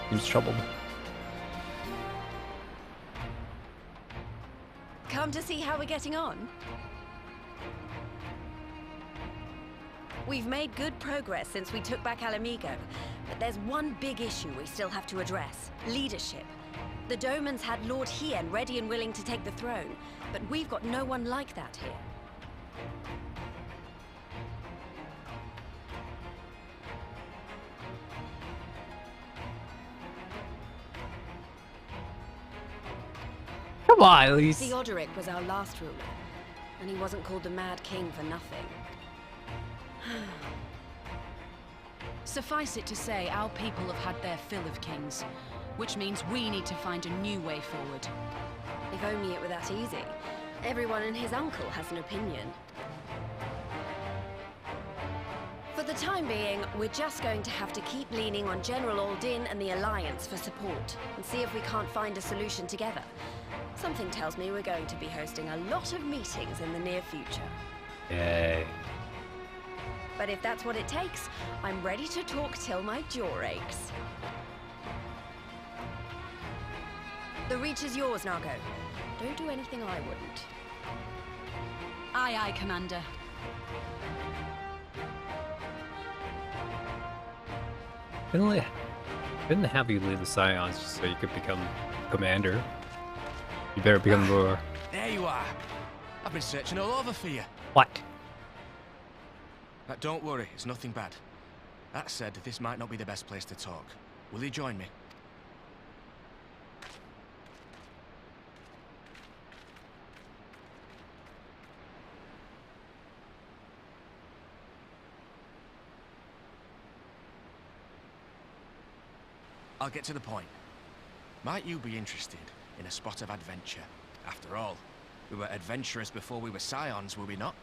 Seems troubled. Come to see how we're getting on? We've made good progress since we took back Mhigo, but there's one big issue we still have to address. Leadership. The Domans had Lord Hien ready and willing to take the throne, but we've got no one like that here. Come on, at least. Theodoric was our last ruler, and he wasn't called the Mad King for nothing. Suffice it to say, our people have had their fill of kings, which means we need to find a new way forward. If only it were that easy. Everyone and his uncle has an opinion. For the time being, we're just going to have to keep leaning on General Aldin and the Alliance for support, and see if we can't find a solution together. Something tells me we're going to be hosting a lot of meetings in the near future. Yay. But if that's what it takes, I'm ready to talk till my jaw aches. The Reach is yours, Nago. Don't do anything I wouldn't. Aye, aye, Commander. Couldn't have you lead the Ascians just so you could become commander. You better become more. There you are. I've been searching all over for you. What? But don't worry, it's nothing bad. That said, this might not be the best place to talk. Will you join me? I'll get to the point. Might you be interested in a spot of adventure? After all, we were adventurers before we were scions, were we not?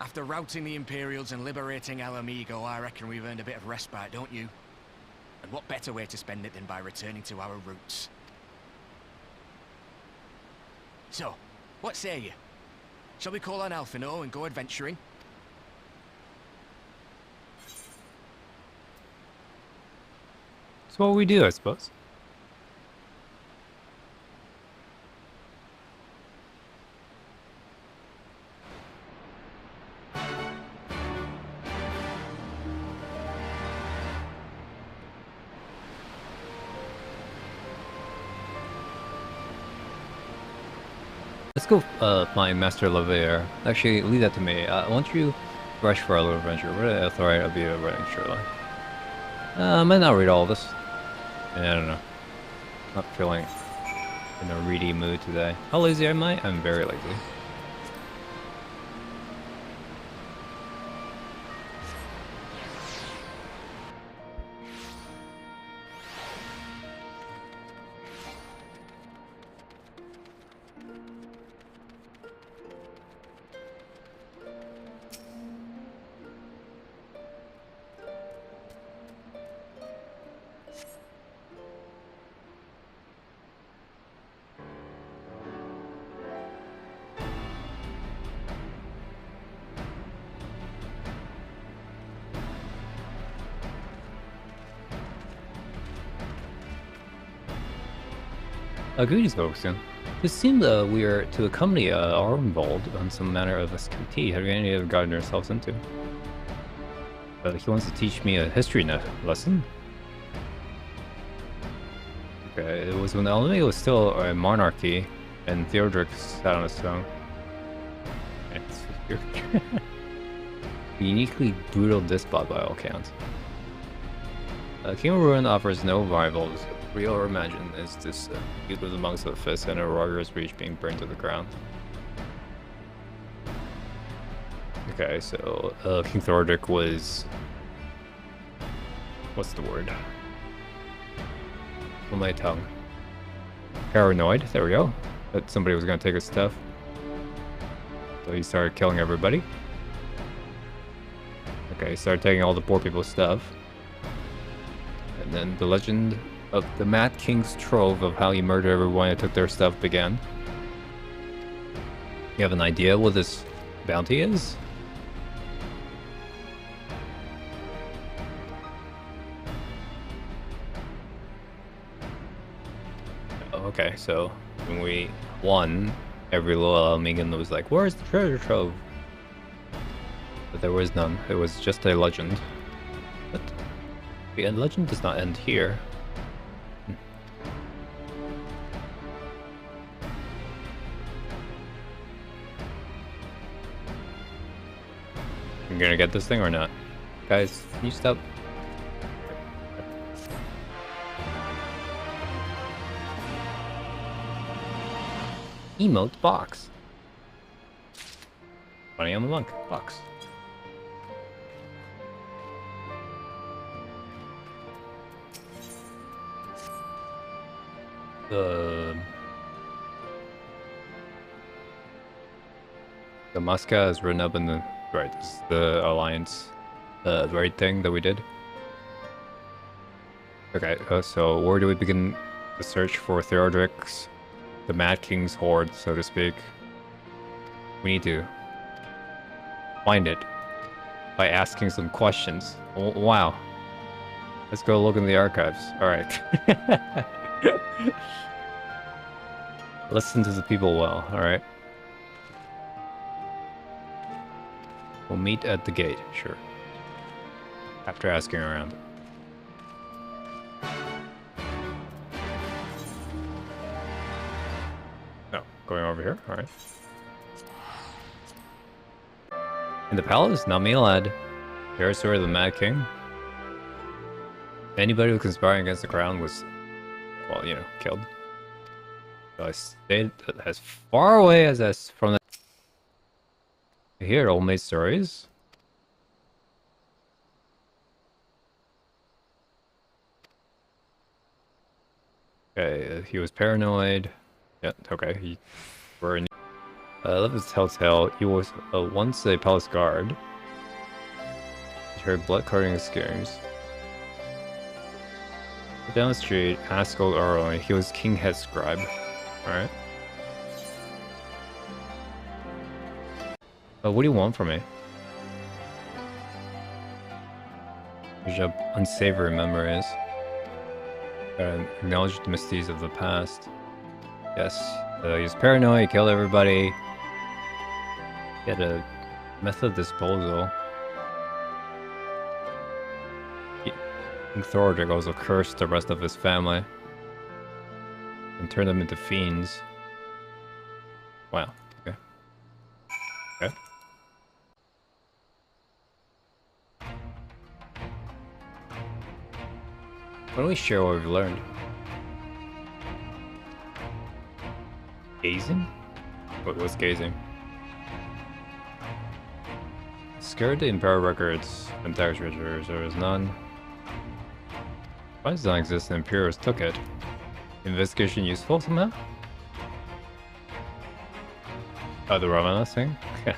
After routing the Imperials and liberating Mhigo, I reckon we've earned a bit of respite, don't you? And what better way to spend it than by returning to our roots? So, what say you? Shall we call on Alphino and go adventuring? That's what we do, I suppose. Let's go find Master Levair. Actually, leave that to me. Why don't you rush for our little adventure? What an authority I'll be running, surely. I might not read all of this. Yeah, I don't know. Not feeling in a ready mood today. How lazy am I? I'm very lazy. Greetings, folks. It seemed we are to accompany Armbold on some manner of escapee. Have any ever gotten ourselves into? He wants to teach me a history lesson. Okay, it was when Mhigo was still a monarchy, and Theodoric sat on his throne. Uniquely brutal despot by all accounts. King of Ruin offers no rivals. Real or imagined is this feud with amongst the fist and a warrior's reach being burned to the ground. Okay, so King Theodoric was... what's the word? On my tongue. Paranoid, there we go. That somebody was gonna take his stuff. So he started killing everybody. Okay, he started taking all the poor people's stuff. And then the legend of the Mad King's trove of how he murdered everyone and took their stuff began. You have an idea what this bounty is? okay, so when we won, every little Mhigan was like, where's the treasure trove? But there was none. It was just a legend. But the legend does not end here. I'm gonna get this thing or not? Guys, can you stop? Emote box. Money on the monk box. The Musca is written up in the right. This is the alliance, right thing that we did. Okay, so where do we begin the search for Theodric's, the Mad King's horde, so to speak? We need to find it by asking some questions. Oh, wow. Let's go look in the archives. All right. Listen to the people well. All right. We'll meet at the gate. Sure. After asking around. No, going over here. All right. In the palace, not me, lad. Here's where the Mad King. Anybody who conspiring against the crown was, well, you know, killed. So I stayed as far away as from the. I hear old mate stories. Okay, he was paranoid. Yeah, okay, he were in. I love his telltale. He was once a palace guard. He heard blood-curdling screams. Down the street, asked old Earl, and he was King Head Scribe. Alright. But what do you want from me? There's unsavory memories. Acknowledge the misdeeds of the past. Yes, he was paranoid, he killed everybody. He had a method of disposal. King Thordric also cursed the rest of his family and turned them into fiends. Wow. Okay. Okay. Why don't we share what we've learned? Gazing? What was gazing? Scared the Imperial records and tax treasures, there was none. Why does not exist and Imperials took it? Investigation useful somehow? Oh, the Ravenous thing? Yeah.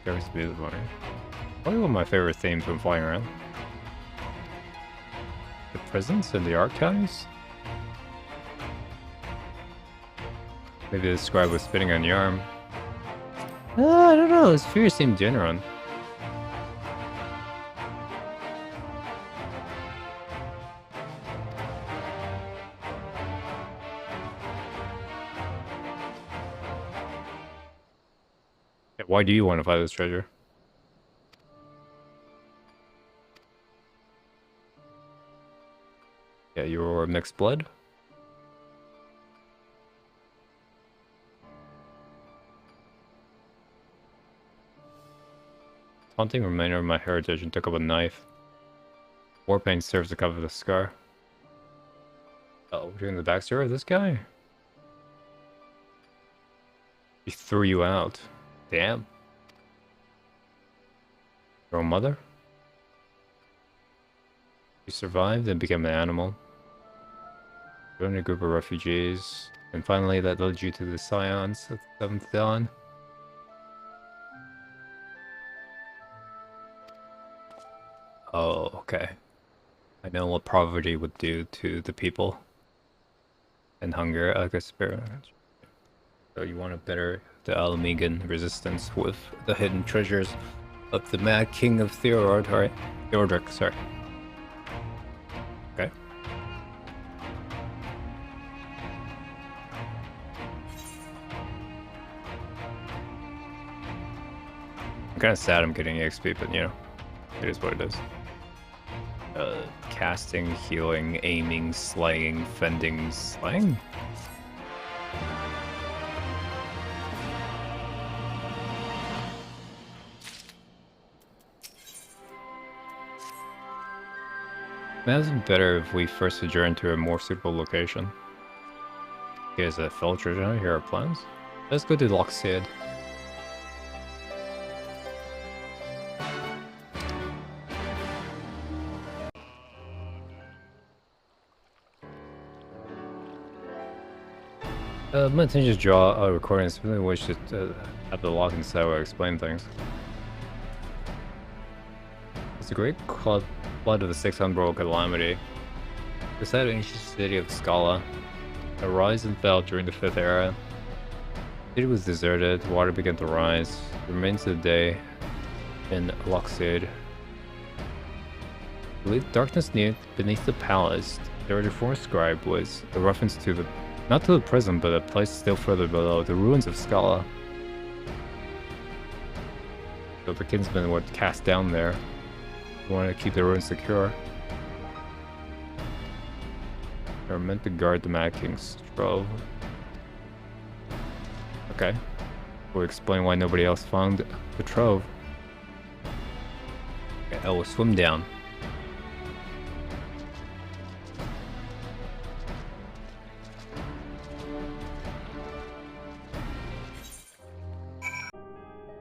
Curious to be the morning. Probably one of my favorite themes when flying around. The prisons and the archives? Maybe the scribe was spitting on your arm. I don't know, his fear seemed genuine. Why do you want to find this treasure? Yeah, you're mixed blood? Haunting reminder of my heritage and took up a knife. War paint serves to cover the scar. Oh, we're doing the backstory of this guy? He threw you out. Damn. Your own mother? You survived and became an animal. Joined a group of refugees. And finally that led you to the Ascians of the 7th Dawn. Oh, okay. I know what poverty would do to the people. And hunger, I guess. So you want to better the Alamegan resistance with the hidden treasures of the Mad King of Theodric, alright? Theodric, sorry. Okay. I'm kind of sad I'm getting XP, but you know, it is what it is. Casting, healing, aiming, slaying, fending, slaying? That's better if we first adjourn to a more suitable location. Here's a fell treasure, here are plans. Let's go to Lockseed. My intention is to draw a recording in which to have the lock inside where I explain things. It's a great flood of the Sixth Unbroken Calamity. The site of ancient city of Scala. A rise and fell during the 5th era. The city was deserted, water began to rise. The remains of the day in Lockseed. Darkness beneath the palace. The reformed scribe was a reference to the not to the prison, but a place still further below, the ruins of Scala. So the kinsmen were cast down there. We want to keep the ruins secure. They were meant to guard the Mad King's trove. Okay. We'll explain why nobody else found the trove. Okay, I will swim down.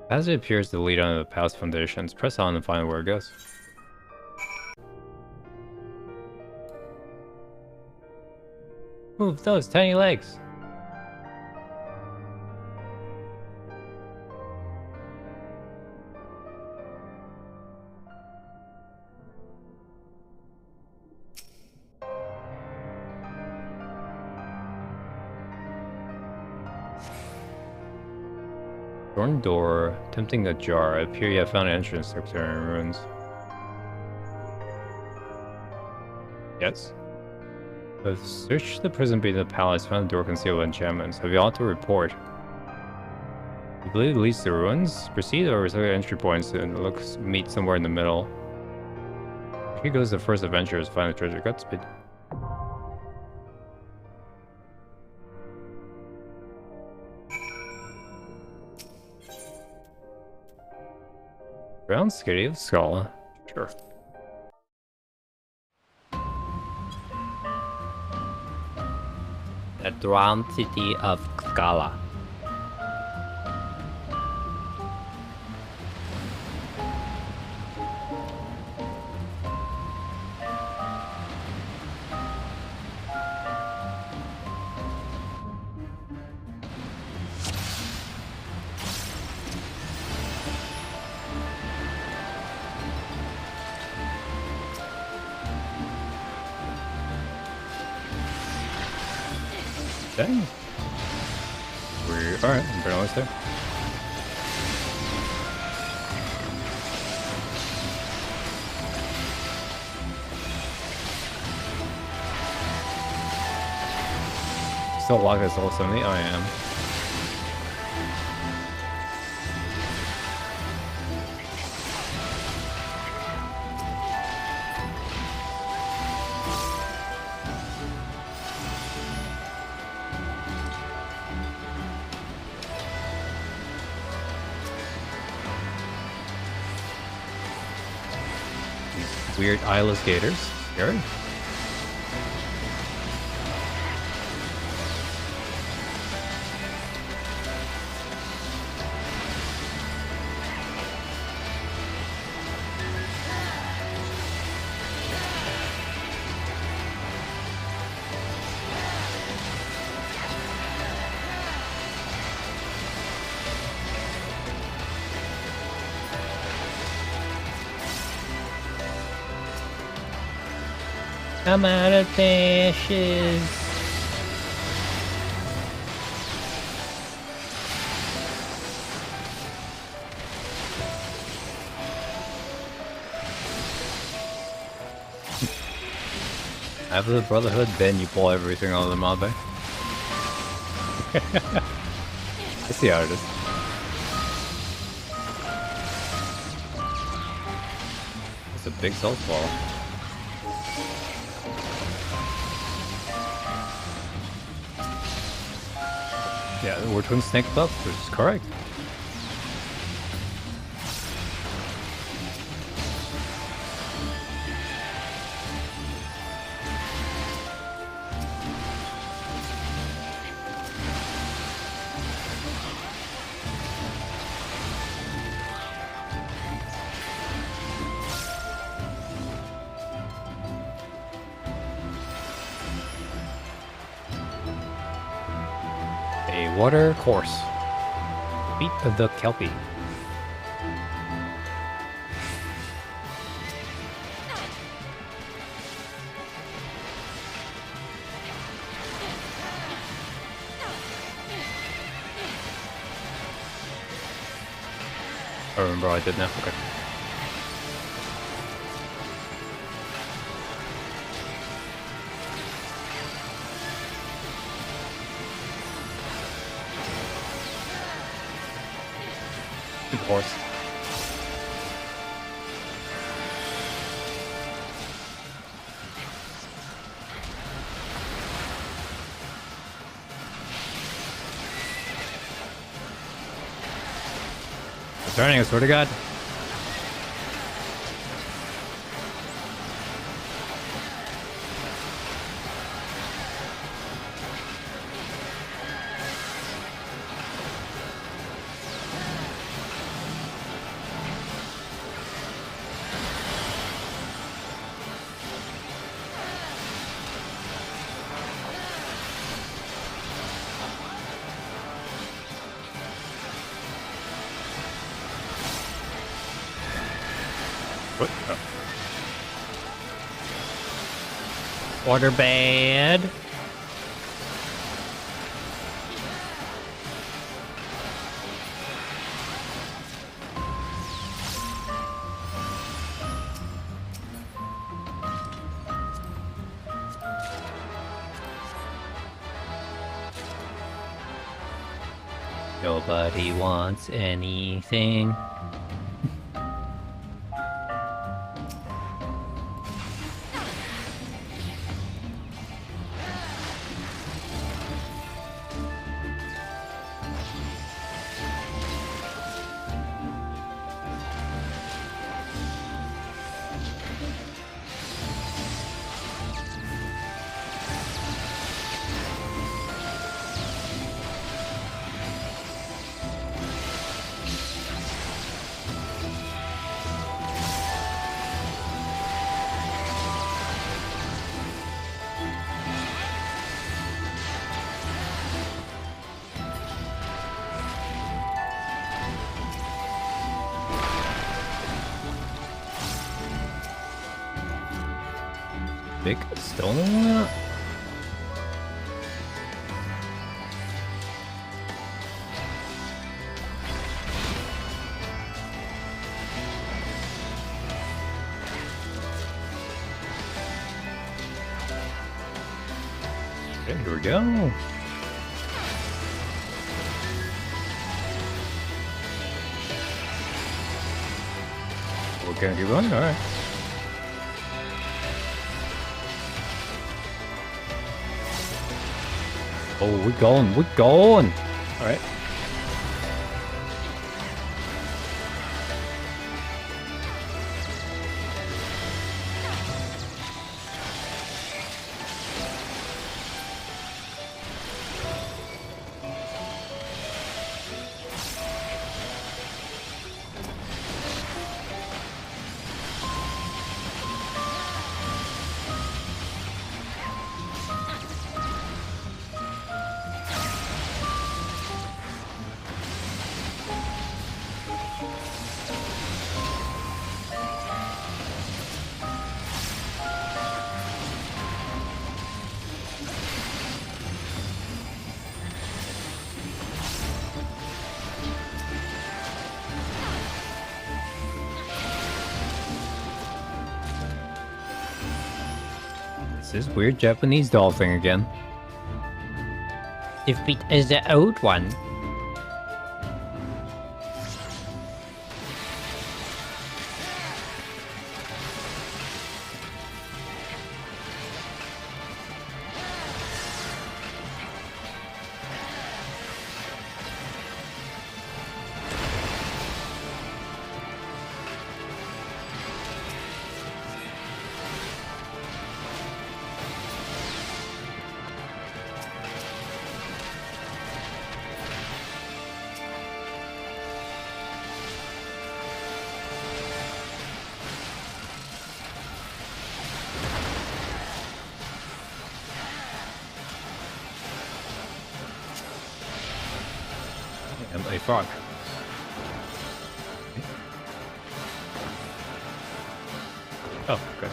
As it appears to lead onto the palace foundations, press on and find where it goes. Move those tiny legs! Thorn door, tempting ajar. I appear you have found an entrance to subterranean ruins. Yes. I've searched the prison beneath the palace, found a door concealed with enchantments. Have you ought to report? You believe it leads to ruins? Proceed or reserve entry points and meet somewhere in the middle. Here goes the first adventurers, find the treasure. Godspeed. Brown City of Scala. Sure. The drowned city of Scala. Dang. Alright, I'm pretty almost there. Still locked at level 70? I am. Weird eyeless gators. Scary. I'm out of dashes. After the Brotherhood, then you pull everything out of the mob bay. I see how it is. It's a big salt ball. Yeah, we're twin snake buff, which is correct. A water course. Feet of the Kelpie. I remember I did now. Okay. Good horse. Turning, I swear to God. What? Oh. Water bad. Nobody wants anything. Big stone. Okay, here we go. We're gonna keep going. All right. Oh, we're going. We're going. All right. This weird Japanese doll thing again. Defeat is the old one. fuck. Oh, good.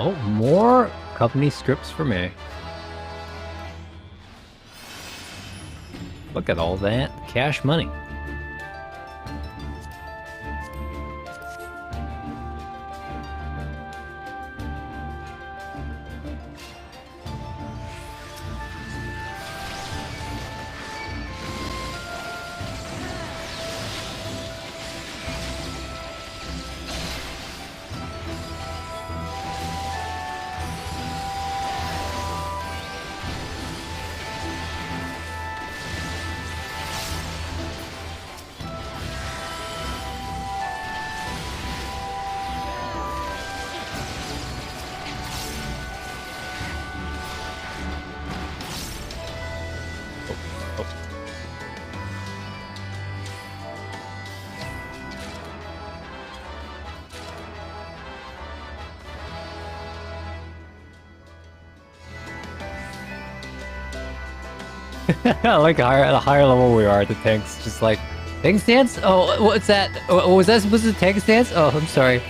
Oh, more company scripts for me. Look at all that cash money. I like the higher level we are, the tanks just like tank stance. Oh, what's that? Oh, was that supposed to be tank stance? Oh, I'm sorry.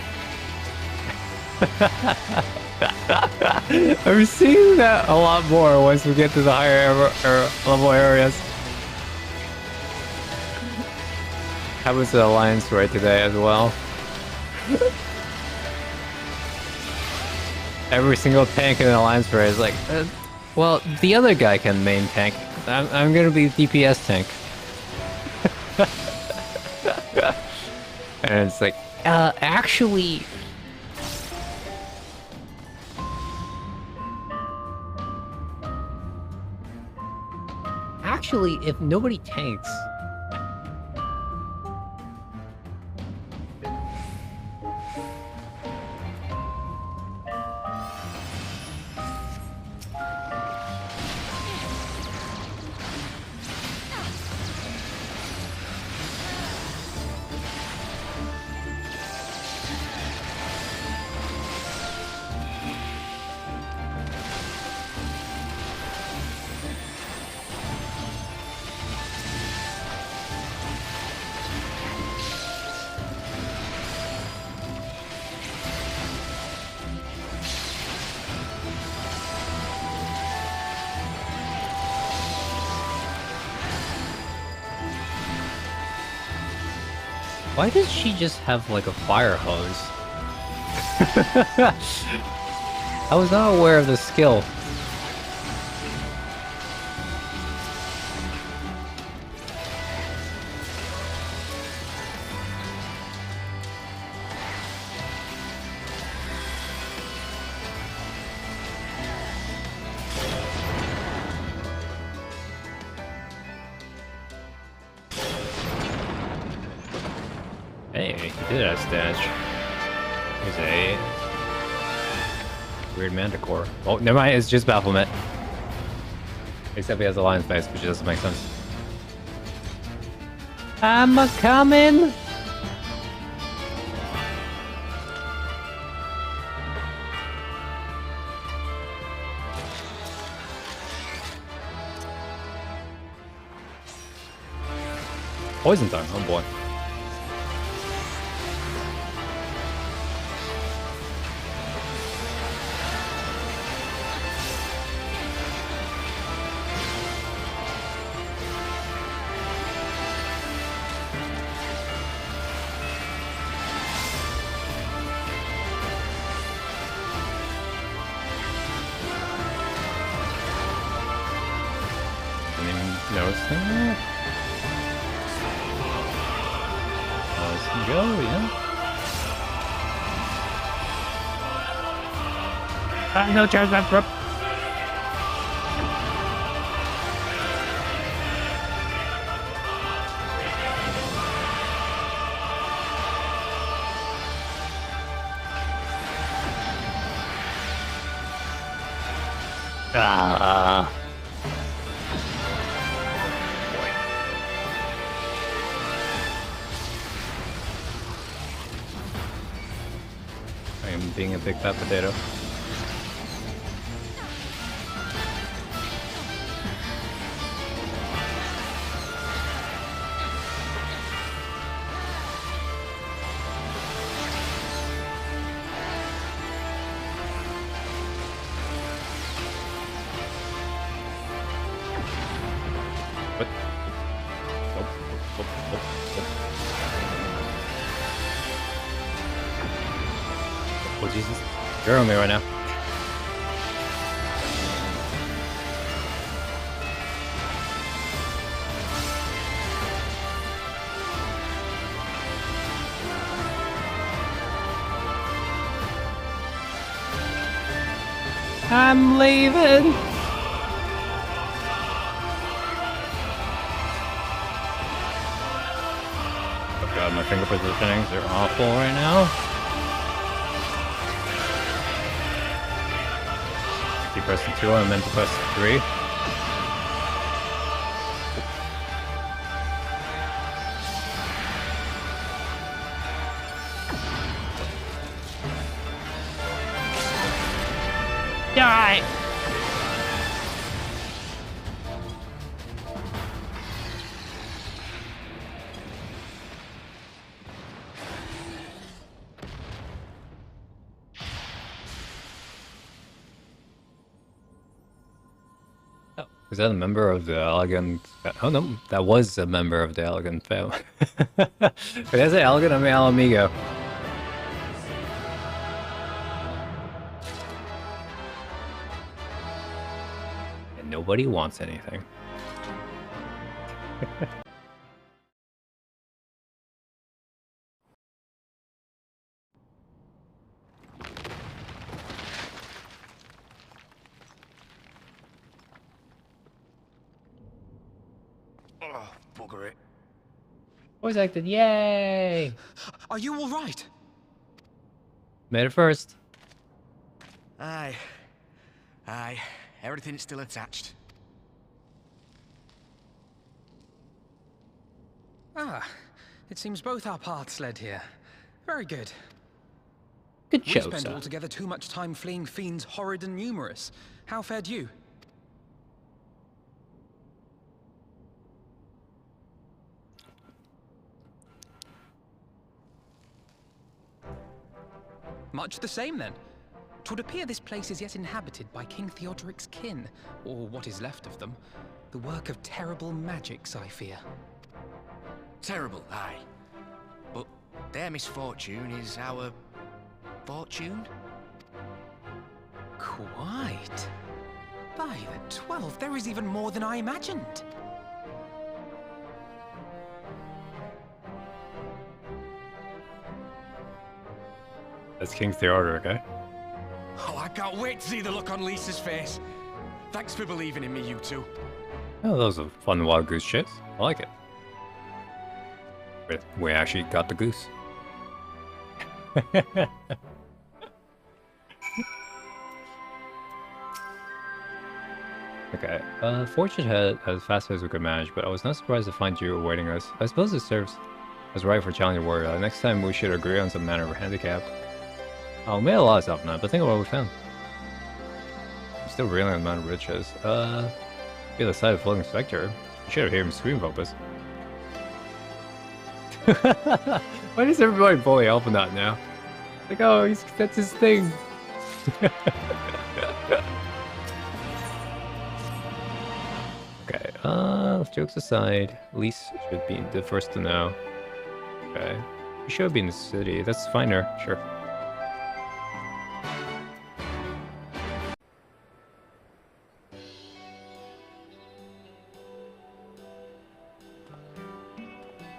I'm seeing that a lot more once we get to the higher level areas. How was the Alliance raid today as well? Every single tank in the Alliance raid is like, well, the other guy can main tank. I'm gonna be DPS tank. And it's like, actually... Actually, if nobody tanks... Why does she just have like a fire hose? I was not aware of this skill. Hey, he did have stash. Here's a weird manticore. Oh, never mind, it's just Bafflement. Except he has a lion's face, which doesn't make sense. I'm a-coming! Poison tongue, oh boy. was thinking that. Let's go, yeah. No charge back, bro. Ah. I am being a big fat potato. Oh Jesus, you're on me right now. I'm leaving. Oh god, my finger positionings are awful right now. Keep pressing 2, I meant to press 3. Die! Was that a member of the elegant? Oh no, that was a member of the elegant family. Did I say elegant? I mean Alamigo. And nobody wants anything. Oh, bugger it. Voice acted, yay! Are you all right? Made it first. Aye. Aye. Everything's still attached. Ah, it seems both our paths led here. Very good. Good We show, spent sir. altogether too much time fleeing fiends horrid and numerous. How fared you? Much the same, then. 'Twould appear this place is yet inhabited by King Theodoric's kin, or what is left of them. The work of terrible magics, I fear. Terrible, aye. But their misfortune is our fortune? Quite. By the 12, there is even more than I imagined. That's King Theodoric, eh? Oh, I can't wait to see the look on Lisa's face. Thanks for believing in me, you two. Oh, that was a fun wild goose chase. I like it. We actually got the goose. Okay, Fortune had as fast as we could manage, but I was not surprised to find you awaiting us. I suppose it serves as right for Challenger Warrior. Next time we should agree on some manner of handicap. Oh, we made a lot of stuff now, but think of what we found. I'm still reeling on the amount of riches. Be the sight of floating spectre. You should have heard him scream about this. Why does everybody bully Alphanot now? Like, oh, that's his thing. Okay, jokes aside, Lise should be the first to know. Okay, you should be in the city. That's finer, sure.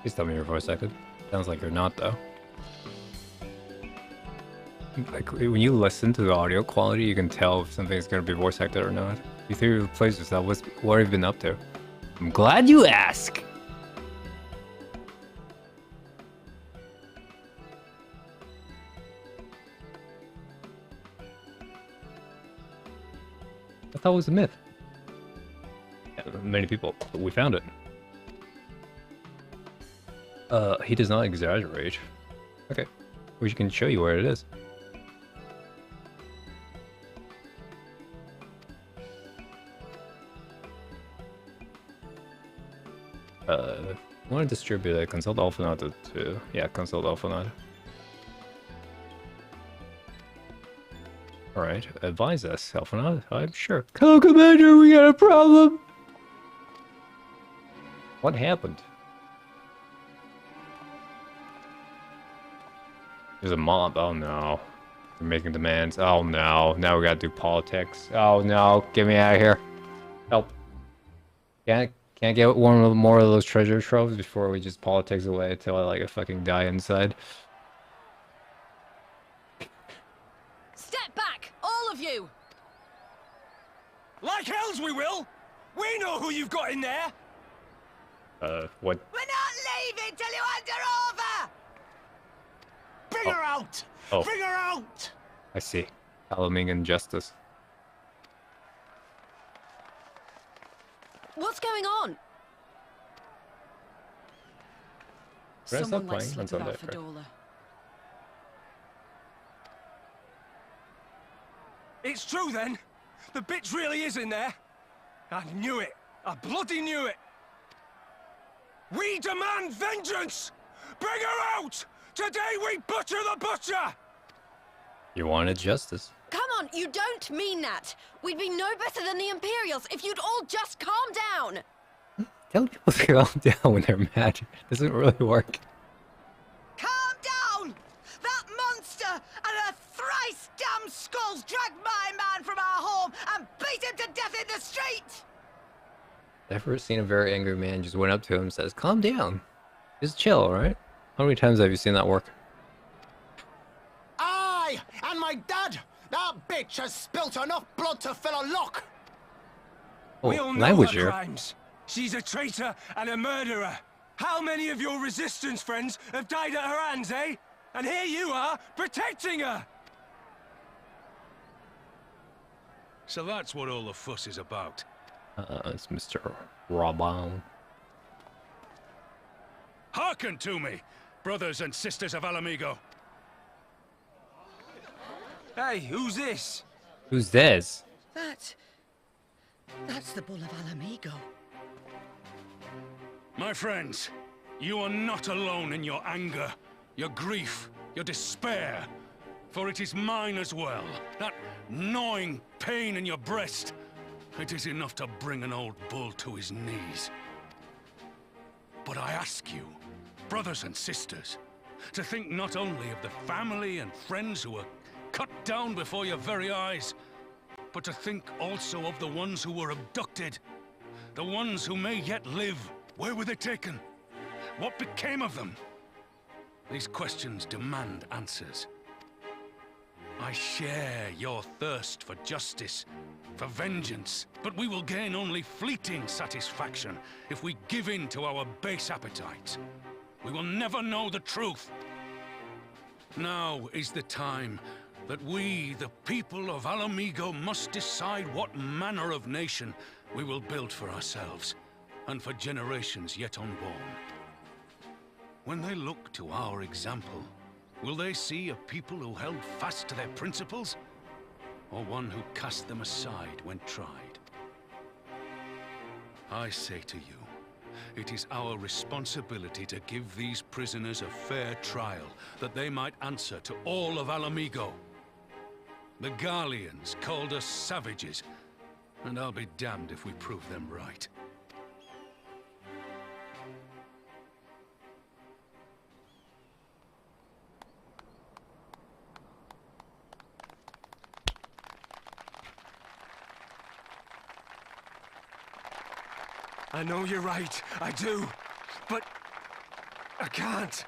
Please tell me you're voice acted. Sounds like you're not, though. Like, when you listen to the audio quality, you can tell if something's gonna be voice acted or not. You think you plays yourself, what have you been up to? I'm glad you ask! I thought it was a myth. Yeah, many people, but we found it. He does not exaggerate. Okay. We can show you where it is. Want to distribute it, consult Alphanod to... Yeah, consult Alphanod. Alright, advise us, Alphanod. I'm sure. Co-Commander, we got a problem! What happened? There's a mob. Oh no. They're making demands. Oh no. Now we gotta do politics. Oh no. Get me out of here. Help. Can't get one more of those treasure troves before we just politics away until I like a fucking die inside. Step back, all of you! Like hells we will! We know who you've got in there! What? We're not leaving till you hand her over! Bring her out! Oh. Bring her out! I see. Alamingan justice. What's going on? Did I stop Someone let playing slip on Sunday? about Fedorla. It's true then! The bitch really is in there! I knew it! I bloody knew it! We demand vengeance! Bring her out! Today we butcher the butcher! You wanted justice. Come on, you don't mean that! We'd be no better than the Imperials if you'd all just calm down! Tell people to calm down when they're mad. Doesn't really work. Calm down! That monster and her thrice damned skulls dragged my man from our home and beat him to death in the street! Never seen a very angry man just went up to him and says, calm down. Just chill, alright? How many times have you seen that work? Aye! And my dad! That bitch has spilt enough blood to fill a lock! Oh, We all know language her here. crimes. She's a traitor and a murderer. How many of your resistance friends have died at her hands, eh? And here you are, protecting her! So that's what all the fuss is about. It's Mr. Raban. Hearken to me, brothers and sisters of Alamigo. Hey, who's this? Who's this? That's the Bull of Alamigo. My friends, you are not alone in your anger, your grief, your despair. For it is mine as well. That gnawing pain in your breast. It is enough to bring an old bull to his knees. But I ask you, brothers and sisters, to think not only of the family and friends who were cut down before your very eyes, but to think also of the ones who were abducted, the ones who may yet live. Where were they taken? What became of them? These questions demand answers. I share your thirst for justice, for vengeance, but we will gain only fleeting satisfaction if we give in to our base appetites. We will never know the truth. Now is the time that we, the people of Alamigo, must decide what manner of nation we will build for ourselves, and for generations yet unborn. When they look to our example, will they see a people who held fast to their principles, or one who cast them aside when tried? I say to you, it is our responsibility to give these prisoners a fair trial, that they might answer to all of Alamigo. The Garleans called us savages, and I'll be damned if we prove them right. I know you're right, I do. But I can't.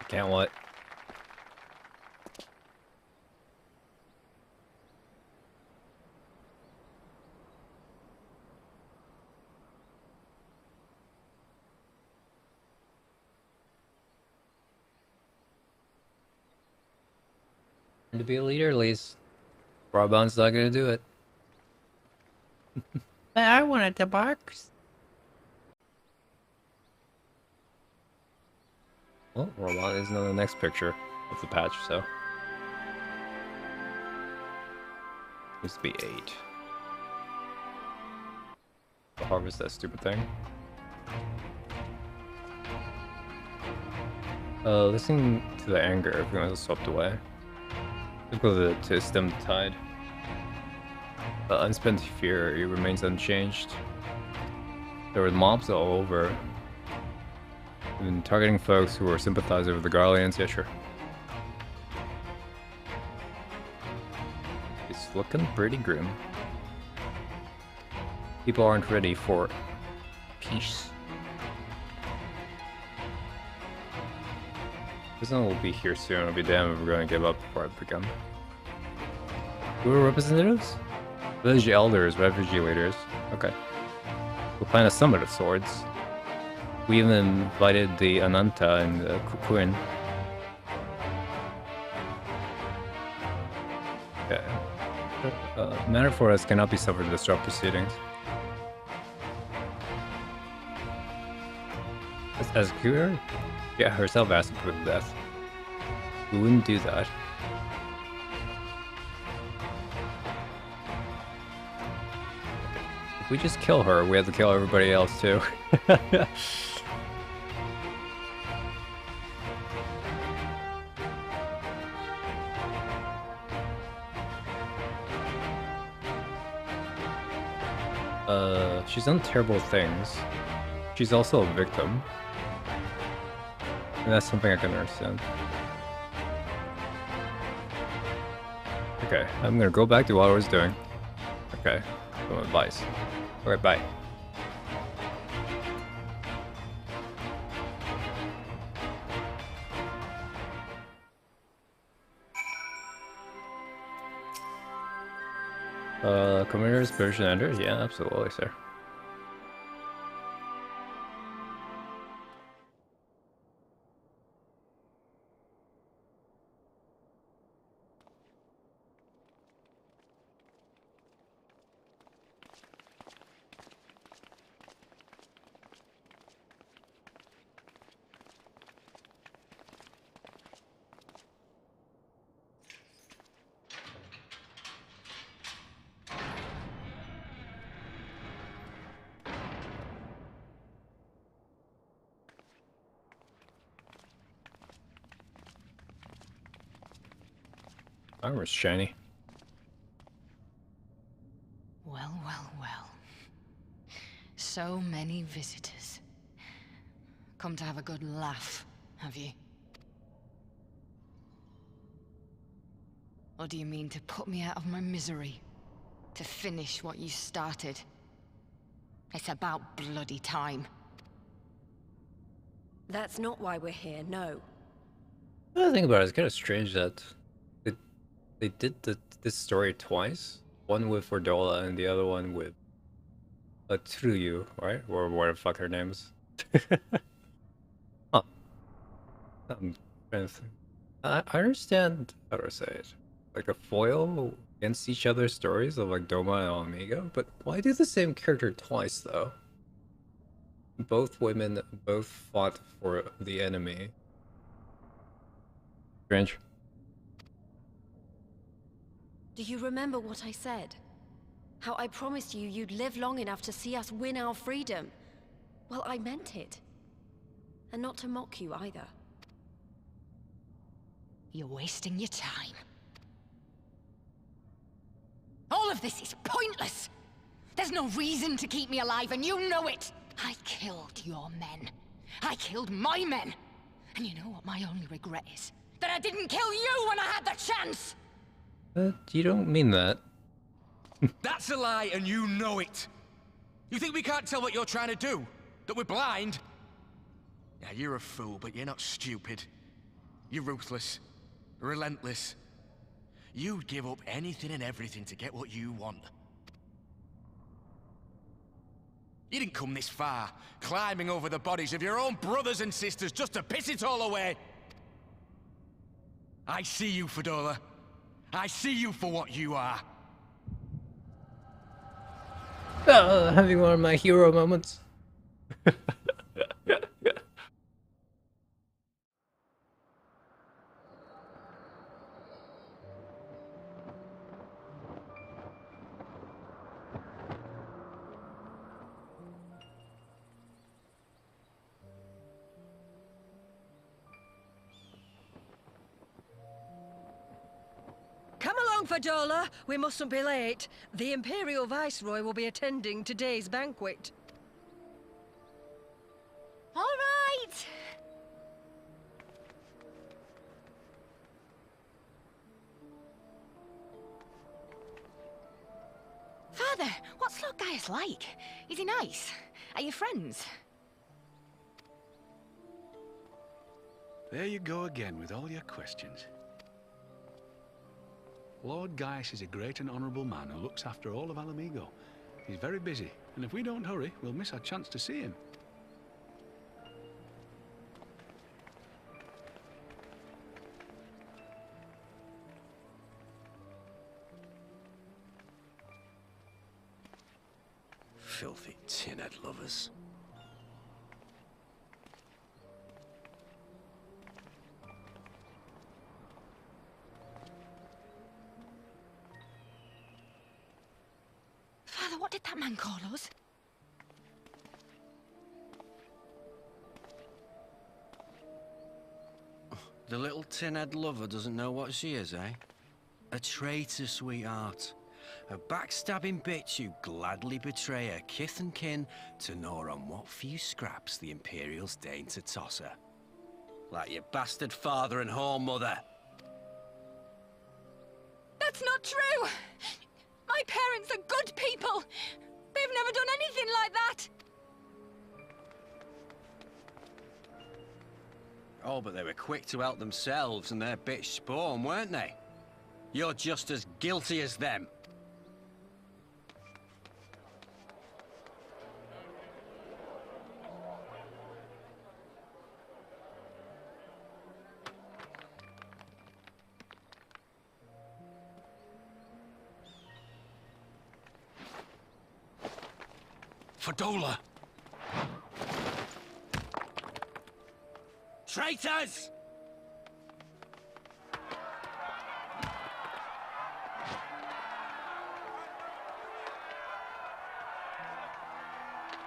Can't what? To be a leader, at least. Brabant's not gonna do it. I wanted the box. Well, Brabant isn't on the next picture of the patch, so. Needs to be 8. To harvest that stupid thing. Listening to the anger, everyone was swept away. Let's go to stem the tide. Unspent fear, it remains unchanged. There were mobs all over. We've been targeting folks who are sympathizers with the Garleans. Yeah, sure. It's looking pretty grim. People aren't ready for peace. Prison will be here soon. I'll be damned if we're going to give up before it begins. Who are representatives? Village elders, refugee leaders. Okay. We'll plan a summit of swords. We even invited the Ananta and the Kukuin. Okay. Matter for us cannot be suffered to disrupt proceedings. As Kura? Yeah, herself asked to put to death. We wouldn't do that. If we just kill her, we have to kill everybody else too. She's done terrible things. She's also a victim. And that's something I can understand. Okay, I'm gonna go back to what I was doing. Okay, some advice. Alright, bye. Commander's version ender? Yeah, absolutely, sir. Armor's shiny. Well, well, well. So many visitors. Come to have a good laugh, have you? Or do you mean to put me out of my misery? To finish what you started? It's about bloody time. That's not why we're here, no. The thing about it, it's kind of strange that they did this story twice. One with Ordola and the other one with Truyu, right? Or whatever the fuck her name is. Huh. I'm trying to think. I understand, how do I say it? Like a foil against each other's stories of like Doma and Mhigo, but why do the same character twice though? Both women both fought for the enemy. Strange. Do you remember what I said? How I promised you you'd live long enough to see us win our freedom? Well, I meant it. And not to mock you either. You're wasting your time. All of this is pointless! There's no reason to keep me alive, and you know it! I killed your men. I killed my men! And you know what my only regret is? That I didn't kill you when I had the chance! You don't mean that. That's a lie, and you know it. You think we can't tell what you're trying to do? That we're blind? Yeah, you're a fool, but you're not stupid. You're ruthless, relentless. You'd give up anything and everything to get what you want. You didn't come this far, climbing over the bodies of your own brothers and sisters just to piss it all away. I see you, Fedora. I see you for what you are. Having one of my hero moments. Come along, Fadola. We mustn't be late. The Imperial Viceroy will be attending today's banquet. All right. Father, what's Lord Gaius like? Is he nice? Are you friends? There you go again with all your questions. Lord Gaius is a great and honourable man who looks after all of Mhigo. He's very busy, and if we don't hurry, we'll miss our chance to see him. Filthy tin-head lovers. Father, what did that man call us? The little tin-head lover doesn't know what she is, eh? A traitor, sweetheart. A backstabbing bitch who'd gladly betray her kith and kin to gnaw on what few scraps the Imperials deign to toss her. Like your bastard father and whore mother. That's not true! My parents are good people! They've never done anything like that! Oh, but they were quick to help themselves and their bitch spawn, weren't they? You're just as guilty as them. Fedora! Traitors!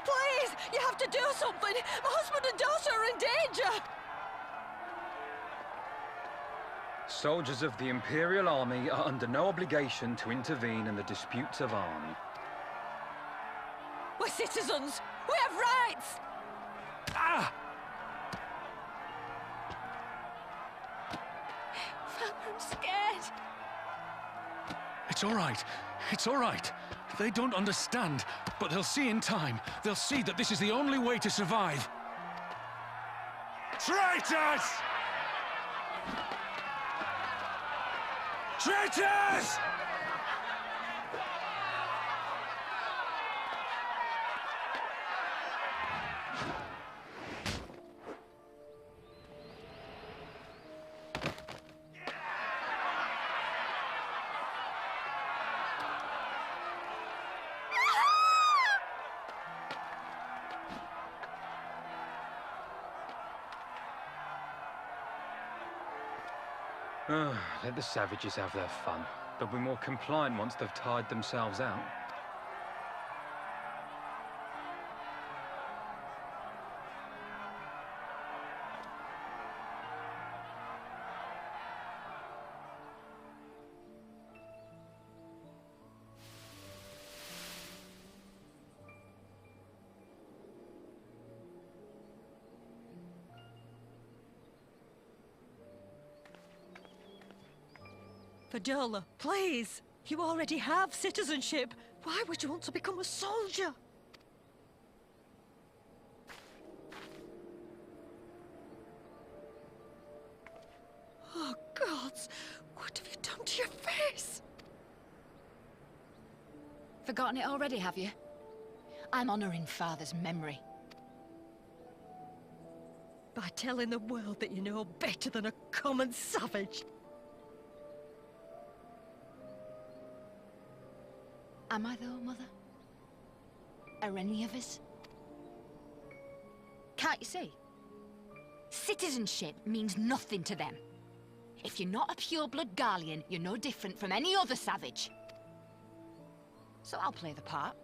Please, you have to do something. My husband and daughter are in danger. Soldiers of the Imperial Army are under no obligation to intervene in the disputes of army. We're citizens. We have rights. Ah! Father, I'm scared. It's all right. It's all right. They don't understand, but they'll see in time. They'll see that this is the only way to survive. Traitors! Traitors! Let the savages have their fun. They'll be more compliant once they've tired themselves out. Fadola, please. You already have citizenship. Why would you want to become a soldier? Oh, gods! What have you done to your face? Forgotten it already, have you? I'm honoring Father's memory. By telling the world that you know better than a common savage. Am I though, Mother? Are any of us? Can't you see? Citizenship means nothing to them. If you're not a pure-blood Garlean, you're no different from any other savage. So I'll play the part.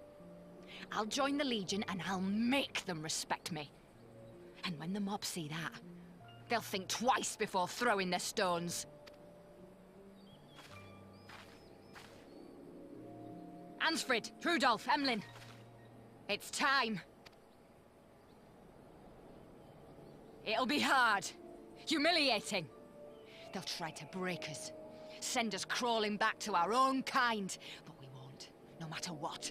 I'll join the Legion and I'll make them respect me. And when the mob see that, they'll think twice before throwing their stones. Ansfrid, Rudolph, Emlyn. It's time. It'll be hard. Humiliating. They'll try to break us. Send us crawling back to our own kind. But we won't, no matter what.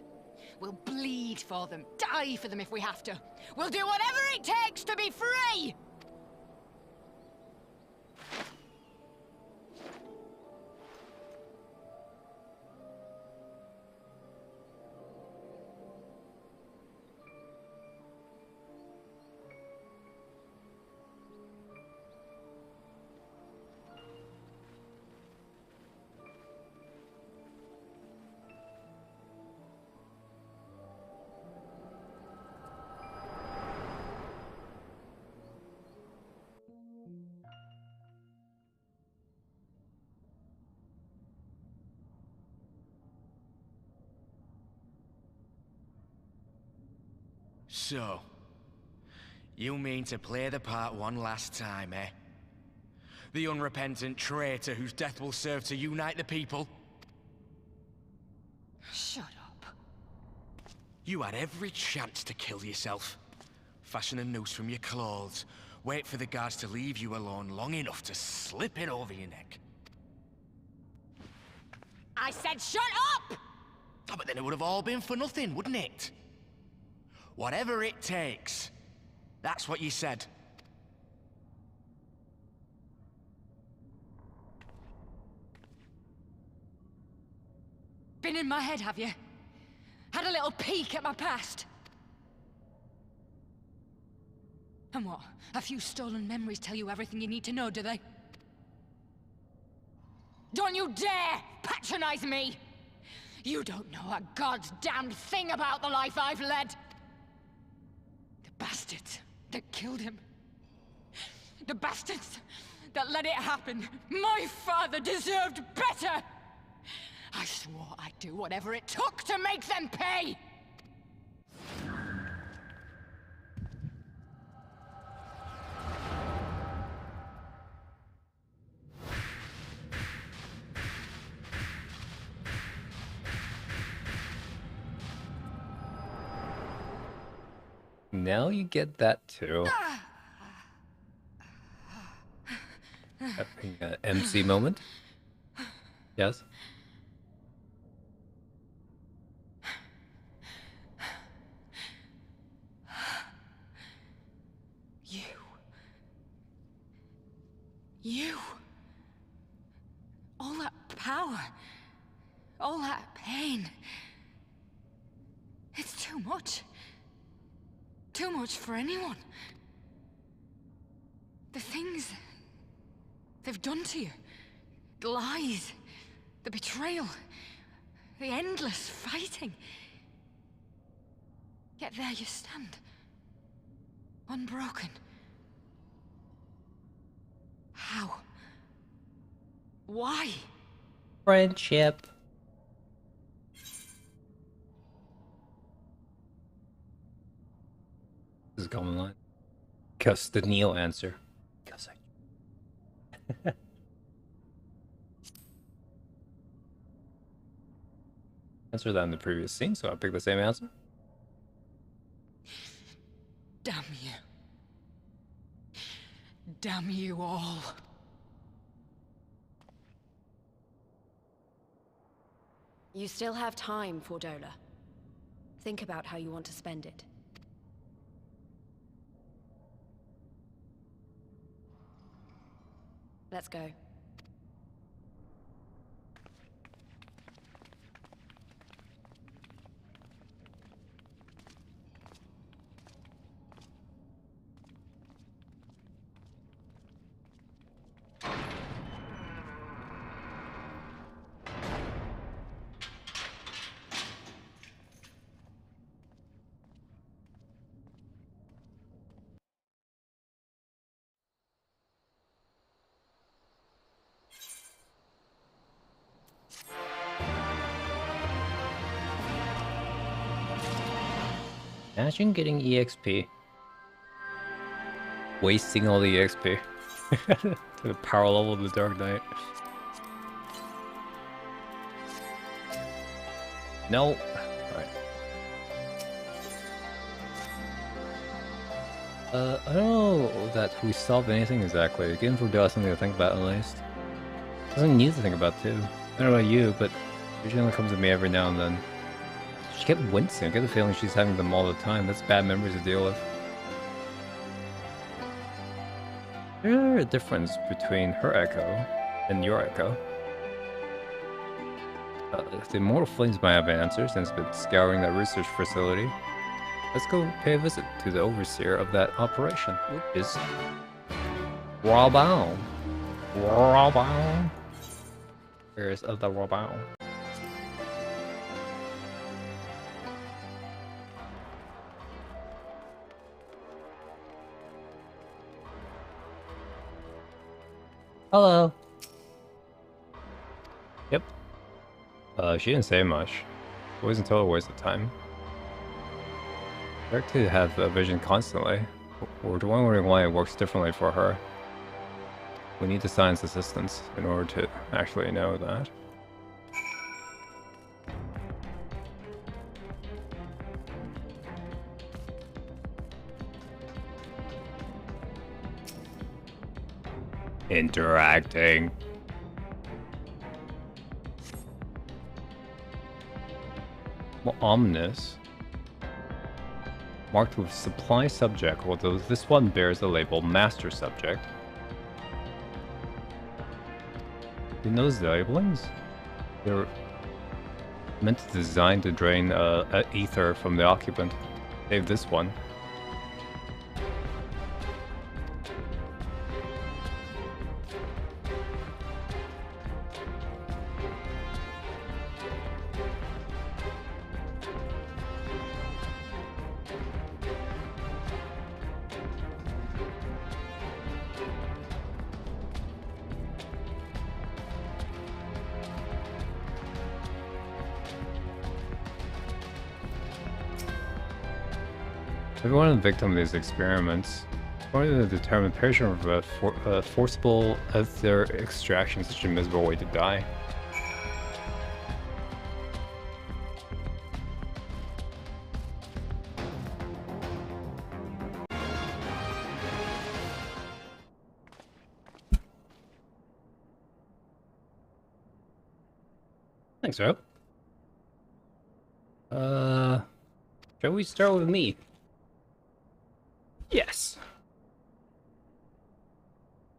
We'll bleed for them, die for them if we have to. We'll do whatever it takes to be free! So, you mean to play the part one last time, eh? The unrepentant traitor whose death will serve to unite the people? Shut up. You had every chance to kill yourself. Fashion a noose from your clothes, wait for the guards to leave you alone long enough to slip it over your neck. I said shut up! Oh, but then it would have all been for nothing, wouldn't it? Whatever it takes. That's what you said. Been in my head, have you? Had a little peek at my past? And what? A few stolen memories tell you everything you need to know, do they? Don't you dare patronize me! You don't know a god's damned thing about the life I've led! The bastards that killed him. The bastards that let it happen. My father deserved better! I swore I'd do whatever it took to make them pay! Now you get that too. Having an MC moment. Yes. You. All that power. All that pain. It's too much. Too much for anyone. The things they've done to you. The lies. The betrayal. The endless fighting. Yet there you stand. Unbroken. How? Why? Friendship. This is a common line. Cuss the Neo answer. Cuss I. Answer that in the previous scene, so I picked the same answer. Damn you. Damn you all. You still have time, Fordola. Think about how you want to spend it. Let's go. Imagine getting EXP. Wasting all the EXP. To the power level of the Dark Knight. No. Alright. I don't know that we solved anything exactly. Getting for Dell is something to think about at least. Doesn't need to think about too. I don't know about you, but it usually comes to me every now and then. She kept wincing. I get the feeling she's having them all the time. That's bad memories to deal with. There is a difference between her echo and your echo. The Immortal Flames might have answers since it's been scouring that research facility. Let's go pay a visit to the overseer of that operation, which is Rabao. Rabao. Where's the Rabao? Hello. Yep. She didn't say much. It wasn't total waste of time. I like to have a vision constantly. We're wondering why it works differently for her. We need the science assistance in order to actually know that. Interacting. Well, ominous. Marked with supply subject, although this one bears the label master subject. You know those labelings? They're meant to design to drain ether from the occupant. Save this one. Everyone is a victim of these experiments. According to the determination of a forcible ether extraction, such a miserable way to die. Thanks, bro. Shall we start with me? Yes.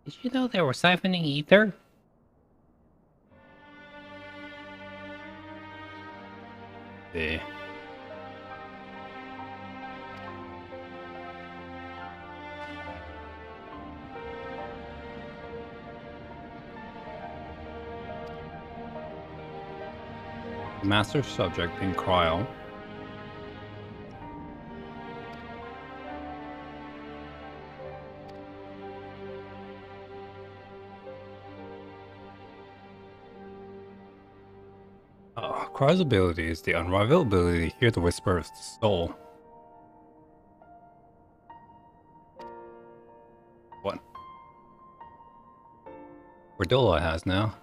Did you know they were siphoning ether? Eh. Master subject in cryo. Cryo's ability is the unrivaled ability to hear the whisper of the soul. What? Cordola has now.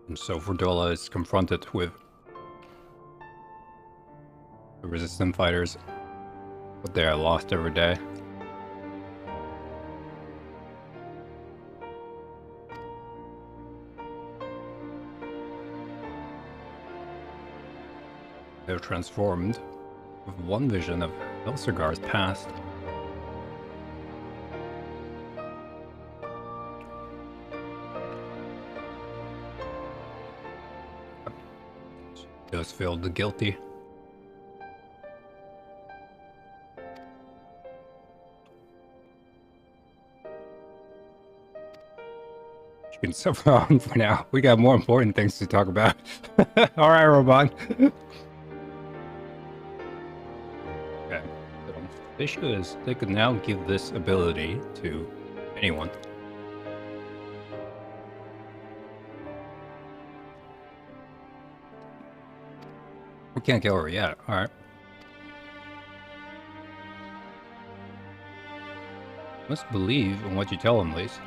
And so Verdola is confronted with the resistance fighters, but they are lost every day. They're transformed with one vision of Elsergar's past. Just feel the guilty. You can suffer on for now. We got more important things to talk about. Alright, Robot. Okay. So, the issue is they could now give this ability to anyone. We can't kill her yet. Alright. Must believe in what you tell him, at least.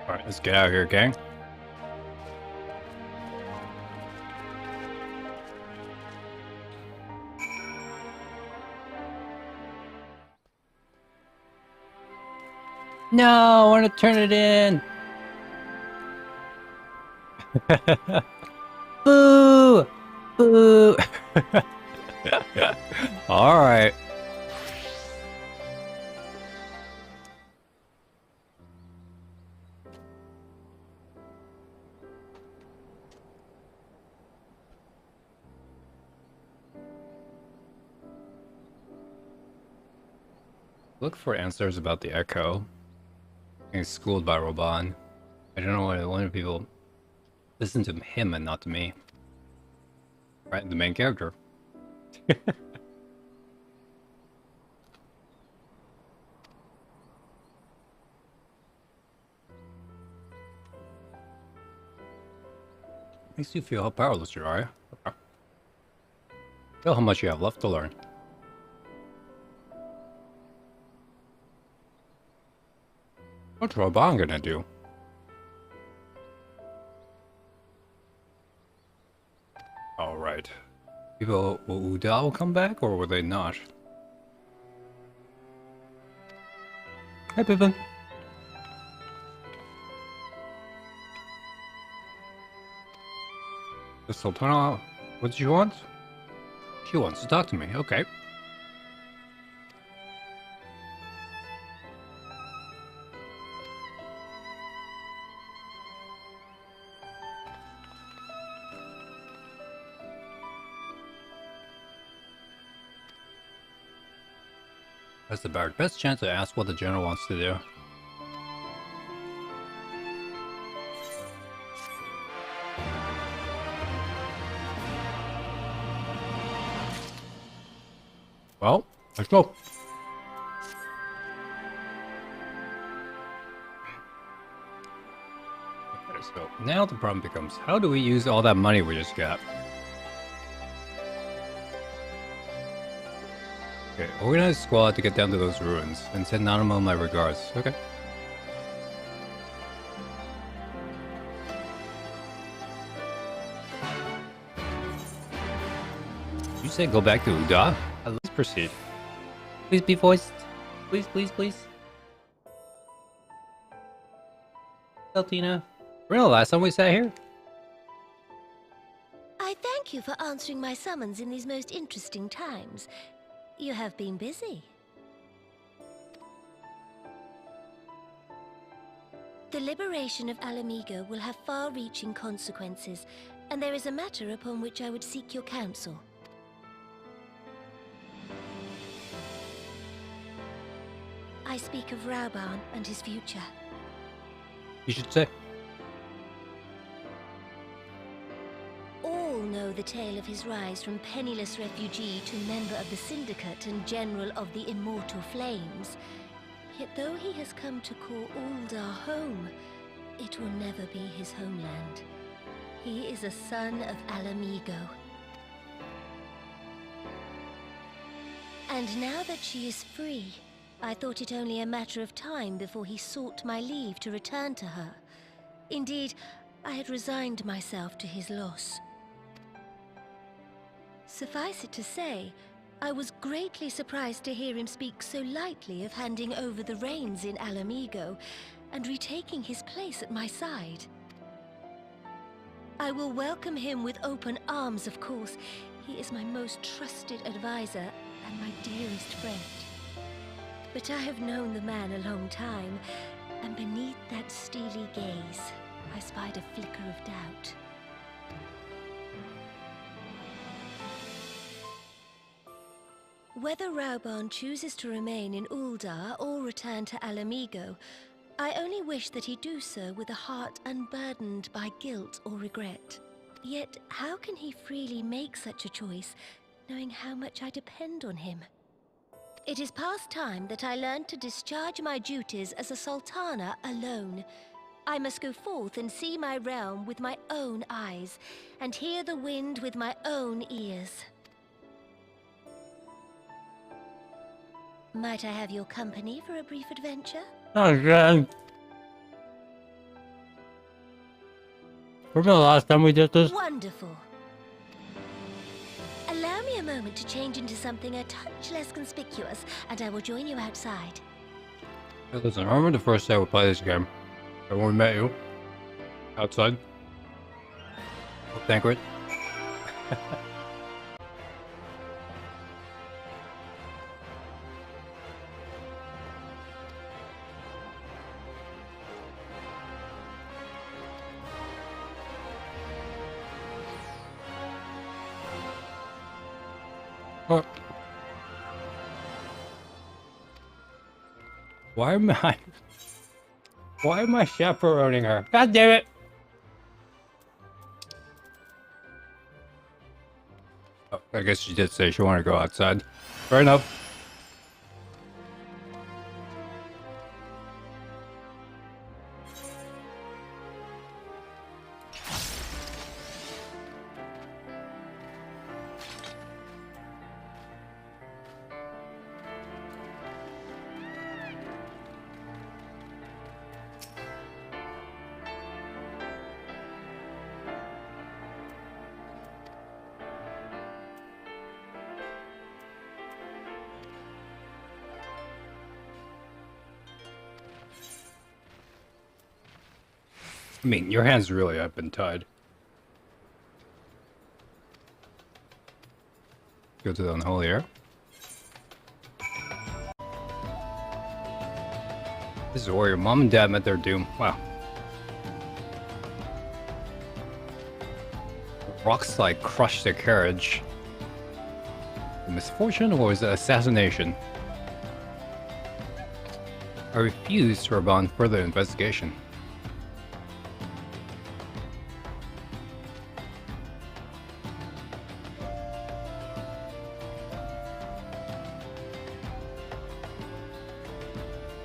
Alright, let's get out of here, gang. No, I want to turn it in. Boo! Boo! Alright. Look for answers about the Echo. Being schooled by Roban. I don't know why people listen to him and not to me. Right, the main character. Makes you feel how powerless you are. Okay. Feel how much you have left to learn. What's Roban gonna do? Alright. People, will Uda will come back, or will they not? Hey, Pippin. The Sultana, what does she want? She wants to talk to me, okay. That's the best chance to ask what the general wants to do. Well, let's go. Okay, so now the problem becomes, how do we use all that money we just got? Okay, organize a squad to get down to those ruins, and send Nanamo my regards. Okay. You say go back to Uda? Let's proceed. Please be voiced. Please, please, please. Saltina. Remember the last time we sat here? I thank you for answering my summons in these most interesting times. You have been busy. The liberation of Alamigo will have far-reaching consequences, and there is a matter upon which I would seek your counsel. I speak of Rauban and his future. You should say. All know the tale of his rise from penniless refugee to member of the Syndicate and General of the Immortal Flames. Yet though he has come to call Uldar home, it will never be his homeland. He is a son of Alamigo. And now that she is free, I thought it only a matter of time before he sought my leave to return to her. Indeed, I had resigned myself to his loss. Suffice it to say, I was greatly surprised to hear him speak so lightly of handing over the reins in Alamigo and retaking his place at my side. I will welcome him with open arms, of course. He is my most trusted advisor and my dearest friend. But I have known the man a long time, and beneath that steely gaze, I spied a flicker of doubt. Whether Rauban chooses to remain in Uldar or return to Alamigo, I only wish that he do so with a heart unburdened by guilt or regret. Yet, how can he freely make such a choice, knowing how much I depend on him? It is past time that I learned to discharge my duties as a Sultana alone. I must go forth and see my realm with my own eyes, and hear the wind with my own ears. Might I have your company for a brief adventure? Okay. Remember the last time we did this? Wonderful. Allow me a moment to change into something a touch less conspicuous, and I will join you outside. Hey, listen, I remember the first day we played this game. And when we met you. Outside. Oh, Tancred. Oh. Why am I chaperoning her? God damn it! Oh, I guess she did say she wanted to go outside. Fair enough. I mean, your hands really have been tied. Go to the unholy air. This is where your mom and dad met their doom. Wow. A rock slide crushed their carriage. The misfortune or was it assassination? I refuse to respond further investigation.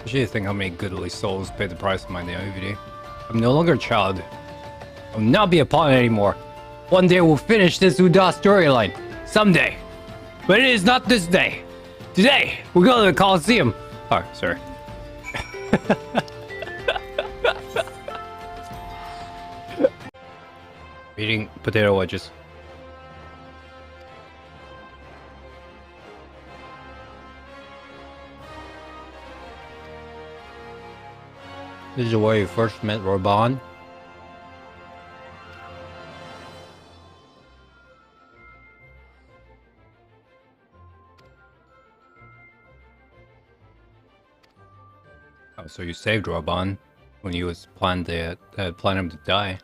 You think how many goodly souls paid the price of my naivety. I'm no longer a child. I will not be a pawn anymore. One day we'll finish this Uda storyline. Someday. But it is not this day. Today, we'll go to the Coliseum. Oh, sorry. Eating potato wedges. This is where you first met Roban. Oh, so you saved Roban when he was planned him to die.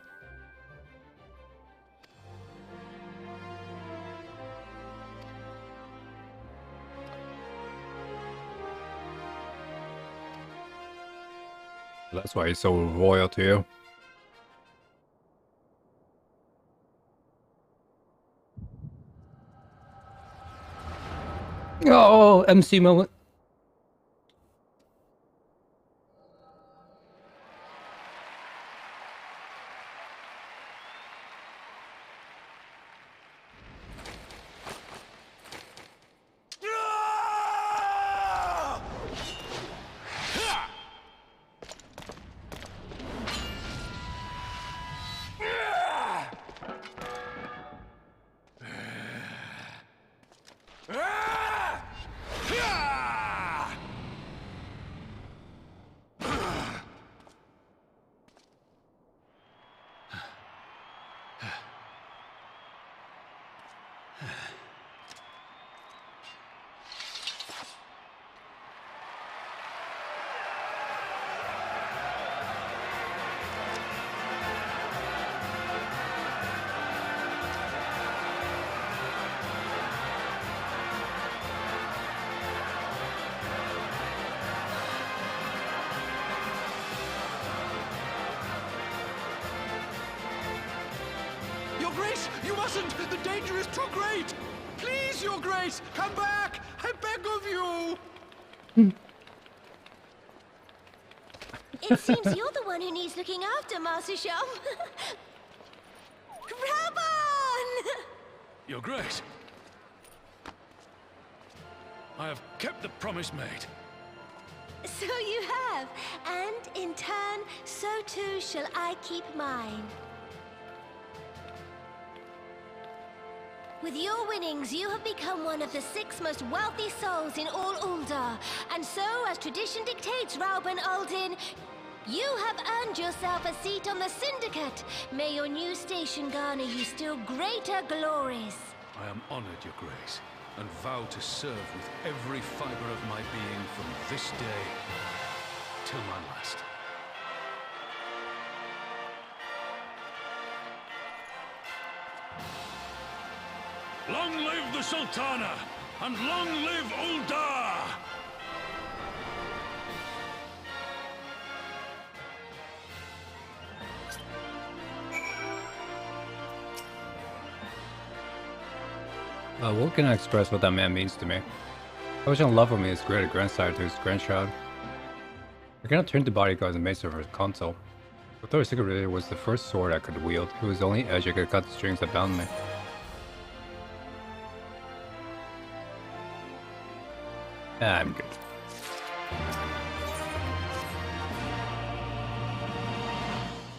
That's why he's so loyal to you. Oh, MC moment. Your Grace, you mustn't! The danger is too great! Please, Your Grace, come back! I beg of you! It seems you're the one one who needs looking after, Master Sham. Rabon! Your Grace. I have kept the promise made. So you have, and in turn, so too shall I keep mine. With your winnings, you have become one of the 6 most wealthy souls in all Uldar. And so, as tradition dictates, Rauben Aldin, you have earned yourself a seat on the Syndicate. May your new station garner you still greater glories. I am honored, Your Grace, and vow to serve with every fiber of my being from this day till my last. Long live the Sultana, and long live Uldar! What can I express what that man means to me? I wish in love with me his great grandsire to his grandchild. I cannot turn to bodyguards and mace over his console. Although Secret Raider was the first sword I could wield, it was the only edge I could cut the strings that bound me. I'm good.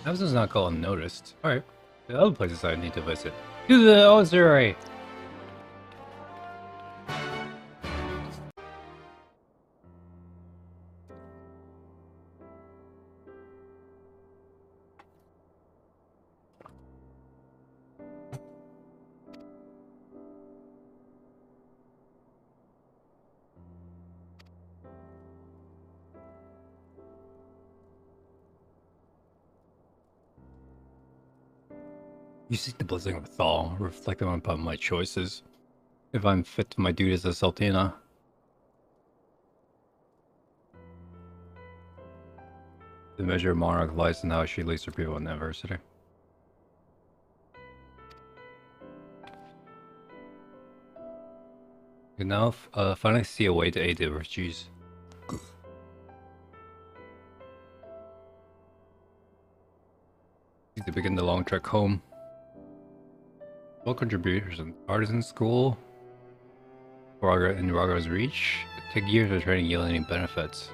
Absence not go unnoticed. Alright. The other places I need to visit. To the ossuary! You seek the blessing of Thal, reflecting upon my choices. If I'm fit to my duties as Sultana. The measure of monarch lies in how she leads her people in adversity. You now finally see a way to aid the refugees. To begin the long trek home. All contributors in artisan school in Raga's reach. Take years of training yield any benefits.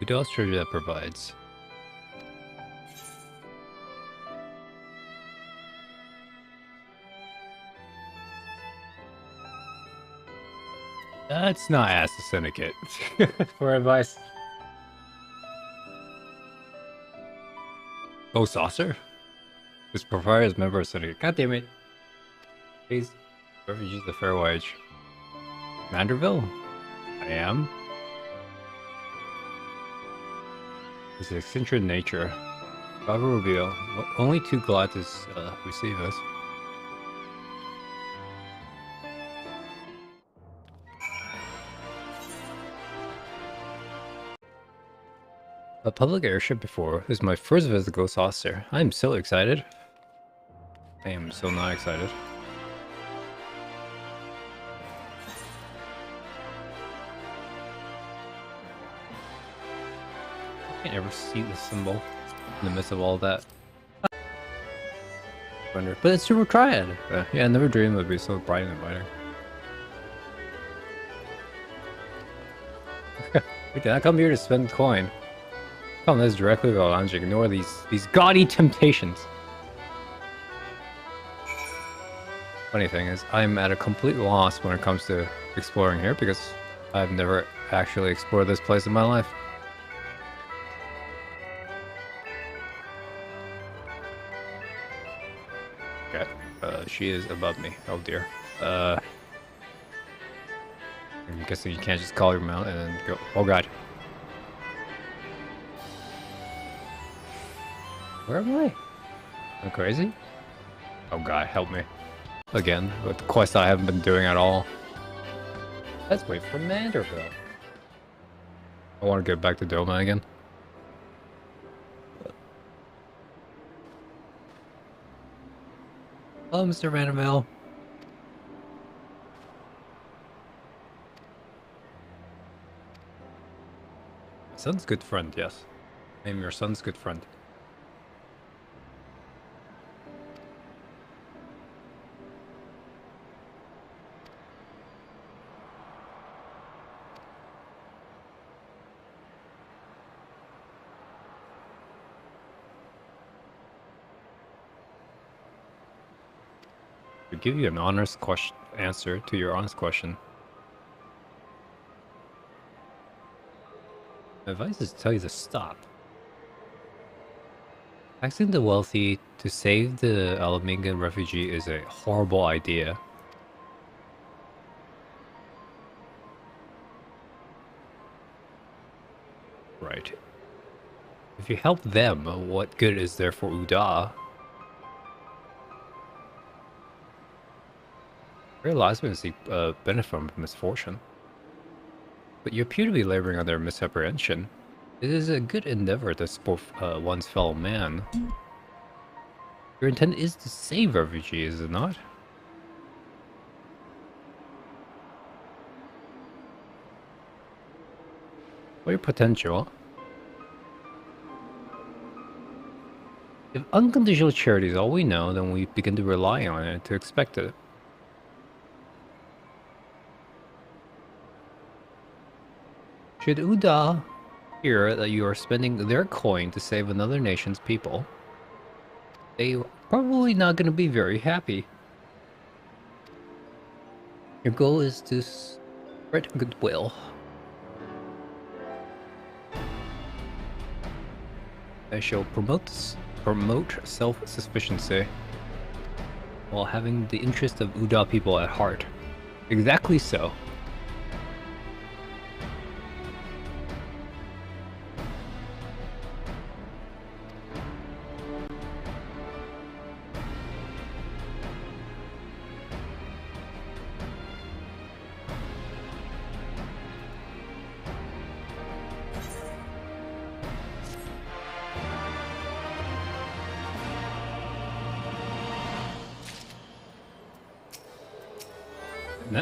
Udal's treasure that provides. Let's not ask the syndicate for advice. Oh, Saucer? This provider is member of Syndicate. God damn it. Please, refugees the fair wage. Manderville? I am. His eccentric nature. Baba reveal. Only too glad to receive us. A public airship before is my first visit to Ghost Saucer. I am so excited. I am so not excited. I can't ever see the symbol in the midst of all that. But it's Super Triad. Yeah, I never dreamed it would be so bright and inviting. Wait, did I come here to spend coin? Come this directly without lounge. Ignore these gaudy temptations. Funny thing is, I'm at a complete loss when it comes to exploring here because I've never actually explored this place in my life. Okay, she is above me. Oh dear. I'm guessing you can't just call your mount and then go. Oh god. Where am I? I'm crazy? Oh god, help me. Again, with the quest I haven't been doing at all. Let's wait for Manderville. I want to get back to Doma again. Hello, Mr. Manderville. Son's good friend, yes. I am your son's good friend. To give you an honest answer to your honest question. My advice is to tell you to stop. Taxing the wealthy to save the Alamingan refugee is a horrible idea. Right. If you help them, what good is there for Uda? Very lives will seek benefit from misfortune. But you appear to be laboring under misapprehension. It is a good endeavor to support one's fellow man. Your intent is to save refugees, is it not? Or your potential. If unconditional charity is all we know, then we begin to rely on it to expect it. Should Uda hear that you are spending their coin to save another nation's people, they're probably not going to be very happy. Your goal is to spread goodwill. I shall promote self-sufficiency while having the interest of Uda people at heart. Exactly so.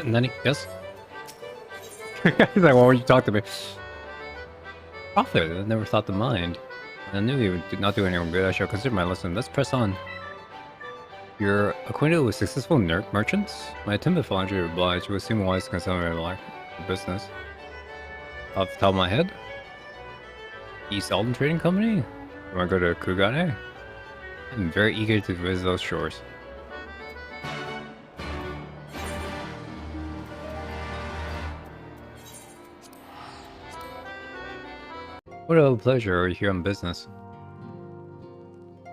Nani? Yes? He's like, why would you talk to me? Profit, I never thought to mind. I knew you would not do anyone good. I shall consider my lesson. Let's press on. You're acquainted with successful merchants? My timid philanthropy obliged. It would seem wise to consider my business. Off the top of my head? East Alden Trading Company? You want to go to Kugane? I'm very eager to visit those shores. What a pleasure, are you here on business?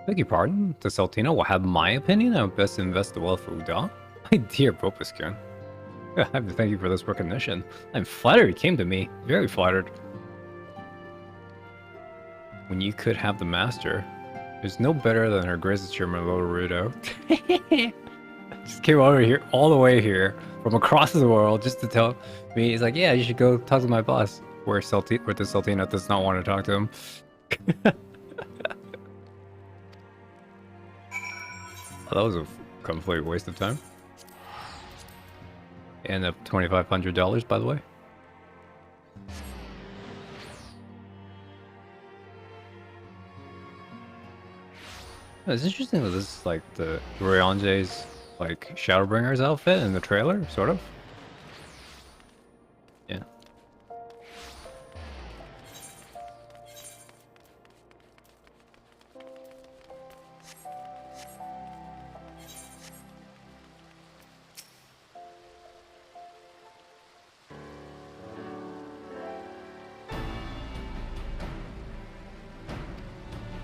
Beg your pardon? The Sultana will have my opinion on best to invest the wealth for Uda? My dear Popuskin. I have to thank you for this recognition. I'm flattered you came to me. Very flattered. When you could have the master. There's no better than her Grace's Chairman, Little Rudo. Just came over here, all the way here, from across the world, just to tell me, he's like, yeah, you should go talk to my boss. Where the Sultina does not want to talk to him. Oh, that was a complete waste of time. And of $2,500, by the way. It's interesting that this is like the Ryange's like Shadowbringer's outfit in the trailer, sort of. Yeah.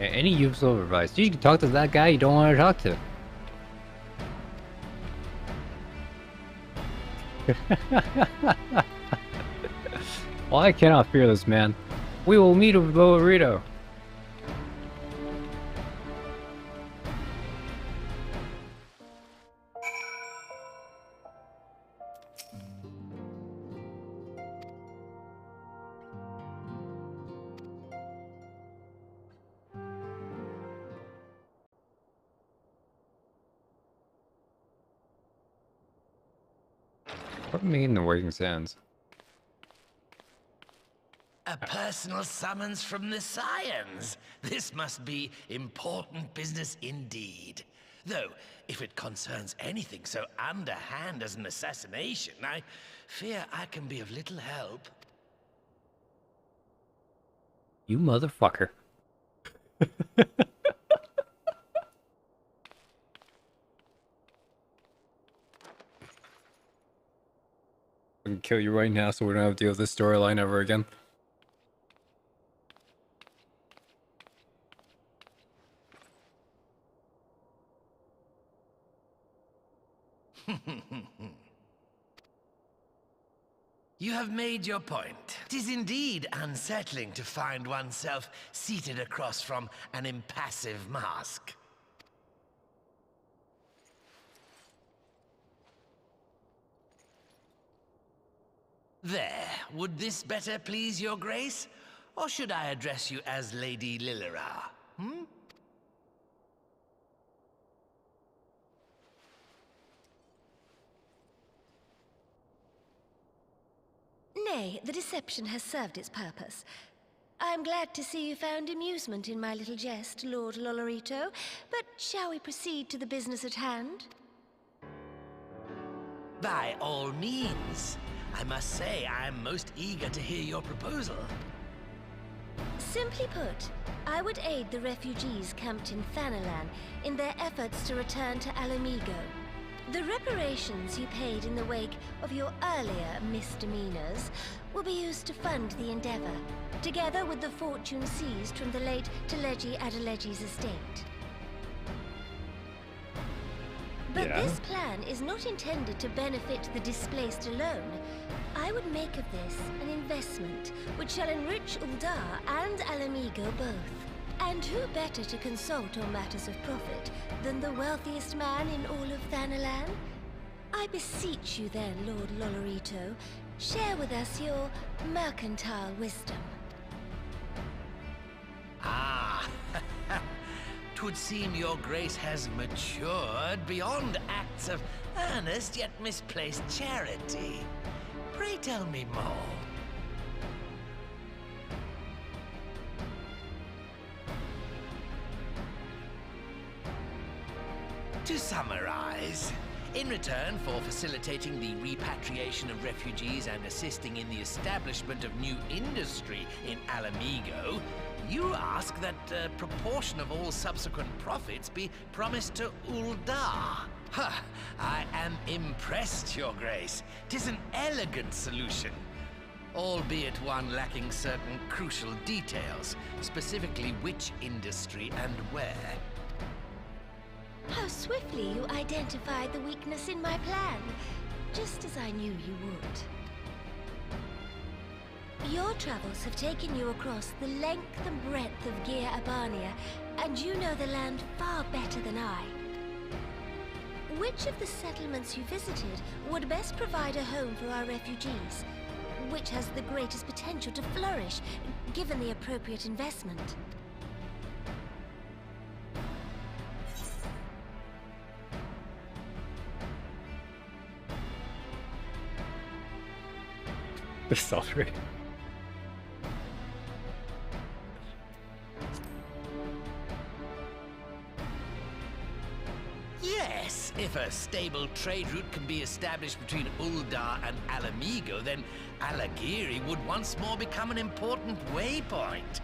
Any useful advice? You can talk to that guy you don't want to talk to. Well, I cannot fear this man. We will meet with Lorito. What do you mean the Waking Sands? A personal summons from the Ascians. This must be important business indeed. Though, if it concerns anything so underhand as an assassination, I fear I can be of little help. You motherfucker. I can kill you right now so we don't have to deal with this storyline ever again. You have made your point. It is indeed unsettling to find oneself seated across from an impassive mask. There, would this better please your grace? Or should I address you as Lady Lilira? Nay, the deception has served its purpose. I'm glad to see you found amusement in my little jest, Lord Lolorito, but shall we proceed to the business at hand? By all means. I must say, I am most eager to hear your proposal. Simply put, I would aid the refugees camped in Thanalan in their efforts to return to Alamigo. The reparations you paid in the wake of your earlier misdemeanors will be used to fund the endeavor, together with the fortune seized from the late Teleji Adeleji's estate. But this plan is not intended to benefit the displaced alone. I would make of this an investment which shall enrich Uldar and Alamigo both. And who better to consult on matters of profit than the wealthiest man in all of Thanalan? I beseech you then, Lord Lolorito, share with us your mercantile wisdom. Ah, 'twould seem your grace has matured beyond acts of earnest yet misplaced charity. Pray tell me more. To summarize, in return for facilitating the repatriation of refugees and assisting in the establishment of new industry in Alamigo, you ask that a proportion of all subsequent profits be promised to Uldar. Ha! I am impressed, Your Grace. 'Tis an elegant solution, albeit one lacking certain crucial details, specifically which industry and where. How swiftly you identified the weakness in my plan, just as I knew you would. Your travels have taken you across the length and breadth of Gir Abania, and you know the land far better than I. Which of the settlements you visited would best provide a home for our refugees? Which has the greatest potential to flourish, given the appropriate investment? The sultry. Yes, if a stable trade route can be established between Uldar and Alamigo, then Alagiri would once more become an important waypoint.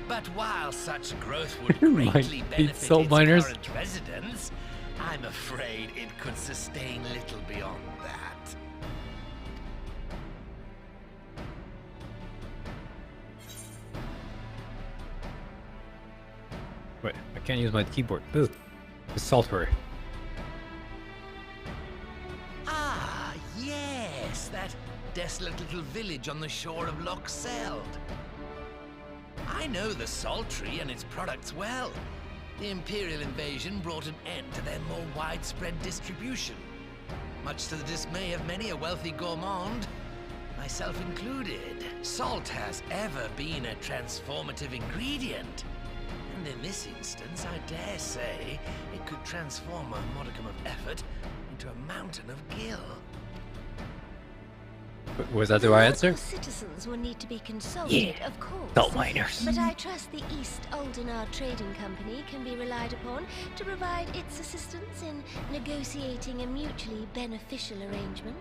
But while such growth would greatly benefit its current residents, I'm afraid it could sustain little beyond that. Wait, I can't use my keyboard. Boo. It's sultry. Ah, yes, that desolate little village on the shore of Loch Seld. I know the Sultry and its products well. The Imperial invasion brought an end to their more widespread distribution, much to the dismay of many a wealthy gourmand, myself included. Salt has ever been a transformative ingredient, and in this instance, I dare say, it could transform a modicum of effort into a mountain of gil. Was that the right answer? Local citizens will need to be consulted, Yeah. of course. Salt miners. But I trust the East Aldenar Trading Company can be relied upon to provide its assistance in negotiating a mutually beneficial arrangement.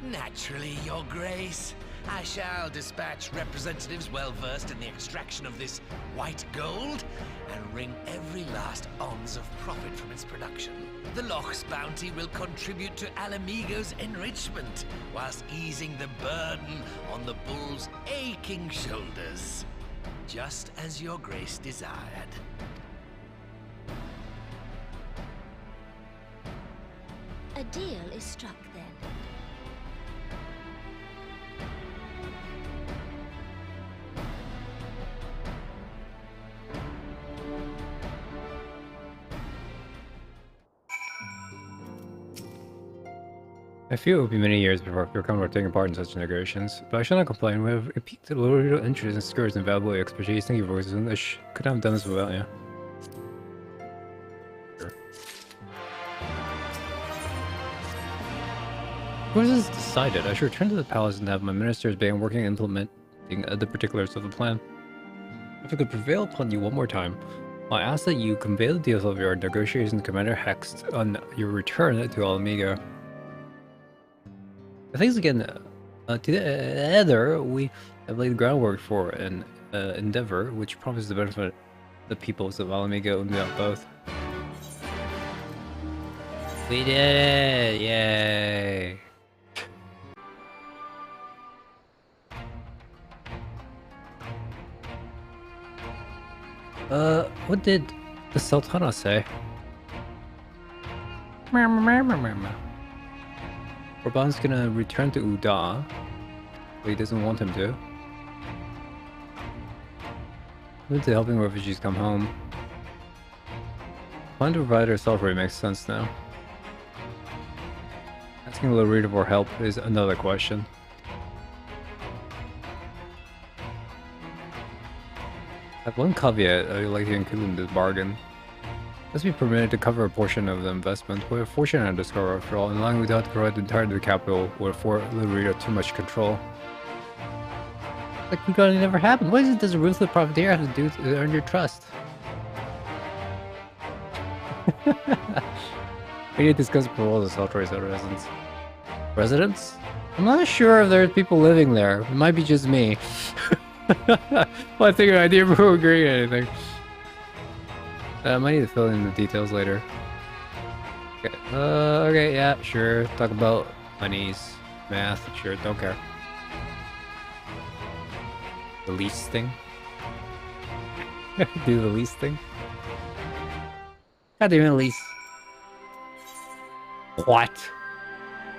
Naturally, Your Grace. I shall dispatch representatives well versed in the extraction of this white gold and wring every last ounce of profit from its production. The Loch's bounty will contribute to Alamigo's enrichment, whilst easing the burden on the bull's aching shoulders. Just as Your Grace desired. A deal is struck then. I fear it will be many years before I feel comfortable taking part in such negotiations, but I shall not complain. We have piqued a little interest in Scourge's invaluable expertise. Thank you for this. I could not have done this without you. Sure. What is this decided? I should return to the palace and have my ministers begin working implementing the particulars of the plan. If I could prevail upon you one more time, I ask that you convey the details of your negotiations to Commander Hext on your return to Alamigo. Thanks again together, we have laid the groundwork for an endeavor which promises to benefit the peoples of Alamigo and beyond both. We did it! Yay! What did the Sultana say? Orban's gonna return to Uda, but he doesn't want him to. Committed to helping refugees come home. Plan to provide herself really makes sense now. Asking Lorita for help is another question. I have one caveat I'd like to include in this bargain. Let's be permitted to cover a portion of the investment. We're fortunate to discover after all, and allowing without to provide the entirety of the capital would afford Lorita too much control. Like we got it never happened. What does a ruthless profiteer have to do to earn your trust? We need to discuss proposals of Saltore's residents. Residents? I'm not sure if there's people living there. It might be just me. Well, I think an idea before agreeing to anything. I might need to fill in the details later. Okay, okay, yeah, sure. Talk about monies, math, sure, don't care. The lease thing? Do the lease thing? God damn it, lease. What?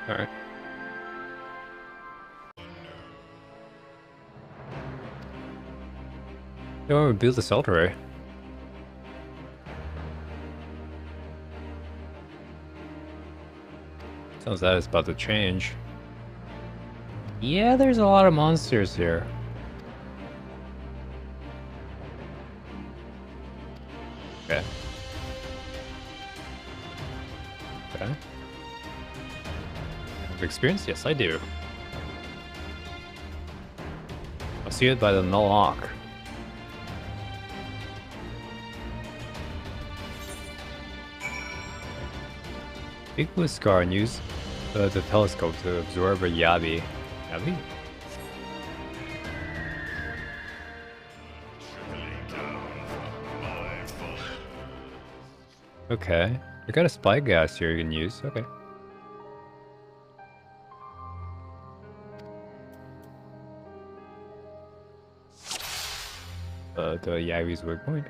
Alright. You want to build the salt array? Sounds that is about to change. Yeah, there's a lot of monsters here. Okay. Okay. Have experience? Yes, I do. I'll see it by the Nullock. Speak with Scar and use the telescope to absorb a Yabi. Yabi? Okay. I got a spy gas here you can use. Okay. The Yabi's weak point.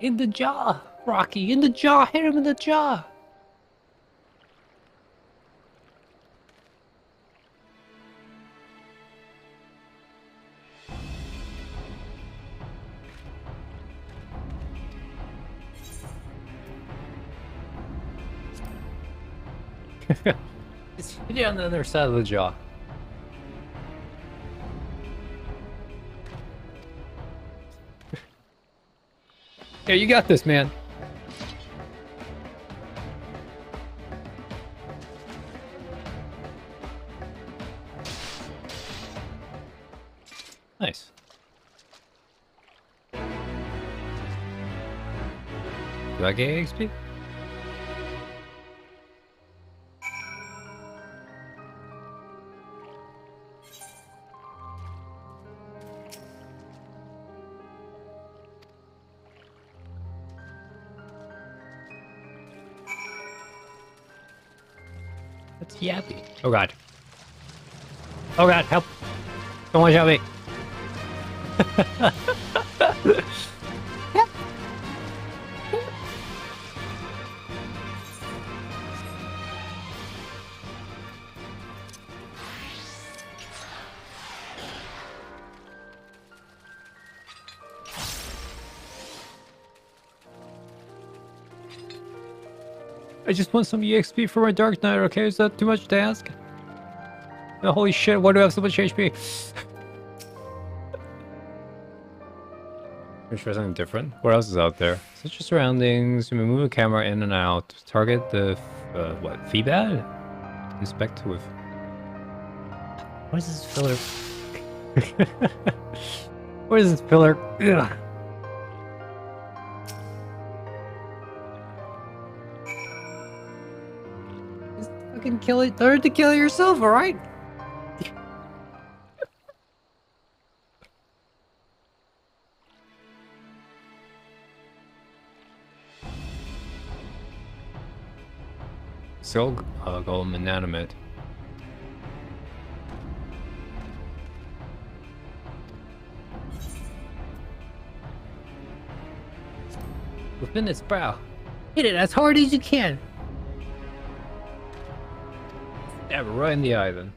In the jaw, Rocky. In the jaw. Hit him in the jaw. Just hit it on the other side of the jaw. Yeah, you got this, man. Nice. Do I get XP? That's yappy. Oh god. Oh god, help! Someone help me! I just want some EXP for my Dark Knight, okay? Is that too much to ask? Oh, holy shit, why do I have so much HP? Let's try something different. What else is out there? Such as surroundings, you may move the camera in and out. Target the, what, feedback? Inspect with... What is this filler? What is this filler? Ugh. Just fucking kill it. Learn to kill yourself, alright? Still golem inanimate. Within its brow. Hit it as hard as you can. Stab it right in the eye then.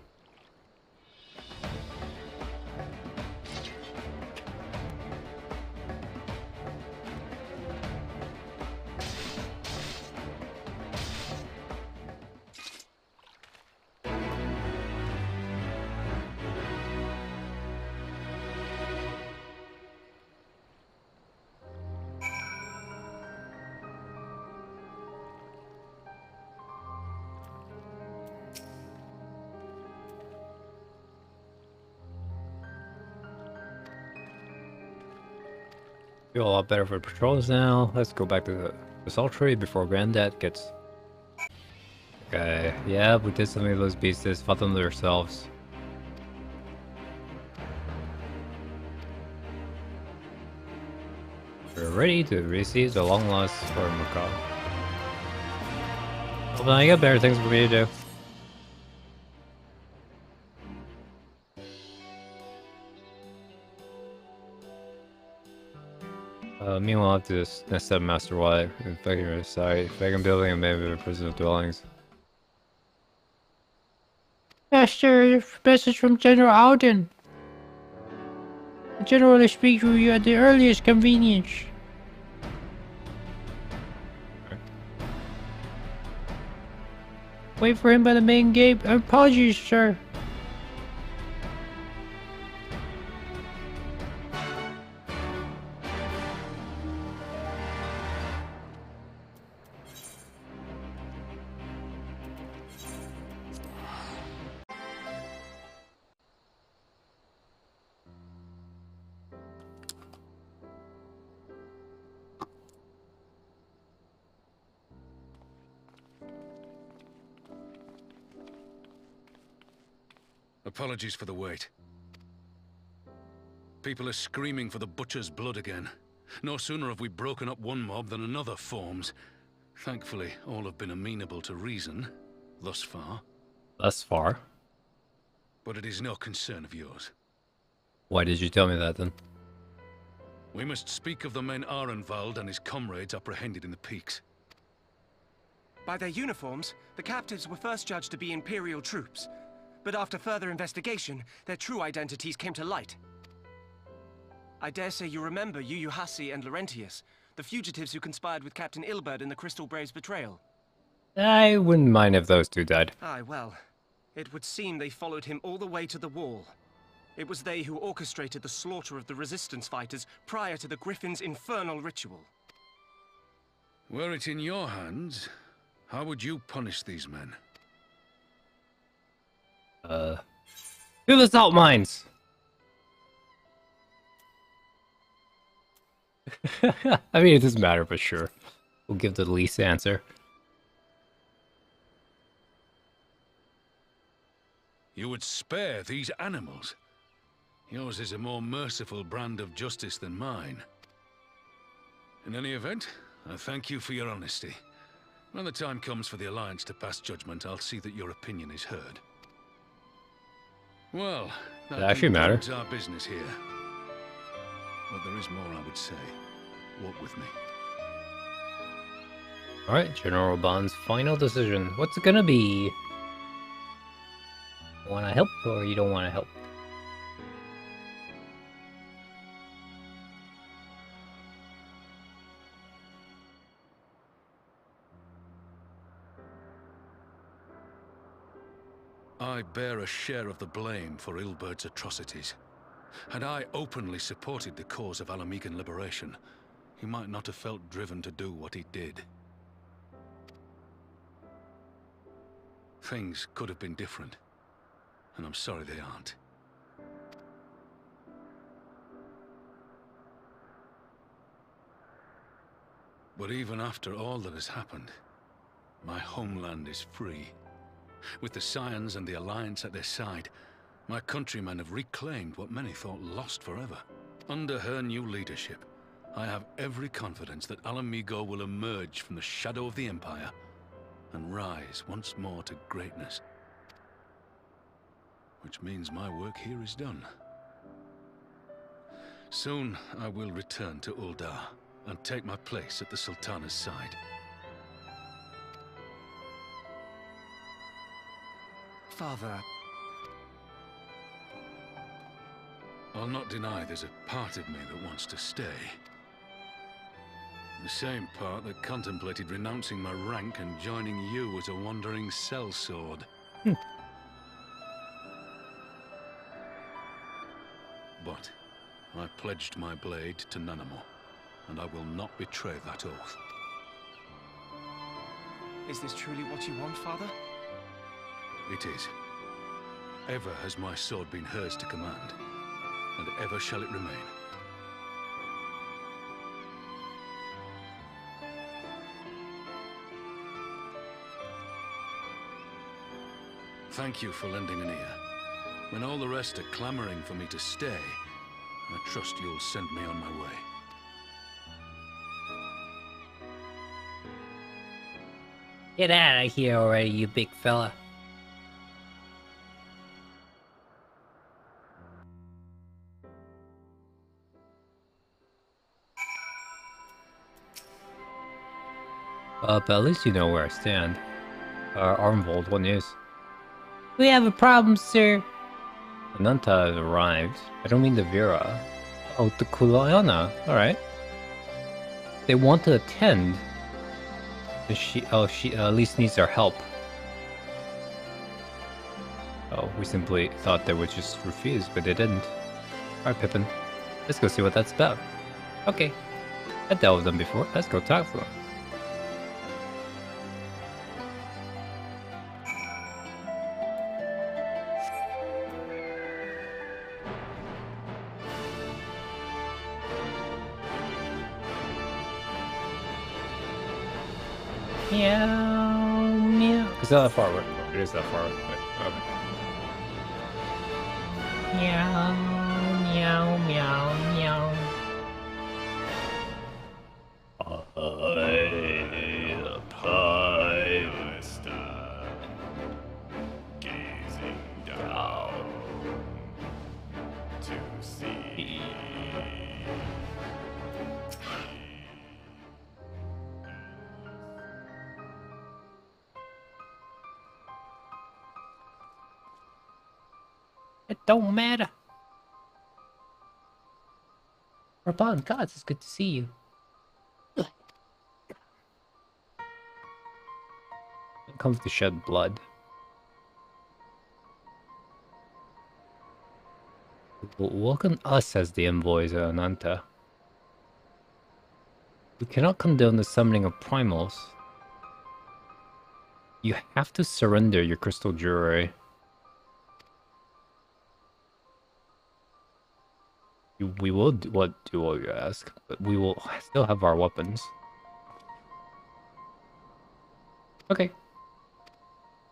Feel a lot better for patrols now. Let's go back to the sultry before Granddad gets... Okay, yeah, we did something to those beasts. Fought them themselves. We're ready to receive the long lost for Mhigo. Hold on, I got better things for me to do. Meanwhile, I have to just next step Master White, infecting your site, vacant building and maybe a prison of dwellings. Master, message from General Alden. The General will speak to you at the earliest convenience. Okay. Wait for him by the main gate. Apologies, sir. Apologies for the wait. People are screaming for the butcher's blood again. No sooner have we broken up one mob than another forms. Thankfully, all have been amenable to reason, thus far. Thus far? But it is no concern of yours. Why did you tell me that then? We must speak of the men Arenvald and his comrades apprehended in the peaks. By their uniforms, the captives were first judged to be Imperial troops. But after further investigation, their true identities came to light. I dare say you remember Yuyuhasi and Laurentius, the fugitives who conspired with Captain Ilberd in the Crystal Brave's betrayal. I wouldn't mind if those two died. Aye, well, it would seem they followed him all the way to the wall. It was they who orchestrated the slaughter of the Resistance fighters prior to the Griffin's infernal ritual. Were it in your hands, how would you punish these men? Do the salt mines! I mean, it doesn't matter, but sure. We'll give the least answer. You would spare these animals? Yours is a more merciful brand of justice than mine. In any event, I thank you for your honesty. When the time comes for the Alliance to pass judgment, I'll see that your opinion is heard. Well, that actually matter. concludes our business here. But there is more I would say. Walk with me. Alright, General Bond's final decision. What's it gonna be? Wanna help or you don't wanna help? I bear a share of the blame for Ilberd's atrocities. Had I openly supported the cause of Alamegan liberation, he might not have felt driven to do what he did. Things could have been different, and I'm sorry they aren't. But even after all that has happened, my homeland is free. With the Ascians and the Alliance at their side, my countrymen have reclaimed what many thought lost forever. Under her new leadership, I have every confidence that Mhigo will emerge from the shadow of the Empire and rise once more to greatness. Which means my work here is done. Soon I will return to Uldar and take my place at the Sultana's side. Father... I'll not deny there's a part of me that wants to stay. The same part that contemplated renouncing my rank and joining you as a wandering sellsword. But I pledged my blade to Nanamo, and I will not betray that oath. Is this truly what you want, Father? It is. Ever has my sword been hers to command, and ever shall it remain. Thank you for lending an ear. When all the rest are clamoring for me to stay, I trust you'll send me on my way. Get out of here already, you big fella. But at least you know where I stand. Armvold, what news? We have a problem, sir. Ananta has arrived. I don't mean the Vera. Oh, the Kulayana. Alright. They want to attend. She at least needs our help. Oh, we simply thought they would just refuse, but they didn't. Alright, Pippin. Let's go see what that's about. Okay. I dealt with them before. Let's go talk to them. Meow, meow. It's not that far away. It is that far away. Okay. Meow, meow, meow, meow. Gazing down to see It don't matter. Rabban, gods, it's good to see you. It comes to shed blood. Welcome us as the envoys, Ananta. We cannot condone the summoning of primals. You have to surrender your crystal jewelry. We will do what you ask, but we will still have our weapons. Okay.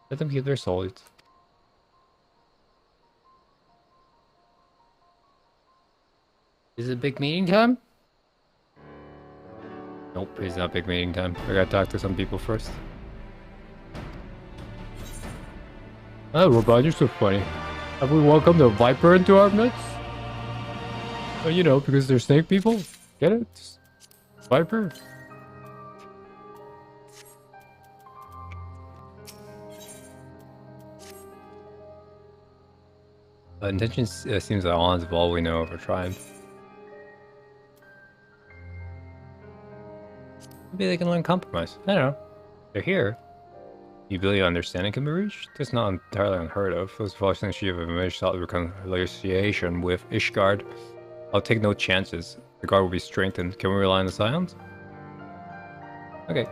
Let them keep their swords. Is it big meeting time? Nope, it's not big meeting time. I gotta talk to some people first. Oh, Robot, you're so funny. Have we welcomed a Viper into our midst? Oh, you know, because they're snake people? Get it? Viper? Intention seems at odds with all we know of our tribe. Maybe they can learn compromise. I don't know. They're here. The ability of understanding can be reached? That's not entirely unheard of. Those voicing she have a sought reconciliation with Ishgard. I'll take no chances. The guard will be strengthened. Can we rely on the Scions? Okay.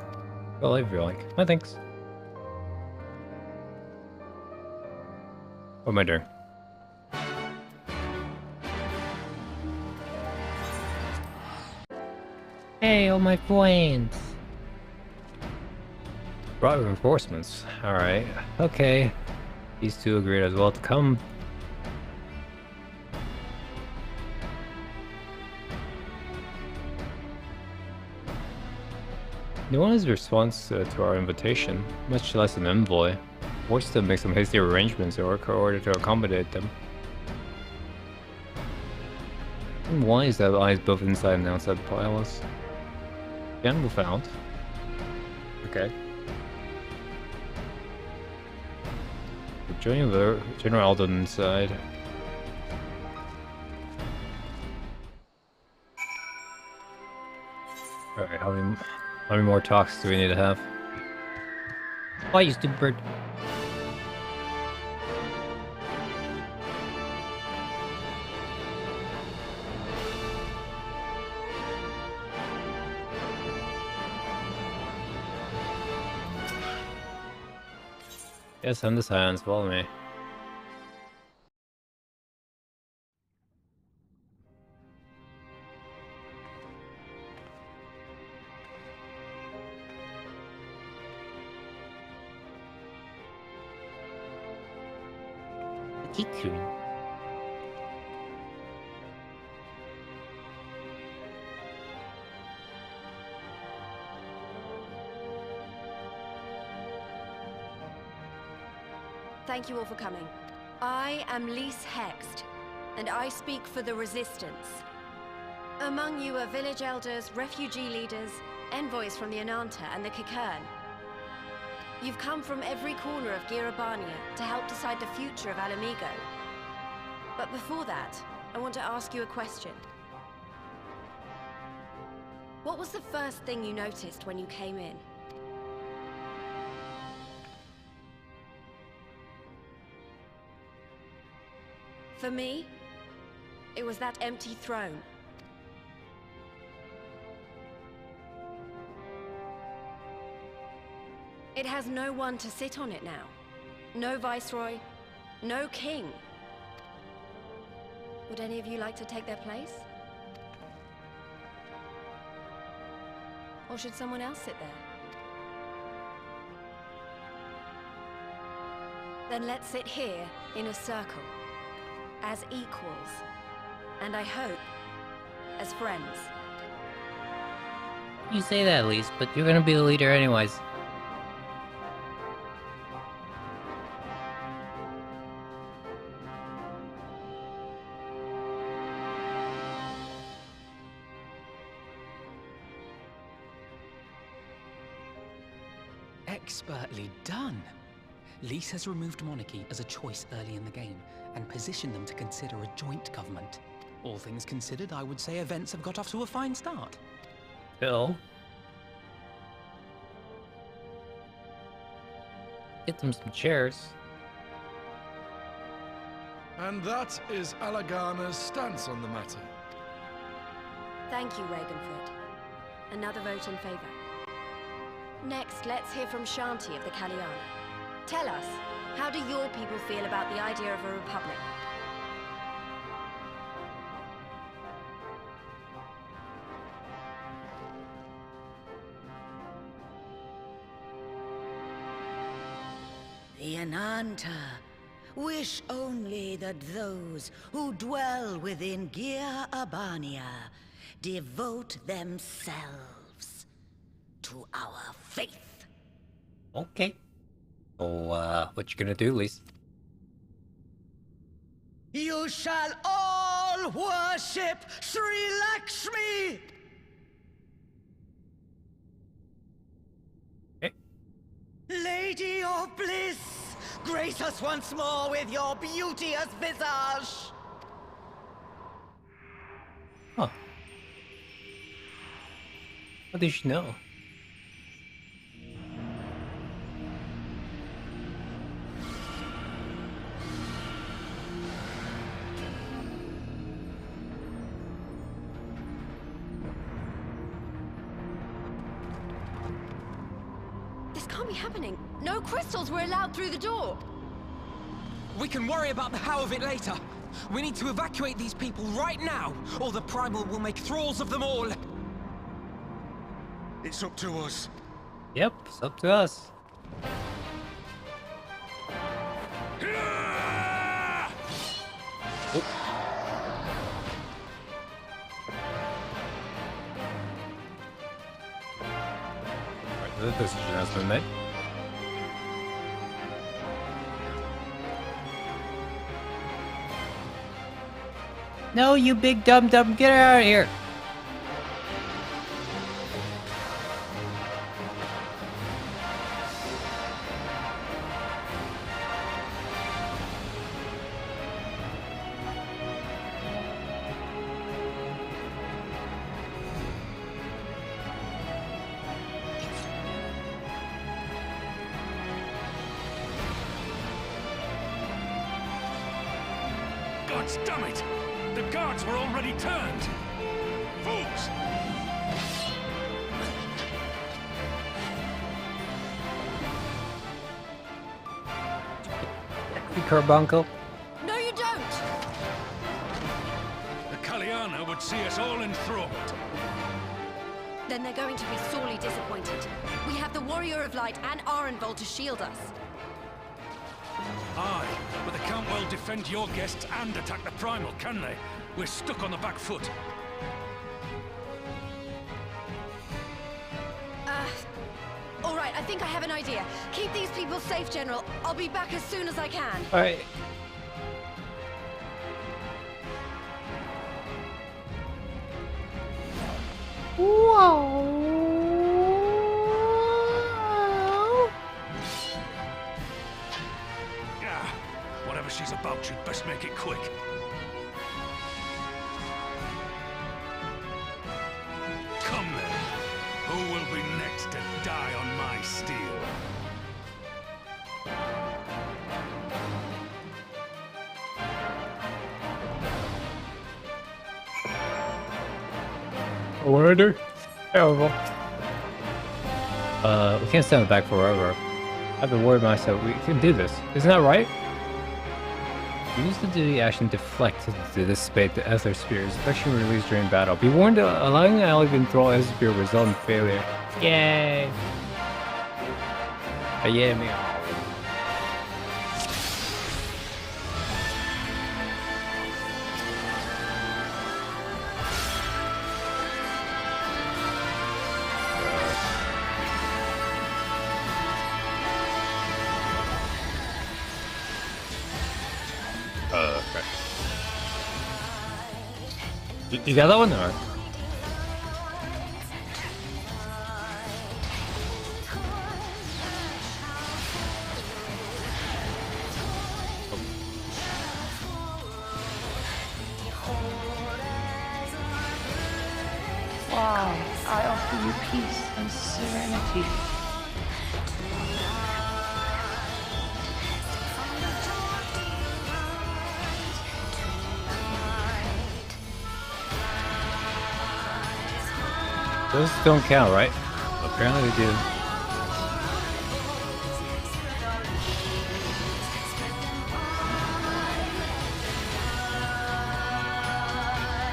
Well, if you like. My thanks. What am I doing? Hey, all my friends. Brought reinforcements. Alright. Okay. These two agreed as well to come. No one has response to our invitation, much less an envoy. Forced to make some hasty arrangements in order to accommodate them. And why is that eyes both inside and outside the palace? General found. Okay. Joining the General Alden inside. Alright, how many more talks do we need to have? Why, you stupid bird? Yes, I'm the Scions, follow me. Kikun. Thank you all for coming. I am Lys Hext, and I speak for the Resistance. Among you are village elders, refugee leaders, envoys from the Ananta and the Kikern. You've come from every corner of Girabania to help decide the future of Alamigo. But before that, I want to ask you a question. What was the first thing you noticed when you came in? For me, it was that empty throne. It has no one to sit on it now. No viceroy, no king. Would any of you like to take their place? Or should someone else sit there? Then let's sit here in a circle, as equals, and I hope, as friends. You say that, Lys, but you're gonna be the leader anyways. Expertly done. Lys has removed monarchy as a choice early in the game, and positioned them to consider a joint government. All things considered, I would say events have got off to a fine start. Bill. Get them some chairs. And that is Alagana's stance on the matter. Thank you, Ragenford. Another vote in favor. Next, let's hear from Shanti of the Kaliana. Tell us, how do your people feel about the idea of a republic? The Ananta wish only that those who dwell within Gir Abania devote themselves to our faith. Okay. So, what you gonna do, Lys? You shall all worship Sri Lakshmi! Lady of Bliss, grace us once more with your beauteous visage! Huh. How did you know? This can't be happening. No crystals were allowed through the door. We can worry about the how of it later. We need to evacuate these people right now, or the Primal will make thralls of them all. It's up to us. Yep, it's up to us. The decision has been made. No, you big dumb, get out of here! Gods damn it! The guards were already turned! Fools! You carbuncle. No, you don't! The Kaliana would see us all enthralled. Then they're going to be sorely disappointed. We have the Warrior of Light and Arenvald to shield us. Aye, but they can't well defend your guests and attack the Primal, can they? We're stuck on the back foot. All right, I think I have an idea. Keep these people safe, General. I'll be back as soon as I can. Alright. Whoa. Yeah, whatever she's about, she'd best make it quick. Come then. Who will be next to die on my steel? Order. Terrible. We can't stand back forever. I've been worried myself. We can do this. Isn't that right? Use the duty action deflect to dissipate the ether spears. Affection released during battle. Be warned, allowing an ally to control ether spear will result in failure. Yay! Yeah, me. Okay. You got that one or? you peace and serenity. Those don't count, right? Apparently they do.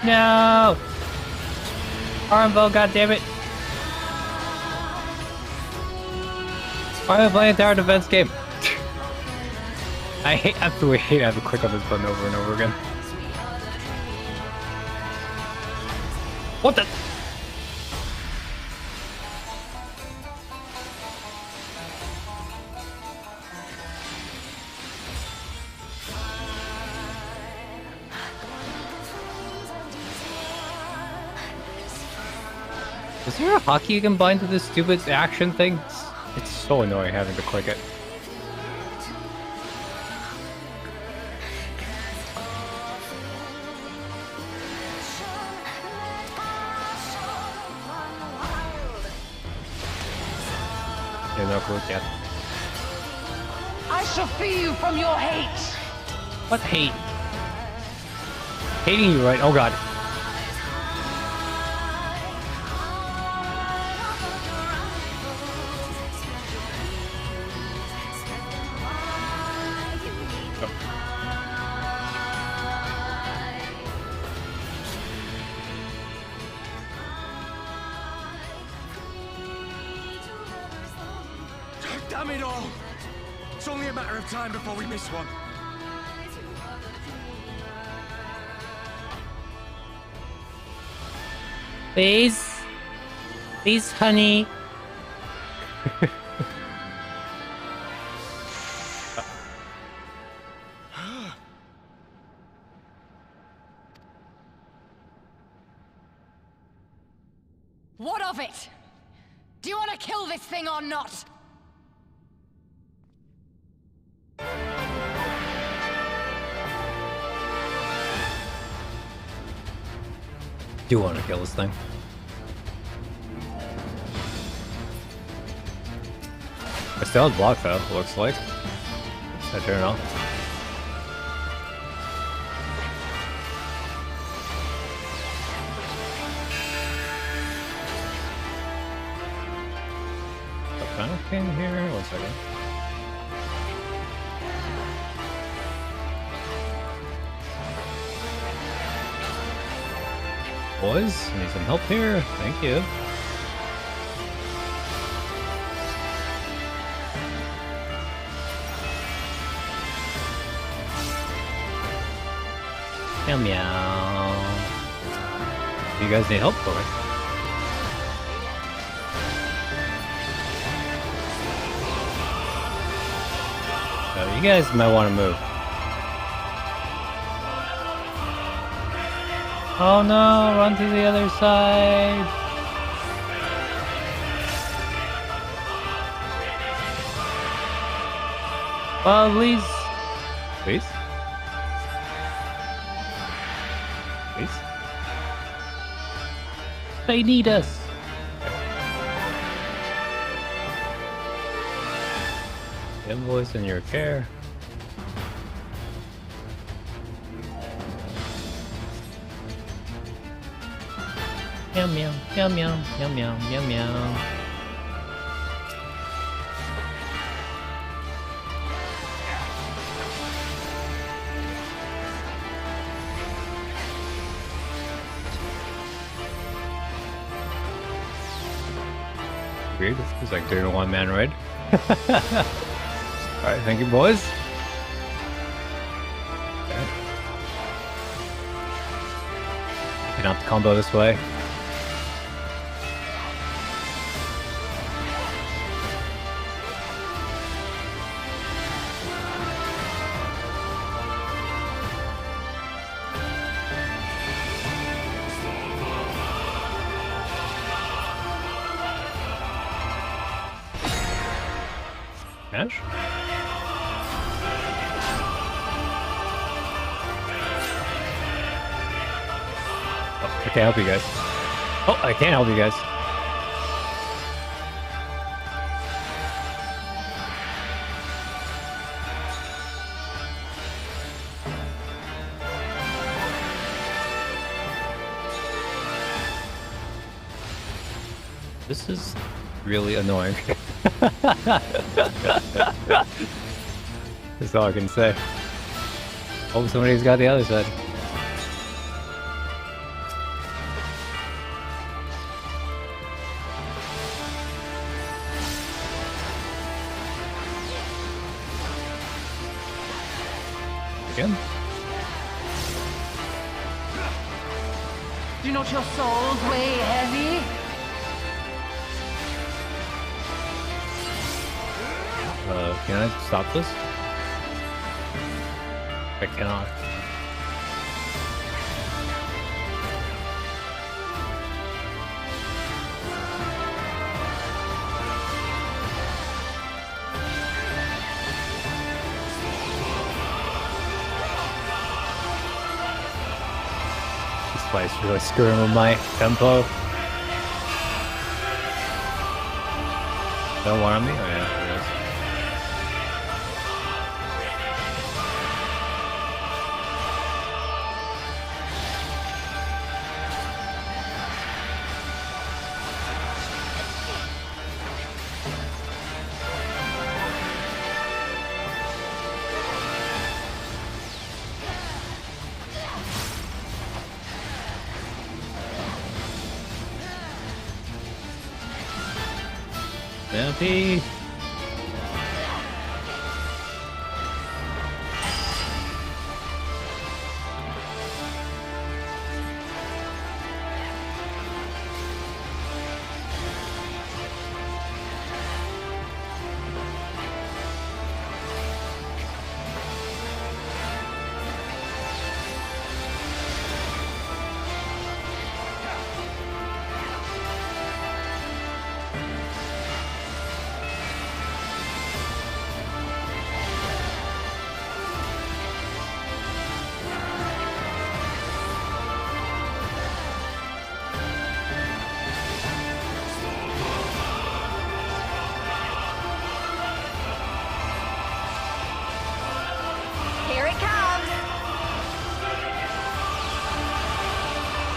No! Armbo, goddammit! Why am I playing a tower defense game? I absolutely hate having to click on this button over and over again. What the? Is there a hotkey you can bind to this stupid action thing? It's so annoying having to click it. Yeah, no clue yet. I shall free you from your hate. What hate? Hating you, right? Oh god. Damn it all! It's only a matter of time before we miss one. Please? Please, honey? What of it? Do you want to kill this thing or not? Do want to kill this thing. I still have block though, looks like. I turn it off. The final king here, 1 second. Boys, need some help here. Thank you. Meow meow. You guys need help for it. So you guys might want to move. Oh no, run to the other side. Oh, please. Please? Please? They need us. Invoice in your care. Meow meow, meow meow, meow meow, meow meow. Weird, this is like doing a one-man raid. Alright, thank you boys. Okay. Can have to combo this way. Smash? Oh, I can't help you guys. Oh, I can't help you guys. This is really annoying. That's all I can say. Hope somebody's got the other side. Again? Do not your souls weigh heavy? Can I stop this? I cannot. This place really screwing with my tempo. Don't want me? Oh yeah, it is. Empty.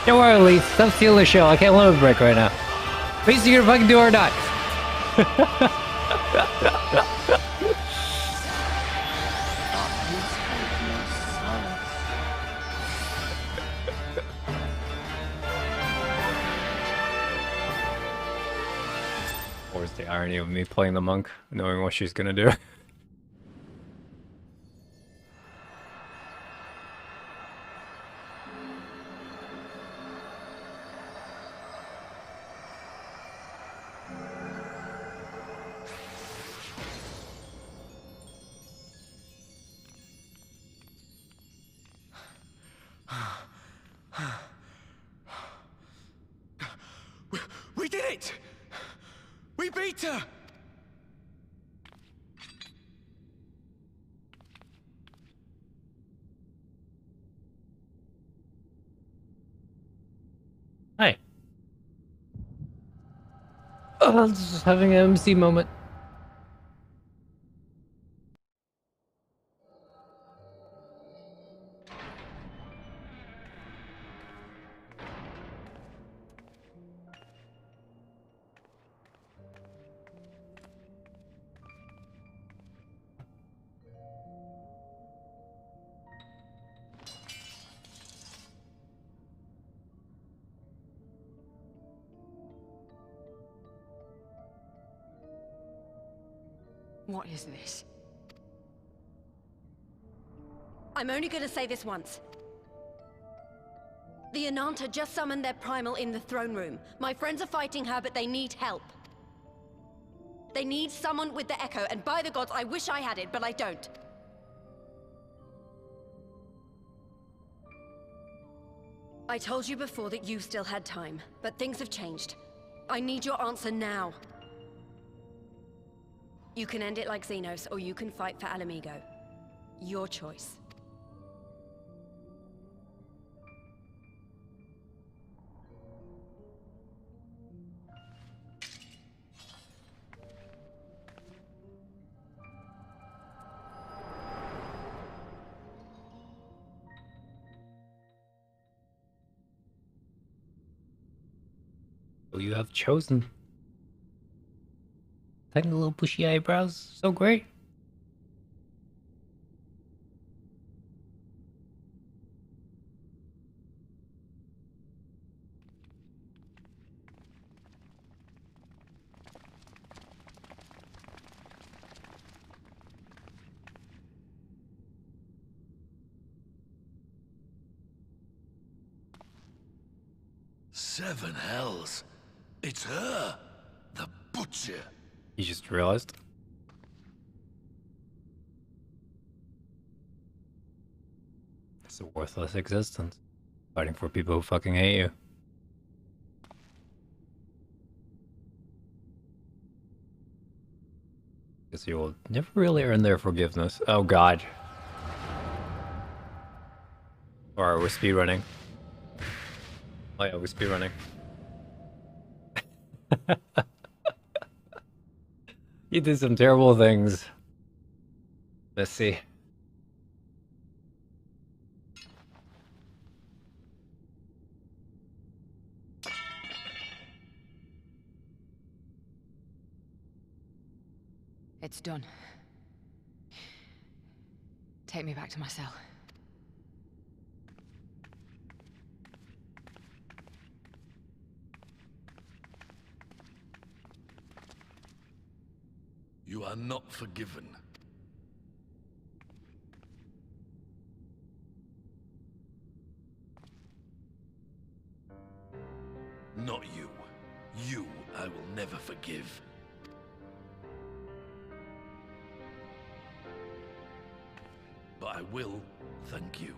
Don't worry, Lee. Stop stealing the show. I can't limit break right now. Basically, you're fucking do or die. Where's the irony of me playing the monk, knowing what she's gonna do? We did it! We beat her! Hi. Just having an MC moment. What is this? I'm only gonna say this once. The Ananta just summoned their primal in the throne room. My friends are fighting her, but they need help. They need someone with the Echo, and by the gods, I wish I had it, but I don't. I told you before that you still had time, but things have changed. I need your answer now. You can end it like Xenos, or you can fight for Alamigo. Your choice. So you have chosen. Tiny little bushy eyebrows. So great. Seven hells. It's her. The butcher. You just realized. It's a worthless existence. Fighting for people who fucking hate you. Guess you will never really earn their forgiveness. Oh god. Alright, we're speedrunning. Oh yeah, we're speedrunning. You did some terrible things. Let's see. It's done. Take me back to my cell. You are not forgiven. Not you. You I will never forgive. But I will thank you.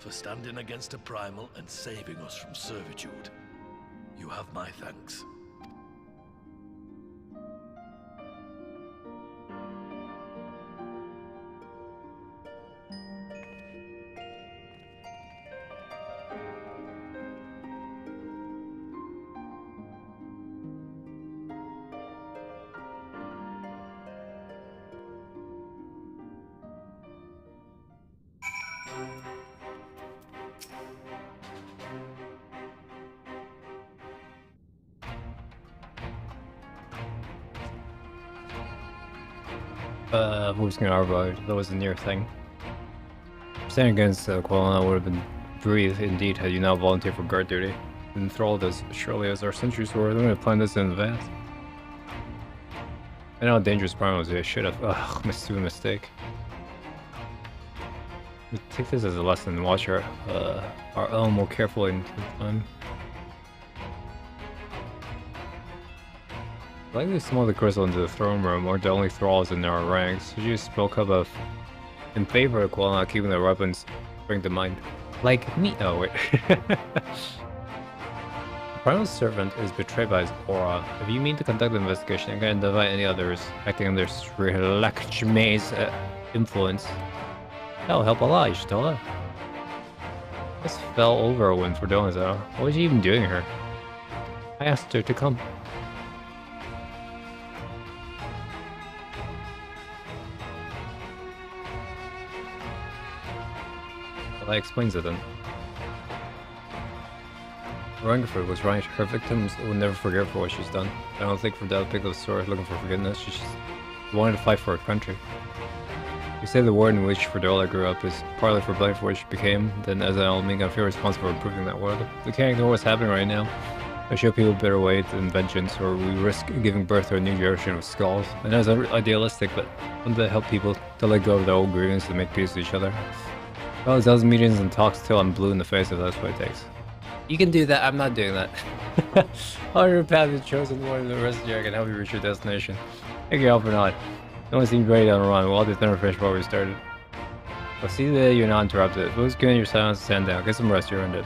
For standing against a primal and saving us from servitude. You have my thanks. Moving our road. That was a near thing. Standing against Qualana would have been brief indeed had you now volunteered for guard duty. Enthralled as surely as our centuries were, then we had planned this in advance. I know how dangerous Brian was. I should have. Ugh, must do a mistake. We take this as a lesson and watch our own more carefully in time. Like we smuggled the crystal into the throne room, weren't the only thralls in our ranks. You spoke up in favor of Qualana keeping their weapons bring to mind. Like me. Oh wait. Primal's servant is betrayed by his aura. If you mean to conduct the investigation and identify any others acting under Lakshmi's influence, that'll help a lot, you should tell her. Just fell over when for doing so. What was she even doing here? I asked her to come. That explains it then. Rangerford was right. Her victims will never forgive her for what she's done. I don't think Fidel picked up the sword looking for forgiveness. She just wanted to fight for her country. You say the world in which Fredola grew up is partly for blame for what she became, then as an Alming, I feel responsible for improving that world. We can't ignore what's happening right now. I show people a better way than vengeance, or we risk giving birth to a new generation of skulls. I know it's idealistic, but I want to help people to let go of their old grievances and make peace with each other. Well, it does meetings and talks till I'm blue in the face if that's what it takes. You can do that, I'm not doing that. 100 paths is chosen more than the rest of you. I can help you reach your destination. Thank you all for not. No one seems ready down the run. We'll all just never finish what we started. I'll see that you're not interrupted. If it was good in your silence, stand down. Get some rest, you're earned it.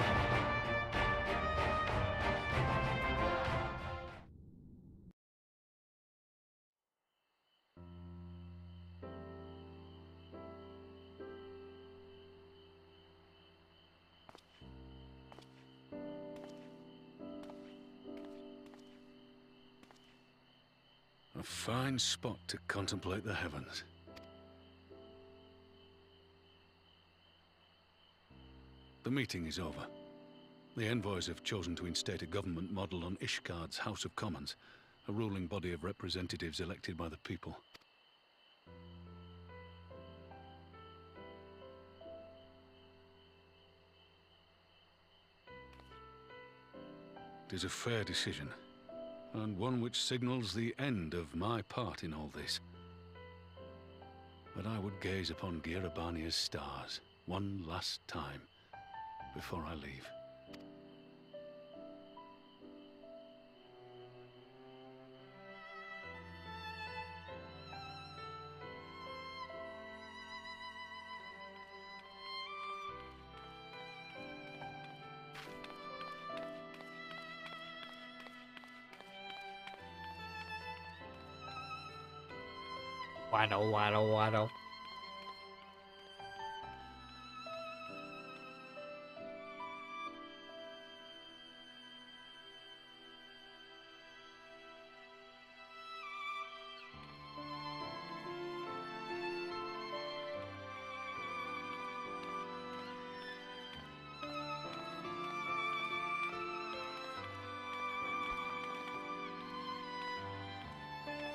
A fine spot to contemplate the heavens. The meeting is over. The envoys have chosen to instate a government model on Ishgard's House of Commons, a ruling body of representatives elected by the people. It is a fair decision, and one which signals the end of my part in all this. But I would gaze upon Girabania's stars one last time before I leave. Waddle, waddle, waddle.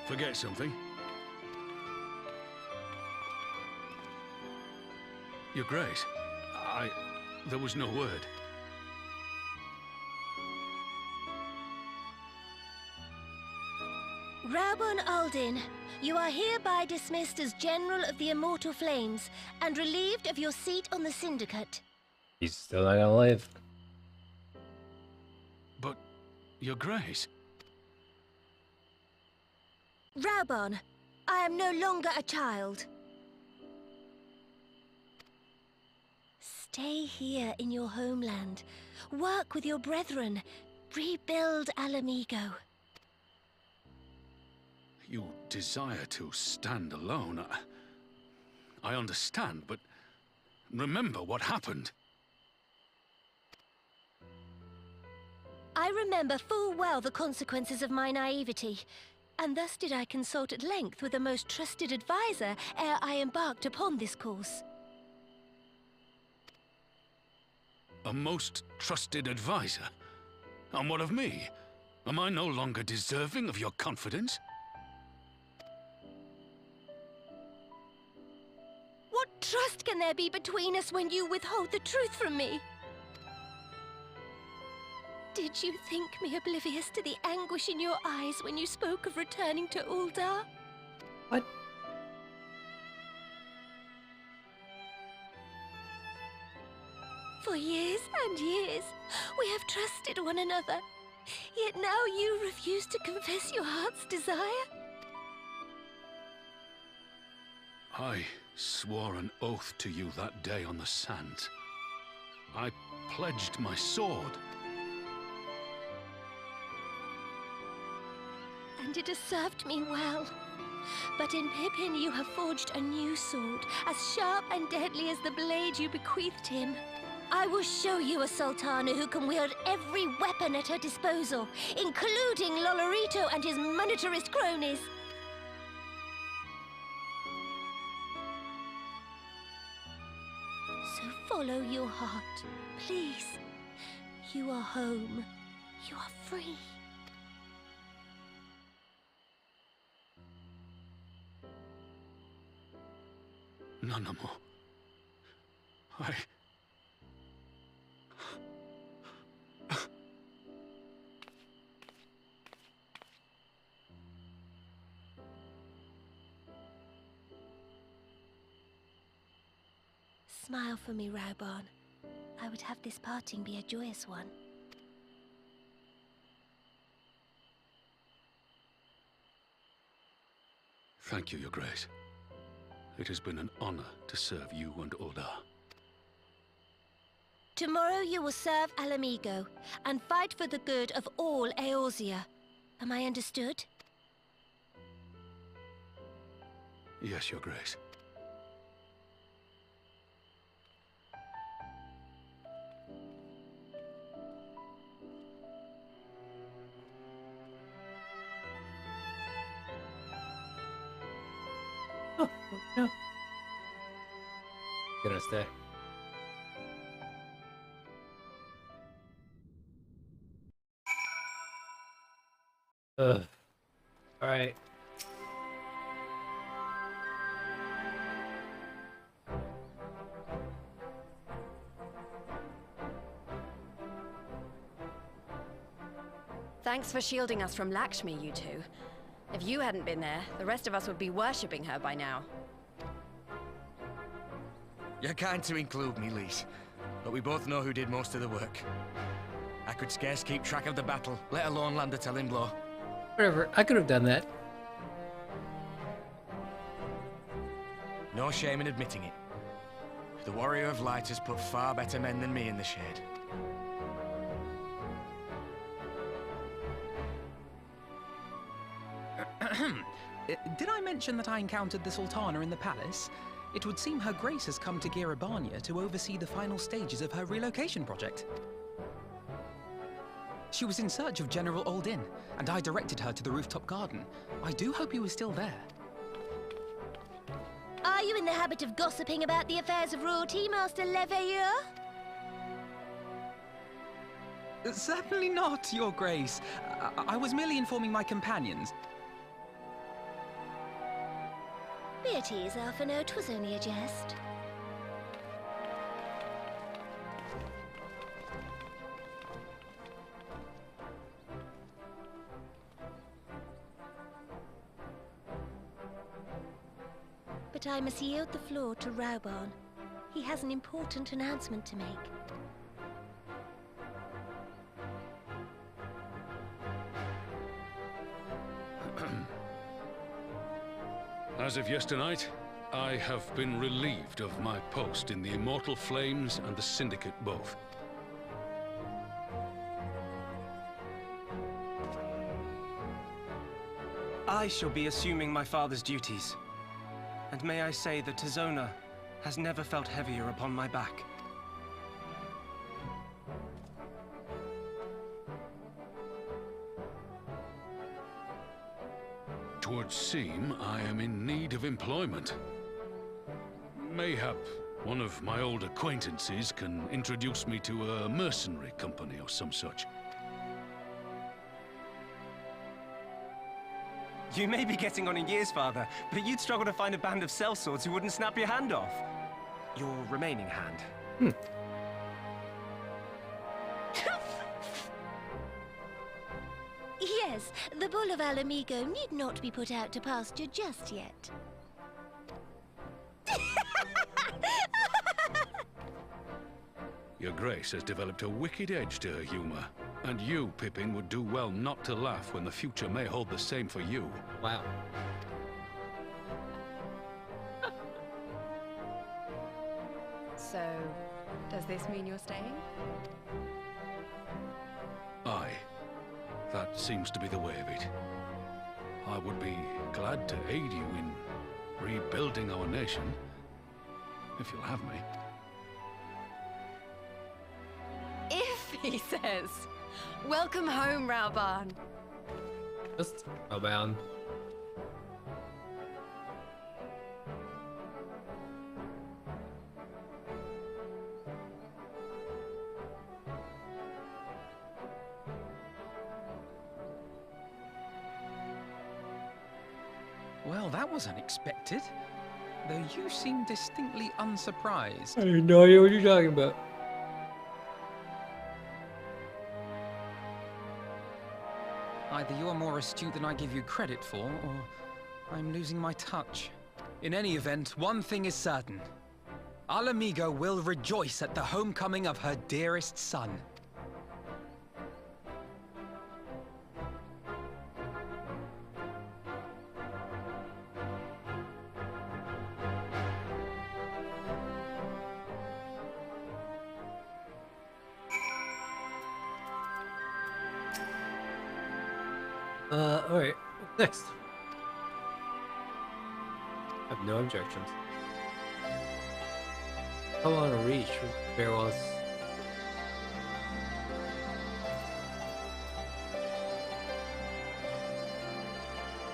Forget something? Your Grace, there was no word. Rabon Aldin, you are hereby dismissed as General of the Immortal Flames and relieved of your seat on the Syndicate. He's still not gonna live. But, Your Grace... Rabon, I am no longer a child. Stay here in your homeland. Work with your brethren. Rebuild Alamigo. You desire to stand alone. I understand, but remember what happened. I remember full well the consequences of my naivety, and thus did I consult at length with the most trusted advisor ere I embarked upon this course. A most trusted advisor? And what of me? Am I no longer deserving of your confidence? What trust can there be between us when you withhold the truth from me? Did you think me oblivious to the anguish in your eyes when you spoke of returning to Uldar? What? For years and years, we have trusted one another. Yet now you refuse to confess your heart's desire? I swore an oath to you that day on the sands. I pledged my sword. And it has served me well. But in Pippin you have forged a new sword, as sharp and deadly as the blade you bequeathed him. I will show you a Sultana who can wield every weapon at her disposal, including Lolorito and his monetarist cronies. So follow your heart, please. You are home. You are free. None more. Smile for me, Raubon. I would have this parting be a joyous one. Thank you, Your Grace. It has been an honor to serve you and Uldar. Tomorrow you will serve Alamigo and fight for the good of all Eorzea. Am I understood? Yes, Your Grace. Oh, no. Gonna stay. Ugh. Alright. Thanks for shielding us from Lakshmi, you two. If you hadn't been there, the rest of us would be worshipping her by now. You're kind to include me, Lise, but we both know who did most of the work. I could scarce keep track of the battle, let alone land a telling blow. Whatever, I could have done that. No shame in admitting it. The Warrior of Light has put far better men than me in the shade. Did I mention that I encountered the Sultana in the palace? It would seem Her Grace has come to Girabania to oversee the final stages of her relocation project. She was in search of General Oldin, and I directed her to the rooftop garden. I do hope he was still there. Are you in the habit of gossiping about the affairs of royalty, Master Leveilleur? Certainly not, Your Grace. I was merely informing my companions. Be at ease, Alphino. 'Twas only a jest. But I must yield the floor to Rauban. He has an important announcement to make. As of yesternight, I have been relieved of my post in the Immortal Flames and the Syndicate both. I shall be assuming my father's duties. And may I say that Tizona has never felt heavier upon my back. Twould seem I am in need of employment. Mayhap one of my old acquaintances can introduce me to a mercenary company or some such. You may be getting on in years, father, but you'd struggle to find a band of sellswords who wouldn't snap your hand off. Your remaining hand. Yes, the bull of Alamigo need not be put out to pasture just yet. Your Grace has developed a wicked edge to her humor. And you, Pippin, would do well not to laugh when the future may hold the same for you. Wow. So, does this mean you're staying? Aye. That seems to be the way of it. I would be glad to aid you in rebuilding our nation, if you'll have me. If, he says. Welcome home, Rauban. Just Rauban. Well, that was unexpected. Though you seem distinctly unsurprised. I have no idea what you're talking about. Either you're more astute than I give you credit for, or I'm losing my touch. In any event, one thing is certain. Alamigo will rejoice at the homecoming of her dearest son. Alright. Next. I have no objections. Come on, reach. There was.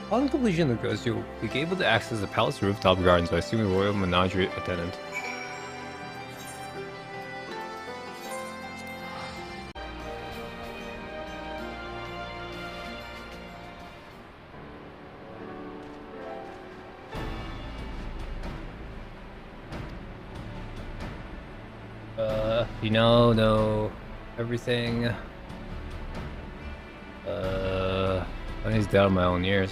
Upon completion of the quest, you'll be able to access the palace rooftop gardens by assuming royal menagerie attendant. You know everything. I need to doubt my own ears.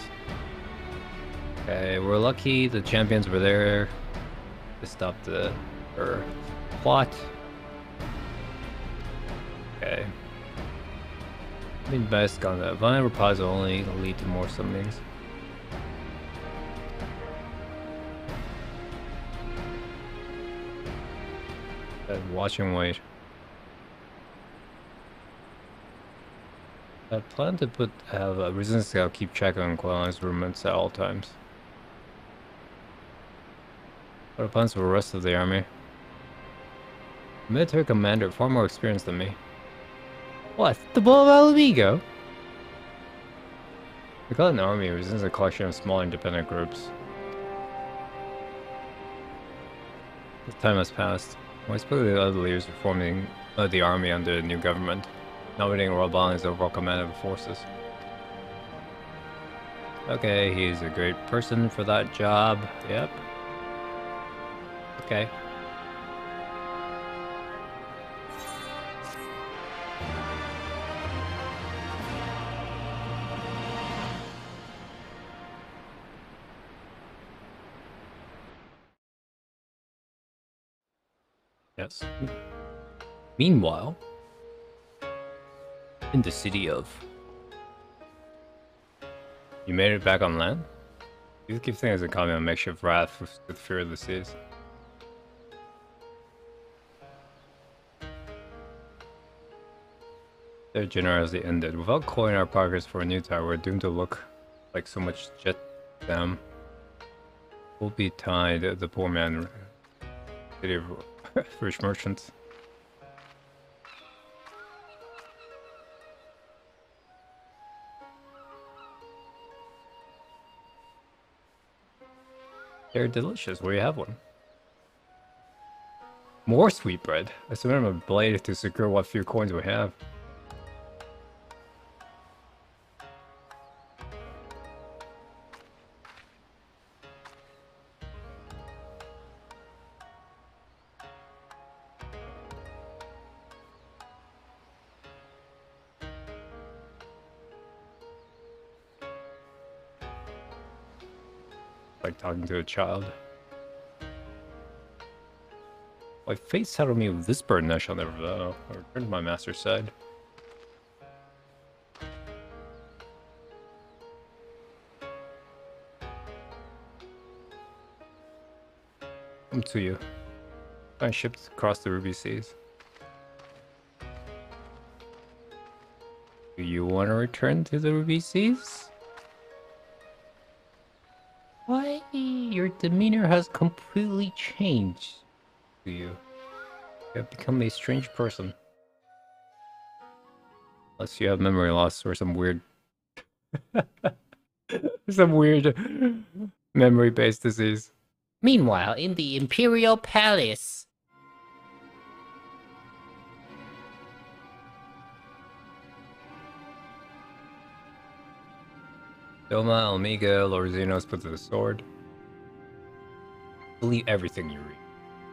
Okay, we're lucky the champions were there to stop the plot. Okay. I mean, best on that. Violent reprisal only lead to more summonings. Watch and wait. I plan to have a resistance scout keep track on Quailing's movements at all times. What are plans for the rest of the army? The military commander, far more experienced than me. What? The Bull of Mhigo? We call it an army, resistance a collection of small independent groups. The time has passed. I spoke to the other leaders reforming the army under the new government, nominating Royal Bond as overall commander of the forces. Okay, he's a great person for that job. Yep. Okay. Yes. Meanwhile, in the city of... You made it back on land? You keep thinking it's a common on makeshift wrath with fear of the seas. Their generosity ended. Without calling our progress for a new tower, we're doomed to look like so much jet dam. We'll be tied, the poor man, city of rich merchants. They're delicious. Where you have one? More sweetbread. I submitted a blade to secure what few coins we have. Like talking to a child. My fate saddled me with this burden I shall never vow. I return to my master's side. Come to you. I shipped across the Ruby Seas. Do you want to return to the Ruby Seas? Why? Your demeanor has completely changed to you. You have become a strange person. Unless you have memory loss or some weird... memory-based disease. Meanwhile, in the Imperial Palace. Doma, Almiga, Lorzinos put to the sword. Believe everything you read.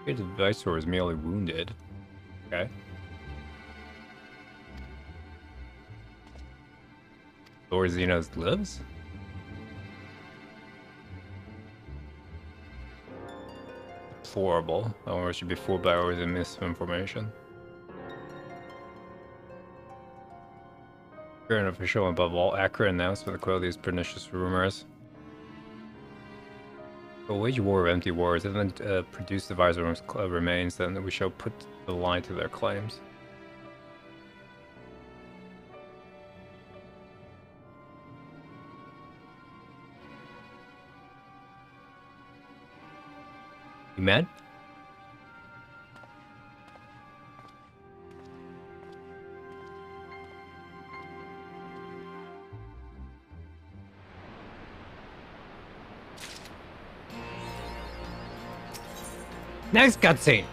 Here's advice or is merely wounded. Okay. Lorzinos lives? Deplorable. I wonder if should be fooled by always misinformation. An official and above all accurate announcement to quell these pernicious rumors. We'll wage war of empty wars and then produce the Viceroy's remains, then we shall put the line to their claims. You mad? Next cutscene.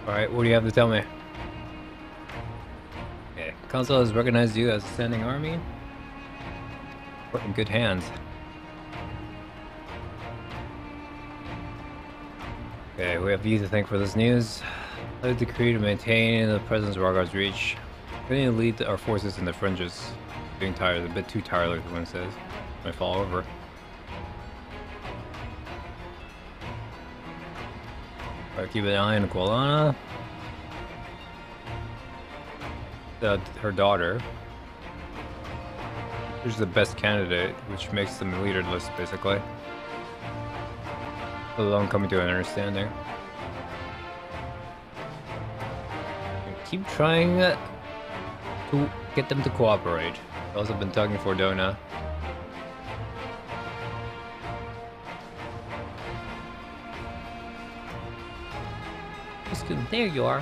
Alright, what do you have to tell me? Okay, Council has recognized you as a standing army. We're in good hands. Okay, we have you to thank for this news. I have decree to maintain the presence of Raghar's reach. We need to lead our forces in the fringes. Getting tired, a bit too tired, like the one says. Might fall over. Alright, keep an eye on Gualana. Her daughter. She's the best candidate, which makes them the leader list, basically. Let alone coming to an understanding. And keep trying to get them to cooperate. I've also been tugging for Dona. There you are.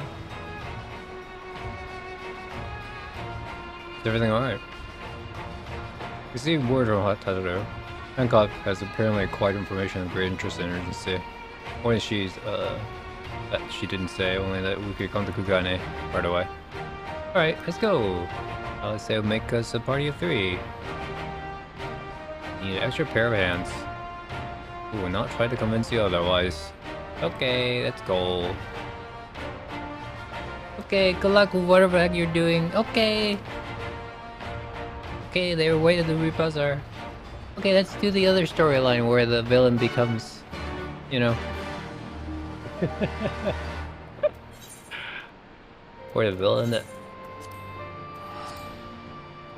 Is everything alright? We see word from Hot Tadaro. Hancock has apparently acquired information of great interest and urgency. Only that she didn't say, only that we could come to Kugane right away. Alright, let's go. Let's say it'll make us a party of 3. Need an extra pair of hands. We will not try to convince you otherwise. Okay, let's go. Okay, good luck with whatever the heck you're doing. Okay. Okay, they were waiting to repose her. Okay, let's do the other storyline where the villain becomes, you know. Where the villain that...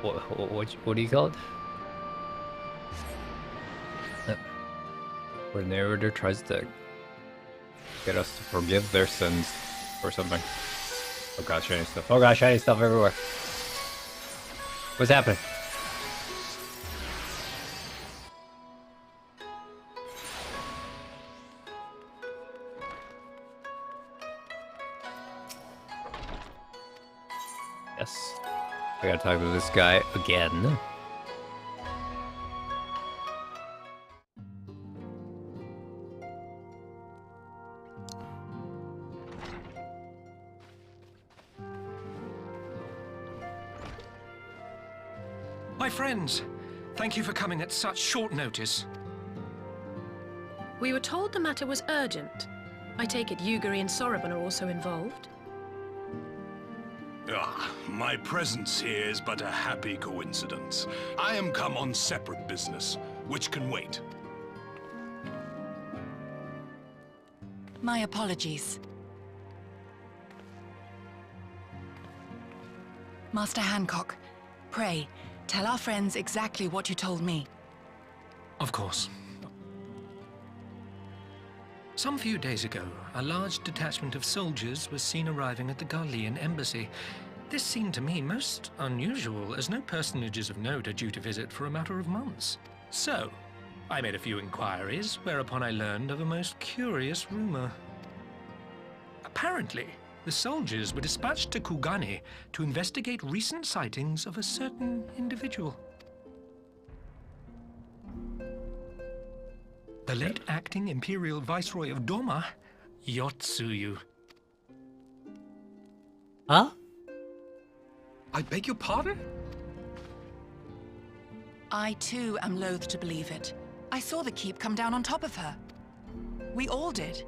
What do you call it? Where the narrator tries to get us to forgive their sins or something. Oh god, shiny stuff. Oh god, shiny stuff everywhere. What's happening? Yes. I gotta talk to this guy again. My friends, thank you for coming at such short notice. We were told the matter was urgent. I take it Yugiri and Soroban are also involved? My presence here is but a happy coincidence. I am come on separate business, which can wait. My apologies. Master Hancock, pray, tell our friends exactly what you told me. Of course. Some few days ago, a large detachment of soldiers was seen arriving at the Garlean embassy. This seemed to me most unusual, as no personages of note are due to visit for a matter of months. So, I made a few inquiries, whereupon I learned of a most curious rumor. Apparently, the soldiers were dispatched to Kugane to investigate recent sightings of a certain individual. The late acting Imperial Viceroy of Doma, Yotsuyu. Huh? I beg your pardon? I too am loath to believe it. I saw the keep come down on top of her. We all did.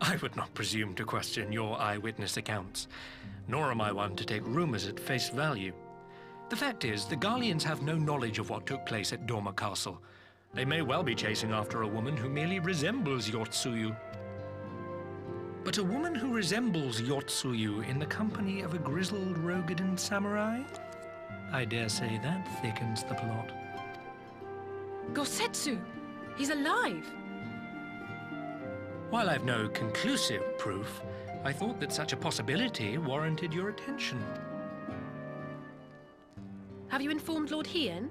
I would not presume to question your eyewitness accounts, nor am I one to take rumors at face value. The fact is, the Garleans have no knowledge of what took place at Doma Castle. They may well be chasing after a woman who merely resembles Yotsuyu. But a woman who resembles Yotsuyu in the company of a grizzled Rogadan samurai? I dare say that thickens the plot. Gosetsu! He's alive! While I've no conclusive proof, I thought that such a possibility warranted your attention. Have you informed Lord Hien?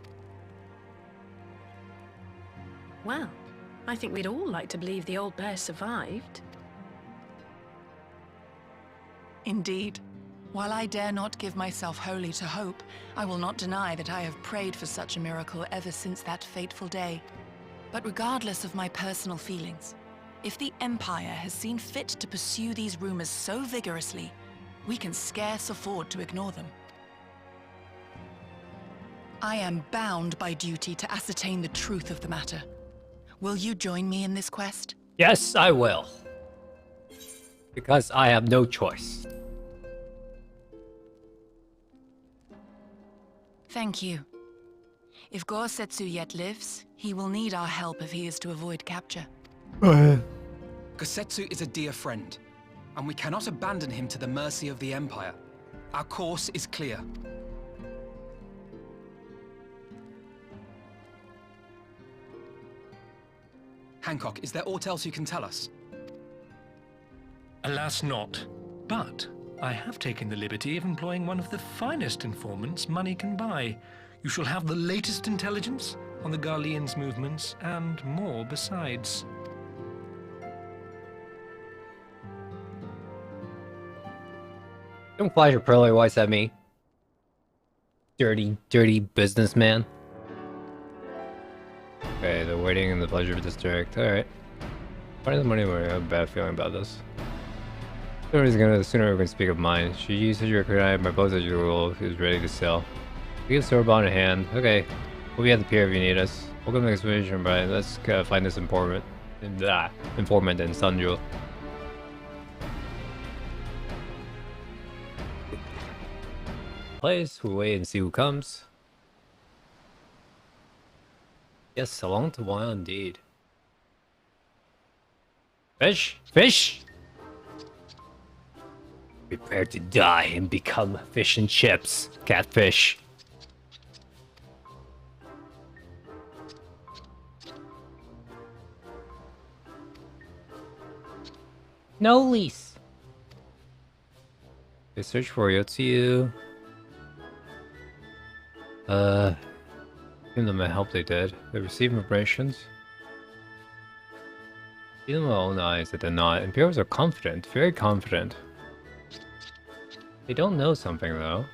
Well, I think we'd all like to believe the old bear survived. Indeed. While I dare not give myself wholly to hope, I will not deny that I have prayed for such a miracle ever since that fateful day. But regardless of my personal feelings, if the Empire has seen fit to pursue these rumors so vigorously, we can scarce afford to ignore them. I am bound by duty to ascertain the truth of the matter. Will you join me in this quest? Yes, I will. Because I have no choice. Thank you. If Gorsetsu yet lives, he will need our help if he is to avoid capture. Gosetsu is a dear friend, and we cannot abandon him to the mercy of the Empire. Our course is clear. Hancock, is there aught else you can tell us? Alas not. But I have taken the liberty of employing one of the finest informants money can buy. You shall have the latest intelligence on the Garlean's movements, and more besides. Don't flash your pearly whites at me. Dirty, dirty businessman. Okay, they're waiting in the pleasure district. Alright. Money the money where I have a bad feeling about this. Sooner we're gonna speak of mine. She used your credit, my boat as usual is ready to sell. We have Sorbonne in hand. Okay. We'll be at the pier if you need us. Welcome to the expedition, Brian. Let's find this informant in Sanjo. Place, we'll wait and see who comes. Yes, a long while indeed. Fish! Fish! Prepare to die and become fish and chips. Catfish. No lease. They search for Yotsuyu. Give them a help they did. They received informations. See them with their own eyes that they're not. Imperials are confident, very confident. They don't know something though.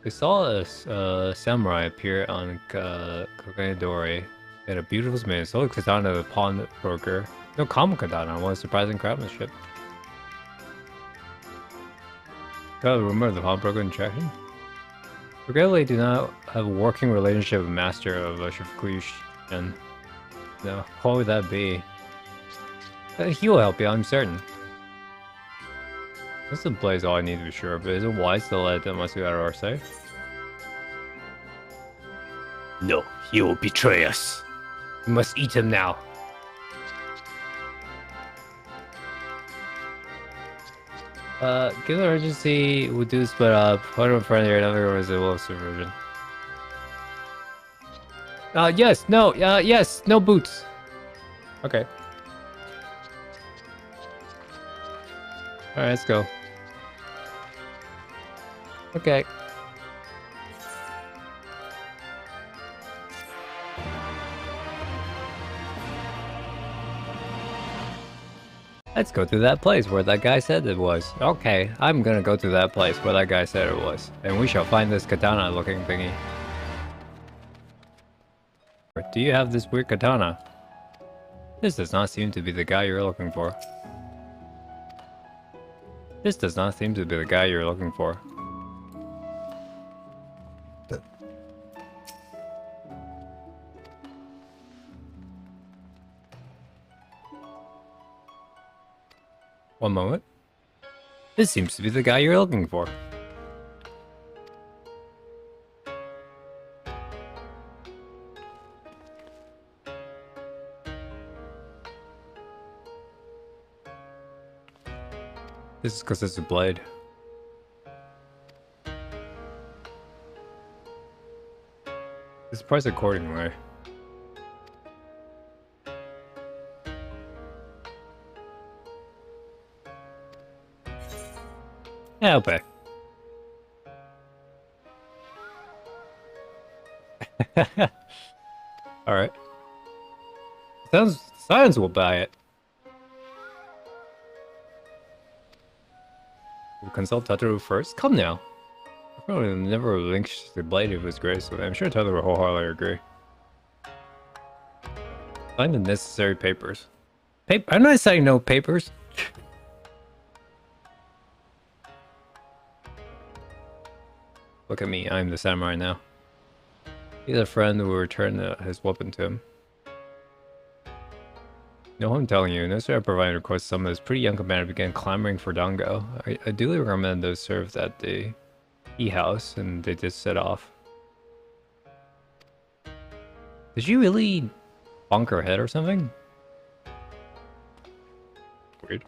They saw a samurai appear on Koganidori. They had a beautiful smith. Sold katana to the pawnbroker. No common katana, one surprising craftsmanship. Got a rumor of the pawnbroker in Czechia? Regrettably, do not have a working relationship with master of Shifkush, and no, what would that be? He will help you, I'm certain. This implies all I need to be sure, but is it wise to let them must be out of our sight? No, he will betray us. We must eat him now. Given the urgency, we do split up. One of friendly or another was a wolf supervision. Yes, no, yes, no boots. Okay. Alright, let's go. Okay. Let's go to that place where that guy said it was. Okay, I'm gonna go to that place where that guy said it was. And we shall find this katana looking thingy. Do you have this weird katana? This does not seem to be the guy you're looking for. This does not seem to be the guy you're looking for. One moment. This seems to be the guy you're looking for. This is because it's a blade. It's priced accordingly. Yeah, I'll pay. Alright. Science will buy it. We'll consult Tataru first? Come now. I probably never linked the blade if it was graceful. I'm sure Tataru will wholeheartedly agree. Sign the necessary papers. I'm not saying no papers. Look at me, I'm the samurai now. He's a friend who returned his weapon to him. No, I'm telling you, necessary providing request some of his pretty young commander began clamoring for Dango. I duly recommend those served at the E-house, and they just set off. Did you really bonk her head or something? Weird.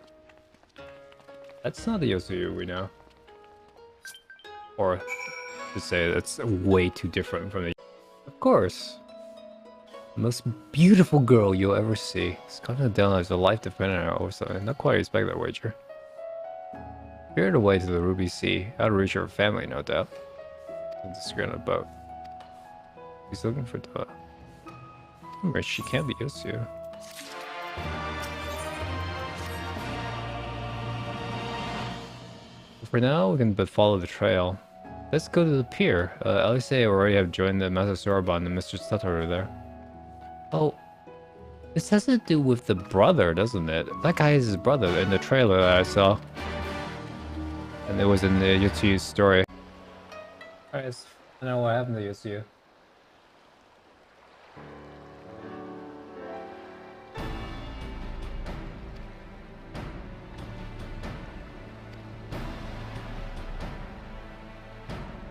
That's not the Yosuyu we know. Or to say that's way too different from the... Of course. The most beautiful girl you'll ever see. Scotland down as a life dependent on or something. Not quite expect that wager. Carried away to the Ruby Sea. Out of reach of her family, no doubt. Disappear on a boat. He's looking for the... Where she can't be Yosuyu. For now, we can but follow the trail. Let's go to the pier. At least they already have joined the Master Soroban and Mr. Satoru there. Oh, this has to do with the brother, doesn't it? That guy is his brother in the trailer that I saw. And it was in the Yosuyu story. Alright, I know what happened to Yosuyu.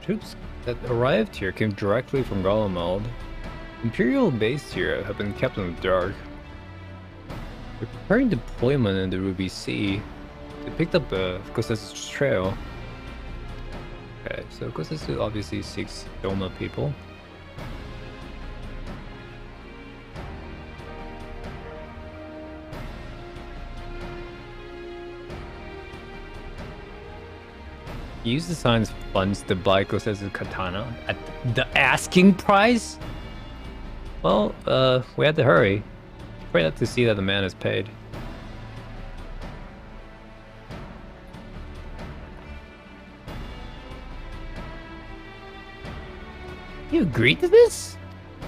Troops that arrived here came directly from Garlemald. Imperial base here have been kept in the dark. They're preparing deployment in the Ruby Sea. They picked up Kosetsu's trail. Okay, so Kosetsu obviously seeks Doma people. Use the sign's funds to buy Kosetsu's katana at the asking price? Well, we had to hurry. Pray not to see that the man is paid. You agreed to this?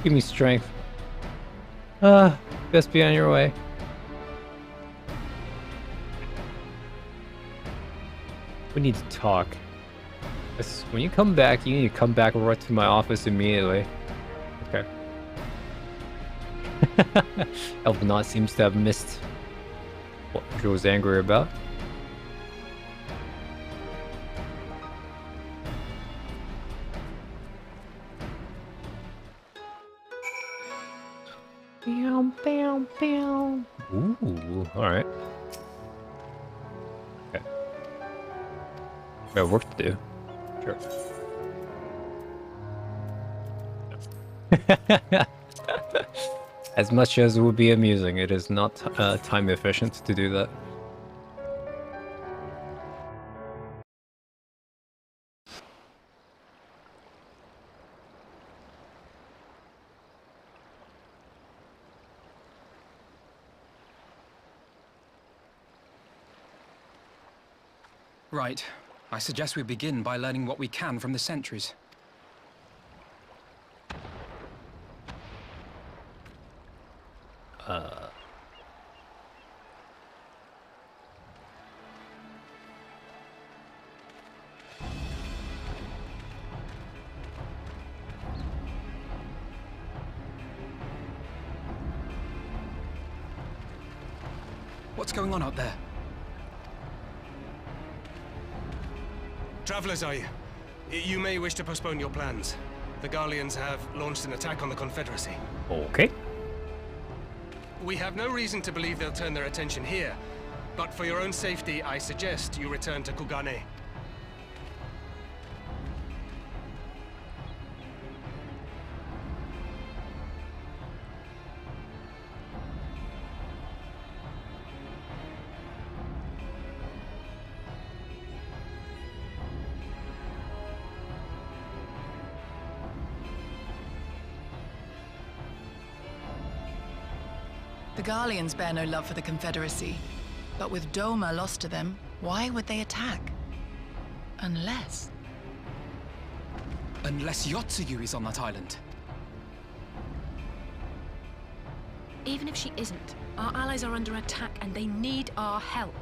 Give me strength. Best be on your way. We need to talk. When you come back, you need to come back right to my office immediately. Okay. Elvenot seems to have missed what she was angry about. Bam, bam, bam. Ooh, alright. Okay. We have work to do. Sure. As much as it would be amusing, it is not time efficient to do that. Right. I suggest we begin by learning what we can from the sentries. What's going on out there? Travelers, are you? You may wish to postpone your plans. The Garleans have launched an attack on the Confederacy. Okay. We have no reason to believe they'll turn their attention here, but for your own safety, I suggest you return to Kugane. The Garleans bear no love for the Confederacy, but with Doma lost to them, why would they attack? Unless Yotsuyu is on that island. Even if she isn't, our allies are under attack and they need our help.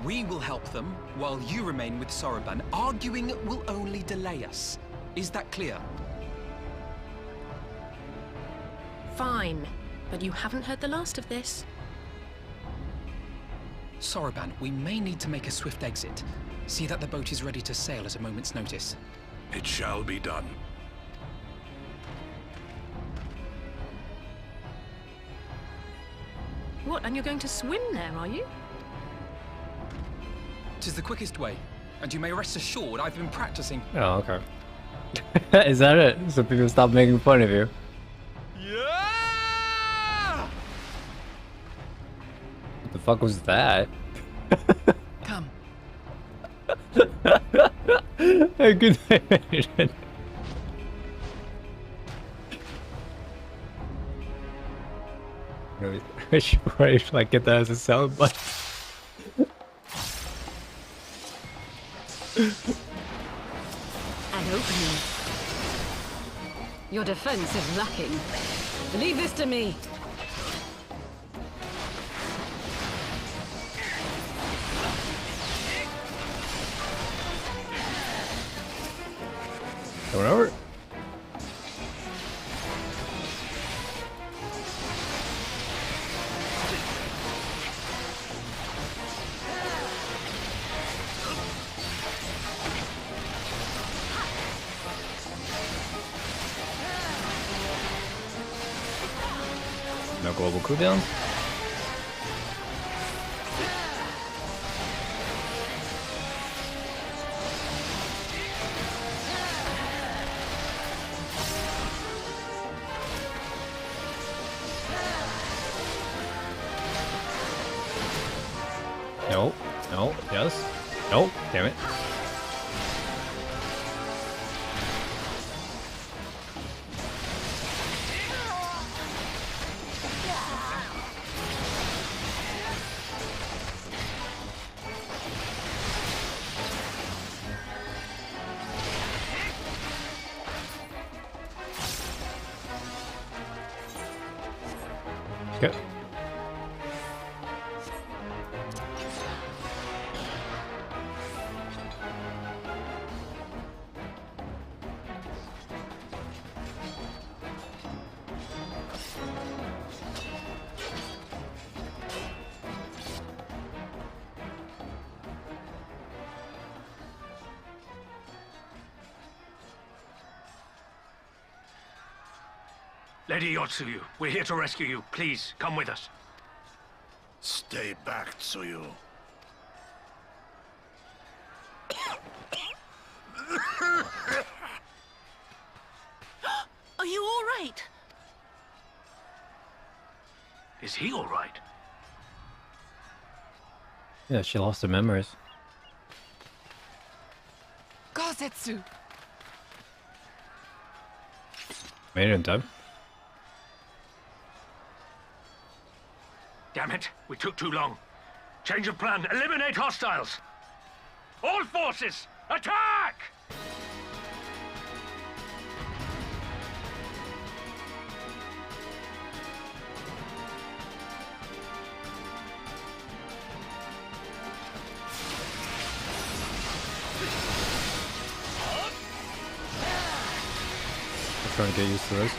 We will help them while you remain with Soroban. Arguing will only delay us. Is that clear? fine. But you haven't heard the last of this. Soroban, we may need to make a swift exit. See that the boat is ready to sail at a moment's notice. It shall be done. What, and you're going to swim there, are you? 'Tis the quickest way, and you may rest assured I've been practicing. Oh, okay. Is that it? So people stop making fun of you. Yeah! What the fuck was that? Come. A good imagine. I should probably like get that as a sound bite. An opening. Your defense is lacking. Leave this to me. Coming over. No global cooldown. No, no, yes. No, damn it. Okay. Lady Yotsuyu, we're here to rescue you. Please, come with us. Stay back, Tsuyu. Are you all right? Is he all right? Yeah, she lost her memories. Gozetsu! Made it in time. Damn it, we took too long. Change of plan, eliminate hostiles! All forces, attack! I'm trying to get used to this.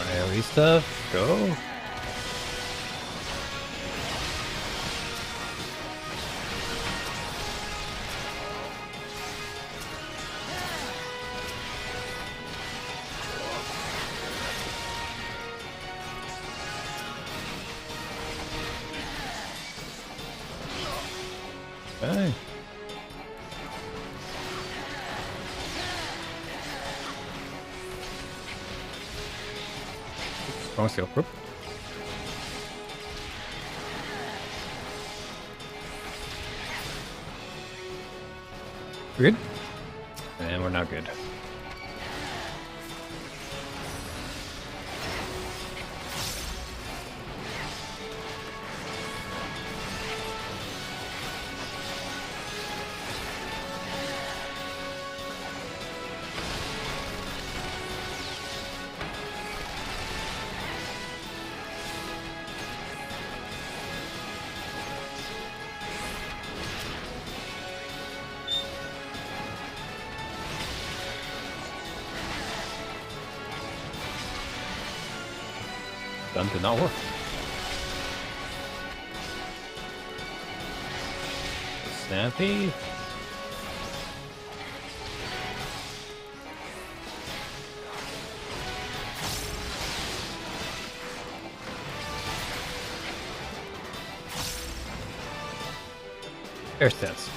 AoE stuff, go. Okay. Strong steel group. We're good? And we're not good. Gun did not work. Snappy. Air stance.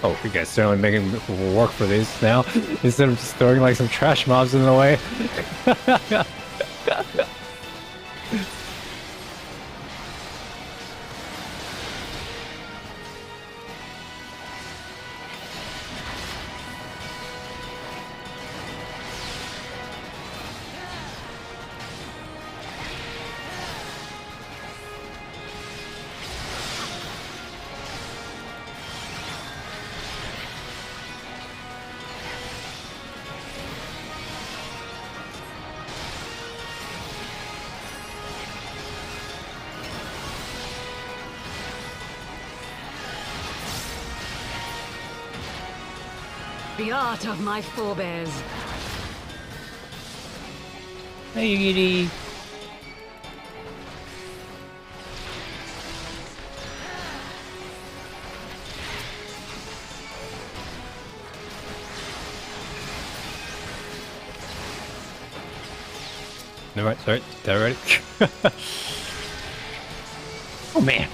Oh, you guys certainly making work for these now, instead of just throwing like some trash mobs in the way. The art of my forebears. Hey, Giddy. No, right, sorry, that ready? Oh man,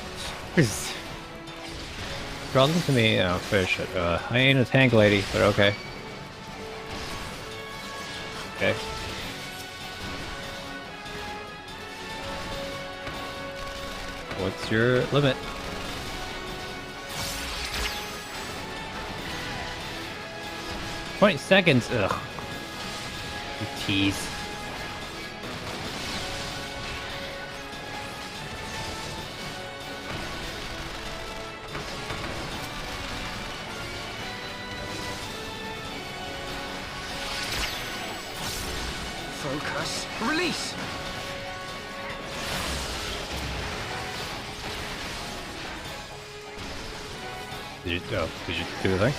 this draw them to me. Oh, fish it. I ain't a tank lady, but okay. Okay. What's your limit? $20 Ugh. You tease. Focus. Release! Did you do the thing?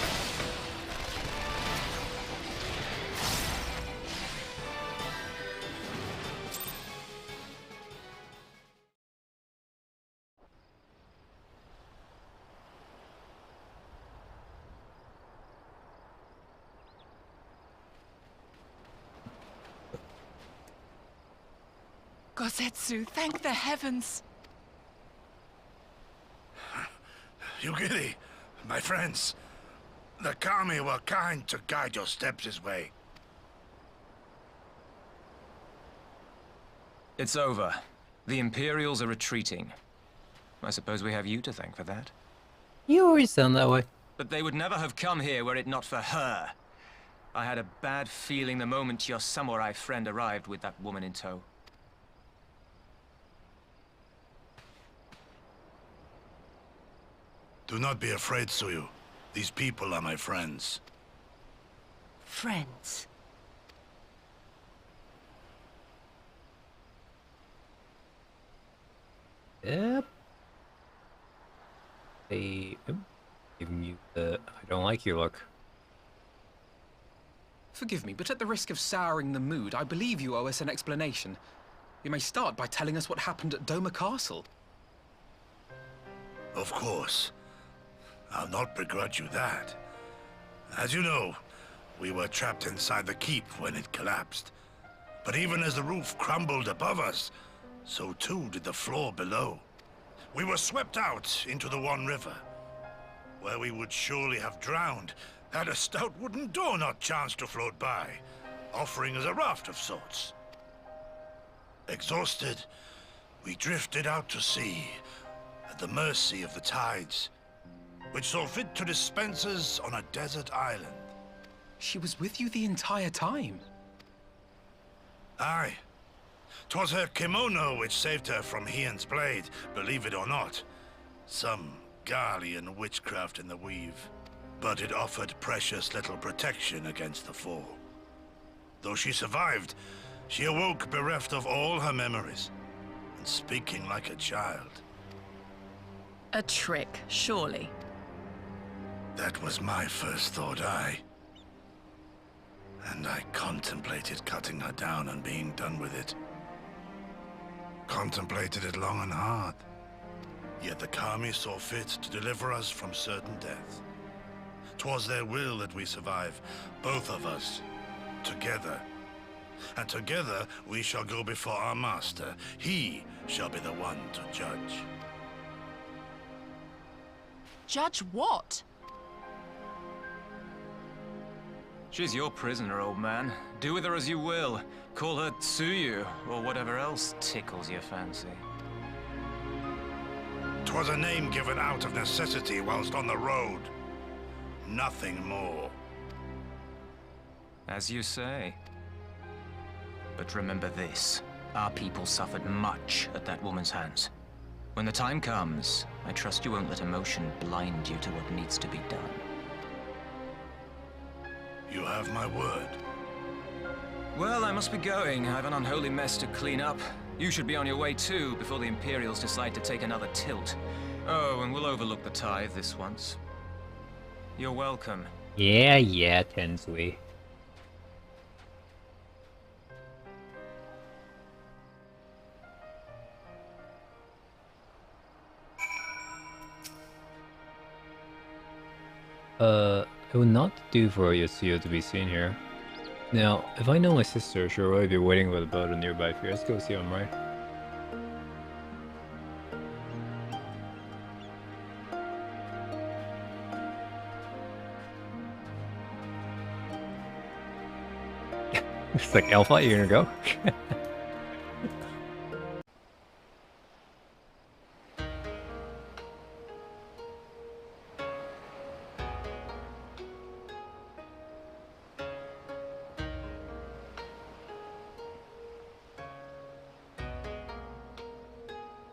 Gosetsu, thank the heavens. Yugiri, my friends, the Kami were kind to guide your steps this way. It's over. The Imperials are retreating. I suppose we have you to thank for that. You always sound that way. But they would never have come here were it not for her. I had a bad feeling the moment your samurai friend arrived with that woman in tow. Do not be afraid, Suyu. These people are my friends. Friends. Yep. They giving you the I don't like you look. Forgive me, but at the risk of souring the mood, I believe you owe us an explanation. You may start by telling us what happened at Doma Castle. Of course. I'll not begrudge you that. As you know, we were trapped inside the keep when it collapsed. But even as the roof crumbled above us, so too did the floor below. We were swept out into the One River, where we would surely have drowned had a stout wooden door not chanced to float by, offering us a raft of sorts. Exhausted, we drifted out to sea, the mercy of the tides, which saw fit to dispense us on a desert island. She was with you the entire time? Aye. 'Twas her kimono which saved her from Hien's blade, believe it or not. Some Garlean witchcraft in the weave. But it offered precious little protection against the fall. Though she survived, she awoke bereft of all her memories, and speaking like a child. A trick, surely. That was my first thought, aye. And I contemplated cutting her down and being done with it. Contemplated it long and hard. Yet the Kami saw fit to deliver us from certain death. 'Twas their will that we survive, both of us, together. And together we shall go before our master. He shall be the one to judge. Judge what? She's your prisoner, old man. Do with her as you will. Call her Tsuyu, or whatever else tickles your fancy. 'Twas a name given out of necessity whilst on the road. Nothing more. As you say. But remember this. Our people suffered much at that woman's hands. When the time comes, I trust you won't let emotion blind you to what needs to be done. You have my word. Well, I must be going. I have an unholy mess to clean up. You should be on your way too, before the Imperials decide to take another tilt. Oh, and we'll overlook the tithe this once. You're welcome. Yeah, Tensui. It would not do for Yasuo to be seen here. Now, if I know my sister, she'll already be waiting with a boat on nearby here. Let's go see him, right? It's like, Alpha, you're gonna go?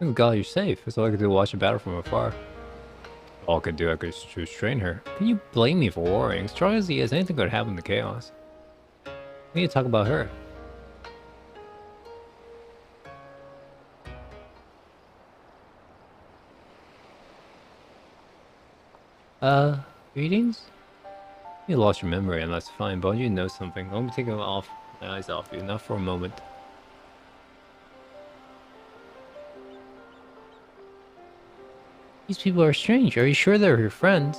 Oh god, you're safe. That's all I could do to watch the battle from afar. All I could do, I could restrain her. Can you blame me for worrying? As strong as he is, anything could happen to Chaos. We need to talk about her. Greetings? You lost your memory and that's fine, but you know something. Let me take my eyes off you, not for a moment. These people are strange. Are you sure they're your friends?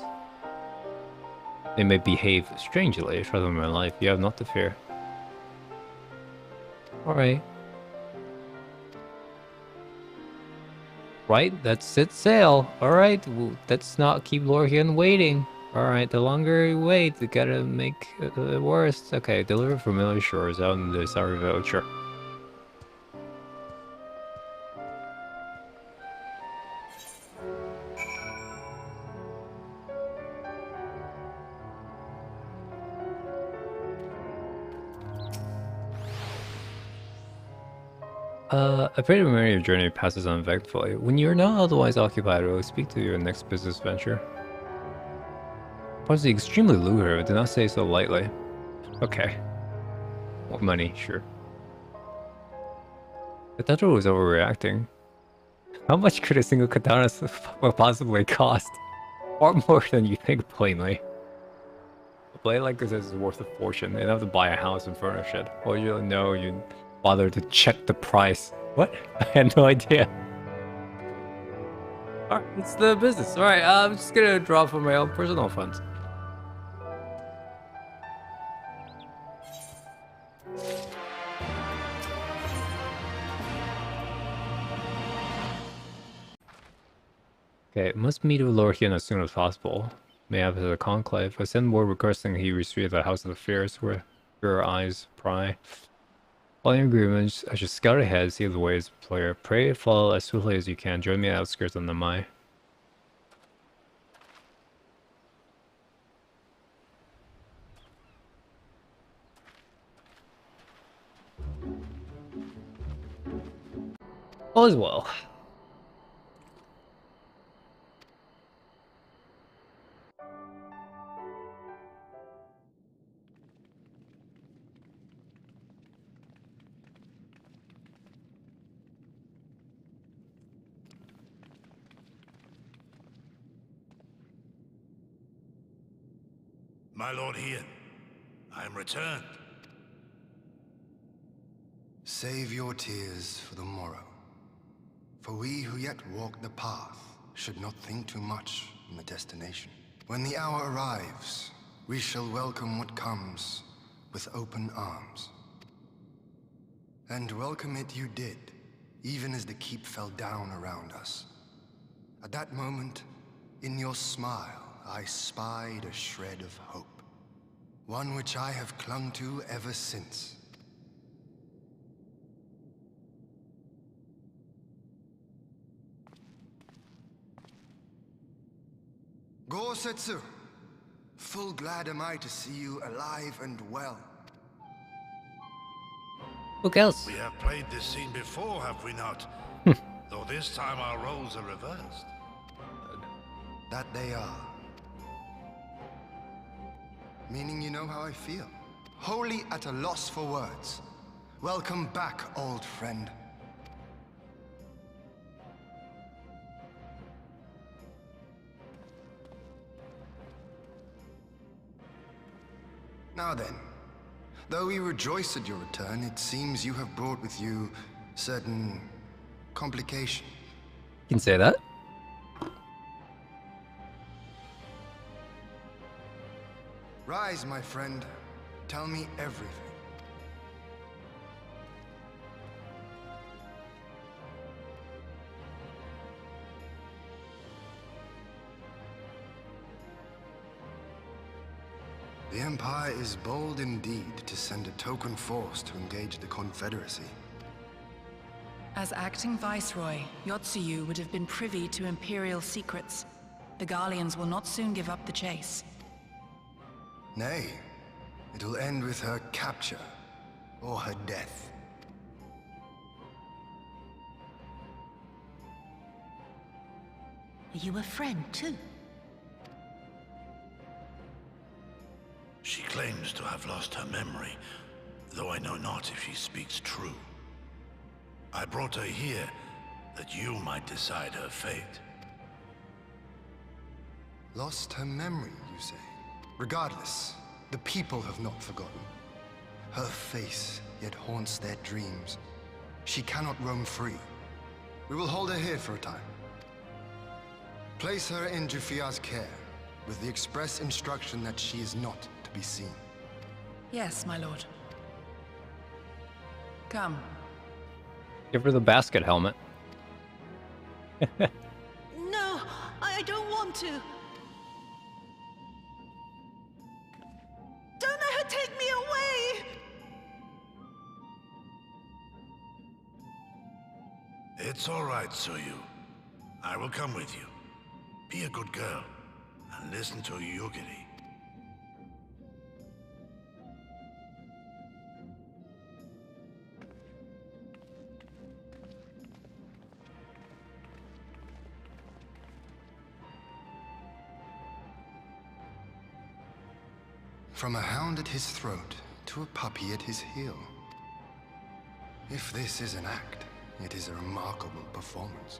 They may behave strangely. I trust them in my life. You have not to fear. Alright. Right, that's set sail. Alright, well, let's not keep Lorhian waiting. Alright, the longer we wait, we gotta make it worse. Okay, deliver familiar shores out in the Sorry Voucher. I pray to remember your journey passes uneventfully. When you are not otherwise occupied, I will speak to your next business venture. Possibly extremely lucrative, do not say so lightly. Okay. More money, sure. I thought I was overreacting. How much could a single katana possibly cost? Far more than you think, plainly. A blade like this is worth a fortune. You'd have to buy a house and furnish it. Or you know you'd bother to check the price. What? I had no idea. Alright, it's the business. Alright, I'm just gonna draw from my own personal funds. Okay, must meet with Lorhian as soon as possible. May have a conclave. I send word requesting he retreat at the House of the Fierce where your eyes pry. Following agreements, I should scout ahead, see the ways of the player. Pray follow as swiftly as you can. Join me at outskirts on the Mai. All is well. My lord Ian, I am returned. Save your tears for the morrow. For we who yet walk the path should not think too much on the destination. When the hour arrives, we shall welcome what comes with open arms. And welcome it you did, even as the keep fell down around us. At that moment, in your smile, I spied a shred of hope. One which I have clung to ever since. Gorsetsu, full glad am I to see you alive and well. Who else? We have played this scene before, have we not? Though this time our roles are reversed. That they are. Meaning you know how I feel. Wholly at a loss for words. Welcome back, old friend. Now then, though we rejoice at your return, it seems you have brought with you certain complication. You can say that. Rise, my friend. Tell me everything. The Empire is bold indeed to send a token force to engage the Confederacy. As acting Viceroy, Yotsuyu would have been privy to Imperial secrets. The Garleans will not soon give up the chase. Nay, it will end with her capture, or her death. Are you a friend, too? She claims to have lost her memory, though I know not if she speaks true. I brought her here that you might decide her fate. Lost her memory, you say? Regardless, the people have not forgotten. Her face yet haunts their dreams. She cannot roam free. We will hold her here for a time. Place her in Jufia's care, with the express instruction that she is not to be seen. Yes, my lord. Come. Give her the basket helmet. No, I don't want to. Don't let her take me away! It's all right, Tsuyu. I will come with you. Be a good girl, and listen to Yugiri. From a hound at his throat to a puppy at his heel. If this is an act, it is a remarkable performance.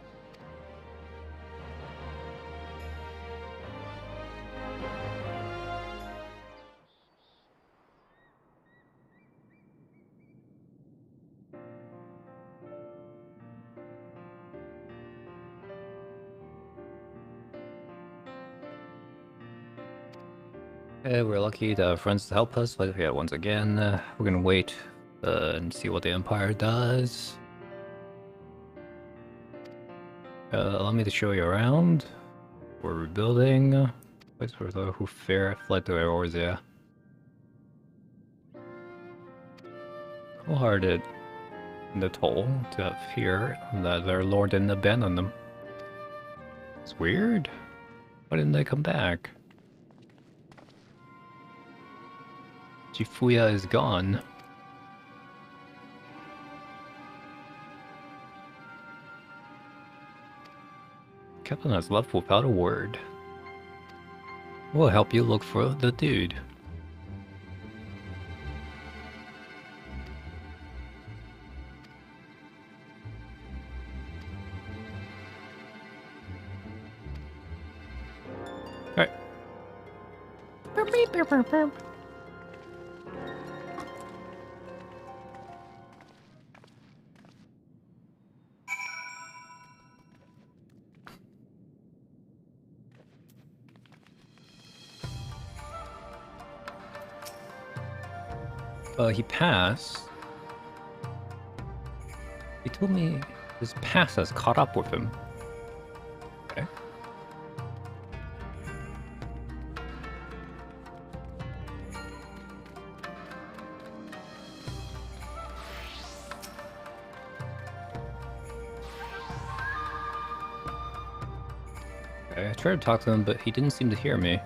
We're lucky to have friends to help us, but yeah, once again, we're gonna wait and see what the Empire does. Allow me to show you around. We're rebuilding. Place for those who fled to Eorzea. Wholehearted in the toll to have fear that their lord didn't abandon them. It's weird. Why didn't they come back? Chifuya is gone. Captain has left without a word. We'll help you look for the dude. Alright. He passed. He told me his past has caught up with him. Okay. Okay, I tried to talk to him, but he didn't seem to hear me.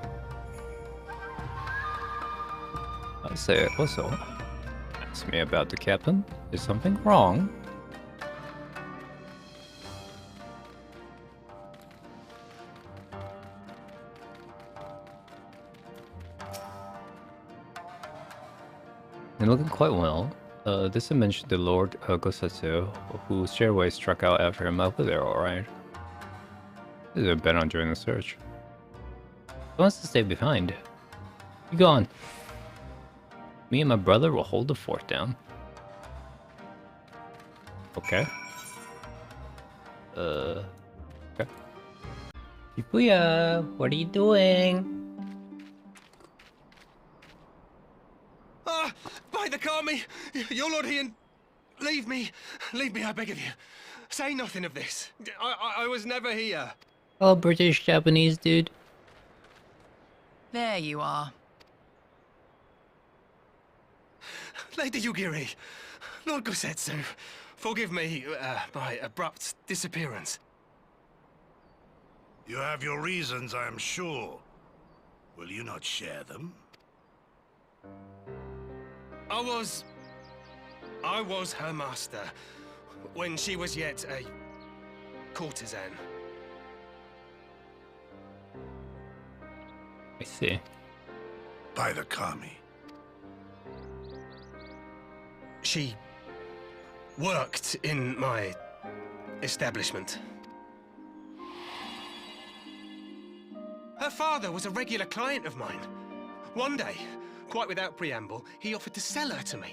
I'll say it also. Ask me about the captain. Is something wrong? And looking quite well. This mentioned the Lord Gosetsu, whose stairway struck out after him over there, alright. This is a bet on joining the search. He wants to stay behind. Be gone. Me and my brother will hold the fort down. Okay. Okay. Ipuya, what are you doing? By the Kami! Your Lord Hien, leave me, I beg of you. Say nothing of this. I was never here. Oh, British Japanese dude. There you are. Lady Yugiri, Lord Gosetsu, forgive me my abrupt disappearance. You have your reasons, I am sure. Will you not share them? I was her master when she was yet a courtesan. I see. By the Kami. She worked in my establishment. Her father was a regular client of mine. One day, quite without preamble, he offered to sell her to me.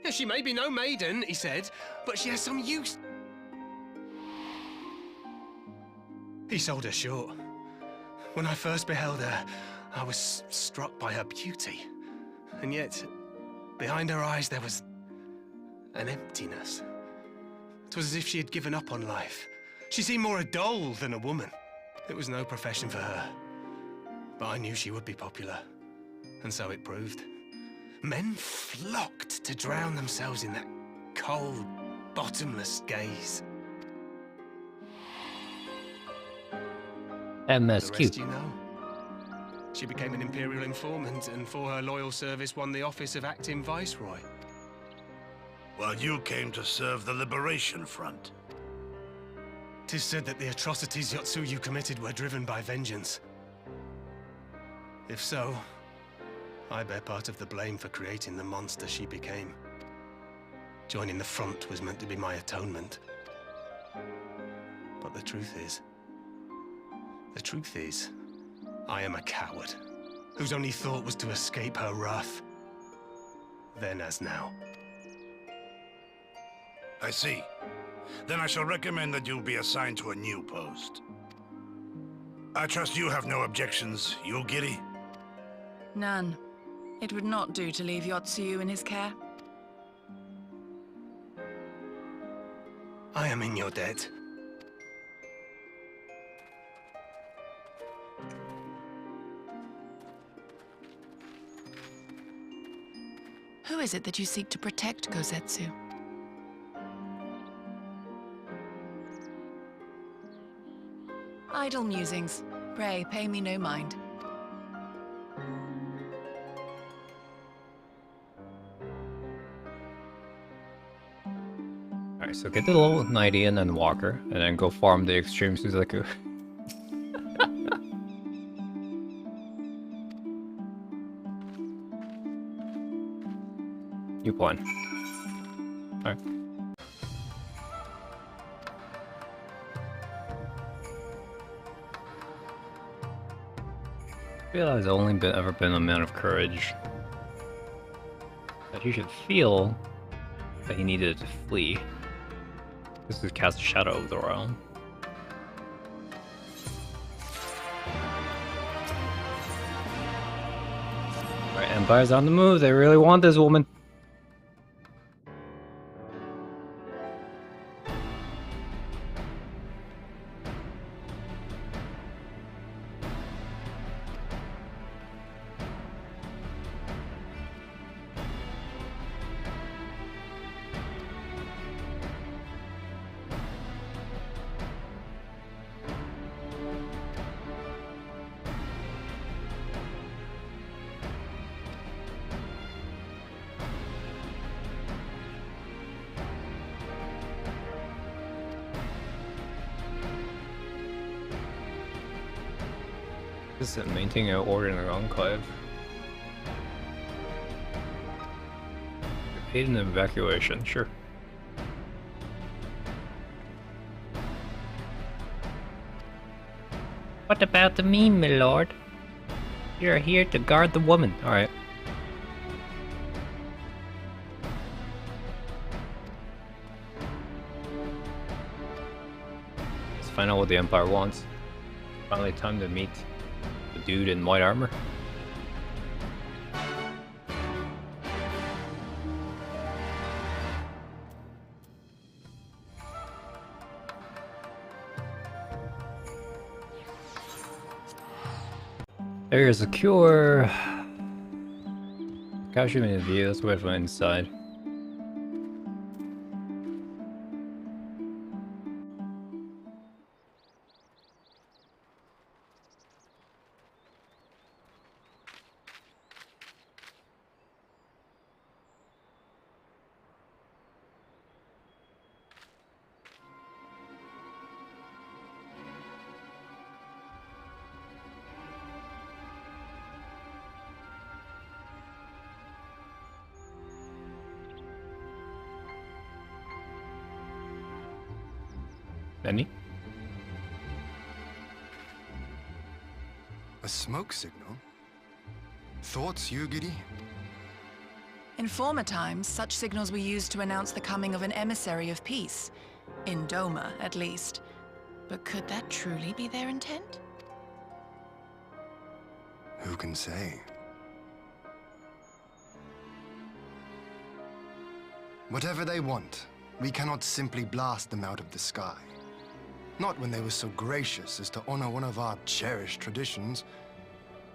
Yeah, she may be no maiden, he said, but she has some use. He sold her short. When I first beheld her, I was struck by her beauty. And yet, behind her eyes there was an emptiness. It was as if she had given up on life. She seemed more a doll than a woman. It was no profession for her. But I knew she would be popular. And so it proved. Men flocked to drown themselves in that cold, bottomless gaze. MSQ. The rest you know. She became an Imperial informant, and for her loyal service won the office of Acting Viceroy. While you came to serve the Liberation Front. 'Tis said that the atrocities Yotsuyu committed were driven by vengeance. If so, I bear part of the blame for creating the monster she became. Joining the front was meant to be my atonement. But the truth is, I am a coward, whose only thought was to escape her wrath. Then as now. I see. Then I shall recommend that you be assigned to a new post. I trust you have no objections, Yugiri? None. It would not do to leave Yotsuyu in his care. I am in your debt. Who is it that you seek to protect, Gosetsu? Idle musings. Pray, pay me no mind. Alright, so get the level 90 and then Walker, and then go farm the extreme Suzaku. New plan. Alright. I feel there's only ever been a man of courage that he should feel that he needed to flee. This is cast a shadow over the realm. Alright, Empire's on the move. They really want this woman. This is maintaining order in the enclave. Aid in the evacuation, sure. What about the me, my lord? You're here to guard the woman. Alright. Let's find out what the Empire wants. Finally time to meet the dude in white armor. Area secure. Capture me in view. Let's wait for inside. Any? A smoke signal? Thoughts, Yugiri? In former times, such signals were used to announce the coming of an emissary of peace. In Doma, at least. But could that truly be their intent? Who can say? Whatever they want, we cannot simply blast them out of the sky. Not when they were so gracious as to honor one of our cherished traditions.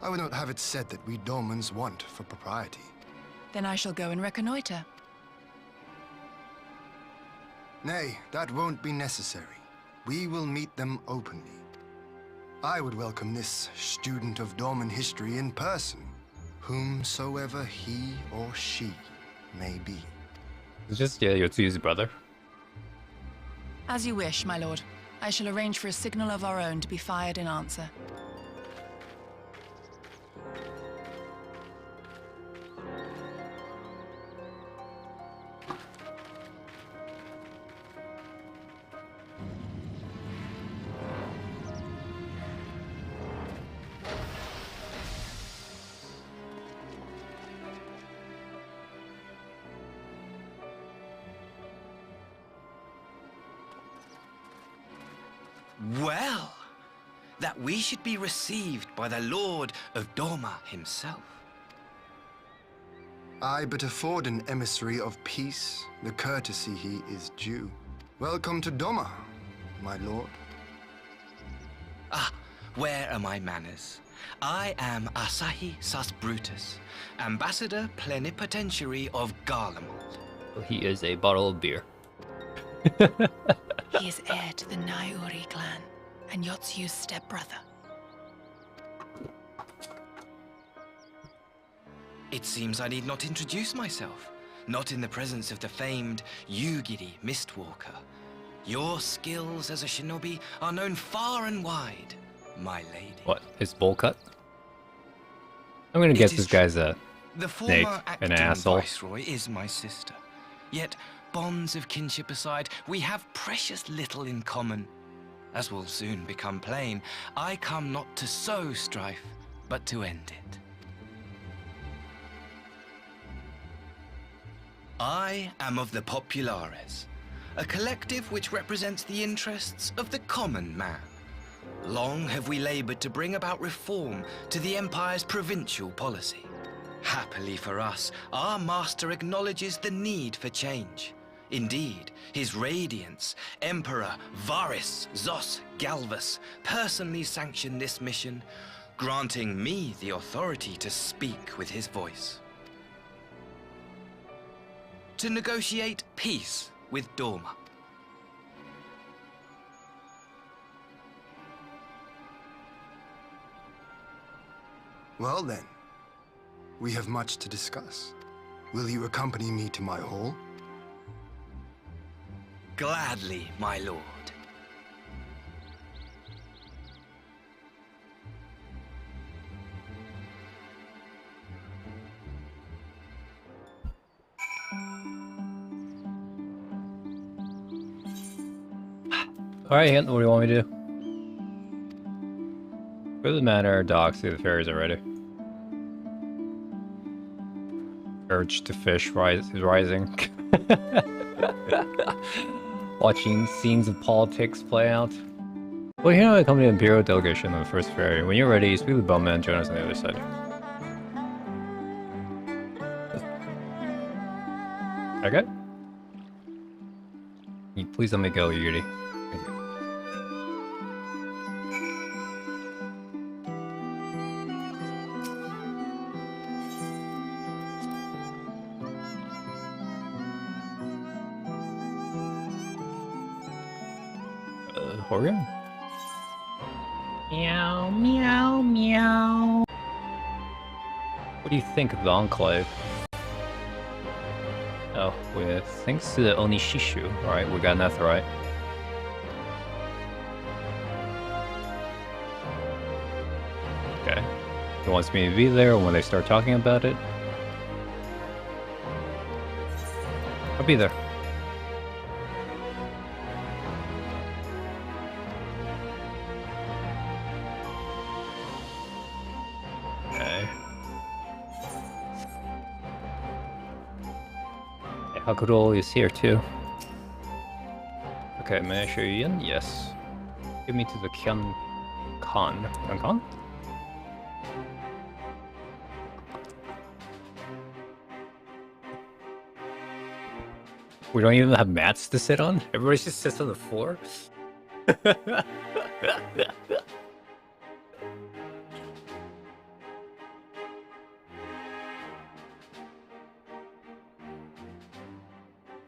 I would not have it said that we Domans want for propriety. Then I shall go and reconnoiter. Nay, that won't be necessary. We will meet them openly. I would welcome this student of Doman history in person, whomsoever he or she may be. It's just, yeah, Yotsu's brother. As you wish, my lord. I shall arrange for a signal of our own to be fired in answer. Well, that we should be received by the Lord of Doma himself. I but afford an emissary of peace the courtesy he is due. Welcome to Doma, my lord. Ah, where are my manners? I am Asahi Sus Brutus, Ambassador Plenipotentiary of Garlemald. He is a bottle of beer. He is heir to the Naiuri clan, and Yotsu's stepbrother. It seems I need not introduce myself, not in the presence of the famed Yugiri Mistwalker. Your skills as a shinobi are known far and wide, my lady. What, his bowl cut? I'm gonna guess this guy's a The Snake, former an acting asshole. viceroy is my sister. Yet, bonds of kinship aside, we have precious little in common. As will soon become plain, I come not to sow strife, but to end it. I am of the Populares, a collective which represents the interests of the common man. Long have we labored to bring about reform to the Empire's provincial policy. Happily for us, our master acknowledges the need for change. Indeed, His Radiance, Emperor Varys Zos Galvus, personally sanctioned this mission, granting me the authority to speak with his voice. To negotiate peace with Dorma. Well then, we have much to discuss. Will you accompany me to my hall? Gladly, my lord. Alright, Hint, what do you want me to do? Go to the manor, docks, see the ferries are ready. Urge to fish is rising. Watching scenes of politics play out. Well, here I accompany the Imperial delegation on the first ferry. When you're ready, speak with Bowman and join us on the other side. Okay? Please let me go, Yuri. Thank you. Horion? Meow, meow, meow. What do you think of the Enclave? Oh, with thanks to the Onishishu. Alright, we got Netherite. Okay. He wants me to be there when they start talking about it. I'll be there. Hakuro is here too. Okay, may I show you in? Yes. Give me to the Khan. Khan? We don't even have mats to sit on? Everybody just sits on the floor?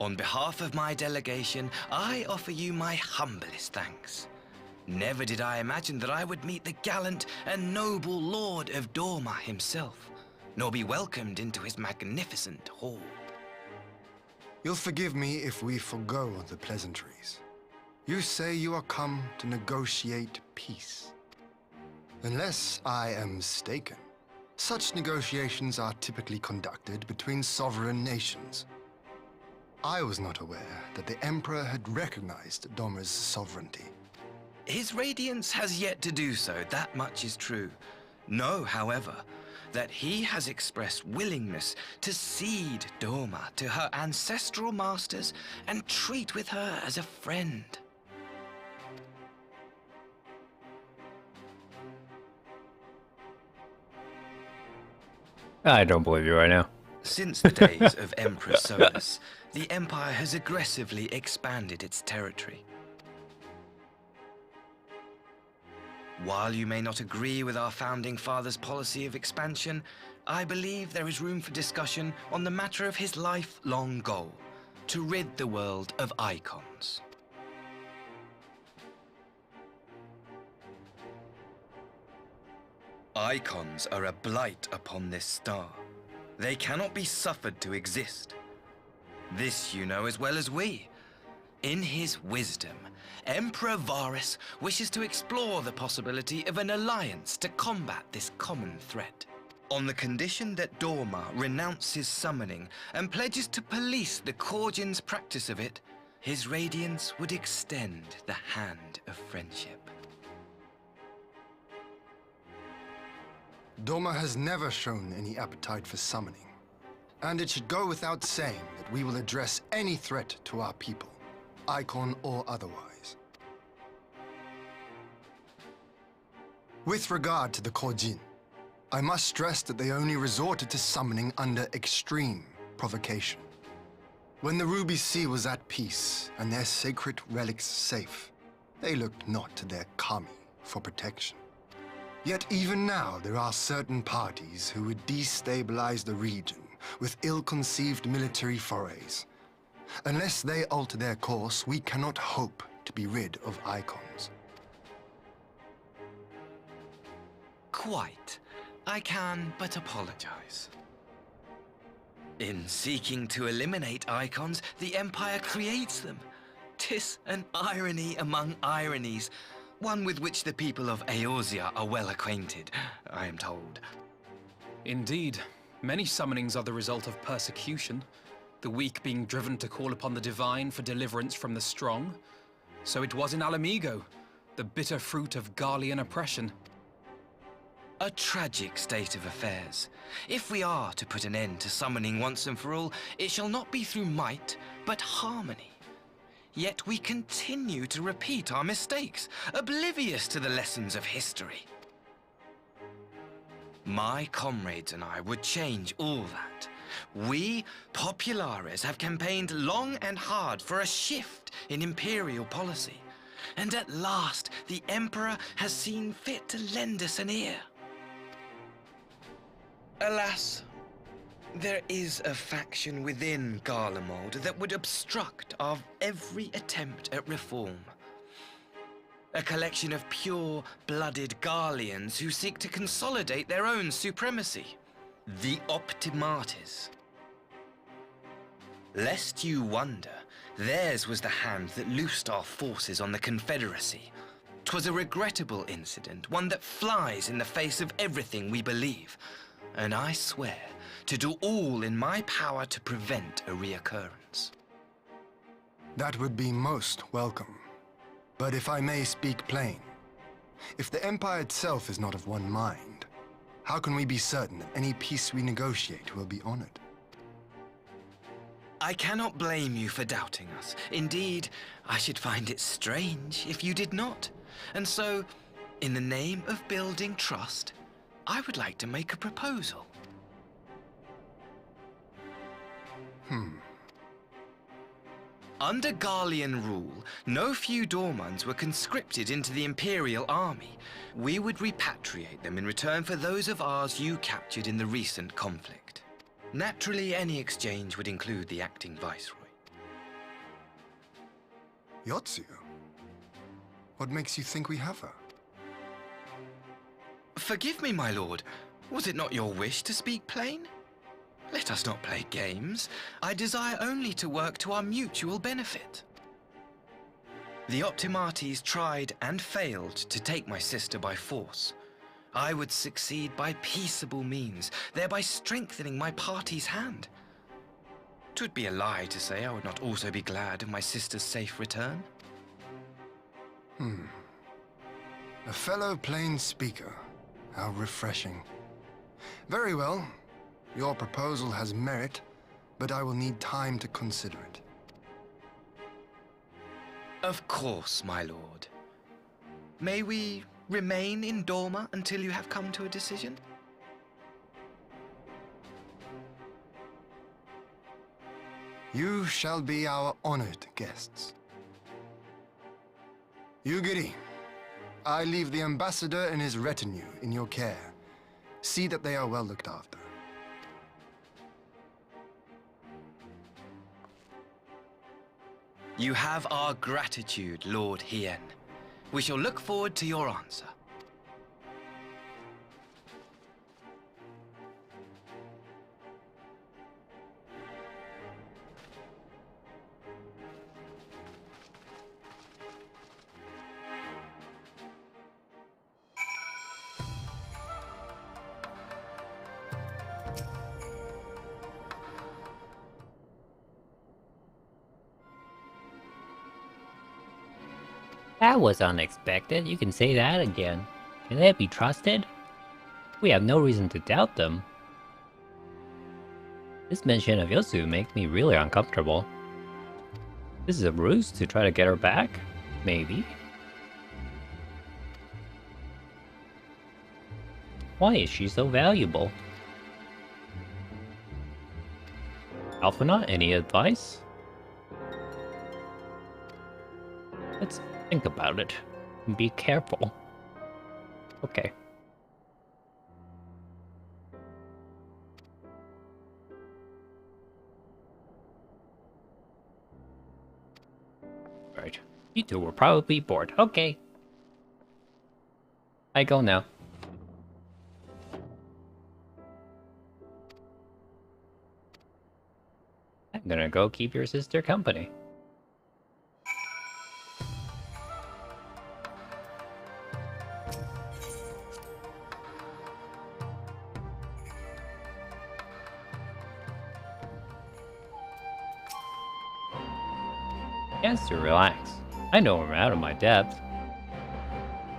On behalf of my delegation, I offer you my humblest thanks. Never did I imagine that I would meet the gallant and noble Lord of Dorma himself, nor be welcomed into his magnificent hall. You'll forgive me if we forgo the pleasantries. You say you are come to negotiate peace. Unless I am mistaken, such negotiations are typically conducted between sovereign nations. I was not aware that the Emperor had recognized Dorma's sovereignty. His Radiance has yet to do so, that much is true. Know, however, that he has expressed willingness to cede Dorma to her ancestral masters and treat with her as a friend. I don't believe you right now. Since the days of Emperor Solus, the Empire has aggressively expanded its territory. While you may not agree with our founding father's policy of expansion, I believe there is room for discussion on the matter of his lifelong goal, to rid the world of icons. Icons are a blight upon this star. They cannot be suffered to exist. This you know as well as we. In his wisdom, Emperor Varys wishes to explore the possibility of an alliance to combat this common threat. On the condition that Dorma renounces summoning and pledges to police the Korgin's practice of it, his radiance would extend the hand of friendship. Dorma has never shown any appetite for summoning, and it should go without saying that we will address any threat to our people, Icon or otherwise. With regard to the Korjin, I must stress that they only resorted to summoning under extreme provocation. When the Ruby Sea was at peace and their sacred relics safe, they looked not to their kami for protection. Yet even now there are certain parties who would destabilize the region with ill-conceived military forays. Unless they alter their course, we cannot hope to be rid of Icons. Quite. I can but apologize. In seeking to eliminate Icons, the Empire creates them. 'Tis an irony among ironies, one with which the people of Eorzea are well acquainted, I am told. Indeed. Many summonings are the result of persecution, the weak being driven to call upon the divine for deliverance from the strong. So it was in Alamigo, the bitter fruit of Garlean oppression. A tragic state of affairs. If we are to put an end to summoning once and for all, it shall not be through might, but harmony. Yet we continue to repeat our mistakes, oblivious to the lessons of history. My comrades and I would change all that. We, Populares, have campaigned long and hard for a shift in Imperial policy. And at last, the Emperor has seen fit to lend us an ear. Alas, there is a faction within Garlemald that would obstruct our every attempt at reform. A collection of pure-blooded Garleans who seek to consolidate their own supremacy. The Optimates. Lest you wonder, theirs was the hand that loosed our forces on the Confederacy. 'Twas a regrettable incident, one that flies in the face of everything we believe. And I swear to do all in my power to prevent a reoccurrence. That would be most welcome. But if I may speak plain, if the Empire itself is not of one mind, how can we be certain that any peace we negotiate will be honored? I cannot blame you for doubting us. Indeed, I should find it strange if you did not. And so, in the name of building trust, I would like to make a proposal. Under Garlean rule, no few Dormans were conscripted into the Imperial army. We would repatriate them in return for those of ours you captured in the recent conflict. Naturally, any exchange would include the acting Viceroy. Yotsu? What makes you think we have her? Forgive me, my lord. Was it not your wish to speak plain? Let us not play games. I desire only to work to our mutual benefit. The Optimates tried and failed to take my sister by force. I would succeed by peaceable means, thereby strengthening my party's hand. 'Twould be a lie to say I would not also be glad of my sister's safe return. A fellow plain speaker. How refreshing. Very well. Your proposal has merit, but I will need time to consider it. Of course, my lord. May we remain in Dorma until you have come to a decision? You shall be our honored guests. Yugiri, I leave the ambassador and his retinue in your care. See that they are well looked after. You have our gratitude, Lord Hien. We shall look forward to your answer. That was unexpected. You can say that again. Can they be trusted? We have no reason to doubt them. This mention of Yosu makes me really uncomfortable. This is a ruse to try to get her back? Maybe. Why is she so valuable? Alphanaut, any advice? Let's think about it. And be careful. Okay. Right. You two were probably bored. Okay. I go now. I'm gonna go keep your sister company. Yes, to relax. I know I'm out of my depth.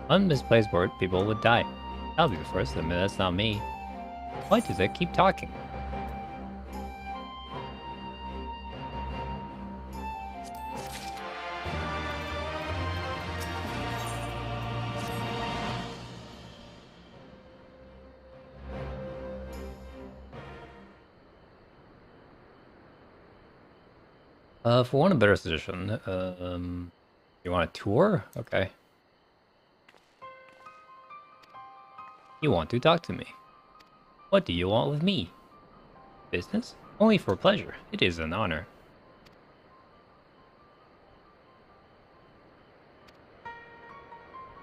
One misplaced word, people would die. I'll be the first to admit that's not me. Why does it keep talking? For one a better suggestion, you want a tour? Okay. You want to talk to me. What do you want with me? Business? Only for pleasure. It is an honor.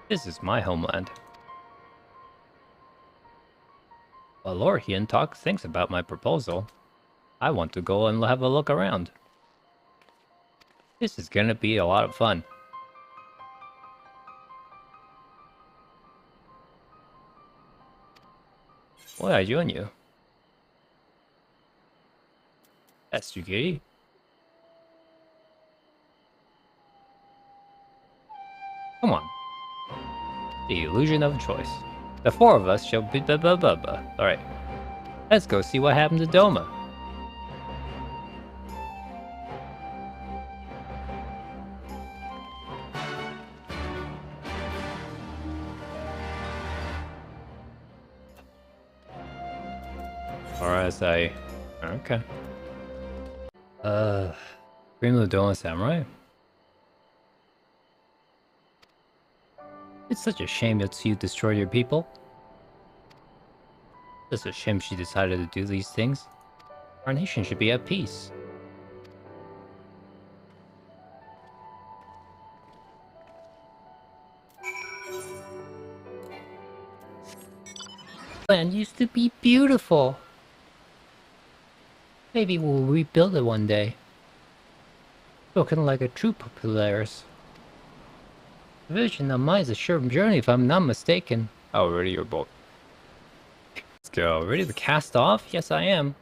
This is my homeland. While Lord Hien thinks about my proposal, I want to go and have a look around. This is gonna be a lot of fun. What I join you? That's Tsugiri. Come on. The illusion of choice. The four of us shall be blah blah blah blah. Alright. Let's go see what happened to Doma. Or as I... Okay. Dream of the Doma Samurai? It's such a shame that you destroyed your people. It's a shame she decided to do these things. Our nation should be at peace. Land used to be beautiful. Maybe we'll rebuild it one day. Looking like a true popularis. The vision of mine is a sure journey if I'm not mistaken. Oh, ready your boat. Let's go. Ready to cast off? Yes, I am.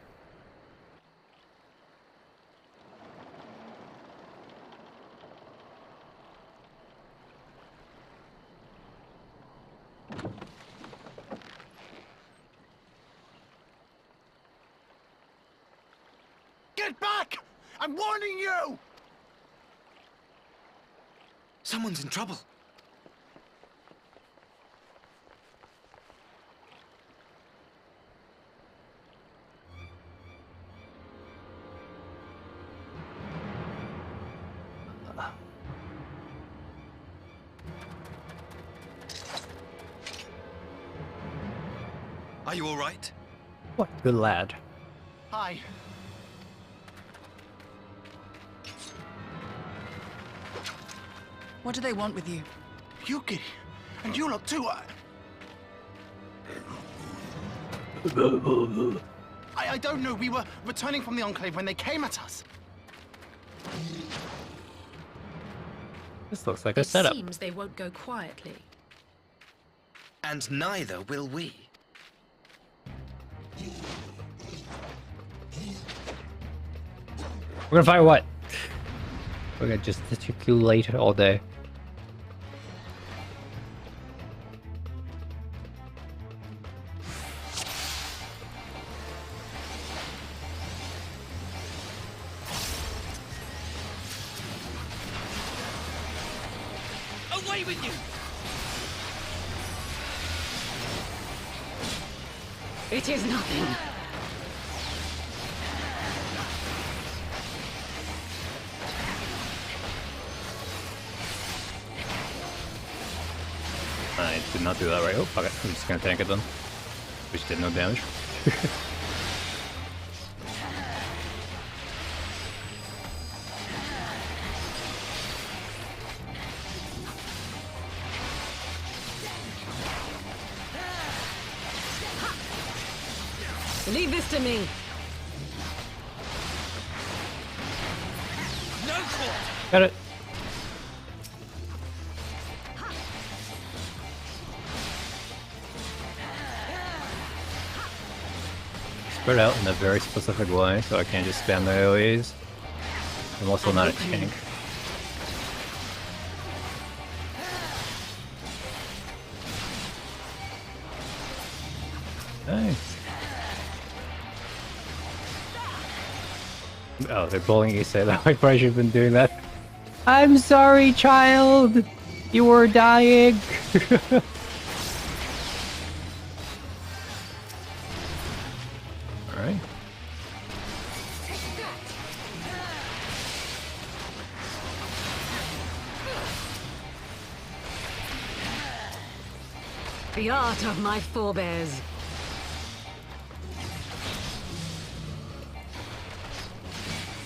Get back! I'm warning you! Someone's in trouble. Are you all right? What good lad. Hi. What do they want with you? Yuki, and you look too. I don't know. We were returning from the Enclave when they came at us. This looks like a setup. It seems they won't go quietly. And neither will we. We're gonna fight what? We're gonna just gesticulate all day. Away with you! It is nothing. I did not do that right. Oh, fuck it. I'm just gonna tank it then. Which did no damage. Leave this to me. Got it. Spread out in a very specific way, so I can't just spam the AoEs. I'm also not a tank. Nice. Oh, they're bullying Issa. I probably should have been doing that. I'm sorry, child. You were dying. Alright. The art of my forebears.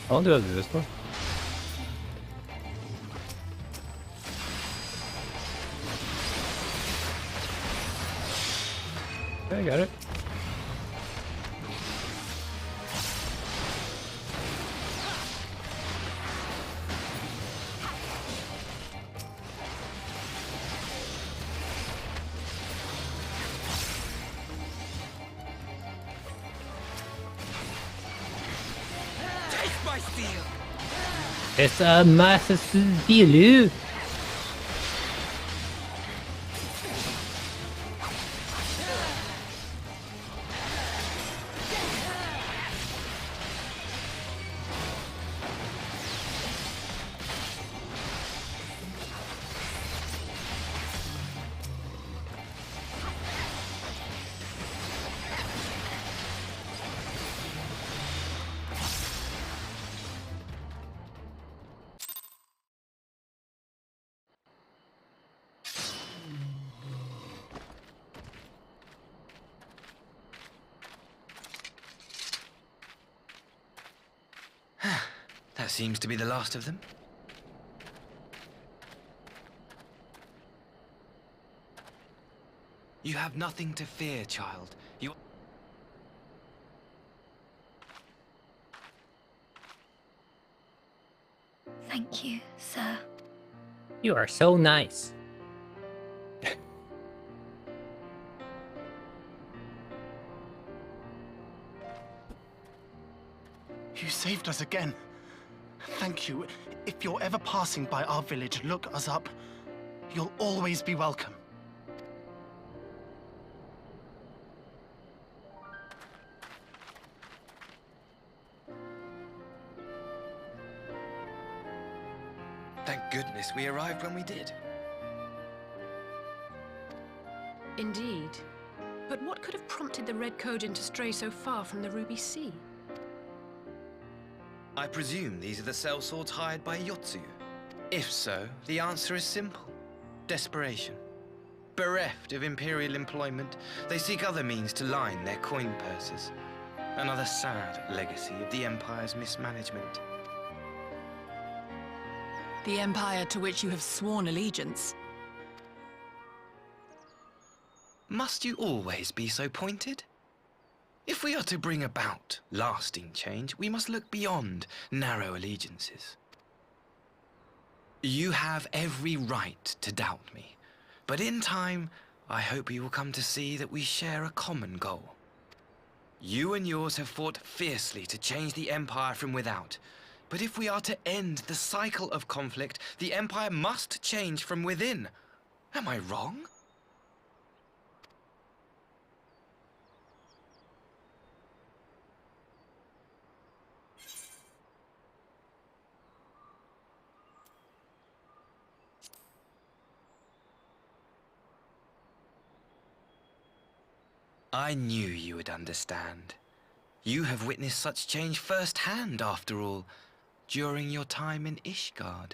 How long do I do this for? Okay, got it. It's a massive steel. That seems to be the last of them. You have nothing to fear, child. You... Thank you, sir. You are so nice. You saved us again. Thank you. If you're ever passing by our village, look us up. You'll always be welcome. Thank goodness we arrived when we did. Indeed. But what could have prompted the Red Kojin to stray so far from the Ruby Sea? I presume these are the sellswords hired by Yotsu. If so, the answer is simple. Desperation. Bereft of Imperial employment, they seek other means to line their coin purses. Another sad legacy of the Empire's mismanagement. The Empire to which you have sworn allegiance. Must you always be so pointed? If we are to bring about lasting change, we must look beyond narrow allegiances. You have every right to doubt me, but in time, I hope you will come to see that we share a common goal. You and yours have fought fiercely to change the Empire from without, but if we are to end the cycle of conflict, the Empire must change from within. Am I wrong? I knew you would understand. You have witnessed such change firsthand, after all, during your time in Ishgard.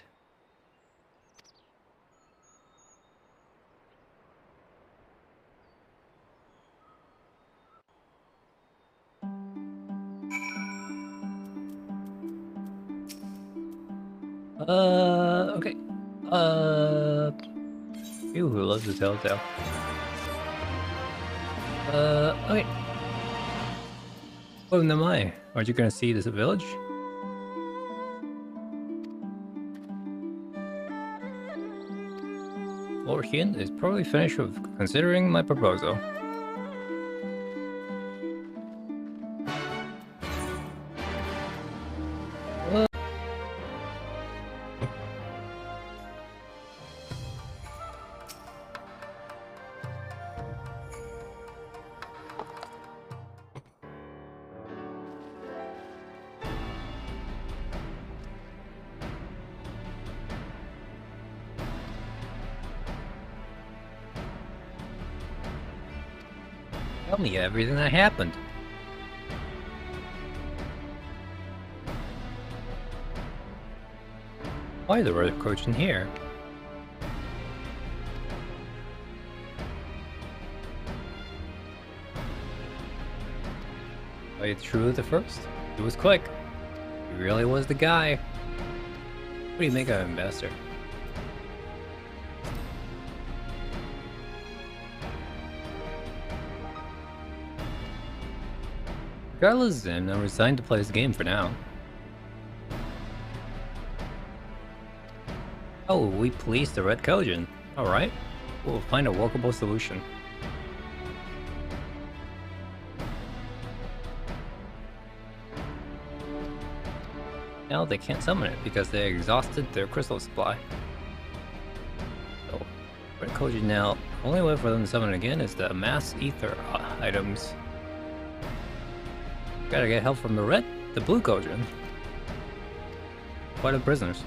Okay. You who loves the telltale. Okay. What am I? Aren't you gonna see this village? Lord Hien is probably finished with considering my proposal. Tell me everything that happened. Why the red coach in here? Are you true the first? It was quick. He really was the guy. What do you make of him, Master? Regardless, then, I'm resigned to play this game for now. Oh, we pleased the Red Kojin. Alright, we'll find a workable solution. Now they can't summon it because they exhausted their crystal supply. So, Red Kojin now, only way for them to summon it again is the mass ether items. Gotta get help from the blue Kojin. Quite a prisoners.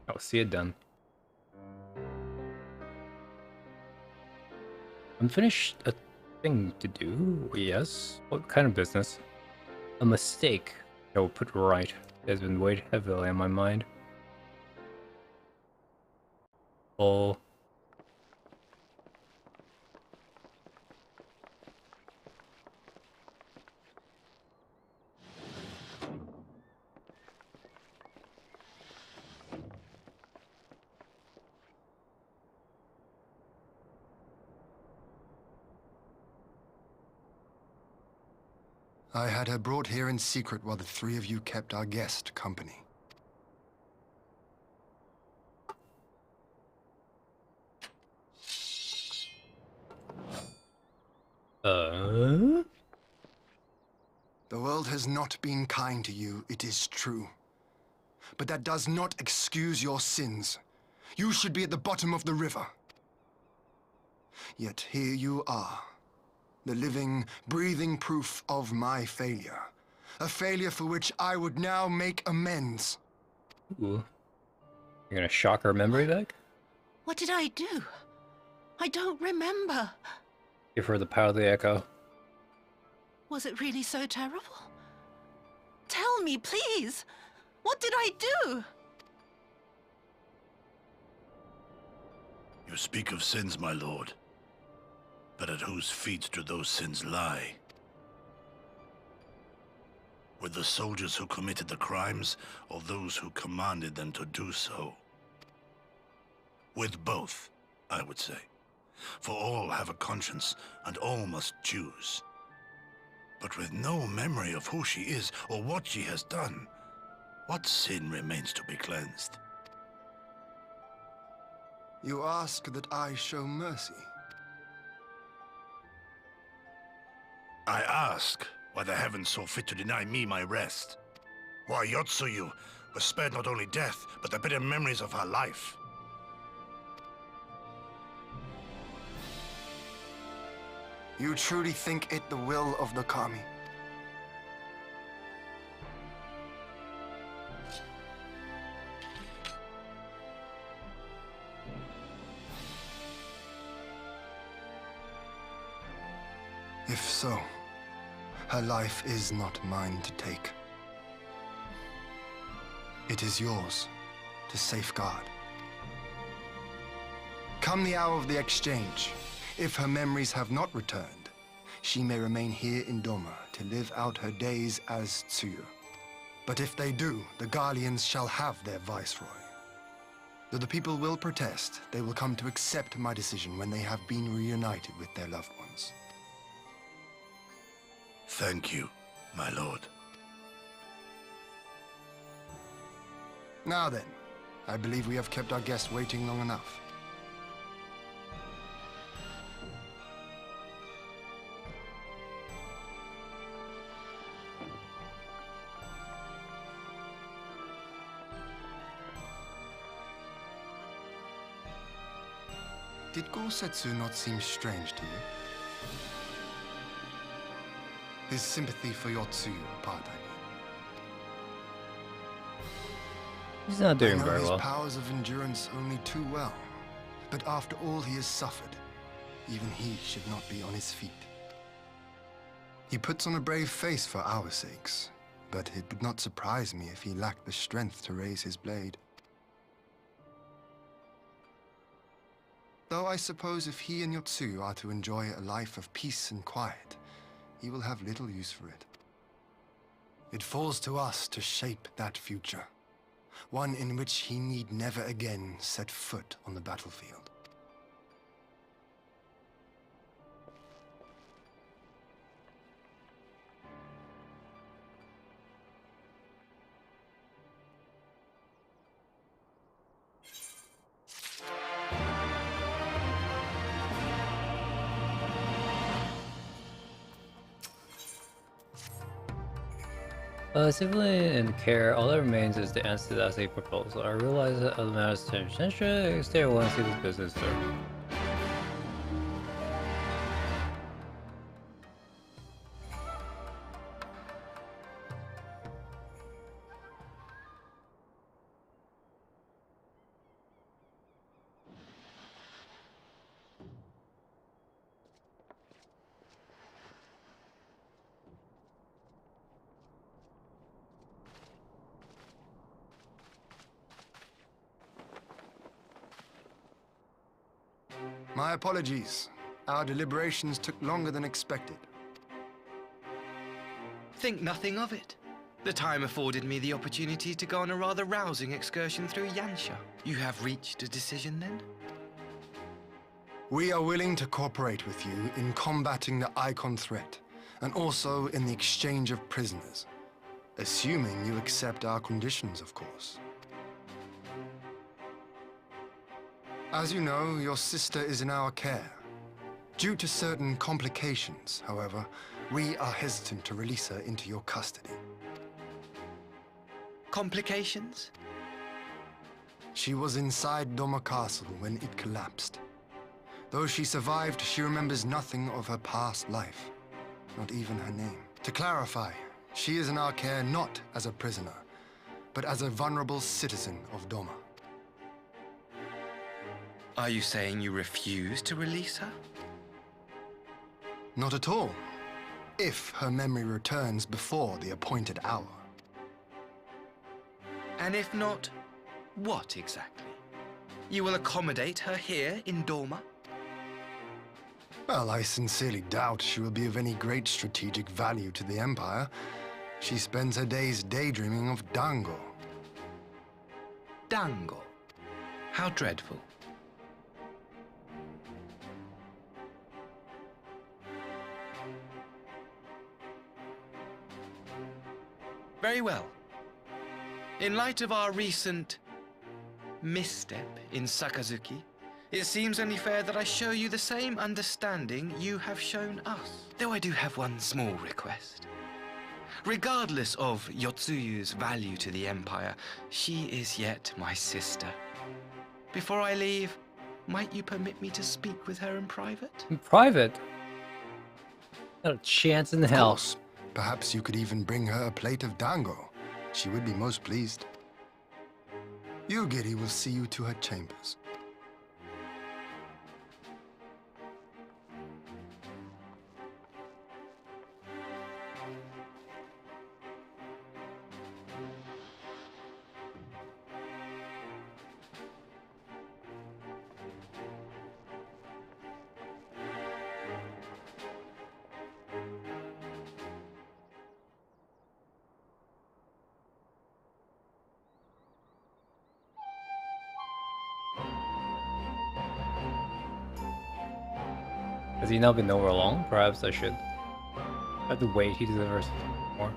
Oh, see it done. Unfinished a thing to do, yes. What kind of business? A mistake I will put right has been weighed heavily on my mind. Oh. I had her brought here in secret while the three of you kept our guest company. The world has not been kind to you, it is true. But that does not excuse your sins. You should be at the bottom of the river. Yet here you are. The living, breathing proof of my failure. A failure for which I would now make amends. Ooh. You're gonna shock her memory back? What did I do? I don't remember. Give her the power of the echo. Was it really so terrible? Tell me, please. What did I do? You speak of sins, my lord. But at whose feet do those sins lie? With the soldiers who committed the crimes, or those who commanded them to do so? With both, I would say. For all have a conscience, and all must choose. But with no memory of who she is, or what she has done, what sin remains to be cleansed? You ask that I show mercy. I ask why the heavens saw fit to deny me my rest. Why Yotsuyu was spared not only death, but the bitter memories of her life. You truly think it the will of the Kami? If so, her life is not mine to take. It is yours to safeguard. Come the hour of the exchange, if her memories have not returned, she may remain here in Doma to live out her days as Tsuyu. But if they do, the Guardians shall have their viceroy. Though the people will protest, they will come to accept my decision when they have been reunited with their loved ones. Thank you, my lord. Now then, I believe we have kept our guest waiting long enough. Did Gosetsu not seem strange to you? His sympathy for your Tsuyu part, I mean. He's not doing I know very his well. powers of endurance only too well, but after all he has suffered, even he should not be on his feet. He puts on a brave face for our sakes, but it would not surprise me if he lacked the strength to raise his blade. Though I suppose if he and Yotsuyu are to enjoy a life of peace and quiet, he will have little use for it. It falls to us to shape that future, one in which he need never again set foot on the battlefield. Civility and care, all that remains is the answer to that proposal. I realize that other matters to attention, stay one and see this business through. My apologies. Our deliberations took longer than expected. Think nothing of it. The time afforded me the opportunity to go on a rather rousing excursion through Yansha. You have reached a decision then? We are willing to cooperate with you in combating the Icon threat, and also in the exchange of prisoners. Assuming you accept our conditions, of course. As you know, your sister is in our care. Due to certain complications, however, we are hesitant to release her into your custody. Complications? She was inside Doma Castle when it collapsed. Though she survived, she remembers nothing of her past life, not even her name. To clarify, she is in our care not as a prisoner, but as a vulnerable citizen of Doma. Are you saying you refuse to release her? Not at all. If her memory returns before the appointed hour. And if not, what exactly? You will accommodate her here in Doma? Well, I sincerely doubt she will be of any great strategic value to the Empire. She spends her days daydreaming of Dango. Dango? How dreadful. Very well. In light of our recent misstep in Sakazuki, it seems only fair that I show you the same understanding you have shown us. Though I do have one small request. Regardless of Yotsuyu's value to the Empire, she is yet my sister. Before I leave, might you permit me to speak with her in private? In private? Not a chance in hell. Of course. Perhaps you could even bring her a plate of dango. She would be most pleased. Yugiri will see you to her chambers. Has he not been over long? Perhaps I should have to wait. He deserves more.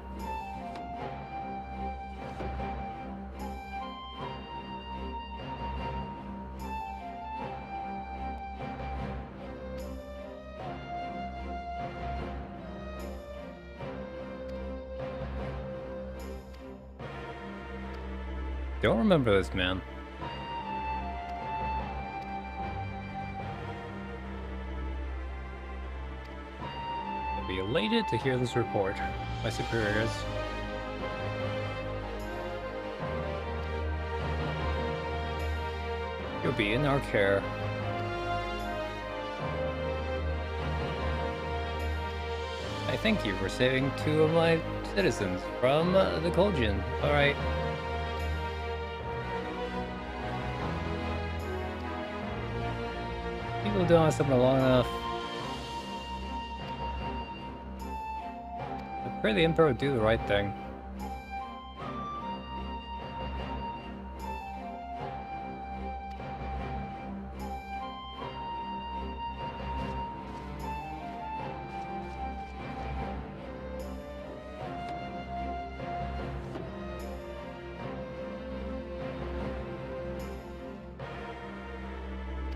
Don't remember this man. I'll be elated to hear this report, my superiors. You'll be in our care. I thank you for saving 2 of my citizens from the Colgian. Alright. People doing something long enough. I pray the Emperor would do the right thing.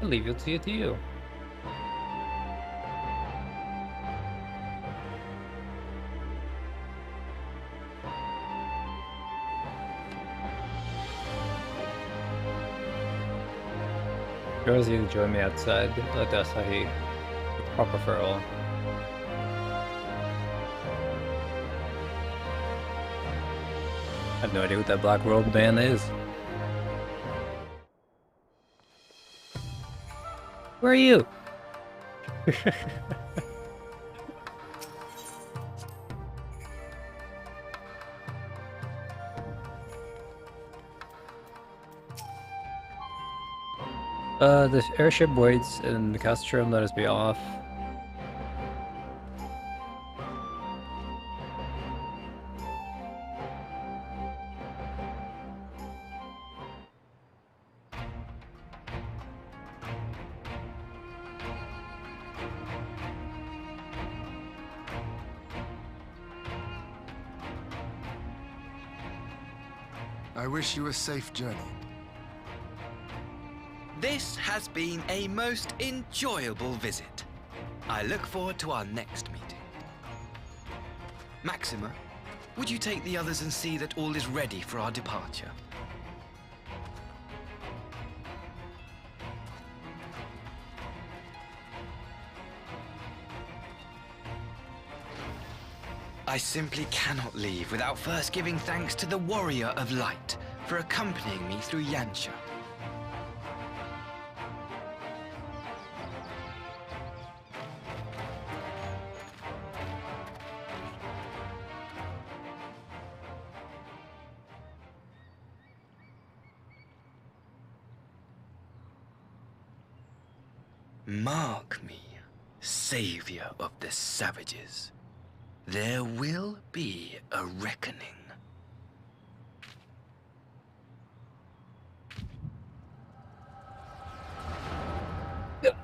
I'll leave it to you. Girls, you join me outside. Let us Asahi with proper farewell. I have no idea what that black robe man is. Where are you? The airship waits in the cast room. Let us be off. I wish you a safe journey. This has been a most enjoyable visit. I look forward to our next meeting. Maxima, would you take the others and see that all is ready for our departure? I simply cannot leave without first giving thanks to the Warrior of Light for accompanying me through Yansha. Mark me, savior of the savages. There will be a reckoning.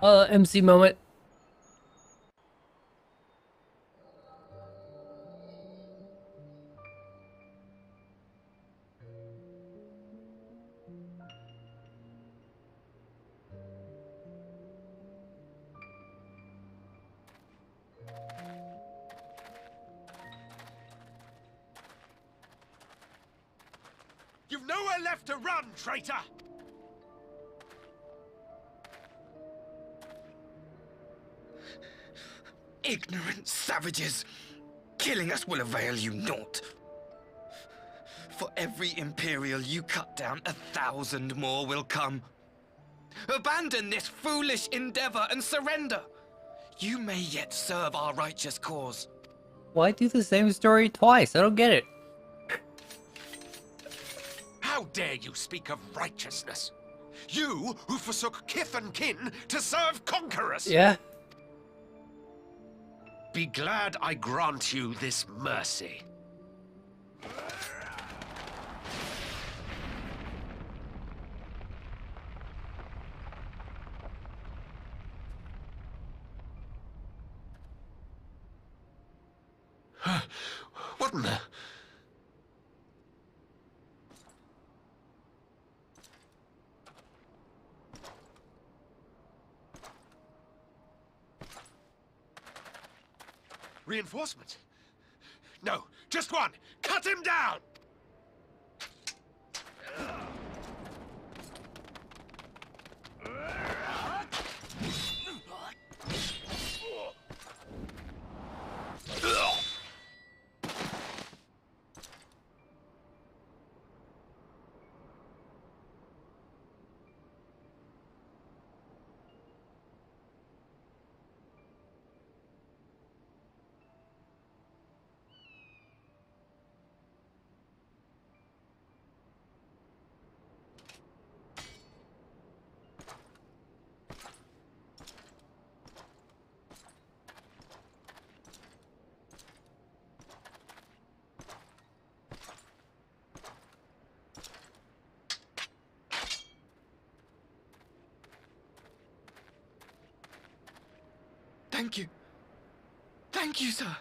MC moment. You've nowhere left to run, traitor! Ignorant savages! Killing us will avail you naught. For every Imperial you cut down, 1,000 more will come. Abandon this foolish endeavor and surrender. You may yet serve our righteous cause. Why do the same story twice? I don't get it. How dare you speak of righteousness? You who forsook kith and kin to serve conquerors! Yeah. Be glad I grant you this mercy. What in the... Reinforcements? No, just one! Cut him down! Thank you. Thank you, sir.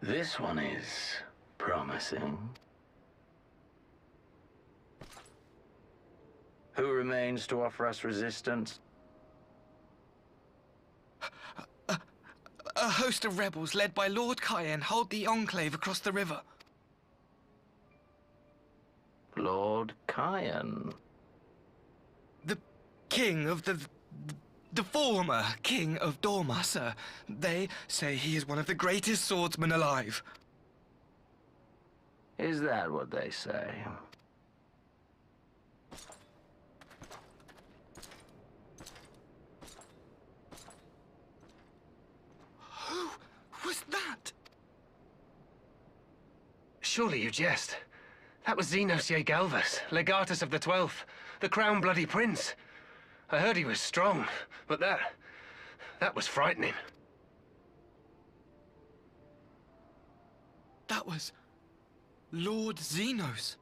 This one is promising. Who remains to offer us resistance? A host of rebels led by Lord Cayenne hold the Enclave across the river. Lord Cayenne? The king of the former king of Dorma, sir. They say he is one of the greatest swordsmen alive. Is that what they say? Who was that? Surely you jest. That was Xenos ye Galvus, legatus of the 12th, the crown-bloody prince. I heard he was strong, but that was frightening. That was Lord Xenos.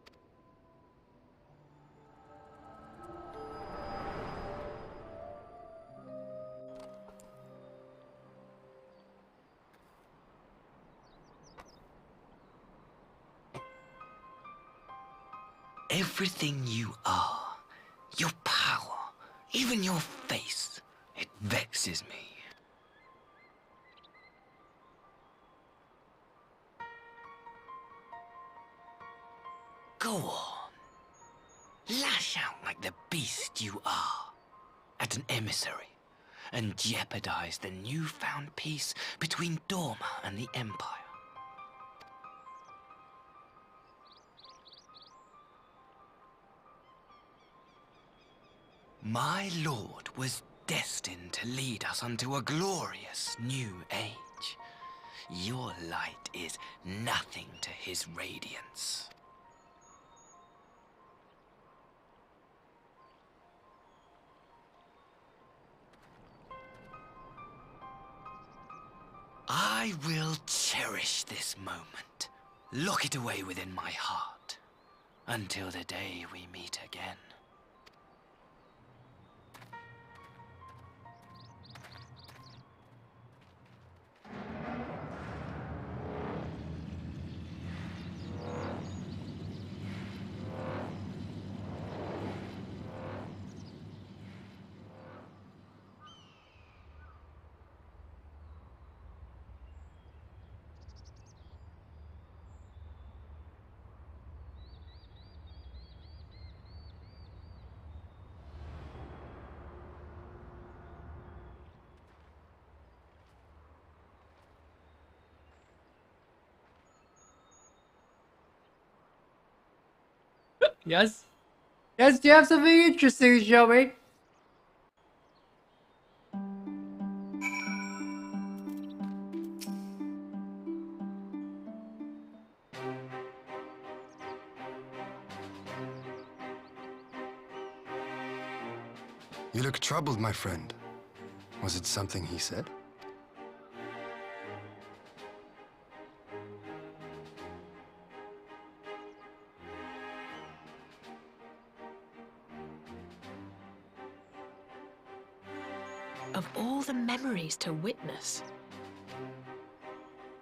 Everything you are, your power, even your face, it vexes me. Go on. Lash out like the beast you are at an emissary and jeopardize the newfound peace between Dorma and the Empire. My lord was destined to lead us unto a glorious new age. Your light is nothing to his radiance. I will cherish this moment, lock it away within my heart, until the day we meet again. Yes? Yes, do you have something interesting to show me? You look troubled, my friend. Was it something he said? Of all the memories to witness.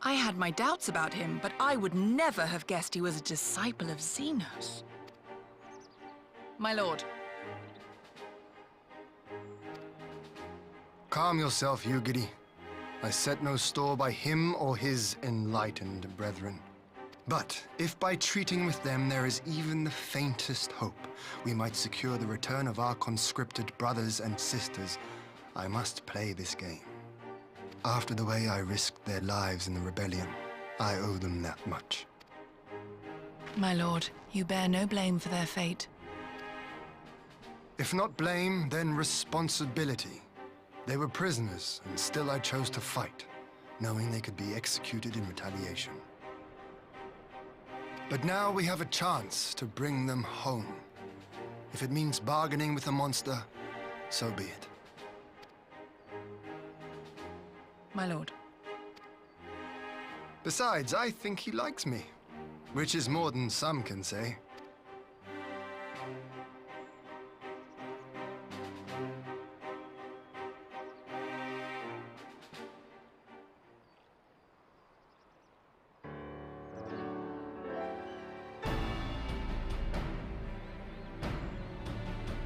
I had my doubts about him, but I would never have guessed he was a disciple of Xenos. My lord. Calm yourself, Ugidi. I set no store by him or his enlightened brethren. But if by treating with them there is even the faintest hope, we might secure the return of our conscripted brothers and sisters, I must play this game. After the way I risked their lives in the rebellion, I owe them that much. My lord, you bear no blame for their fate. If not blame, then responsibility. They were prisoners, and still I chose to fight, knowing they could be executed in retaliation. But now we have a chance to bring them home. If it means bargaining with the monster, so be it. My lord. Besides, I think he likes me, which is more than some can say.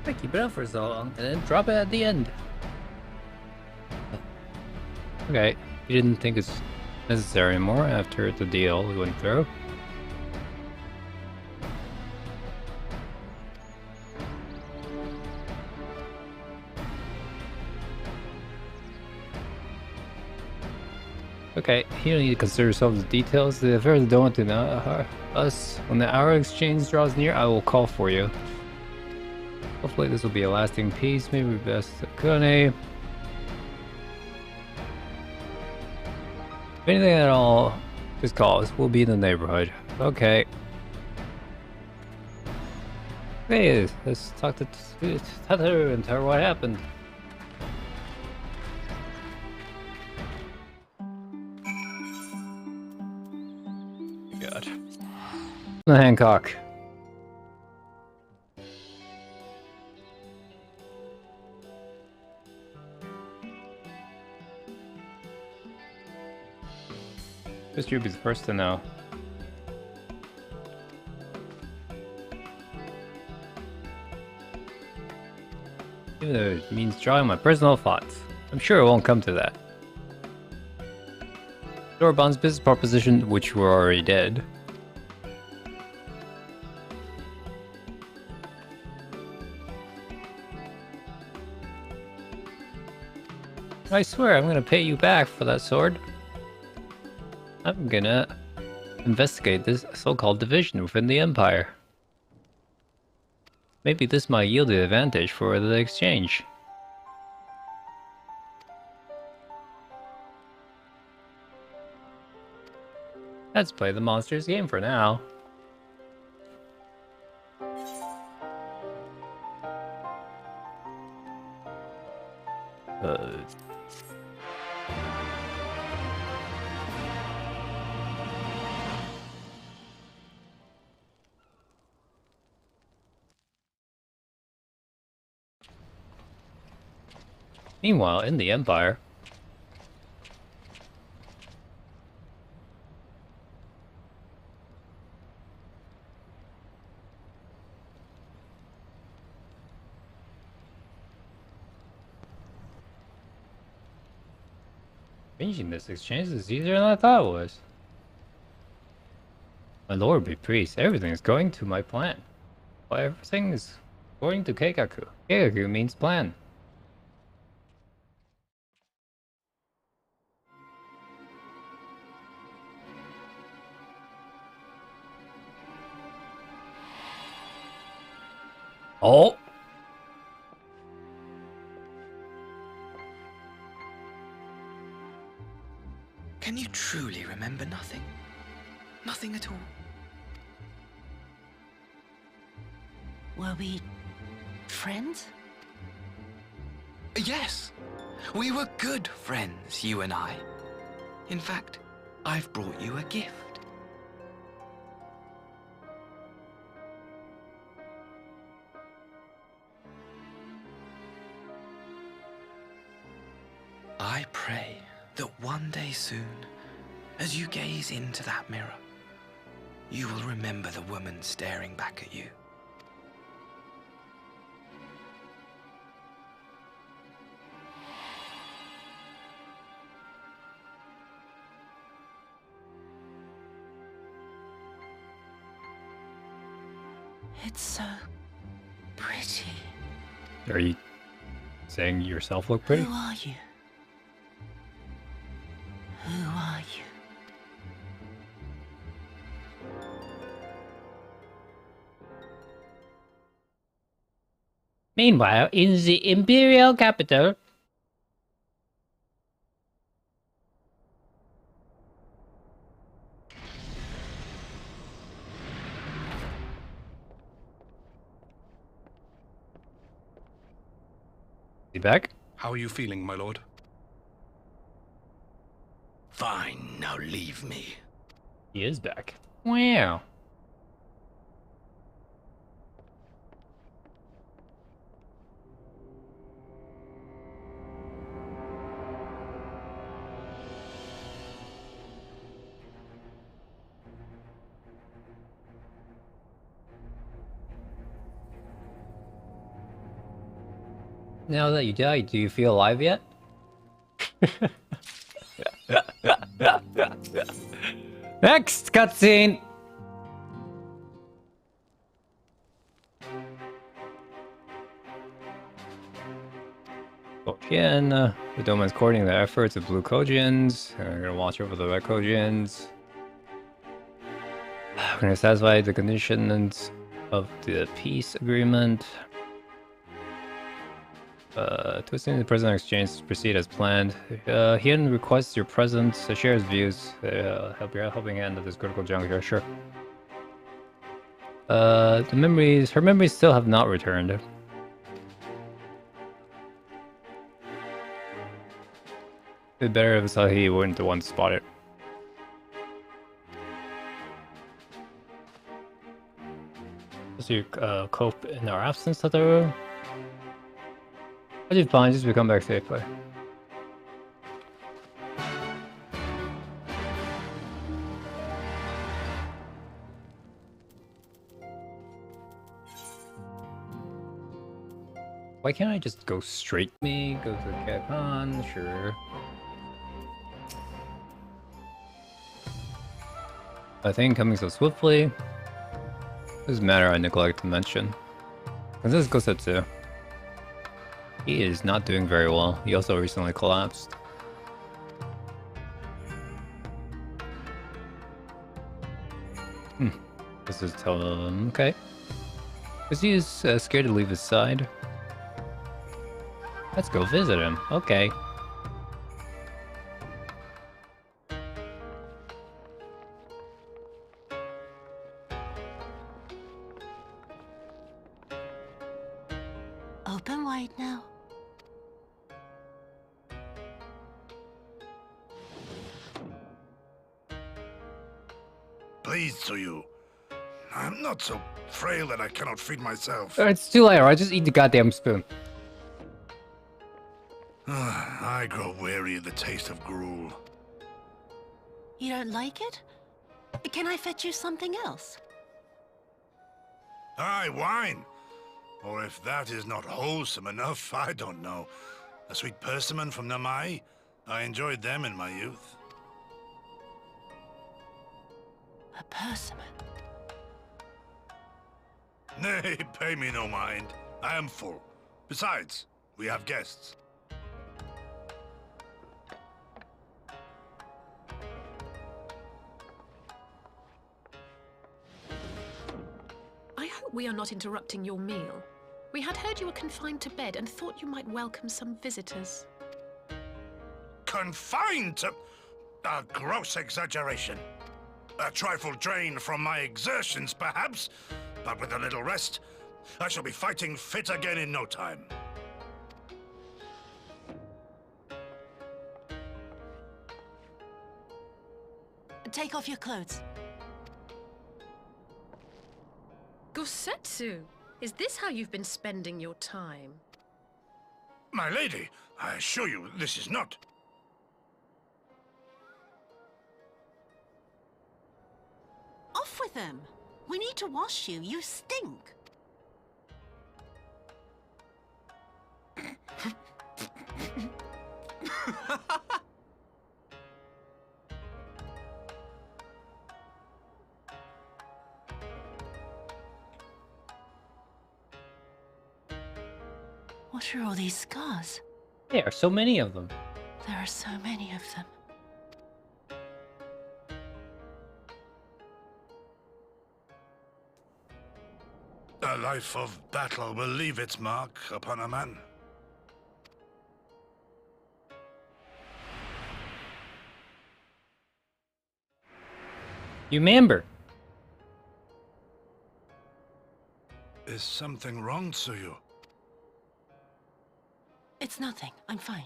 I keep it up for so long and then drop it at the end. Okay, you didn't think it's necessary anymore after the deal we went through. Okay, you don't need to consider yourself the details. The affairs don't want to know us. When the hour exchange draws near, I will call for you. Hopefully this will be a lasting peace. Maybe best Kone. If anything at all, just call us. We'll be in the neighborhood. Okay. Hey, let's talk to Tether and tell her what happened. God. Hancock. This you'll be the first to know. Even though it means drawing my personal thoughts. I'm sure it won't come to that. Dorbon's business proposition, which were already dead. I swear I'm gonna pay you back for that sword. I'm gonna investigate this so-called division within the Empire. Maybe this might yield an advantage for the exchange. Let's play the monsters game for now. Meanwhile, in the Empire, arranging this exchange is easier than I thought it was. My lord be priest, everything is going to my plan. Well, everything is according to Keikaku. Keikaku means plan. Oh! Can you truly remember nothing? Nothing at all? Were we friends? Yes! We were good friends, you and I. In fact, I've brought you a gift. one day soon, as you gaze into that mirror, you will remember the woman staring back at you. It's so pretty. Are you saying you yourself look pretty? Who are you? Who are you? Meanwhile, in the Imperial capital... Is he back? How are you feeling, my lord? Fine, now leave me. He is back. Wow. Now that you died, do you feel alive yet? Next cutscene! Kojian, the Domain's coordinating the efforts of blue Kojians. We're gonna watch over the red Kojians. We're gonna satisfy the conditions of the peace agreement. Twisting the present exchange proceed as planned. Hien requests your presence, shares views. Help your helping hand at this critical juncture, sure. Her memories still have not returned. It'd be better if he weren't the one to spot it. Does you cope in our absence, Tataru? I did fine, just we come back safely. Why can't I just go straight? Me, go to the Capcom, sure. I think coming so swiftly. Doesn't matter, I neglect to mention. And this is Gosetsu. He is not doing very well. He also recently collapsed. This is okay. Because he is scared to leave his side. Let's go visit him. Okay. Open wide now. Pleased to you. I'm not so frail that I cannot feed myself. It's too late, I just eat the goddamn spoon. I grow weary of the taste of gruel. You don't like it? Can I fetch you something else? Aye, wine. Or if that is not wholesome enough, I don't know. A sweet persimmon from Namai? I enjoyed them in my youth. A persimmon? Nay, pay me no mind. I am full. Besides, we have guests. I hope we are not interrupting your meal. We had heard you were confined to bed and thought you might welcome some visitors. Confined to... a gross exaggeration. A trifle drained from my exertions, perhaps, but with a little rest, I shall be fighting fit again in no time. Take off your clothes. Gosetsu, is this how you've been spending your time? My lady, I assure you this is not. with them. We need to wash you. You stink. What are all these scars? There are so many of them. There are so many of them. A life of battle will leave its mark upon a man. You remember? Is something wrong, Tsuyu? It's nothing. I'm fine.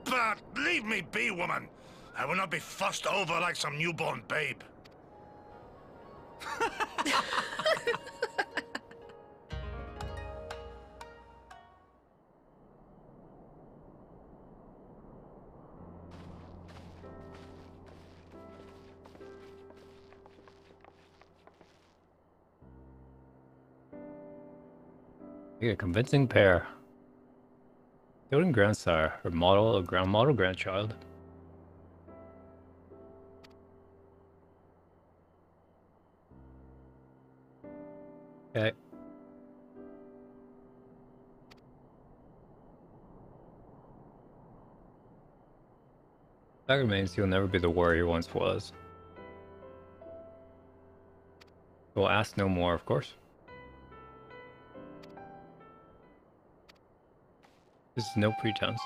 But leave me be, woman! I will not be fussed over like some newborn babe. You're a convincing pair. Doting grandsire, or model, a model grandchild. Okay. That remains he'll never be the warrior he once was. We'll ask no more, of course. This is no pretense.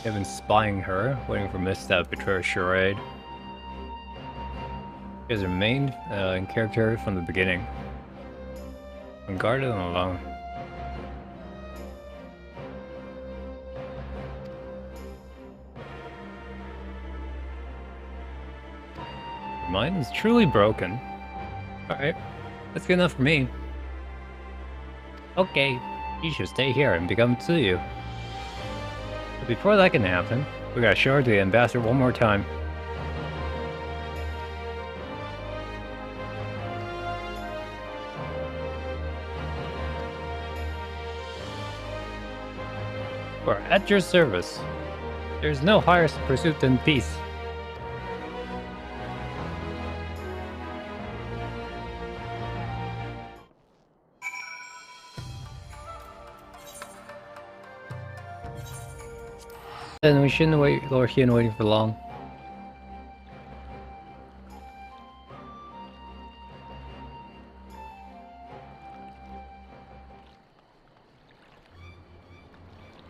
They've been spying her, waiting for misstep, betrayal, charade. He has remained in character from the beginning. Unguarded and alone. Your mind is truly broken. Alright, that's good enough for me. Okay, you should stay here and become Tsuyu. But before that can happen, we gotta show her to the ambassador one more time. We're at your service. There's no higher pursuit than peace. Then we shouldn't wait, Lord Hien waiting for long.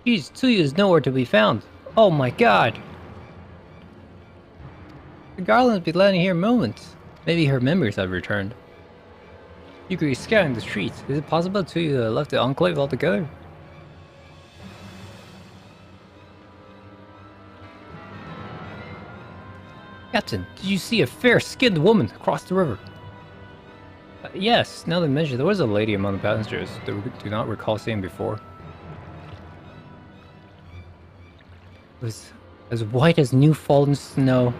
Jeez, Tsuyu is nowhere to be found. Oh my god! The garland has been landing here moments. Maybe her members have returned. You could be scouting the streets. Is it possible Tsuyu left the Enclave altogether? Captain, did you see a fair-skinned woman across the river? Yes, now that you mention it, there was a lady among the passengers that we do not recall seeing before. It was as white as new fallen snow.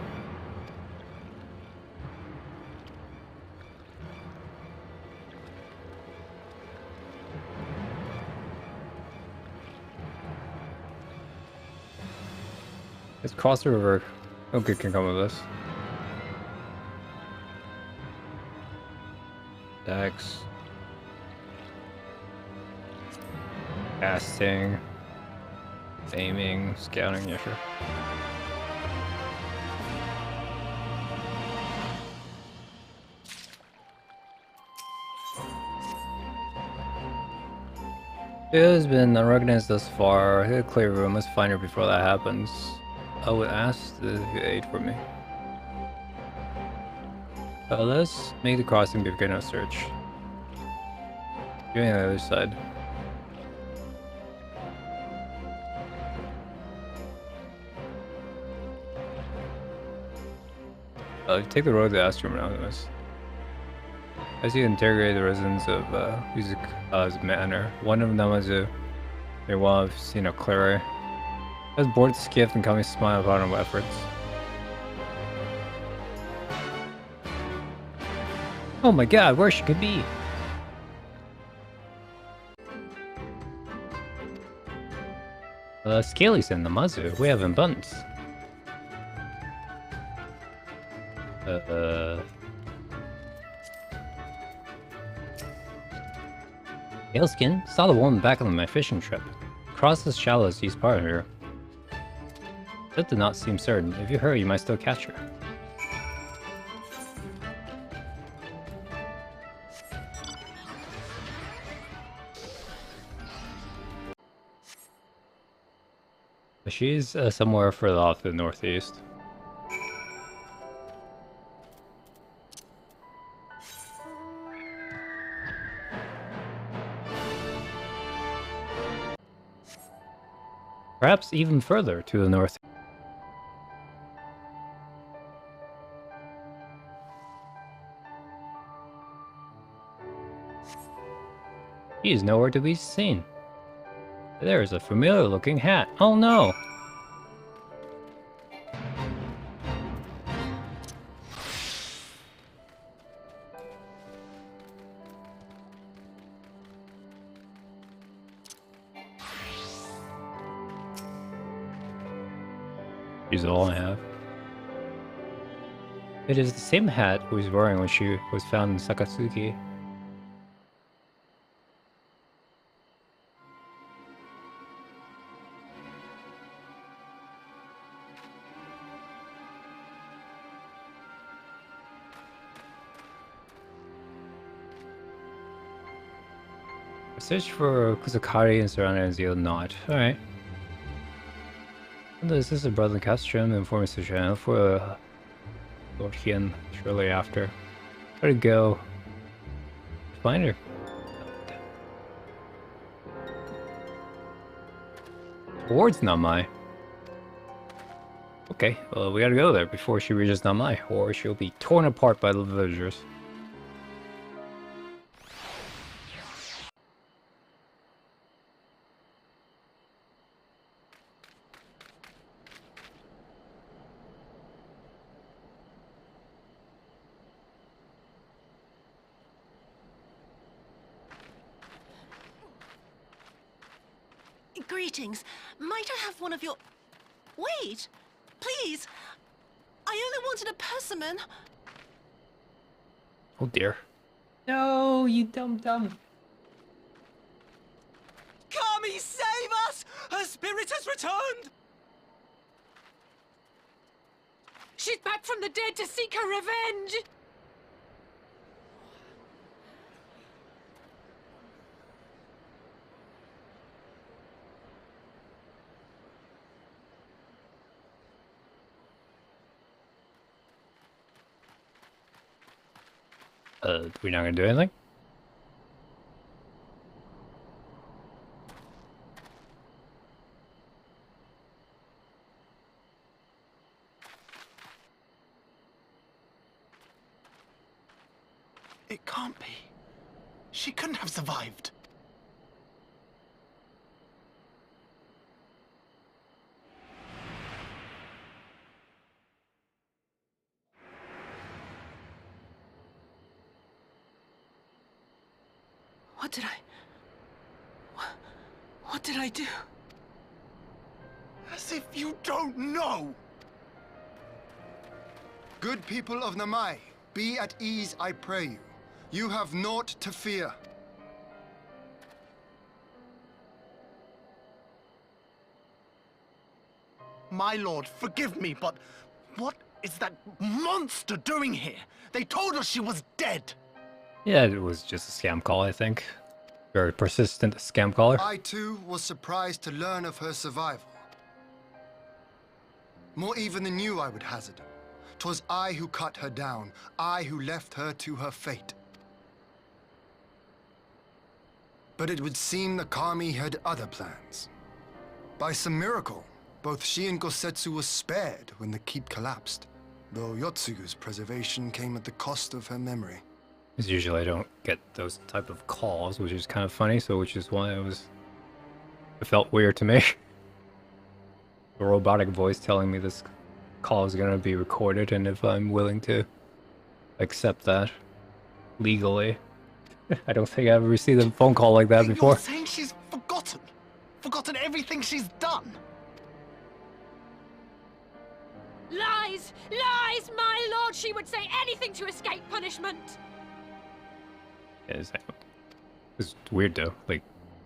Let's cross the river. No good can come of this. Dex. Casting. Aiming. Scouting, yeah, sure. It has been unrecognized thus far. Hit a clear room. Let's find her before that happens. I would ask if you aid for me. Let's make the crossing begin a search. Going on the other side. Take the road to Astrum now, anyways. As you interrogate the residents of Mhigo's manor, one of them was they will have seen a clearer. Has bored his gift and coming smile upon our efforts. Oh my god, where she could be? Scaly's in the Mazu. We have abundance. Aleskin saw the woman back on my fishing trip. Crossed the shallows east part of here. That did not seem certain. If you hurry, you might still catch her. She's somewhere further off to the northeast. Perhaps even further to the north. He is nowhere to be seen. There is a familiar looking hat. Oh no! She's all I have. It is the same hat he was wearing when she was found in Sakatsuki. Search for Kusakari and surroundings yield not. Alright. This is a brother Castrum informing Sushana for Lord Hien shortly after. Where to go? Find her. Towards Namai. Okay, well we gotta go there before she reaches Namai, or she'll be torn apart by the villagers. Greetings. Might I have one of your... Wait! Please! I only wanted a persimmon. Oh dear. No, you dumb. Kami, save us! Her spirit has returned! She's back from the dead to seek her revenge! We're not gonna do anything? It can't be. She couldn't have survived. What did I do? As if you don't know! Good people of Namai, be at ease, I pray you. You have naught to fear. My lord, forgive me, but what is that monster doing here? They told us she was dead. Yeah, it was just a scam call, I think. Very persistent scam caller. I too was surprised to learn of her survival. More even than you, I would hazard. 'Twas I who cut her down, I who left her to her fate. But it would seem the Kami had other plans. By some miracle, both she and Gosetsu were spared when the keep collapsed, though Yotsugu's preservation came at the cost of her memory. Because usually I don't get those type of calls, which is kind of funny, so which is why it felt weird to me. A robotic voice telling me this call is gonna be recorded and if I'm willing to accept that legally. I don't think I've received a phone call like that before. You're saying she's forgotten? Forgotten everything she's done? Lies! Lies! My lord, she would say anything to escape punishment! It's weird though. Like,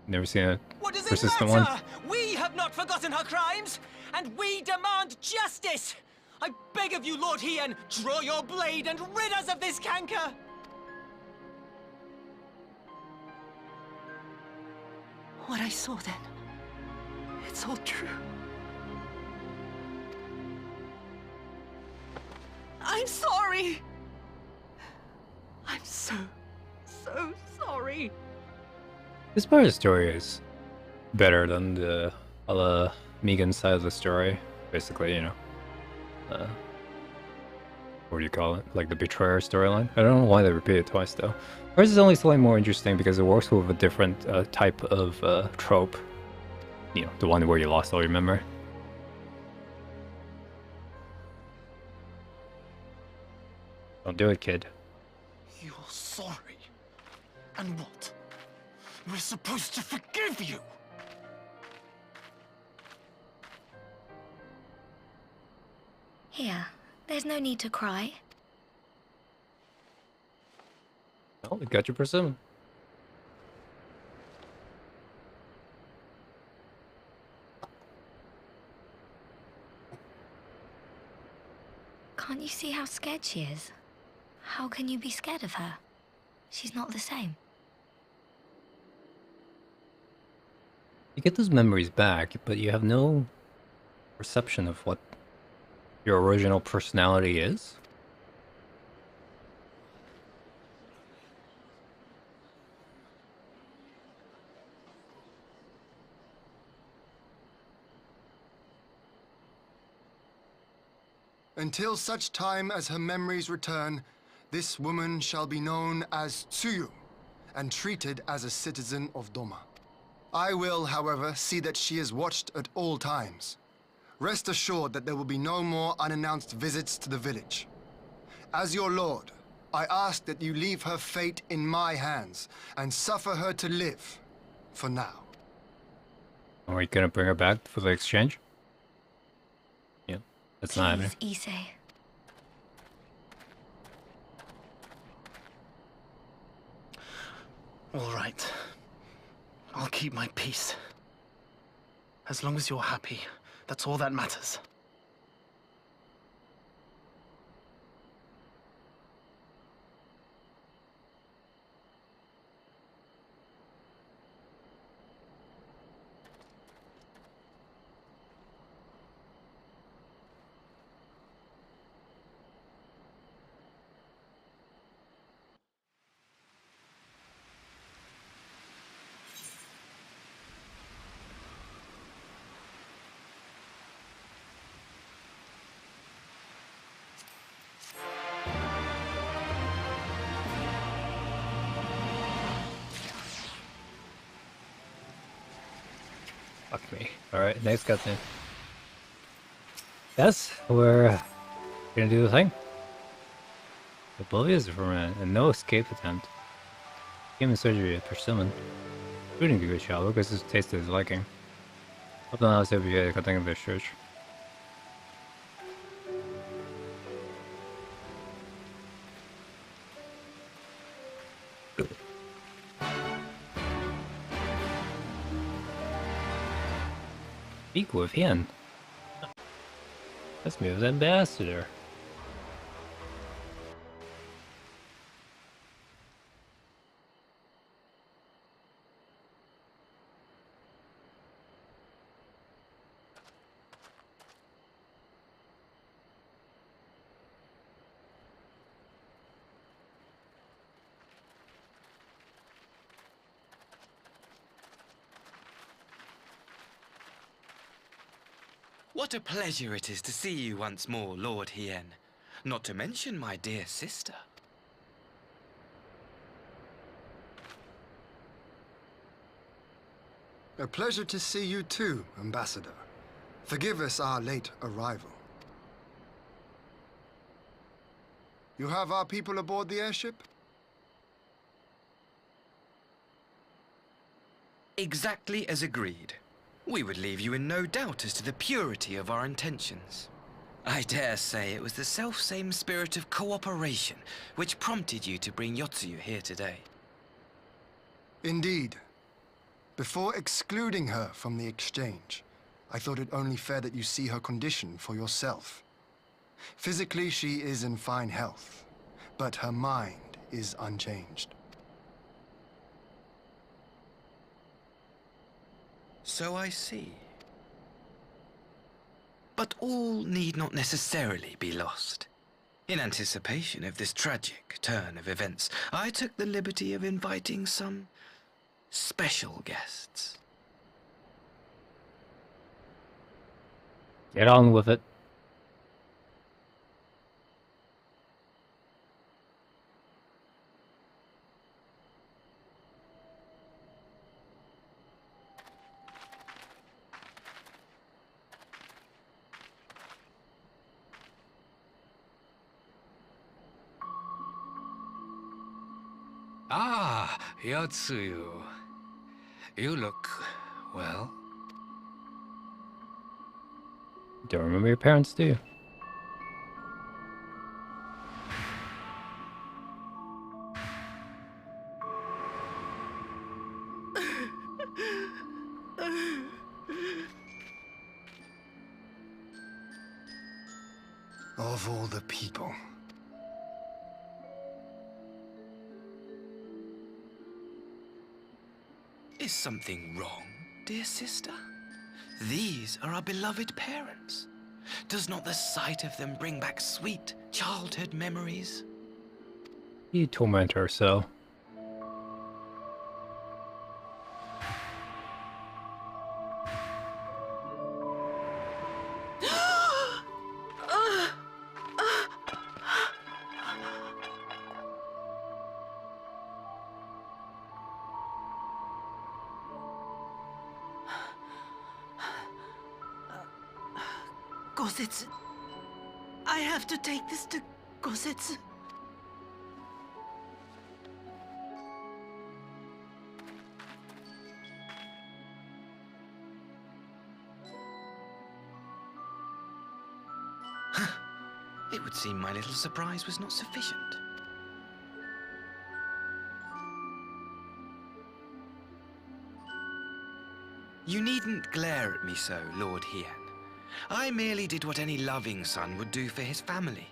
never seen a What does it persistent matter? one. We have not forgotten her crimes, and we demand justice! I beg of you, Lord Hien, draw your blade and rid us of this canker! What I saw then, it's all true. I'm sorry. I'm so sorry. This part of the story is better than the other Mhigan side of the story. Basically, you know. What do you call it? Like the betrayer storyline? I don't know why they repeat it twice though. Hers is only slightly more interesting because it works with a different type of trope. You know, the one where you lost all your memory. Don't do it, kid. You're sorry. And what? We're supposed to forgive you! Here, there's no need to cry. Oh, you got your persimmon. Can't you see how scared she is? How can you be scared of her? She's not the same. You get those memories back, but you have no perception of what your original personality is. Until such time as her memories return, this woman shall be known as Tsuyu, and treated as a citizen of Doma. I will, however, see that she is watched at all times. Rest assured that there will be no more unannounced visits to the village. As your lord, I ask that you leave her fate in my hands, and suffer her to live, for now. Are we gonna bring her back for the exchange? Yeah, that's not happening. Please, Issei. All right. I'll keep my peace. As long as you're happy, that's all that matters. Fuck me. Alright, next cutscene. Yes, we're gonna do the thing. Oblivious for a minute, and no escape attempt. Human surgery, persimmon. Shooting a good shot, because this taste is liking. Hope the house every day, I think of this church. Speak with him. That's me as ambassador. What a pleasure it is to see you once more, Lord Hien. Not to mention my dear sister. A pleasure to see you too, Ambassador. Forgive us our late arrival. You have our people aboard the airship? Exactly as agreed. We would leave you in no doubt as to the purity of our intentions. I dare say it was the self-same spirit of cooperation which prompted you to bring Yotsuyu here today. Indeed. Before excluding her from the exchange, I thought it only fair that you see her condition for yourself. Physically, she is in fine health, but her mind is unchanged. So I see. But all need not necessarily be lost. In anticipation of this tragic turn of events, I took the liberty of inviting some special guests. Get on with it. Ah, Yotsuyu. You look, well. Don't remember your parents, do you? Of all the people. Is something wrong, dear sister? These are our beloved parents. Does not the sight of them bring back sweet childhood memories? You torment her so. Gosetsu. I have to take this to Gosetsu. It would seem my little surprise was not sufficient. You needn't glare at me so, Lord Hien. I merely did what any loving son would do for his family.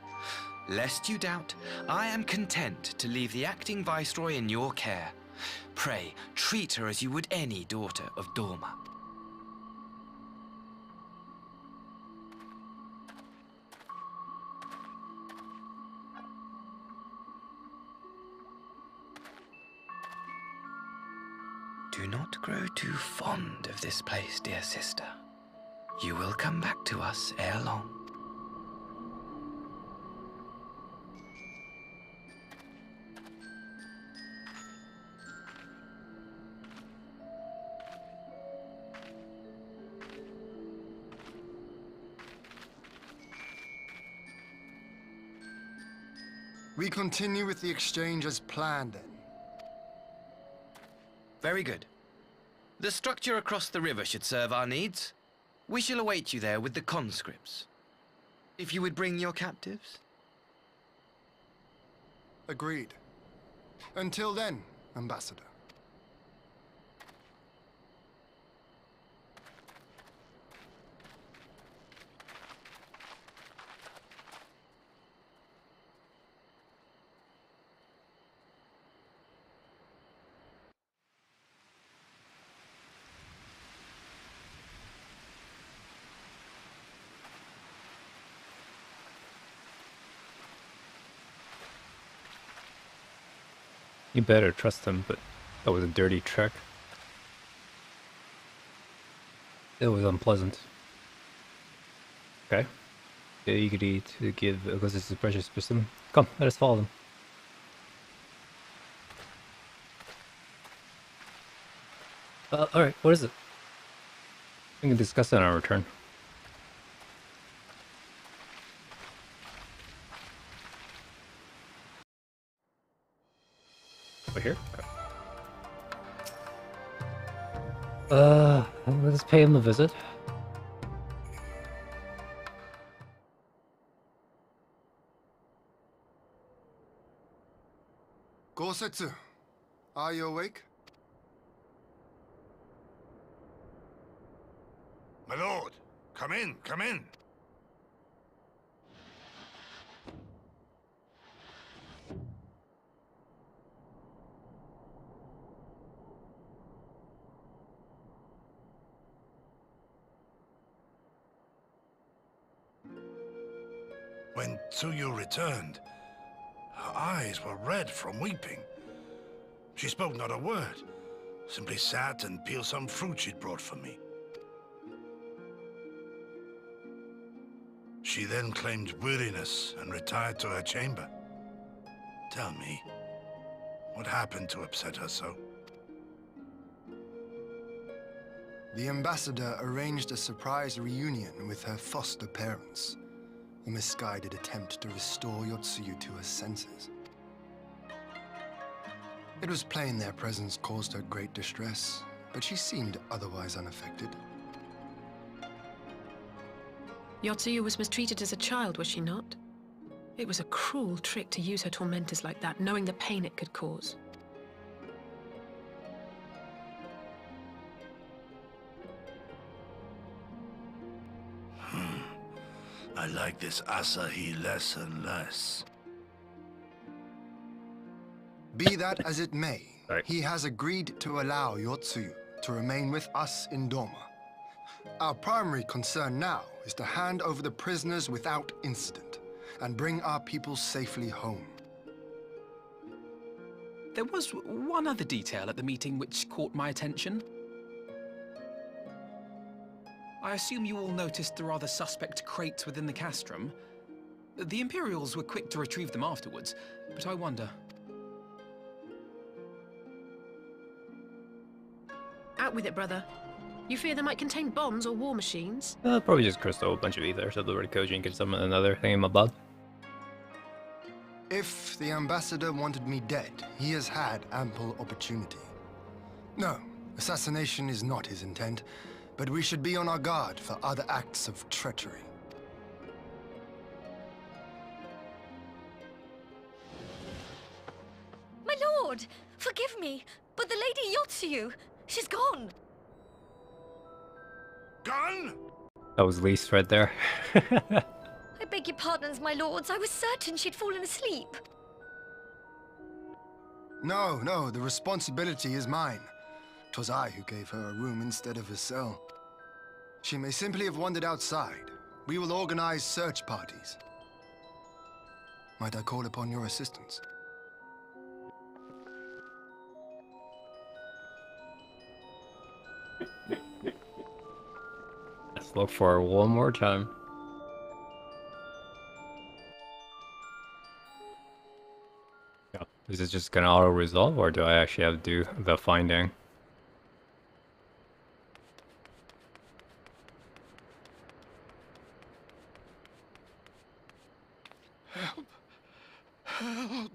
Lest you doubt, I am content to leave the acting viceroy in your care. Pray, treat her as you would any daughter of Dorma. Do not grow too fond of this place, dear sister. You will come back to us ere long. We continue with the exchange as planned, then. Very good. The structure across the river should serve our needs. We shall await you there with the conscripts. If you would bring your captives. Agreed. Until then, Ambassador. You better trust him, but that was a dirty trick. It was unpleasant. Okay. Yeah, you could eat to give because it's a precious specimen. Come, let us follow them. Alright, what is it? We can discuss it on our return. Over here? Let's pay him a visit. Gosetsu, are you awake? My lord, come in, come in. When Tsuyu returned, her eyes were red from weeping. She spoke not a word, simply sat and peeled some fruit she'd brought for me. She then claimed weariness and retired to her chamber. Tell me, what happened to upset her so? The ambassador arranged a surprise reunion with her foster parents. A misguided attempt to restore Yotsuyu to her senses. It was plain their presence caused her great distress, but she seemed otherwise unaffected. Yotsuyu was mistreated as a child, was she not? It was a cruel trick to use her tormentors like that, knowing the pain it could cause. I like this Asahi less and less. Be that as it may, he has agreed to allow Yotsuyu to remain with us in Doma. Our primary concern now is to hand over the prisoners without incident and bring our people safely home. There was one other detail at the meeting which caught my attention. I assume you all noticed the rather suspect crates within the castrum. The Imperials were quick to retrieve them afterwards, but I wonder... Out with it, brother. You fear they might contain bombs or war machines? Probably just crystal a bunch of ether, so the Koji and get some another thing in my blood. If the ambassador wanted me dead, he has had ample opportunity. No, assassination is not his intent, but we should be on our guard for other acts of treachery. My lord! Forgive me, but the Lady Yotsuyu, she's gone! Gone? That was Lise right there. I beg your pardons, my lords. I was certain she'd fallen asleep. No, no, the responsibility is mine. 'Twas I who gave her a room instead of a cell. She may simply have wandered outside. We will organize search parties. Might I call upon your assistance? Let's look for her one more time. Is it just gonna auto-resolve, or do I actually have to do the finding? Help! Help!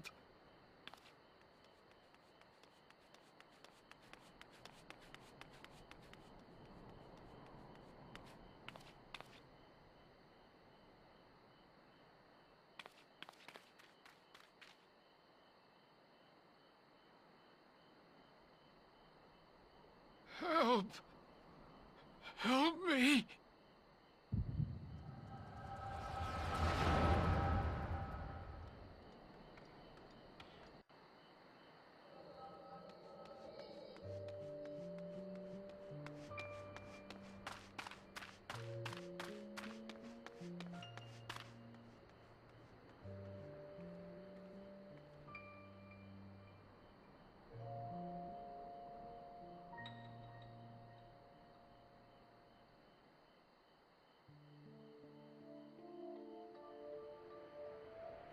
Help! Help me!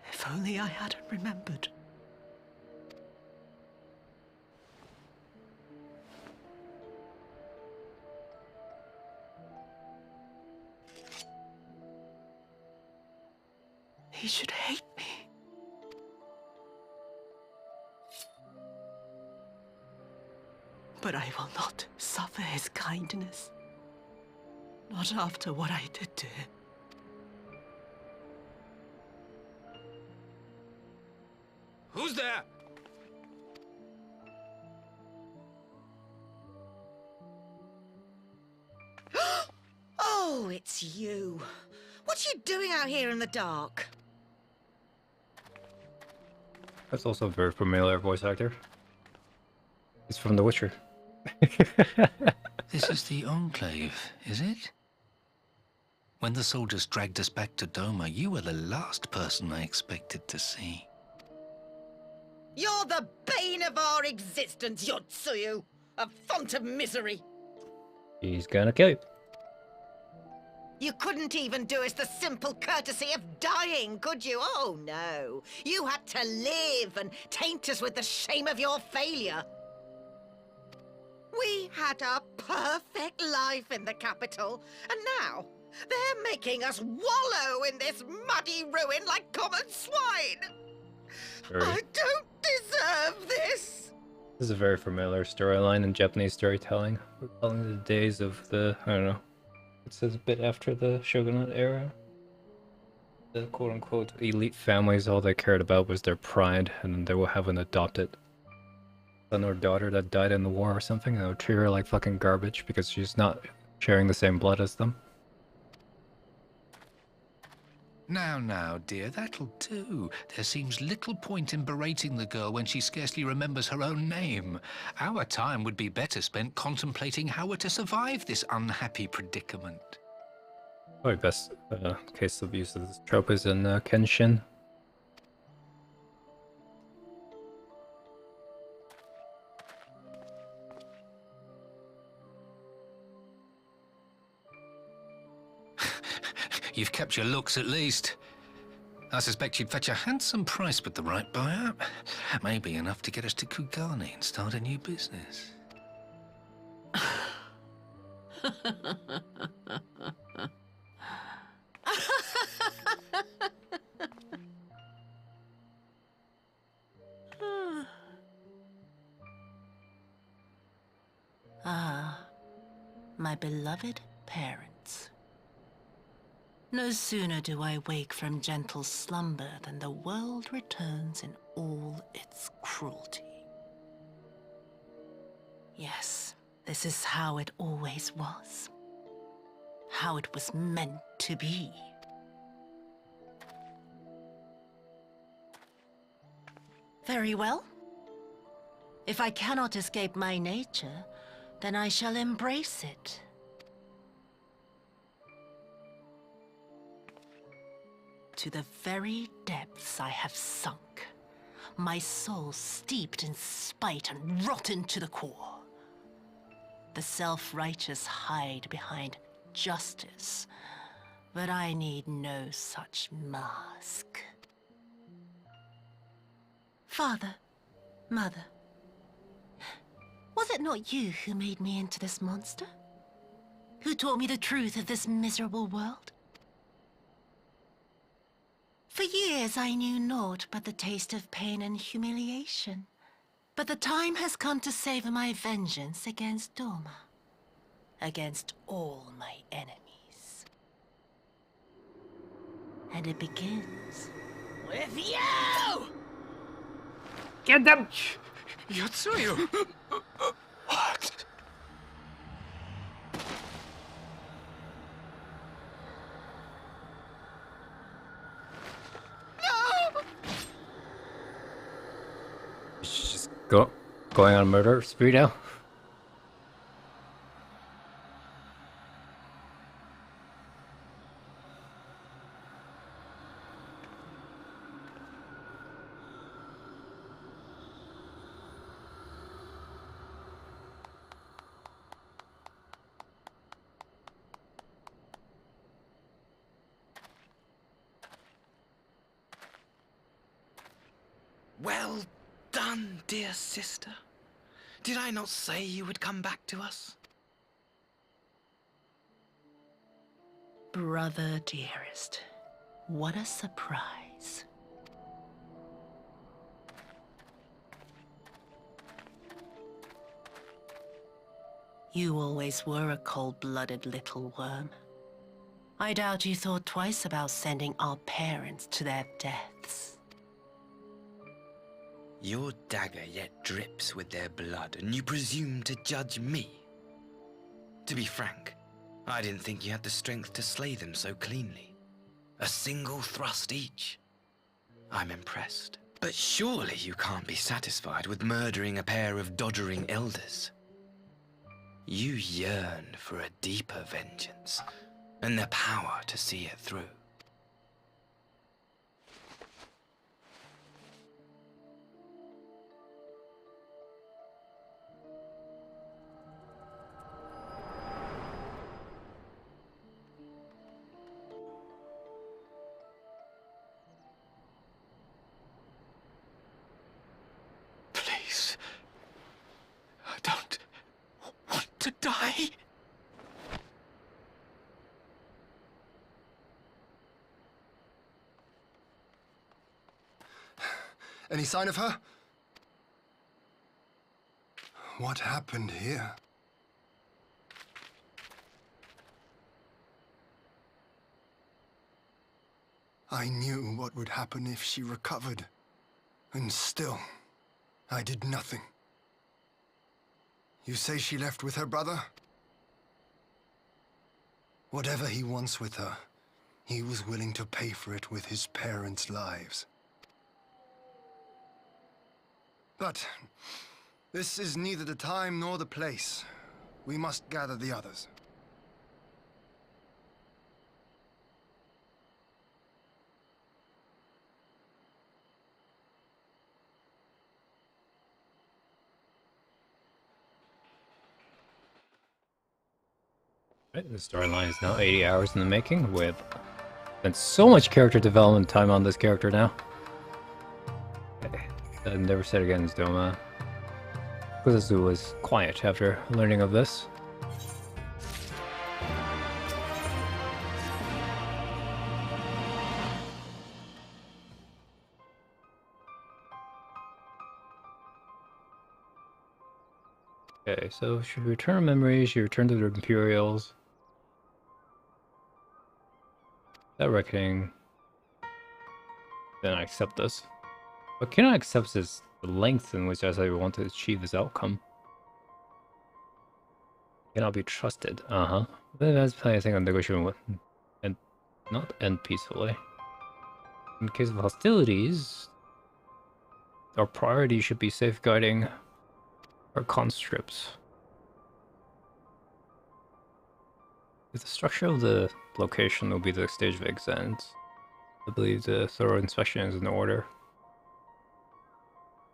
If only I hadn't remembered. He should hate me. But I will not suffer his kindness. Not after what I did to him. Who's there? Oh, it's you. What you doing out here in the dark? That's also a very familiar voice actor. He's from The Witcher. This is the Enclave, is it? When the soldiers dragged us back to Doma, you were the last person I expected to see. You're the bane of our existence, Yotsuyu! A font of misery! He's gonna kill you. You couldn't even do us the simple courtesy of dying, could you? Oh, no. You had to live and taint us with the shame of your failure. We had a perfect life in the capital, and now they're making us wallow in this muddy ruin like common swine. I don't deserve this. This is a very familiar storyline in Japanese storytelling. We're telling the days of the, I don't know, it says a bit after the shogunate era. The quote-unquote elite families, all they cared about was their pride, and they will have an adopted son or daughter that died in the war or something, and they would treat her like fucking garbage because she's not sharing the same blood as them. Now, dear, that'll do. There seems little point in berating the girl when she scarcely remembers her own name. Our time would be better spent contemplating how we're to survive this unhappy predicament. Probably best case of use of this trope is in Kenshin. You've kept your looks at least. I suspect you'd fetch a handsome price with the right buyer. Maybe enough to get us to Kugane and start a new business. Ah, my beloved parents. No sooner do I wake from gentle slumber than the world returns in all its cruelty. Yes, this is how it always was. How it was meant to be. Very well. If I cannot escape my nature, then I shall embrace it. To the very depths I have sunk, my soul steeped in spite and rotten to the core. The self-righteous hide behind justice, but I need no such mask. Father, Mother, was it not you who made me into this monster? Who taught me the truth of this miserable world? For years I knew naught but the taste of pain and humiliation. But the time has come to savor my vengeance against Doma. Against all my enemies. And it begins with you! Get them! Yotsuyu! What? She's just going on a murder spree now. Well done, dear sister. Did I not say you would come back to us? Brother dearest, what a surprise. eyes. You always were a cold-blooded little worm. I doubt you thought twice about sending our parents to their deaths. Your dagger yet drips with their blood, and you presume to judge me? To be frank, I didn't think you had the strength to slay them so cleanly. A single thrust each. I'm impressed. But surely you can't be satisfied with murdering a pair of doddering elders. You yearn for a deeper vengeance, and the power to see it through. Please. I don't want to die. Any sign of her? What happened here? I knew what would happen if she recovered. And still, I did nothing. You say she left with her brother? Whatever he wants with her, he was willing to pay for it with his parents' lives. But this is neither the time nor the place. We must gather the others. Right, the storyline is now 80 hours in the making. We've spent so much character development time on this character now. Okay. I've never said against Doma. Kuzazu was quiet after learning of this. Okay, so she return memories, she returned to the Imperials. That reckoning. Then I accept this. What cannot accept is the length in which I want to achieve this outcome. Cannot be trusted. Then that's plenty of thing on negotiating with and not end peacefully. In case of hostilities, our priority should be safeguarding our conscripts. If the structure of the location will be the stage of exams, I believe the thorough inspection is in order.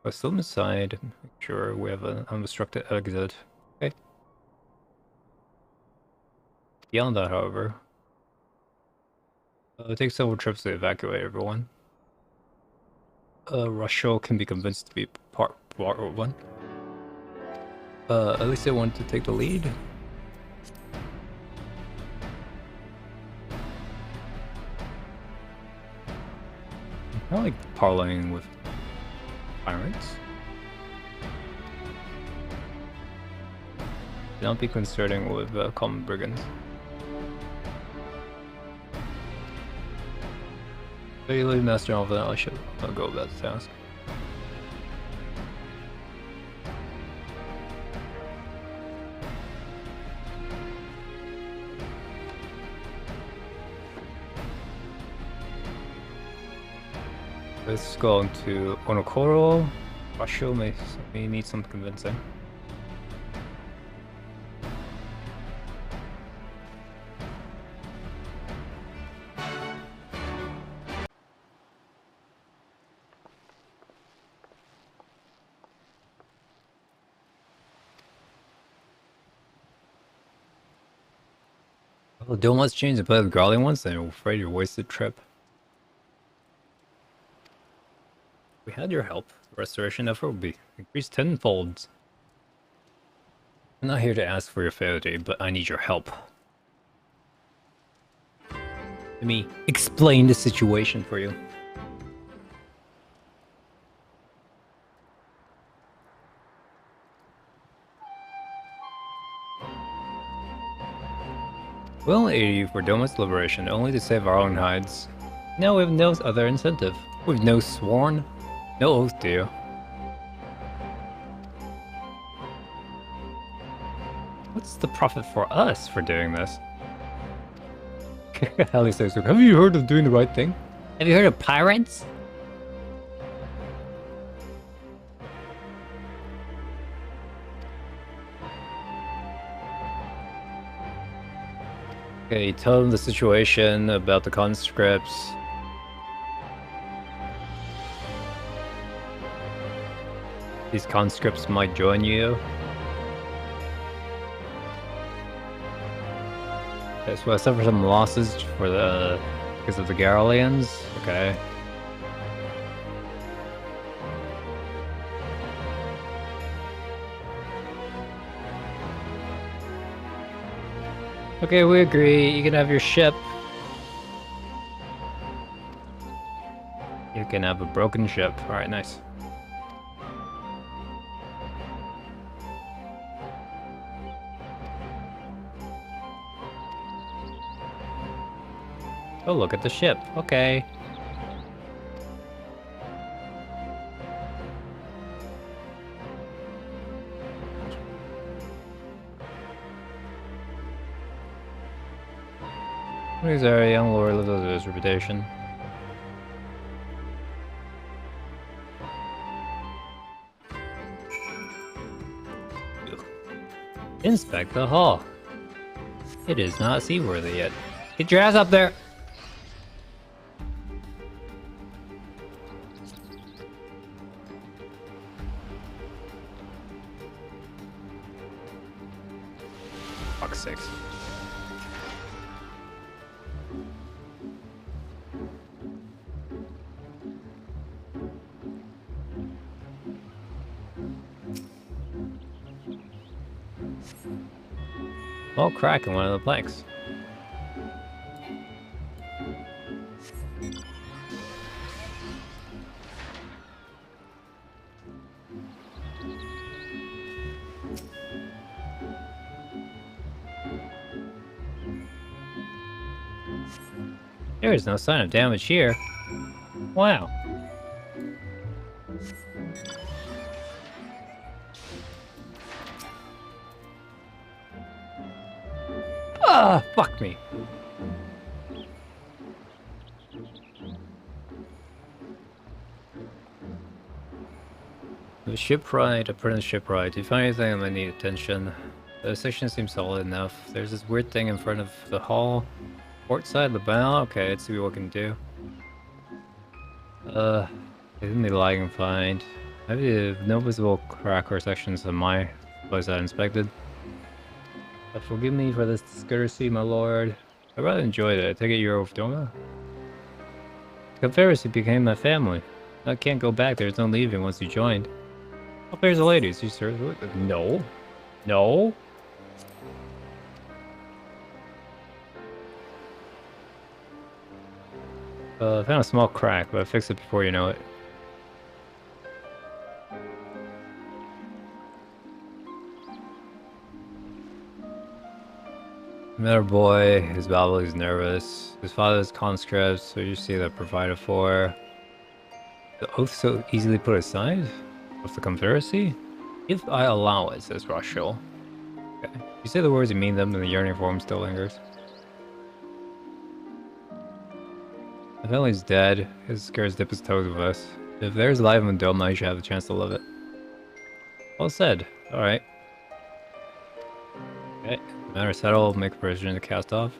But still inside, make sure we have an unobstructed exit. Okay. Beyond that, however, it takes several trips to evacuate everyone. Russia can be convinced to be part one. At least they wanted to take the lead. I like parlaying with pirates. Do not be concerning with common brigands. So you leave Master of that, I should go about the task. Let's go on to Onokoro. Basho may need some convincing. Well, don't let's change the play of the Growling ones, then I'm afraid you're wasted trip. We had your help. The restoration effort will be increased tenfold. I'm not here to ask for your fealty, but I need your help. Let me explain the situation for you. We'll aid you for Doma's liberation, only to save our own hides. No, we have no other incentive. We've no sworn, no oath to you. What's the profit for us for doing this? Hallie says, have you heard of doing the right thing? Have you heard of pirates? Okay, tell them the situation about the conscripts. These conscripts might join you. Okay, so I suffer some losses for the because of the Garleans. Okay. Okay, we agree. You can have your ship. You can have a broken ship. Alright, nice. Oh, look at the ship. Okay. He's our young lord, lives up to his reputation. Inspect the hull. It is not seaworthy yet. Get your ass up there! Fuck's sakes. Oh, crack in one of the planks. There is no sign of damage here. Wow. Ah, fuck me. The shipwright, apprentice shipwright. Do you find anything that might need attention? The section seems solid enough. There's this weird thing in front of the hull. Port side, the bow. Okay, let's see what we can do. It didn't be lagging fine. Maybe no visible crack or sections on my place I inspected. Forgive me for this discourtesy, my lord. I rather enjoyed it. I take it you're of Doma? The Confederacy became my family. I can't go back. There's no leaving once you joined. Oh, there's the ladies. You serve with them? No. No. I found a small crack, but I'll fix it before you know it. Another boy, his babble, he's nervous. His father's conscript, so you see that provided for. The oath so easily put aside? Of the Confederacy? If I allow it, says Rothschild. Okay. You say the words, you mean them, and the yearning for him still lingers. The family's dead. His scares dip his toes with us. If there's life in Doma, you should have a chance to live it. Well said. Alright. Okay. Matter settled, make provision to cast off.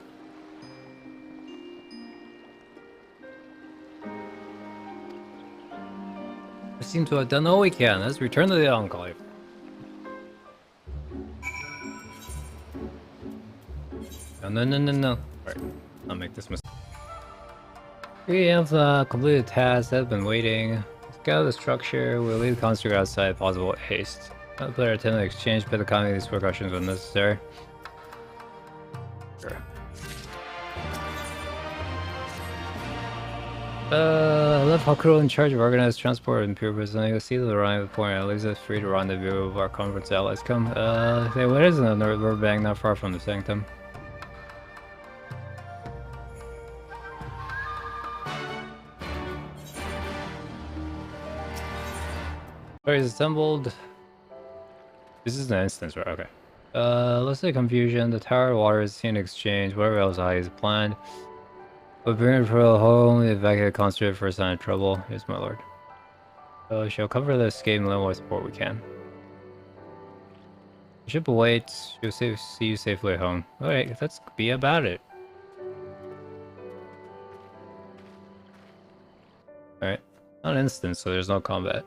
We seem to have done all we can. Let's return to the Enclave. No. Alright, I'll make this mistake. We have completed tasks that have been waiting. Scout the structure. We'll leave the construct outside if possible haste. The player attempt to exchange bit economy of these precautions when necessary. Sure. Left our crew in charge of organized transport and pure business. You'll see the arrival point. At least it's free to rendezvous with our conference allies. Come. Say, what is it? We're bang not far from the sanctum. Alright, assembled. This is an instance, right? Okay. Let's say confusion. The tower water is seen exchange. Whatever else I is planned. But bring it for the home. Evacuate concentrate for a sign of trouble. Yes, my lord. Shall cover the escape and level support we can. The ship awaits. She'll see you safely at home. Alright, let's be about it. Alright. Not an instance, so there's no combat.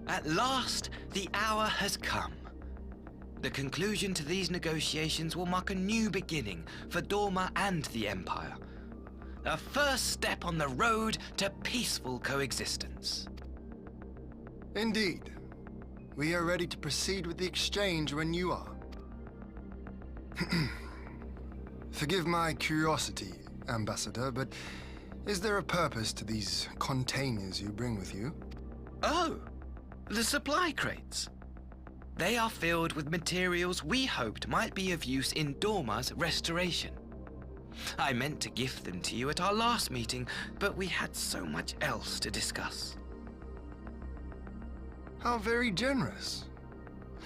At last, the hour has come. The conclusion to these negotiations will mark a new beginning for Dorma and the Empire. A first step on the road to peaceful coexistence. Indeed. We are ready to proceed with the exchange when you are. Forgive my curiosity, Ambassador, but is there a purpose to these containers you bring with you? Oh, the supply crates. They are filled with materials we hoped might be of use in Dorma's restoration. I meant to gift them to you at our last meeting, but we had so much else to discuss. How very generous.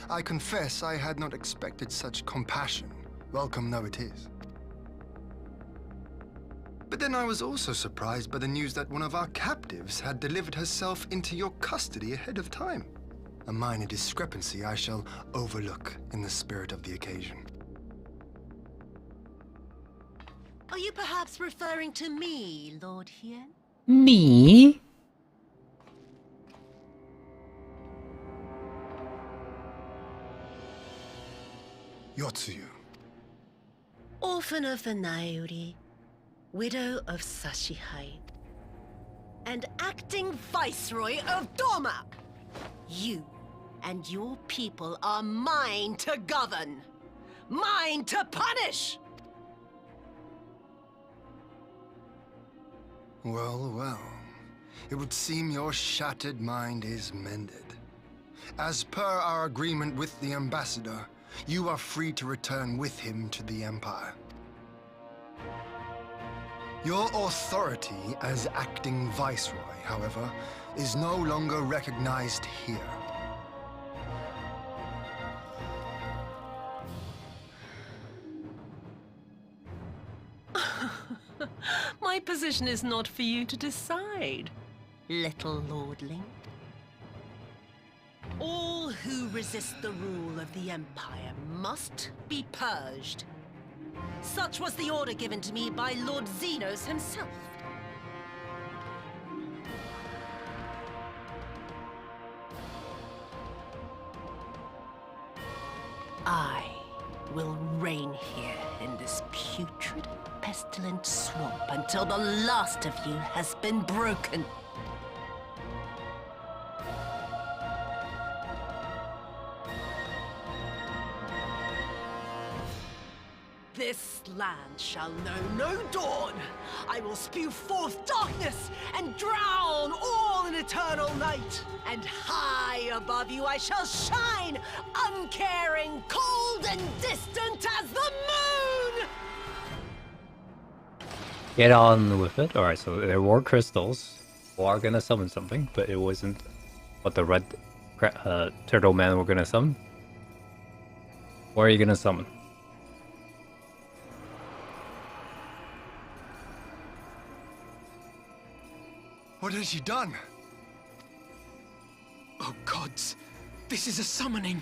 I confess I had not expected such compassion, welcome though it is. But then I was also surprised by the news that one of our captives had delivered herself into your custody ahead of time. A minor discrepancy I shall overlook in the spirit of the occasion. Are you perhaps referring to me, Lord Hien? Me? Yotsuyu. Orphan of the Nairi, widow of Sashihai, and acting viceroy of Dorma. You and your people are mine to govern, mine to punish! Well, well. It would seem your shattered mind is mended. As per our agreement with the Ambassador, you are free to return with him to the Empire. Your authority as acting viceroy, however, is no longer recognized here. My position is not for you to decide, little lordling. All who resist the rule of the Empire must be purged. Such was the order given to me by Lord Xenos himself. I will reign here in this putrid, pestilent swamp until the last of you has been broken. This land shall know no dawn. I will spew forth darkness and drown all in eternal night. And high above you I shall shine, uncaring, cold and distant as the moon! Get on with it. Alright, so there were crystals. We are gonna summon something, but it wasn't what the red turtle man were gonna summon. What are you gonna summon? What has she done? Oh gods, this is a summoning.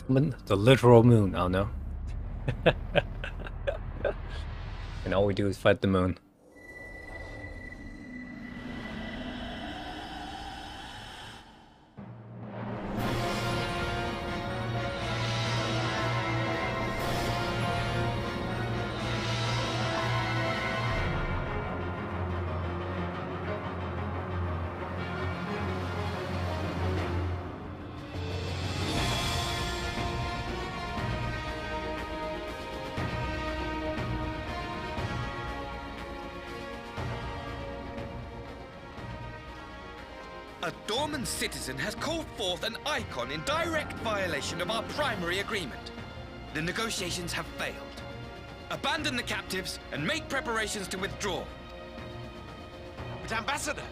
The literal moon, I don't know. And all we do is fight the moon. A Dorman citizen has called forth an icon in direct violation of our primary agreement. The negotiations have failed. Abandon the captives and make preparations to withdraw. But Ambassador!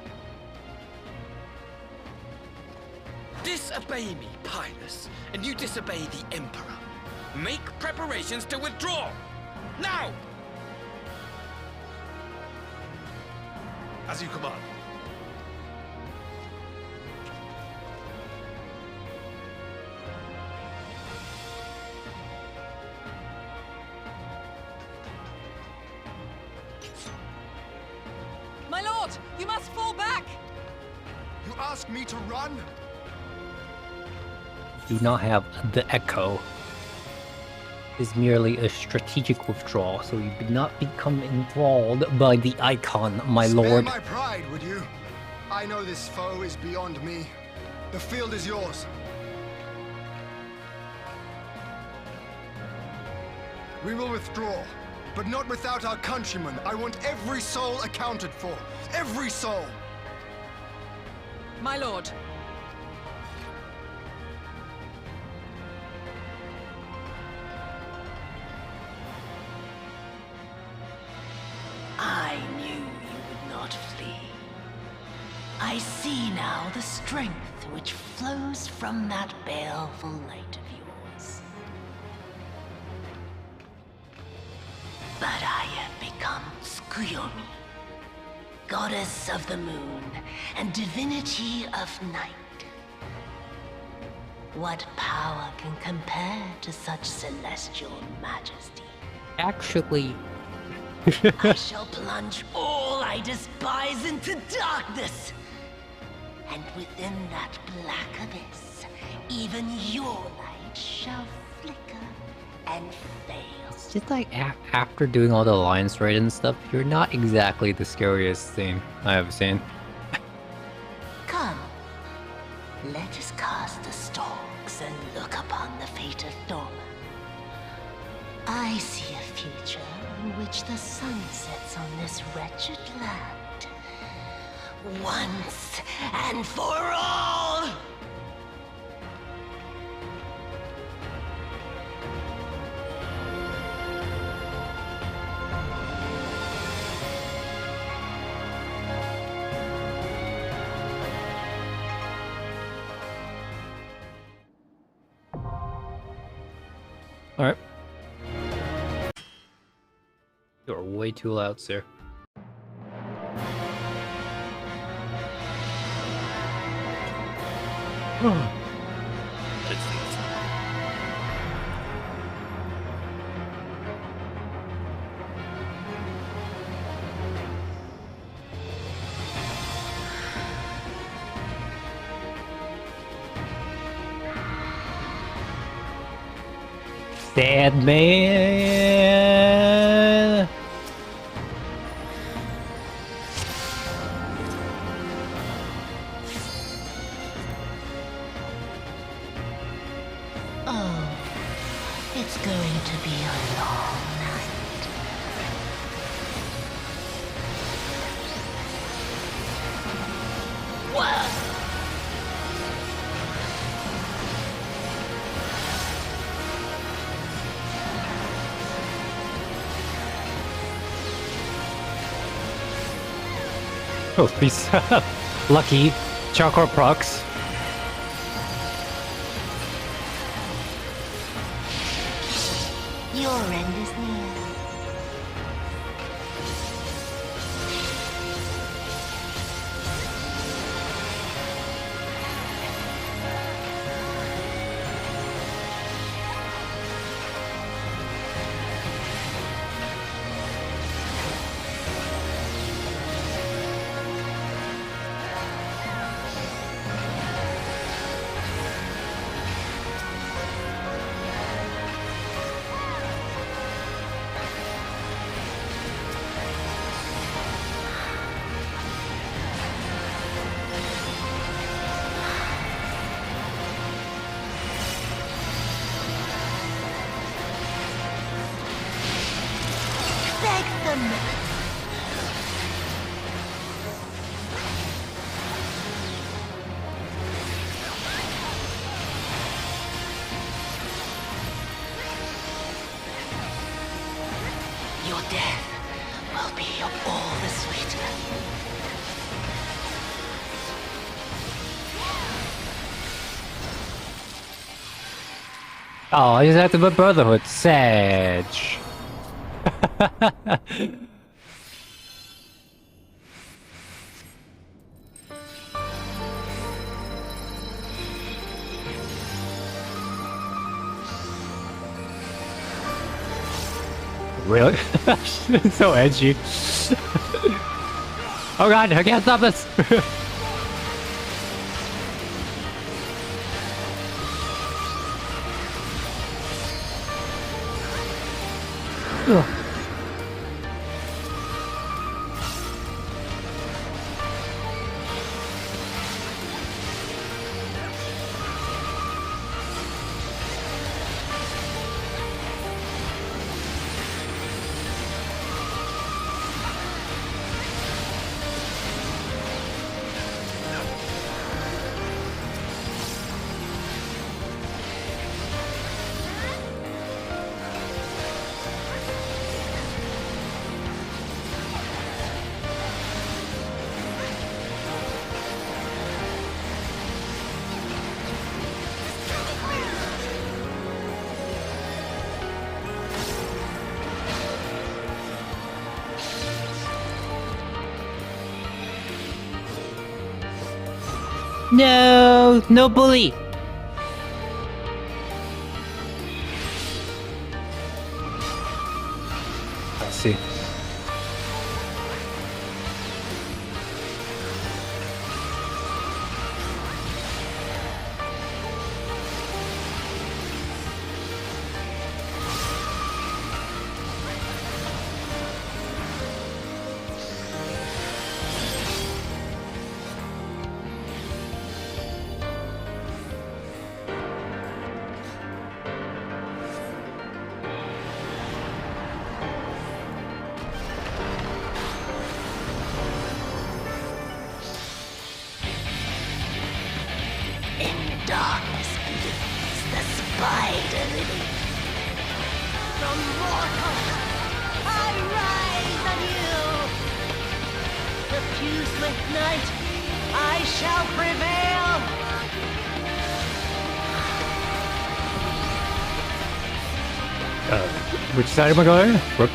Disobey me, Pilus, and you disobey the Emperor. Make preparations to withdraw! Now! As you command. My lord, you must fall back! You ask me to run? Do not have the echo. Is merely a strategic withdrawal, so you do not become enthralled by the icon, my Spare lord. my pride, would you? I know this foe is beyond me. The field is yours. We will withdraw, but not without our countrymen. I want every soul accounted for. Every soul! My lord. I knew you would not flee. I see now the strength which flows from that baleful light of yours. But I have become Tsukuyomi, goddess of the moon and divinity of night. What power can compare to such celestial majesty? Actually... I shall plunge all I despise into darkness. And within that black abyss, even your light shall flicker and fail. It's just like after doing all the alliance raid and stuff, you're not exactly the scariest thing I have seen. Come, let us cast the stalks and look upon the fate of Dorma. I see a future in which the sun sets on this wretched land. Once and for all! Alright. You're way too loud, sir. Sad man. Oh, it's going to be a long night. What? Oh, these lucky chakra procs. Your end is near. them! Your death will be all the sweeter. Oh, I just have to put Brotherhood. Sage. Really? So edgy. Oh god, I can't stop this! Ugh. No, no bully. I see. Darkness bleeds the spider lily. From mortals, I rise anew. Refuse with night, I shall prevail. Which side am I going? Rook.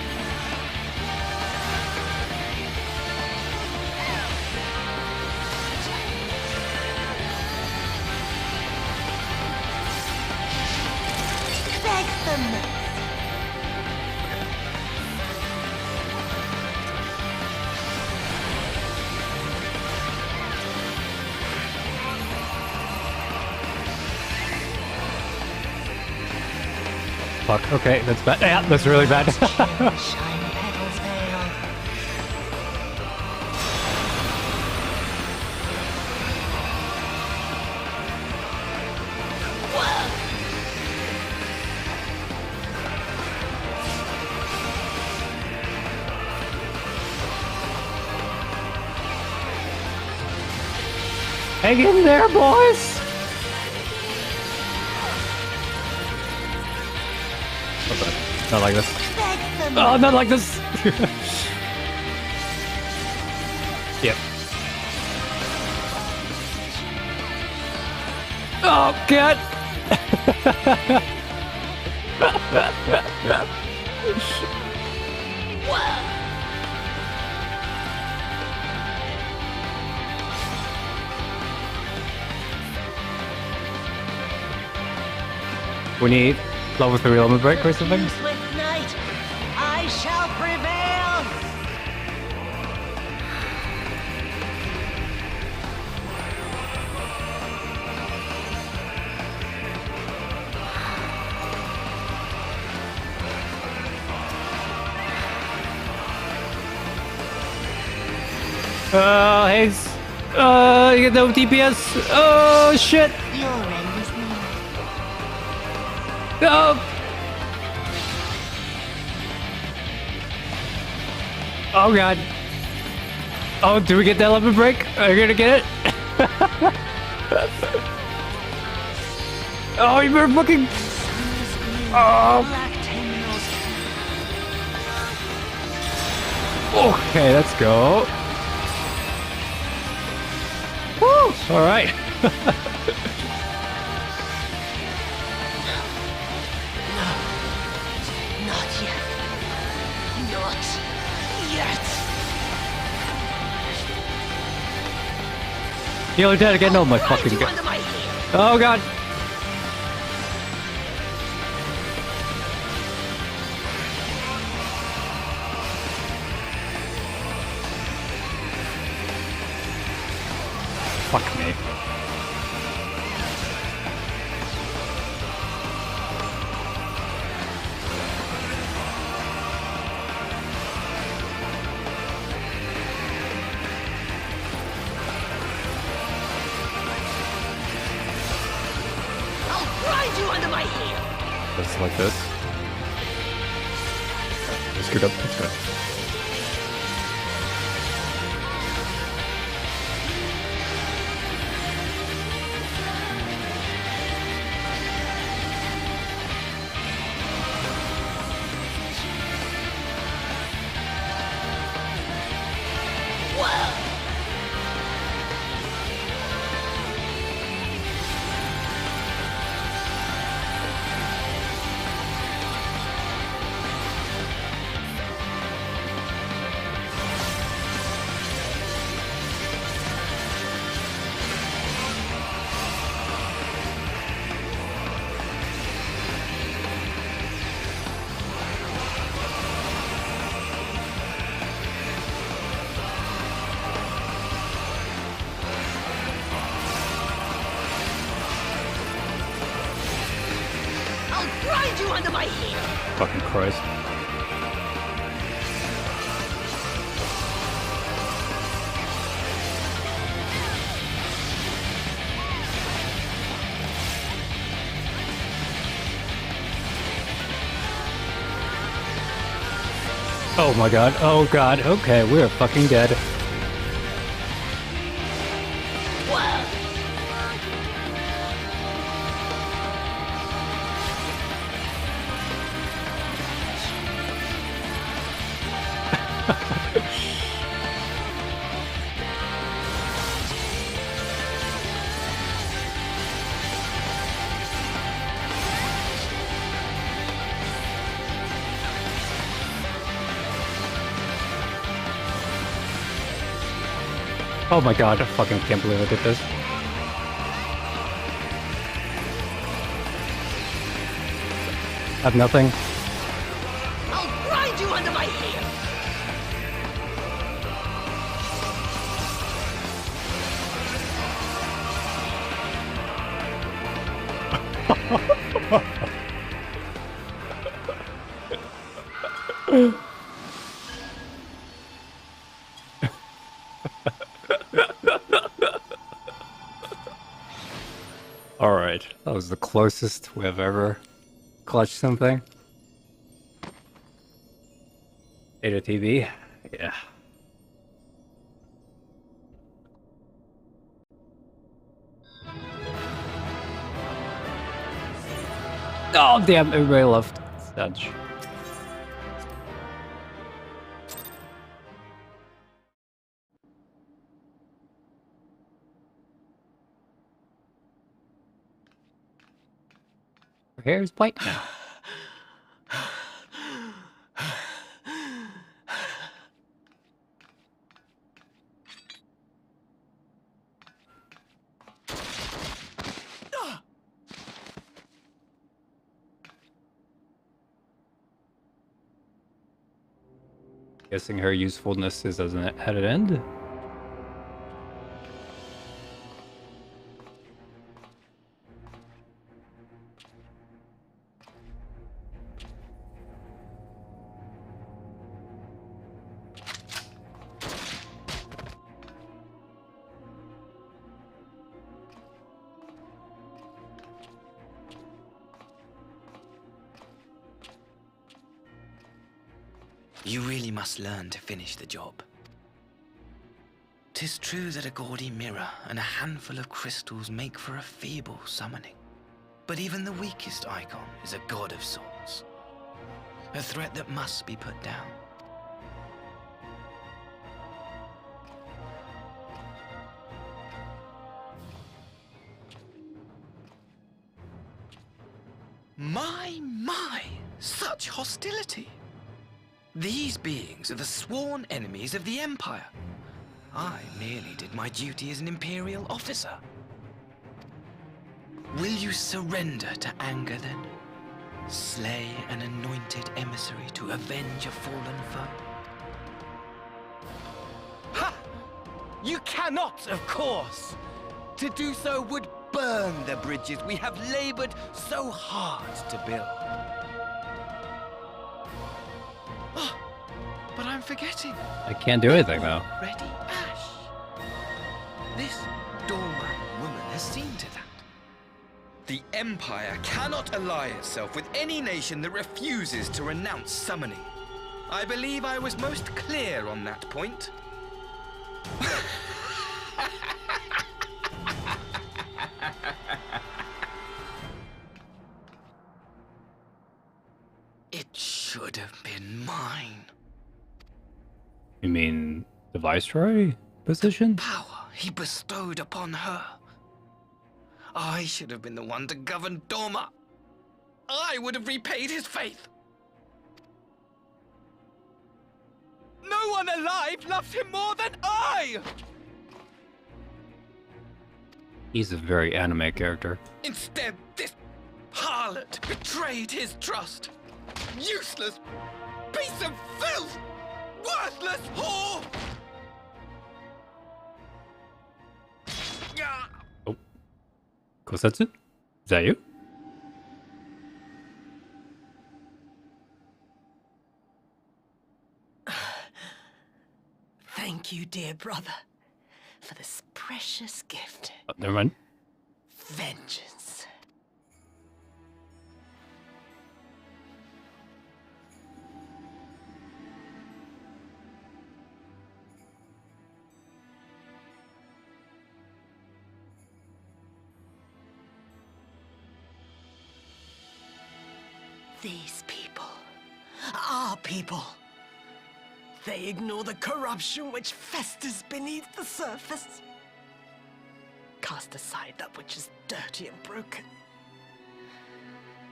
Fuck, okay, that's bad. Yeah, that's really bad. Hang in there, boys! Not like this. Oh, not like this! Yep. Oh, God! We need level 3 element break or something? With night, I shall prevail. Haze. You get no DPS. Oh, shit. Your end is near. No. Oh god. Oh, do we get that lemon break? Are you gonna get it? Oh, you better fucking... Oh. Okay, let's go. Woo! Alright. Not yet. Not yet. You're dead again. Oh my fucking god. Oh god. Fuck me. I'll grind you under my heel. Just like this. Scoot up. That's good. I'll grind you under my heel. Fucking Christ. Oh my god. Oh god. Okay, we're fucking dead. Oh my god, I fucking can't believe I did this. I have nothing. I'll grind you under my heel. Alright, that was the closest we have ever clutched something. Ada TV? Yeah. Oh damn, everybody left. Sedge. Her hair is white now. Guessing her usefulness is at an end. You really must learn to finish the job. 'Tis true that a gaudy mirror and a handful of crystals make for a feeble summoning. But even the weakest icon is a god of sorts. A threat that must be put down. My, such hostility! These beings are the sworn enemies of the Empire. I merely did my duty as an Imperial officer. Will you surrender to anger then? Slay an anointed emissary to avenge a fallen foe? Ha! You cannot, of course! To do so would burn the bridges we have labored so hard to build. Oh, but I'm forgetting. I can't do anything though. Ready, Ash. This doormat woman has seen to that. The Empire cannot ally itself with any nation that refuses to renounce summoning. I believe I was most clear on that point. It should have been mine. You mean the Viceroy position? Power he bestowed upon her. I should have been the one to govern Doma. I would have repaid his faith. No one alive loves him more than I! He's a very anime character. Instead, this harlot betrayed his trust. Useless piece of filth! Worthless whore! Oh. Kosetsu? Is that you? Thank you, dear brother, for this precious gift. Oh, never mind. Vengeance. These people, our people, they ignore the corruption which festers beneath the surface. Cast aside that which is dirty and broken.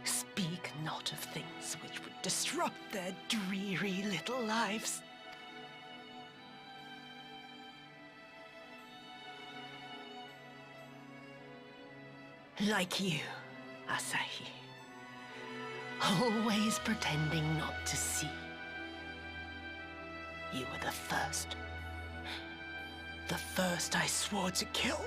Speak not of things which would disrupt their dreary little lives. Like you, Asahi. Always pretending not to see. You were the first. The first I swore to kill.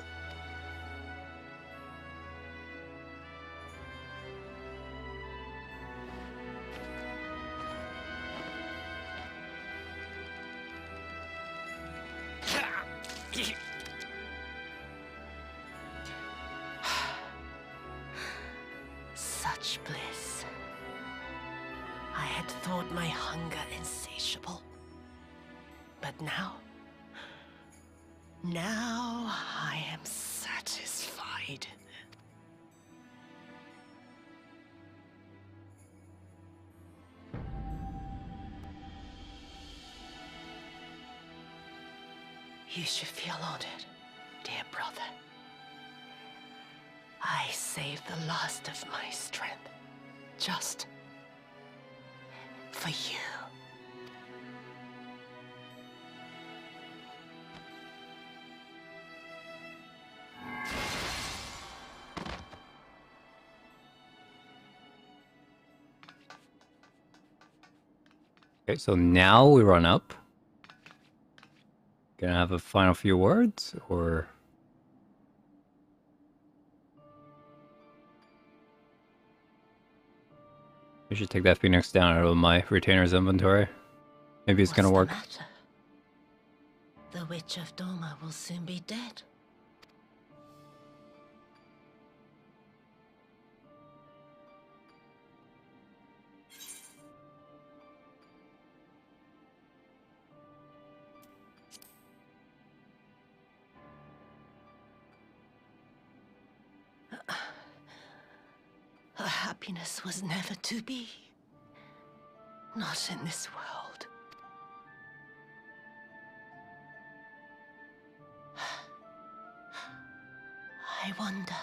Such bliss. I had thought my hunger insatiable. But now I am satisfied. You should feel honored, dear brother. I saved the last of my strength, just for you. Okay, so now we run up. Gonna have a final few words, or... I should take that Phoenix down out of my retainer's inventory. Maybe it's gonna work. What's the matter? The Witch of Doma will soon be dead. Her happiness was never to be. Not in this world. I wonder,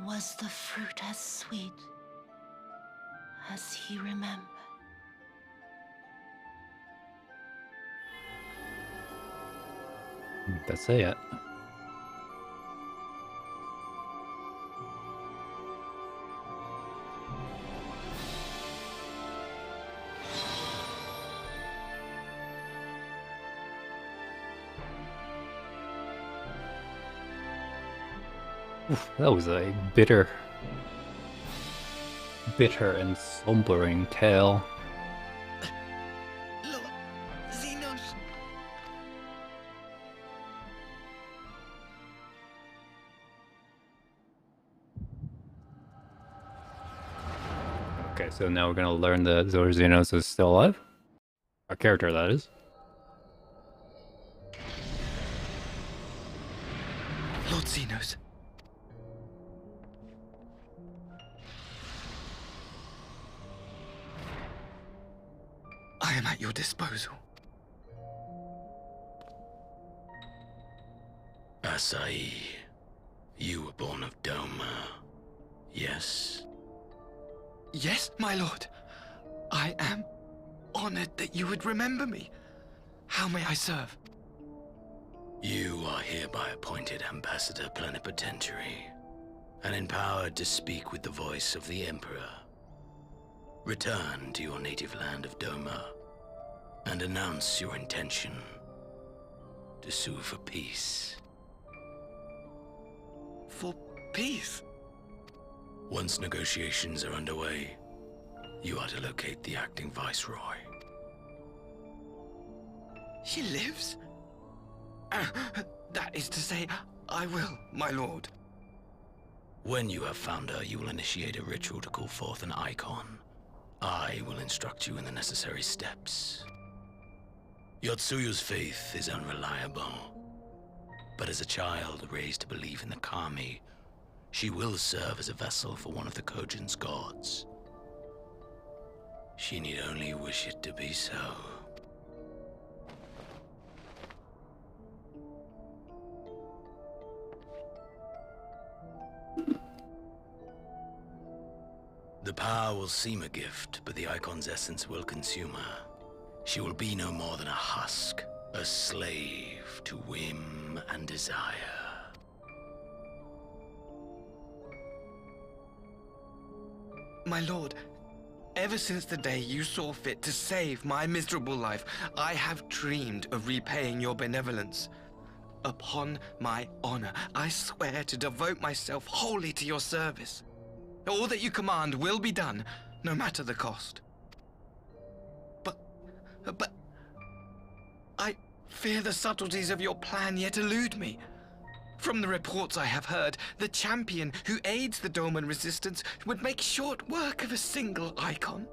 was the fruit as sweet as he remembered? That's it. Oof, that was a bitter and sombering tale. Lord Xenos. Okay, so now we're gonna learn that Zorzinos is still alive. Our character, that is. Lord Xenos. I am at your disposal. Asai, you were born of Doma, yes? Yes, my lord. I am honored that you would remember me. How may I serve? You are hereby appointed Ambassador Plenipotentiary, and empowered to speak with the voice of the Emperor. Return to your native land of Doma, and announce your intention to sue for peace. For peace? Once negotiations are underway, you are to locate the acting Viceroy. She lives? That is to say, I will, my lord. When you have found her, you will initiate a ritual to call forth an icon. I will instruct you in the necessary steps. Yotsuyu's faith is unreliable, but as a child raised to believe in the Kami, she will serve as a vessel for one of the Kojin's gods. She need only wish it to be so. The power will seem a gift, but the icon's essence will consume her. She will be no more than a husk, a slave to whim and desire. My lord, ever since the day you saw fit to save my miserable life, I have dreamed of repaying your benevolence. Upon my honor, I swear to devote myself wholly to your service. All that you command will be done, no matter the cost. But I fear the subtleties of your plan yet elude me. From the reports I have heard, the champion who aids the Doman resistance would make short work of a single icon.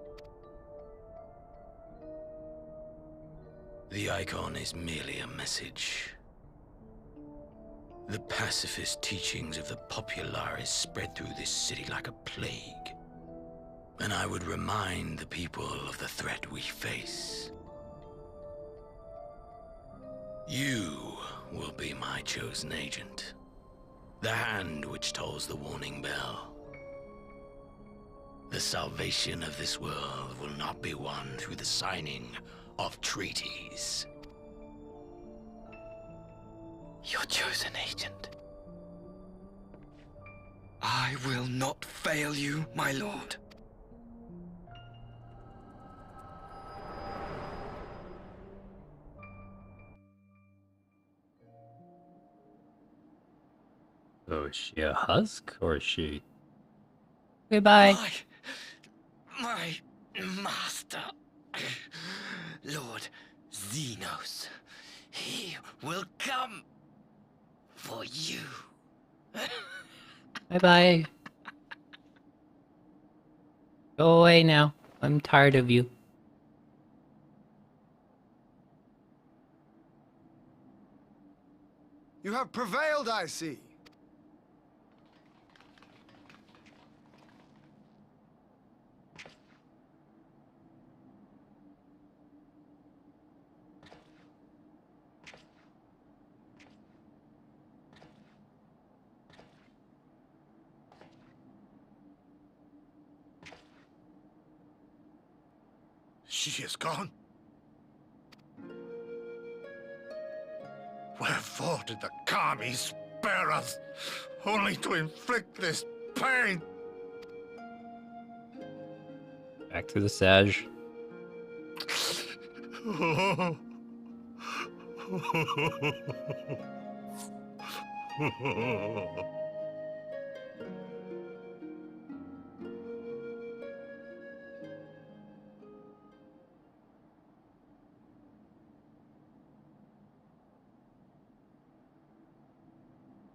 The icon is merely a message. The pacifist teachings of the Populares spread through this city like a plague. And I would remind the people of the threat we face. You will be my chosen agent. The hand which tolls the warning bell. The salvation of this world will not be won through the signing of treaties. Your chosen agent. I will not fail you, my lord. So is she a husk, or is she... Goodbye. My master, Lord Xenos, he will come for you. Bye-bye. Go away now. I'm tired of you. You have prevailed, I see. She is gone. Wherefore did the Kami spare us, only to inflict this pain? Back to the Sage.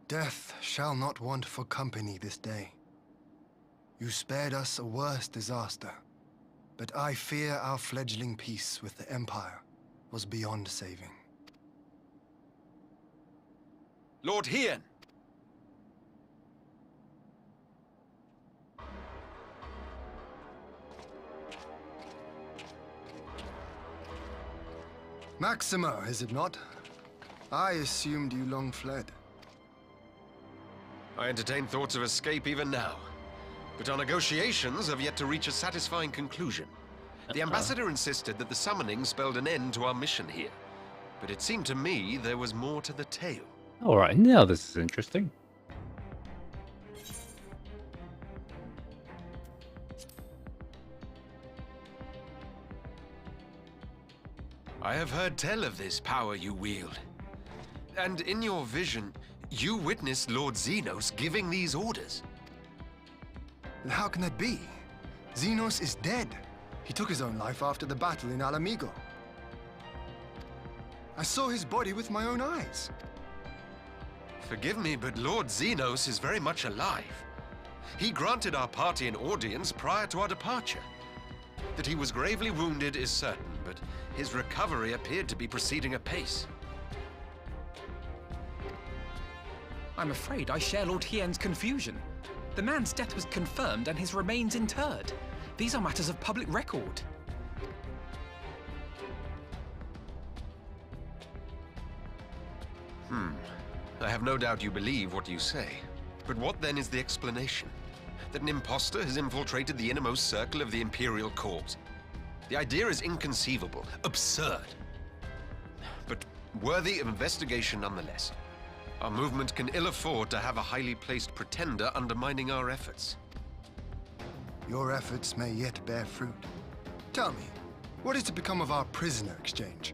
Death shall not want for company this day. You spared us a worse disaster, but I fear our fledgling peace with the Empire was beyond saving. Lord Hien! Maxima, is it not? I assumed you long fled. I entertain thoughts of escape even now. But our negotiations have yet to reach a satisfying conclusion. The ambassador insisted that the summoning spelled an end to our mission here. But it seemed to me there was more to the tale. Alright, now this is interesting. I have heard tell of this power you wield. And in your vision, you witnessed Lord Xenos giving these orders. How can that be? Xenos is dead. He took his own life after the battle in Mhigo. I saw his body with my own eyes. Forgive me, but Lord Xenos is very much alive. He granted our party an audience prior to our departure. That he was gravely wounded is certain, but his recovery appeared to be proceeding apace. I'm afraid I share Lord Hien's confusion. The man's death was confirmed and his remains interred. These are matters of public record. I have no doubt you believe what you say. But what then is the explanation? That an impostor has infiltrated the innermost circle of the Imperial Court? The idea is inconceivable, absurd. But worthy of investigation nonetheless. Our movement can ill afford to have a highly placed pretender undermining our efforts. Your efforts may yet bear fruit. Tell me, what is to become of our prisoner exchange?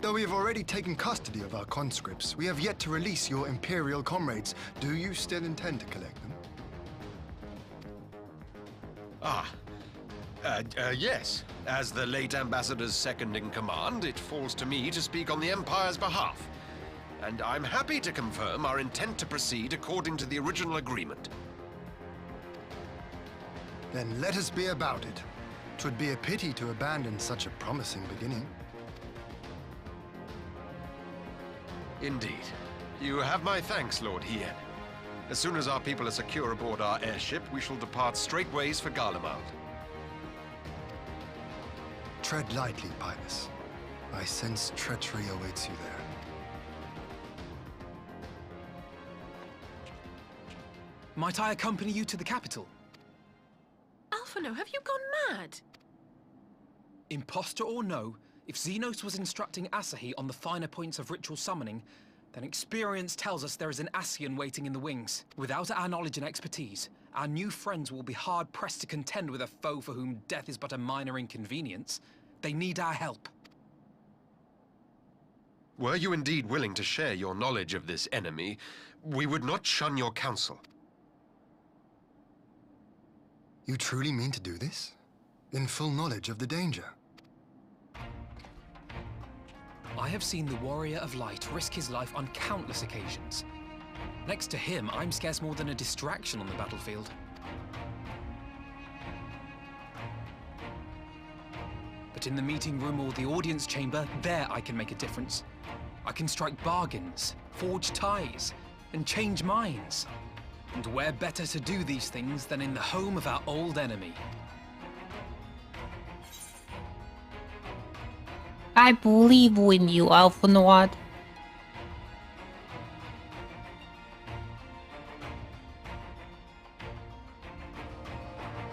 Though we have already taken custody of our conscripts, we have yet to release your Imperial comrades. Do you still intend to collect them? Yes. As the late Ambassador's second-in-command, it falls to me to speak on the Empire's behalf. And I'm happy to confirm our intent to proceed according to the original agreement. Then let us be about it. 'Twould be a pity to abandon such a promising beginning. Indeed. You have my thanks, Lord Hien. As soon as our people are secure aboard our airship, we shall depart straightways for Garlemald. Tread lightly, Pybus. I sense treachery awaits you there. Might I accompany you to the capital? Alphino, have you gone mad? Imposter or no, if Xenos was instructing Asahi on the finer points of ritual summoning, then experience tells us there is an Ascian waiting in the wings. Without our knowledge and expertise, our new friends will be hard-pressed to contend with a foe for whom death is but a minor inconvenience. They need our help. Were you indeed willing to share your knowledge of this enemy, we would not shun your counsel. You truly mean to do this? In full knowledge of the danger? I have seen the Warrior of Light risk his life on countless occasions. Next to him, I'm scarce more than a distraction on the battlefield. But in the meeting room or the audience chamber, there I can make a difference. I can strike bargains, forge ties, and change minds. And where better to do these things than in the home of our old enemy? I believe in you, Alphinoid.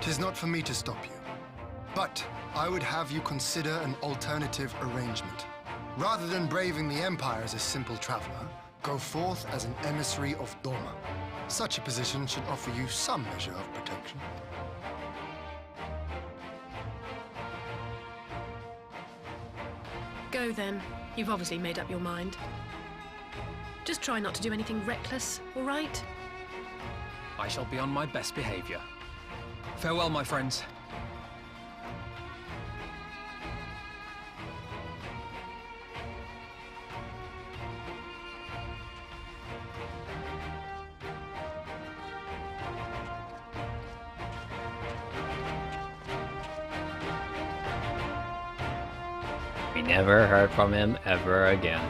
Tis not for me to stop you. But I would have you consider an alternative arrangement. Rather than braving the Empire as a simple traveler, go forth as an emissary of Doma. Such a position should offer you some measure of protection. Go then. You've obviously made up your mind. Just try not to do anything reckless, all right? I shall be on my best behavior. Farewell, my friends. We never heard from him ever again.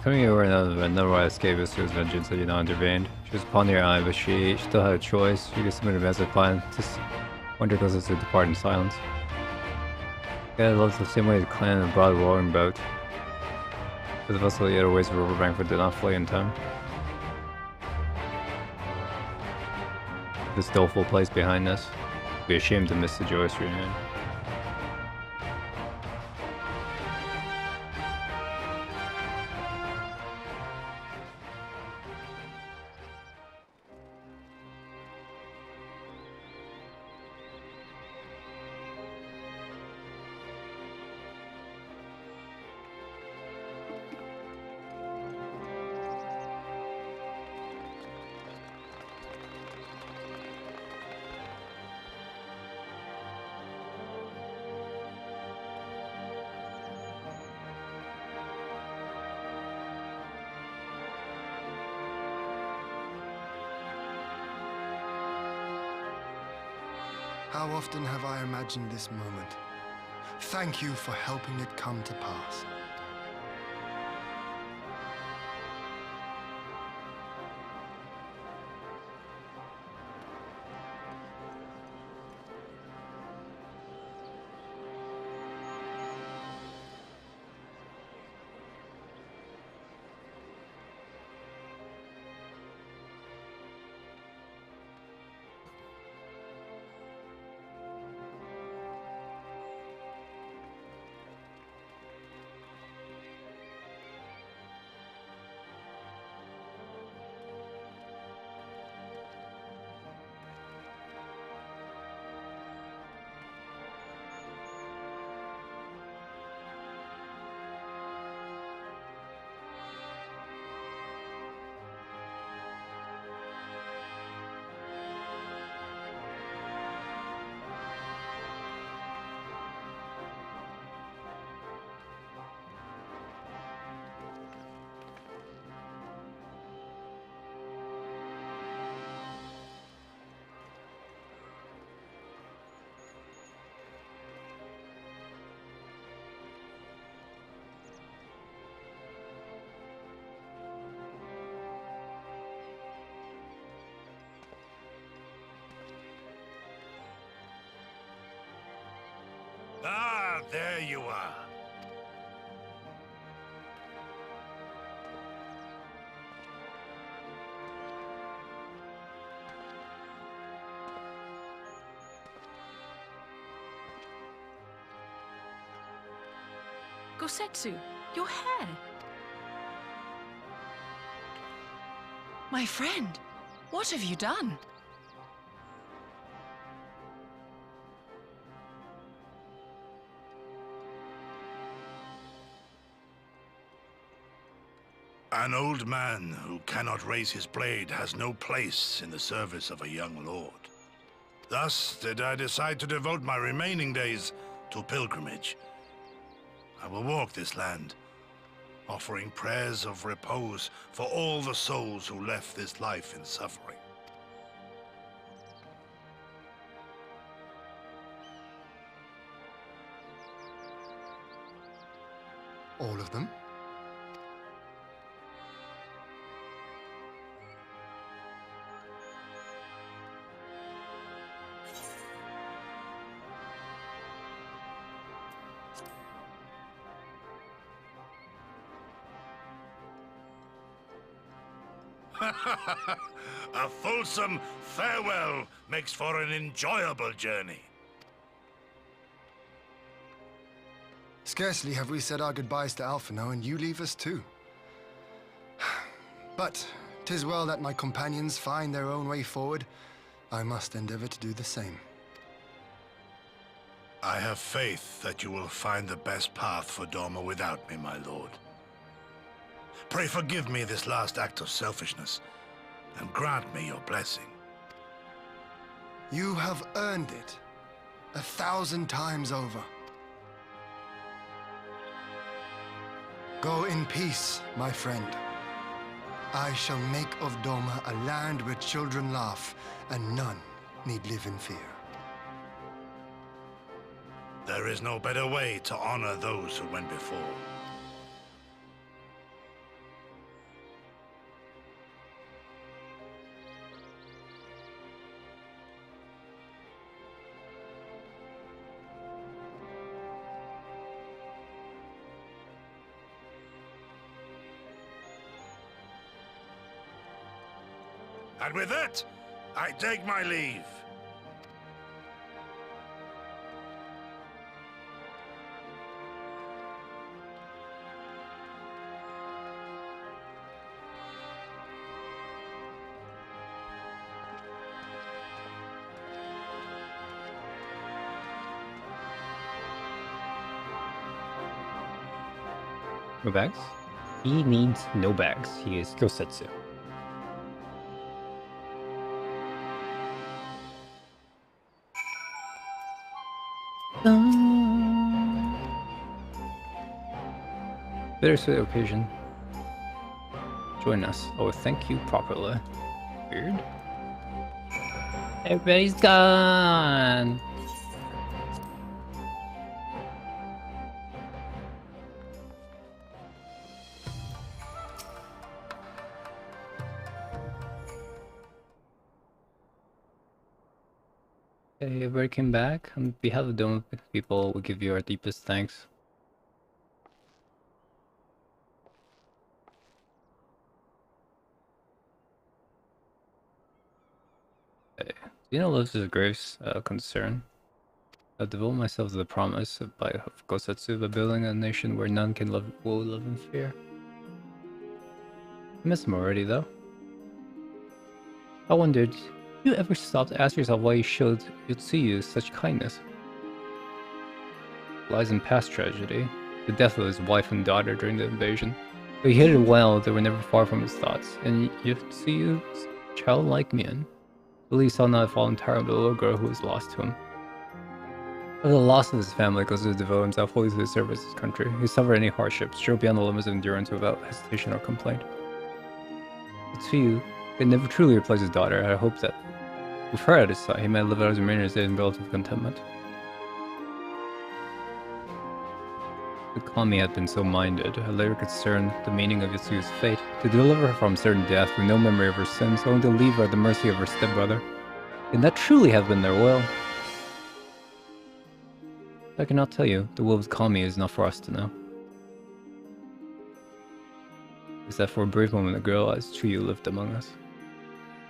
Coming over another way escapist whose vengeance had not intervened. She was upon your eye, but she still had a choice. She could submit a massive plan. Just wonder does it to depart in silence. Yeah, it loves the same way the clan and broad roaring boat. But the vessel the other ways of Riverbank did not flee in time. This doleful place behind us. Be ashamed to miss the joyous reunion. How often have I imagined this moment? Thank you for helping it come to pass. Ah, there you are. Gosetsu, your hair. My friend, what have you done? An old man who cannot raise his blade has no place in the service of a young lord. Thus did I decide to devote my remaining days to pilgrimage. I will walk this land, offering prayers of repose for all the souls who left this life in suffering. All of them? A fulsome farewell makes for an enjoyable journey. Scarcely have we said our goodbyes to Alphinaud, and you leave us too. But 'tis well that my companions find their own way forward. I must endeavor to do the same. I have faith that you will find the best path for Doma without me, my lord. Pray forgive me this last act of selfishness, and grant me your blessing. You have earned it 1,000 times over. Go in peace, my friend. I shall make of Doma a land where children laugh, and none need live in fear. There is no better way to honor those who went before. And with that, I take my leave. No bags? He needs no bags. He is Kosetsu. Bittersweet occasion. Join us. Oh, thank you properly. Weird. Everybody's gone. Okay, everybody came back. On behalf of Dome people, we give you our deepest thanks. Okay. Xeno lives his grave's concern. I devote myself to the promise of Kosetsu by building a nation where none will live in fear. I miss him already, though. I wondered, have you ever stopped to ask yourself why he showed Yotsuyu such kindness? It lies in past tragedy, the death of his wife and daughter during the invasion. Though he hid it well, they were never far from his thoughts, and Yotsuyu's childlike mien, at least saw not fall entirely on the little girl who was lost to him. After the loss of his family, Kosetsu devoted himself fully to the service of his country. He suffered any hardships, strove beyond the limits of endurance without hesitation or complaint. Yotsuyu could never truly replace his daughter. I hope that, with her at his side, he might live out his remaining days in relative contentment. The Kami had been so minded, I later concerned the meaning of Yotsuyu's fate, to deliver her from certain death with no memory of her sins, only to leave her at the mercy of her stepbrother. Can that truly have been their will? I cannot tell you. The will of Kami is not for us to know. Is that for a brief moment the girl as Tsuyu lived among us,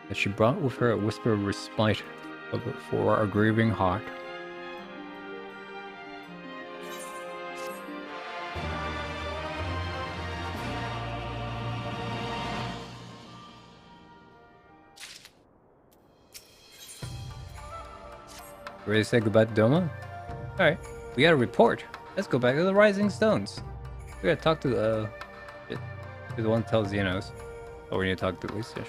that she brought with her a whisper of respite for our grieving heart. Ready to say goodbye to Doma? Alright, we got a report. Let's go back to the Rising Stones. We gotta talk to the one that tells Xenos. Oh, we need to talk to Lisa.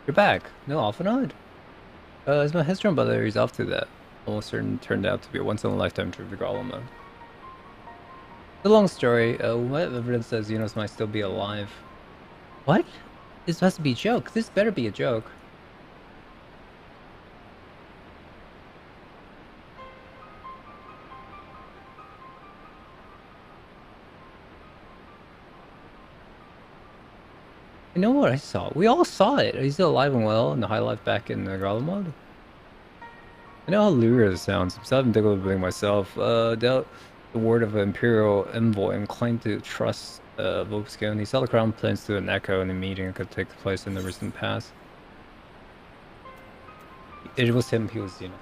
You're back. No, off and on. As my Headstrong brother, he's off to that. Almost certain turned out to be a once-in-a-lifetime trip to Golem mode. The long story, what evidence says Xenos might still be alive? What? This has to be a joke. This better be a joke. You know what I saw? We all saw it. He's still alive and well in the high life back in Garlemald. I know how lurid it sounds. I'm self indicatively myself. Doubt the word of an Imperial envoy. I'm inclined to trust Volkswagen. He saw the crown plans to an echo in a meeting that could take place in the recent past. It was him, he was, you know.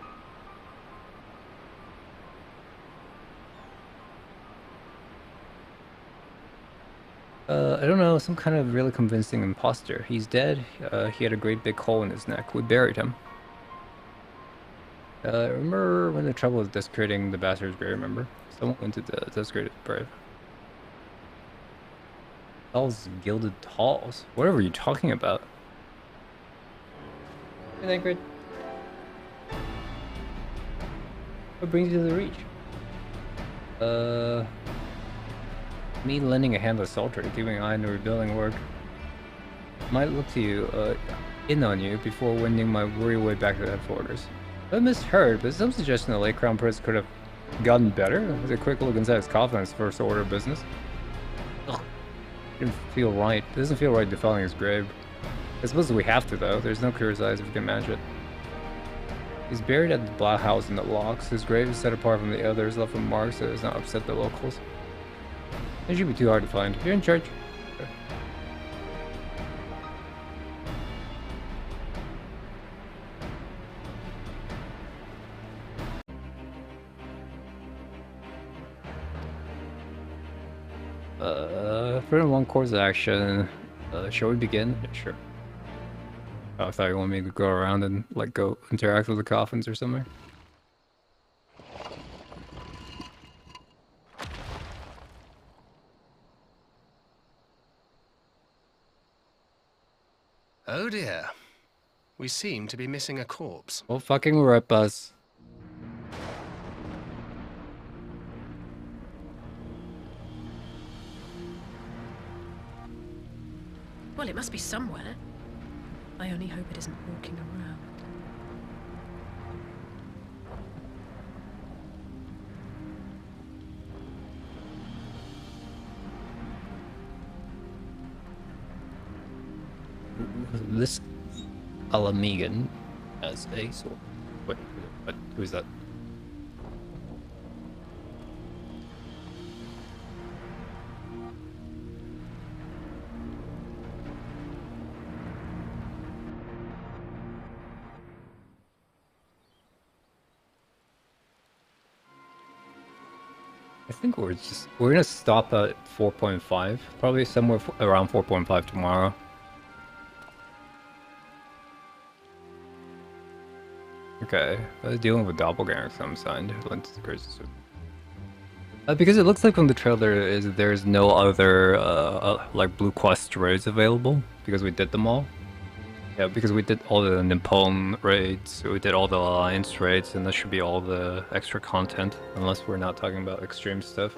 I don't know, some kind of really convincing imposter. He's dead. He had a great big hole in his neck. We buried him. Remember when the trouble was desecrating the bastard's grave, remember? Someone went to desecrate his grave. Halls, gilded halls? Whatever you're talking about. Hey, Ingrid. What brings you to the Reach? Me lending a hand to Salter, keeping an eye on the rebuilding work. Might look to you, in on you, before wending my worry way back to headquarters. I misheard, but some suggestion the late Crown Prince could have gotten better. With a quick look inside his coffin, his first order of business. Ugh. Didn't feel right. It doesn't feel right defiling his grave. I suppose we have to, though. There's no clear size if we can manage it. He's buried at the Black House in the Locks. His grave is set apart from the others, left with marks so it does not upset the locals. It should be too hard to find. You're in charge. For one course of action, shall we begin? Yeah, sure. Oh, I thought you wanted me to go around and like go interact with the coffins or something. Oh dear. We seem to be missing a corpse. Well, fucking rip us. Well, it must be somewhere. I only hope it isn't walking around. This Alamegan as a sword. Wait, what? Who's that? I think we're gonna stop at 4.5, probably somewhere around 4.5 tomorrow. Okay, dealing with doppelganger of some kind. Because it looks like from the trailer there's no other like blue quest raids available because we did them all. Yeah, because we did all the Nippon raids, we did all the Alliance raids, and that should be all the extra content, unless we're not talking about extreme stuff.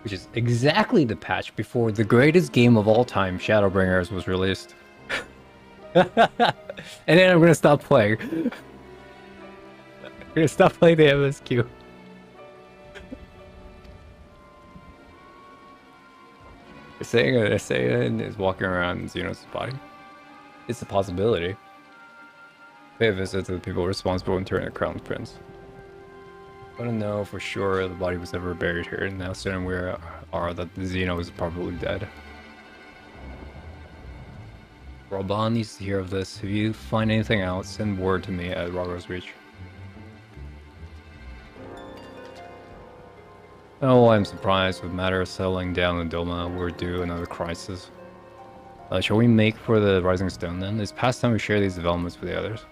Which is exactly the patch before the greatest game of all time, Shadowbringers, was released. And then I'm gonna stop playing. I'm gonna stop playing the MSQ. Ascian is walking around Xenos' body. It's a possibility. Pay a visit to the people responsible in turning the Crown Prince. I don't know for sure the body was ever buried here, and now certain we are that the Xeno is probably dead. Raban needs to hear of this. If you find anything out, send word to me at Rogos Reach. Oh, I'm surprised with matters settling down in Doma. We're due another crisis. Shall we make for the Rising Stone then? It's past time we share these developments with the others.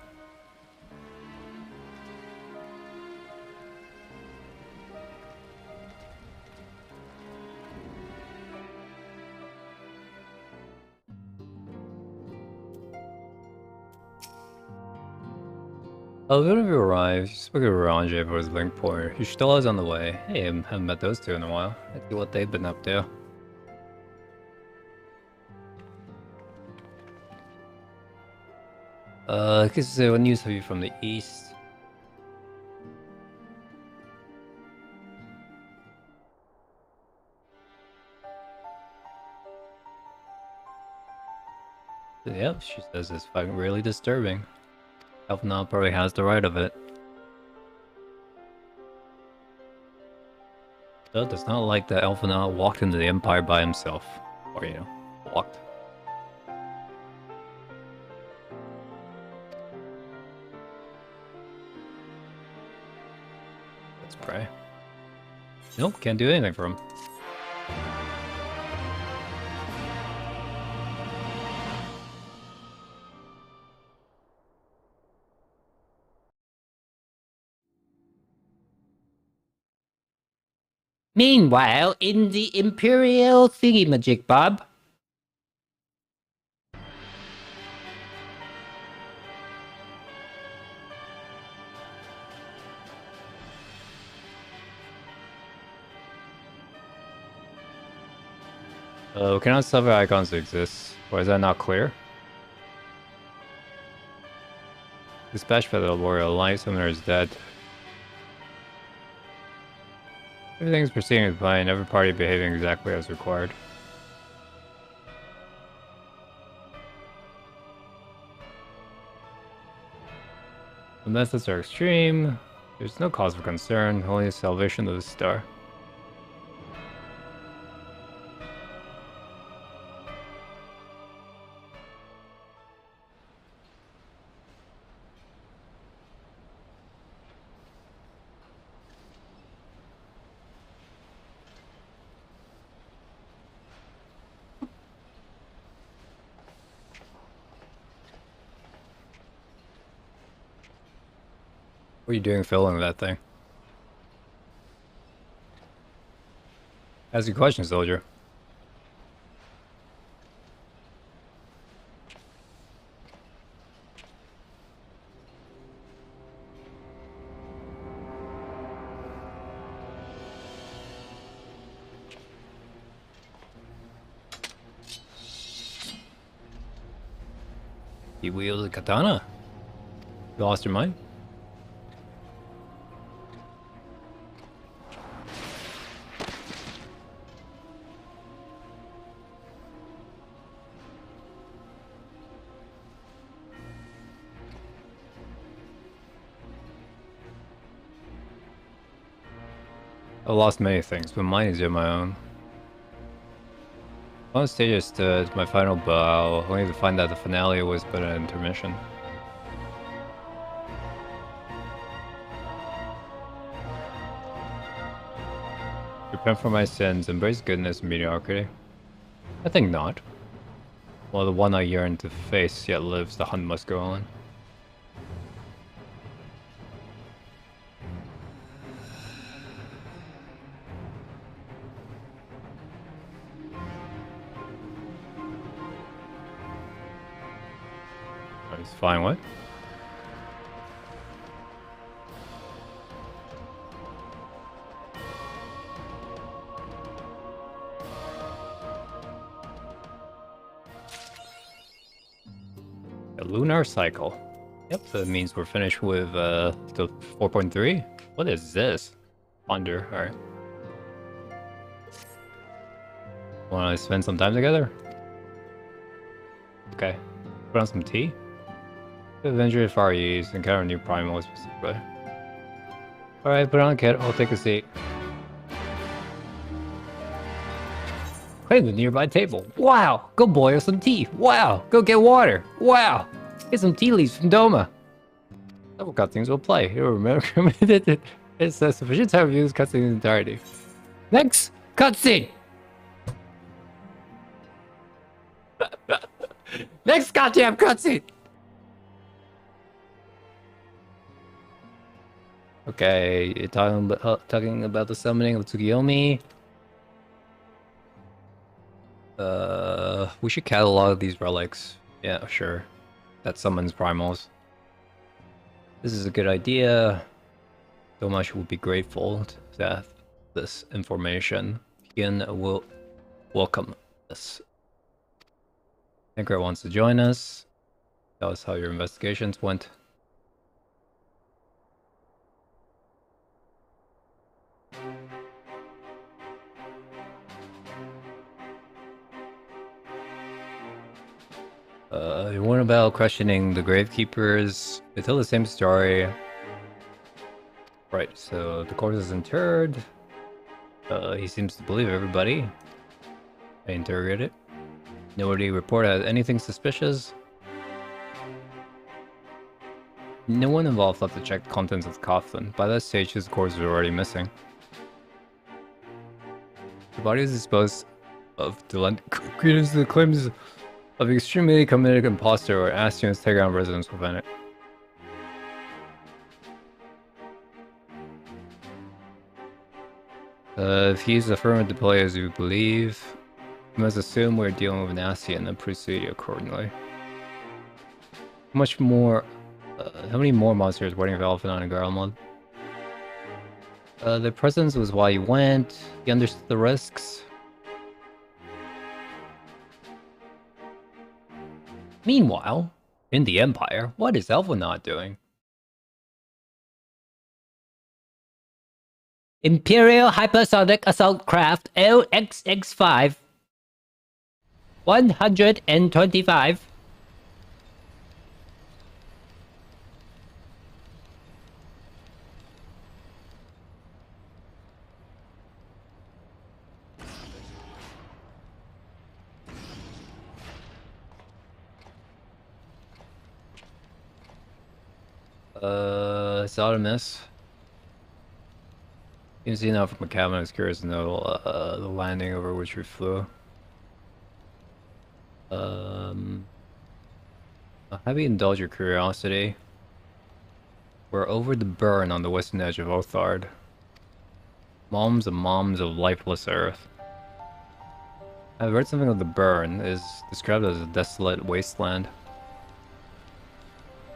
Oh, when you arrived, you spoke of Ranger for his link pointer. He still is on the way. Hey, I haven't met those two in a while. Let's see what they've been up to. What news have you from the east? Yep, she says it's fucking really disturbing. Elfenal probably has the right of it. So it does not like that Elfenal walked into the Empire by himself. Or, you know, walked. Let's pray. Nope, can't do anything for him. Meanwhile, in the Imperial thingy-majig, Bob. Cannot suffer icons to exist. Or is that not clear? Dispatched by the Warrior Alliance, Summoner is dead. Everything's proceeding as planned, every party behaving exactly as required. The methods are extreme. There's no cause for concern, only the salvation of the star. What are you doing filling that thing? Ask a question, soldier. You wield a katana? You lost your mind? I lost many things, but mine is in my own. On stage I stood, my final bow, only to find that the finale was but an intermission. Repent for my sins, embrace goodness and mediocrity. I think not. While the one I yearn to face yet lives, the hunt must go on. It's fine, what? A lunar cycle. Yep, that means we're finished with the 4.3. What is this? Ponder, alright. Wanna spend some time together? Okay. Put on some tea? Adventure to Far East, encounter new primals specifically. Alright, put on a kit, I'll take a seat. Claim the nearby table. Wow! Go boil some tea. Wow! Go get water. Wow! Get some tea leaves from Doma. Several cutscenes will play. You'll remember it's a sufficient time to view this cutscene in entirety. Next cutscene! Next goddamn cutscene! Okay, you're talking about the summoning of Tsukiyomi. We should catalog these relics. Yeah, sure. That summons primals. This is a good idea. Domash will be grateful to have this information. Ian will welcome this. Tinker wants to join us. Tell us how your investigations went. about questioning the Gravekeepers. They tell the same story. Right, so the corpse is interred. He seems to believe everybody. I interrogate it. Nobody reported anything suspicious. No one involved left to check the contents of the coffin. By that stage, his corpse was already missing. The body is disposed of to lend credence to the claims of an extremely committed imposter or Ascians take on residence within it. If he's affirmed to play as you believe, you must assume we're dealing with an Ascian and proceed accordingly. Much more. How many more monsters waiting for Alphanon and Garlemald? Their presence was why he went. He understood the risks. Meanwhile, in the Empire, what is Alphanon doing? Imperial Hypersonic Assault Craft LXX-5 125. Saw a miss. You can see now from a cabin. I was curious to know the landing over which we flew. Have you indulged your curiosity? We're over the burn on the western edge of Othard. Moms and moms of lifeless earth. I've read something of the burn is described as a desolate wasteland.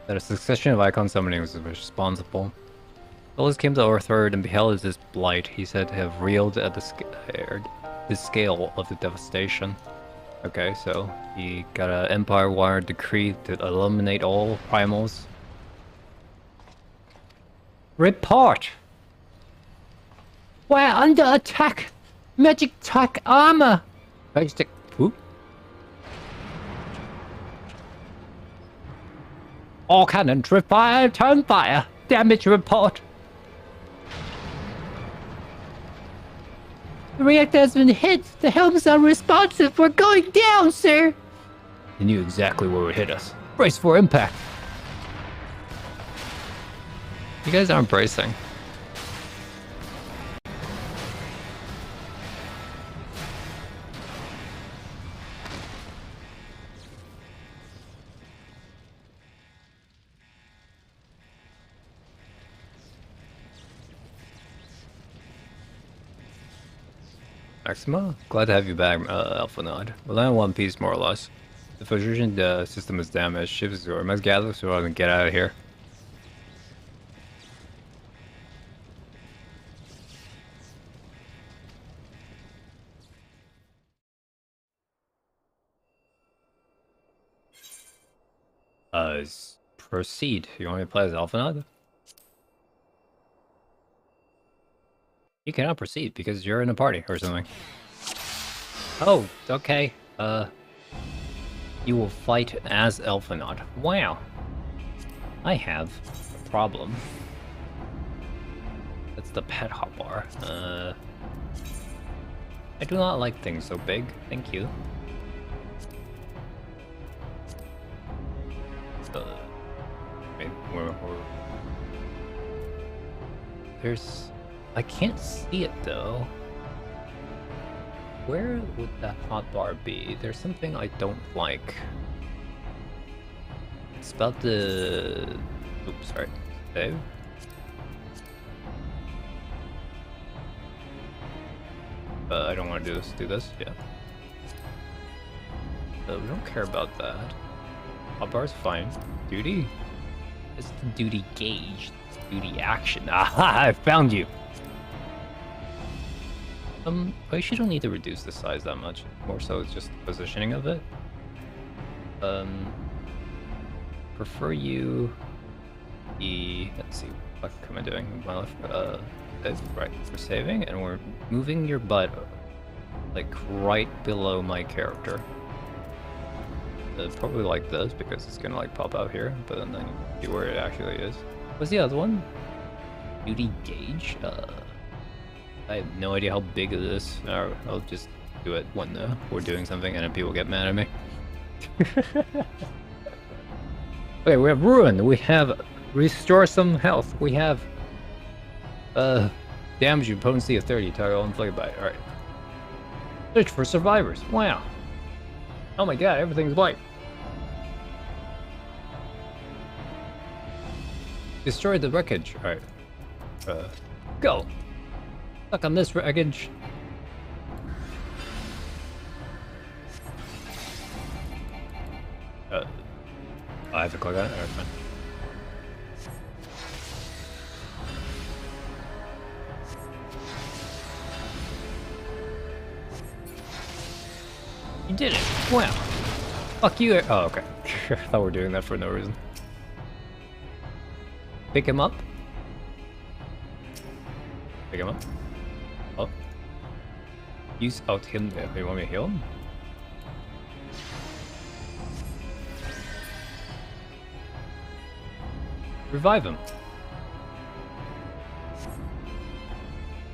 That a succession of icon summonings was responsible. Those came to Othard and beheld this blight, he said to have reeled at the scale of the devastation. Okay, so he got an Empire-wide decree to eliminate all primals. Report! We're under attack! Magic tech armor! Magic who? All cannons turn fire! Damage report! The reactor has been hit! The helms are responsive! We're going down, sir! They knew exactly where it would hit us. Brace for impact! You guys aren't bracing. Maxima? Glad to have you back, Alphanod. We'll land in one piece, more or less. The fusion system is damaged. Ship is over. Must gather so I can get out of here. Proceed. You want me to play as Alphanod? You cannot proceed because you're in a party or something. Oh, okay. You will fight as Alphanod. Wow. I have a problem. That's the pet hotbar. I do not like things so big. Thank you. There's... I can't see it though. Where would that hotbar be? There's something I don't like. It's about the... Oops, sorry. Save. I don't want to do this, yeah. We don't care about that. Hotbar's fine. Duty? It's the duty gauge. It's duty action. Aha! I found you! I actually don't need to reduce the size that much. More so it's just the positioning of it. Prefer you... let's see, what am I doing with my left? Right, we're saving, and we're moving your butt, like, right below my character. probably like this because it's gonna like pop out here, but then you see where it actually is. What's the other one? Beauty gauge? I have no idea how big it is. I'll just do it when we're doing something and then people get mad at me. Okay, we have ruin. We have restore some health. We have damage and potency of 30. Target all inflicted by it. Alright. Search for survivors. Wow. Oh my god, everything's white. Destroy the wreckage. Alright. Go. Stuck on this wreckage. I have to click on it? Alright, fine. You did it! Wow! Fuck you! Oh, okay. I thought we were doing that for no reason. Pick him up. Pick him up. Oh. Use out him there. You want me to heal him? Revive him.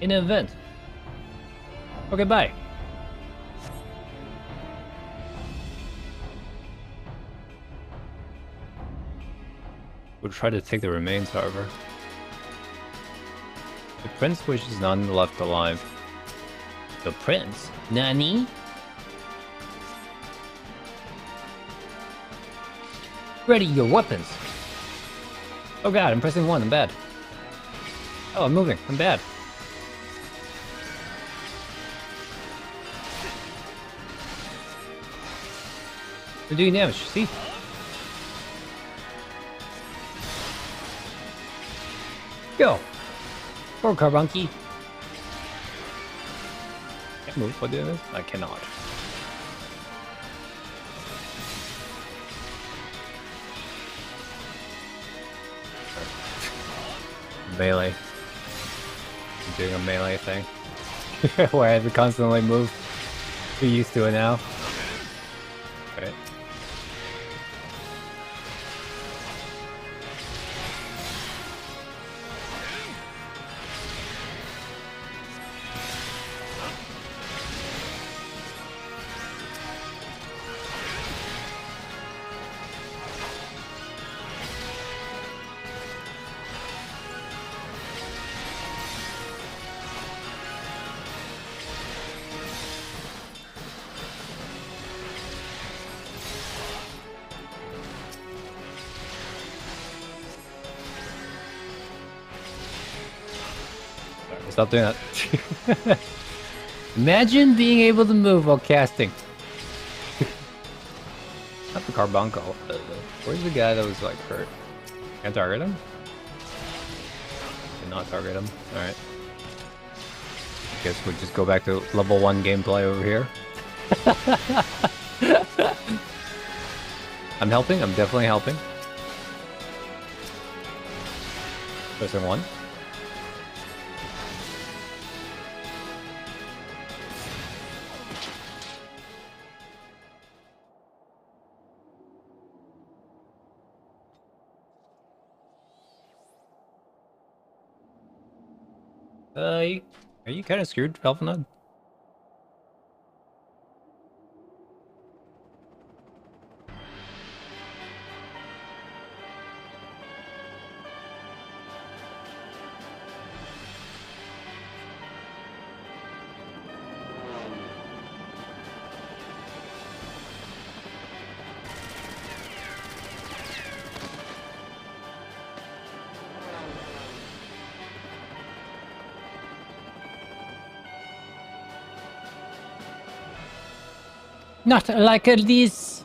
In an event. Okay, bye. We'll try to take the remains, however. The prince wishes none left alive. The prince? Nani? Ready your weapons! Oh god, I'm pressing 1, I'm bad. Oh, I'm moving, I'm bad. We're doing damage, see? Go! Go, Carbunky! Can't move, what is? I cannot. Melee. I'm doing a melee thing. Where I have to constantly move. You're used to it now. Okay. Stop doing that. Imagine being able to move while casting. Not the Carbuncle. Where's the guy that was like hurt? Can't target him? Cannot target him. Alright. Guess we'll just go back to level 1 gameplay over here. I'm helping. I'm definitely helping. Person 1. Are you kind of screwed, Alphanod? Not like this.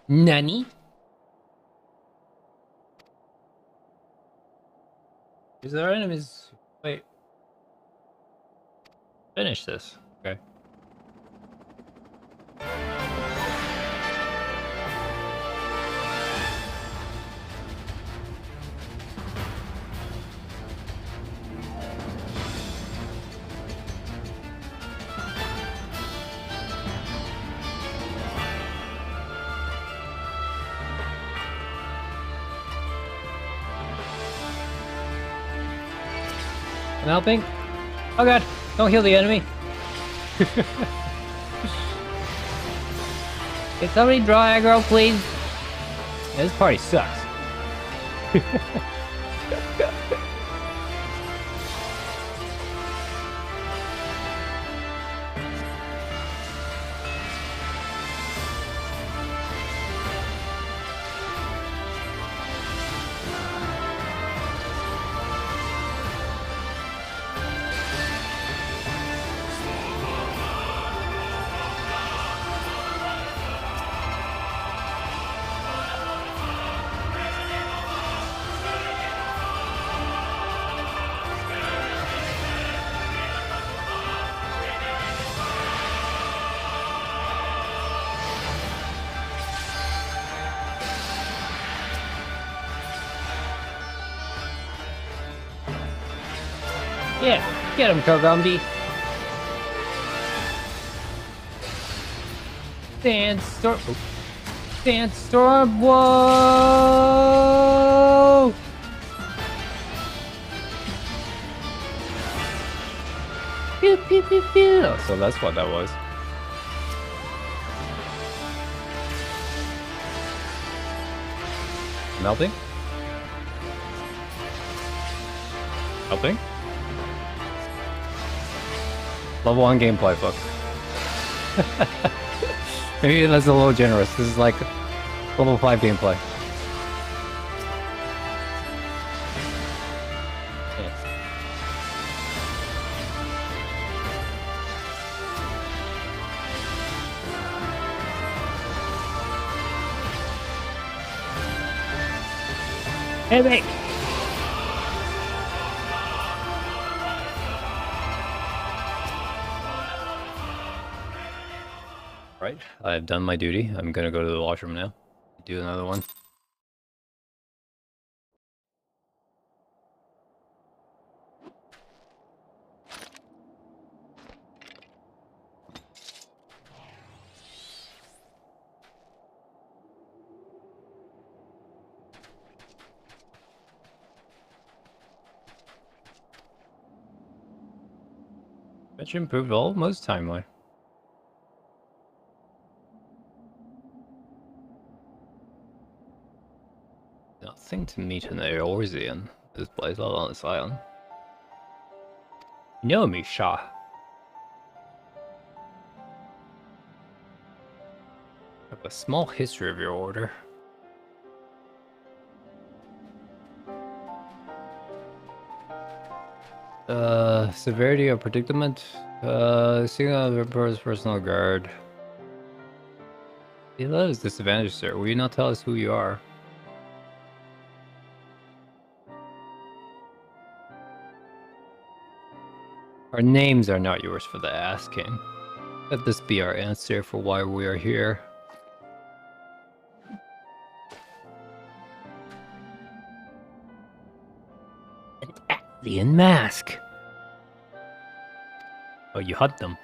Nani? Is there enemies? Wait. Finish this. Okay. I'm helping. Oh god, don't heal the enemy. Can somebody draw aggro, please? Yeah, this party sucks. Yeah, get him, Kogumbi. Sandstorm. Oh. Sandstorm. Whoa! Pew, pew, pew, pew. Oh, so that's what that was. Melting? Helping? Level 1 gameplay, folks. Maybe that's a little generous. This is like level 5 gameplay. Hey, mate! Right, I've done my duty. I'm gonna go to the washroom now. Do another one. Which improved almost timely. Nothing to meet an Eorzean. This place all on this island. You know me, Shah. I have a small history of your order. Severity of predicament. Seeing out the Emperor's personal guard. He loves disadvantage, sir. Will you not tell us who you are? Our names are not yours for the asking. Let this be our answer for why we are here. An alien mask! Oh, you hunt them.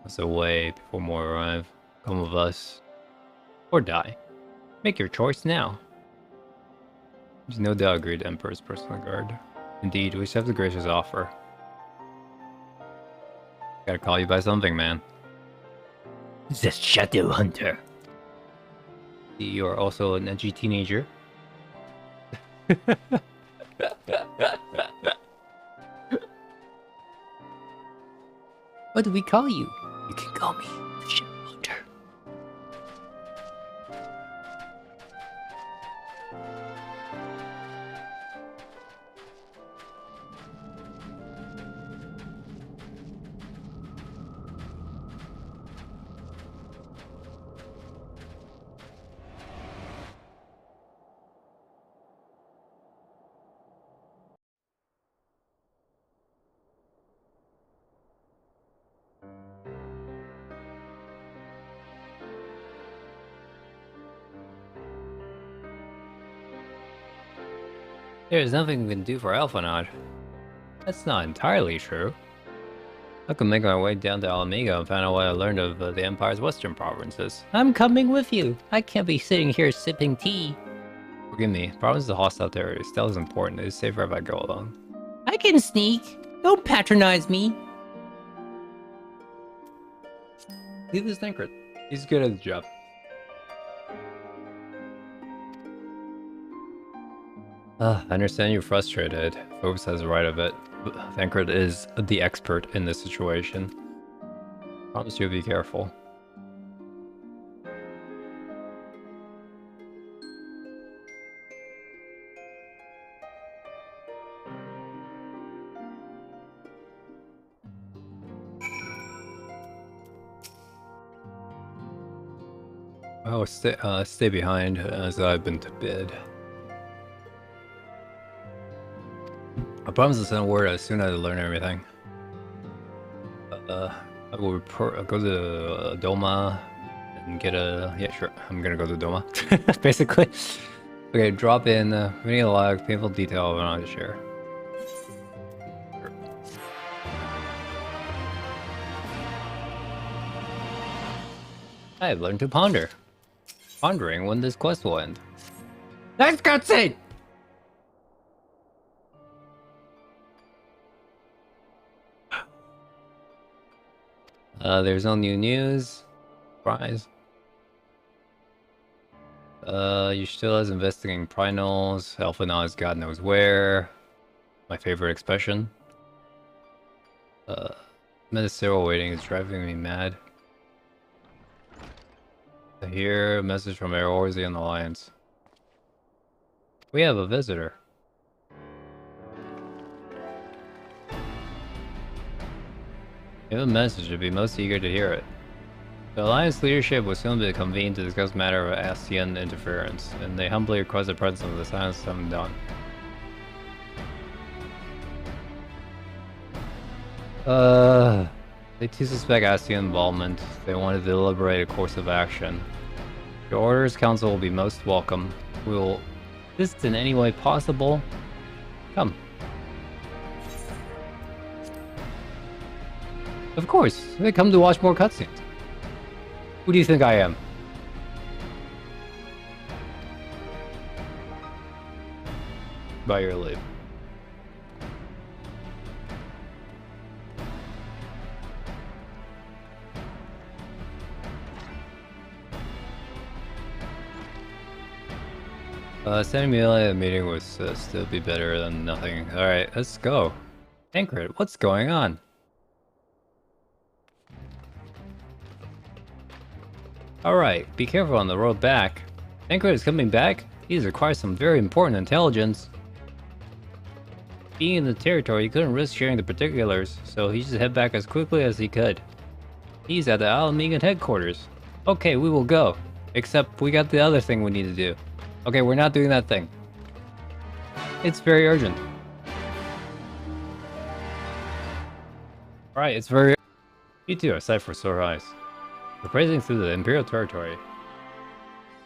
Us away before more arrive. Come with us. Or die. Make your choice now. There's no doubt agreed Emperor's personal guard. Indeed, we should have the gracious offer. Gotta call you by something, man. The Shadow Hunter. You are also an edgy teenager. What do we call you? You can call me the Shadow Hunter. There's nothing we can do for Alphanod. That's not entirely true. I could make my way down to Alamigo and find out what I learned of the Empire's western provinces. I'm coming with you. I can't be sitting here sipping tea. Forgive me. Provinces are hostile territory. Stealth is important. It is safer if I go alone. I can sneak. Don't patronize me. Leave this Tancred. He's good at the job. I understand you're frustrated. Phobos has the right of it. Tancred is the expert in this situation. Promise you'll be careful. Oh, stay behind as I've been to bed. I promise to send word as soon as I learn everything. I will go to Doma and get a... Yeah, sure. I'm gonna go to Doma. Basically. Okay, drop in. We need a lot of painful detail I want to share. Sure. I have learned to ponder. Pondering when this quest will end. Next cutscene! There's no new news. Surprise. You're still as investigating Prinals. Alphanaz God knows where. My favorite expression. Ministerial waiting is driving me mad. I hear a message from Eorzean Alliance. We have a visitor. You have a message, I'd be most eager to hear it. The Alliance leadership will soon be convened to discuss matter of Ascian interference, and they humbly request the presence of the Silence Dawn. They too suspect Ascian involvement. They want to deliberate a course of action. Your orders, Council, will be most welcome. We will assist in any way possible. Come. Of course, they come to watch more cutscenes. Who do you think I am? By your leave. Sending me a meeting would still be better than nothing. Alright, let's go. Tancred, what's going on? Alright, be careful on the road back. Tancred is coming back? He's acquired some very important intelligence. Being in the territory, he couldn't risk sharing the particulars, so he just head back as quickly as he could. He's at the Alamigan headquarters. Okay, we will go. Except we got the other thing we need to do. Okay, we're not doing that thing. It's very urgent. Alright, it's very... You two are sight for sore eyes. We're praising through the Imperial territory.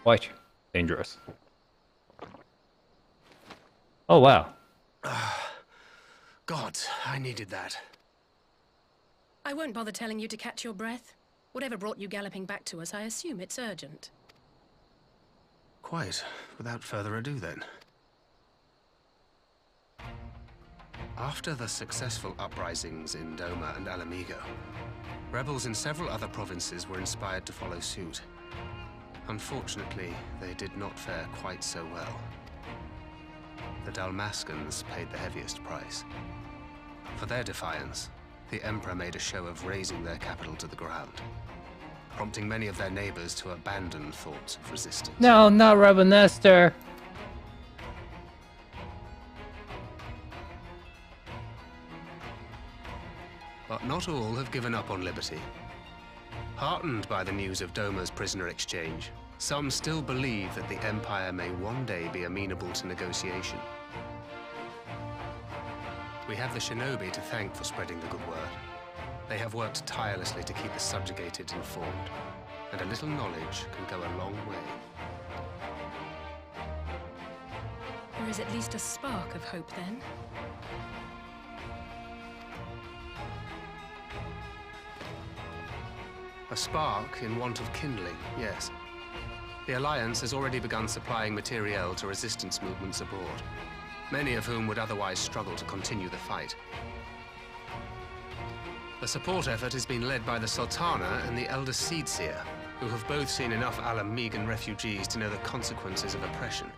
Quite dangerous. Oh, wow. God, I needed that. I won't bother telling you to catch your breath. Whatever brought you galloping back to us, I assume it's urgent. Quite. Without further ado, then. After the successful uprisings in Doma and Alamigo, rebels in several other provinces were inspired to follow suit. Unfortunately, they did not fare quite so well. The Dalmascans paid the heaviest price. For their defiance, the Emperor made a show of razing their capital to the ground, prompting many of their neighbors to abandon thoughts of resistance. No, not Rabanester. But not all have given up on liberty. Heartened by the news of Doma's prisoner exchange, some still believe that the Empire may one day be amenable to negotiation. We have the shinobi to thank for spreading the good word. They have worked tirelessly to keep the subjugated informed, and a little knowledge can go a long way. There is at least a spark of hope, then. A spark in want of kindling, yes. The Alliance has already begun supplying materiel to resistance movements abroad, many of whom would otherwise struggle to continue the fight. The support effort has been led by the Sultana and the Elder Seedseer, who have both seen enough Ala-Mhigan refugees to know the consequences of oppression.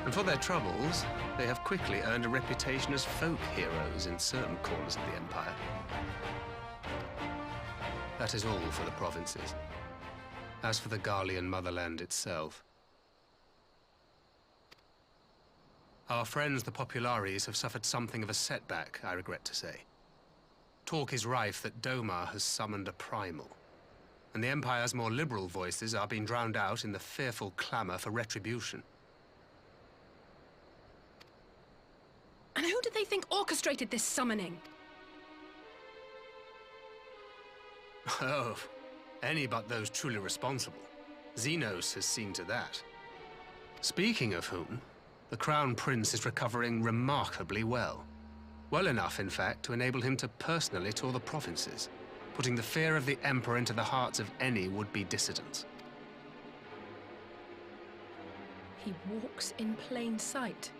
And for their troubles, they have quickly earned a reputation as folk heroes in certain corners of the Empire. That is all for the provinces. As for the Garlean motherland itself, our friends the Populares have suffered something of a setback, I regret to say. Talk is rife that Doma has summoned a primal, and the Empire's more liberal voices are being drowned out in the fearful clamor for retribution. And who do they think orchestrated this summoning? Oh, any but those truly responsible. Xenos has seen to that. Speaking of whom, the Crown Prince is recovering remarkably well. Well enough, in fact, to enable him to personally tour the provinces, putting the fear of the Emperor into the hearts of any would-be dissidents. He walks in plain sight,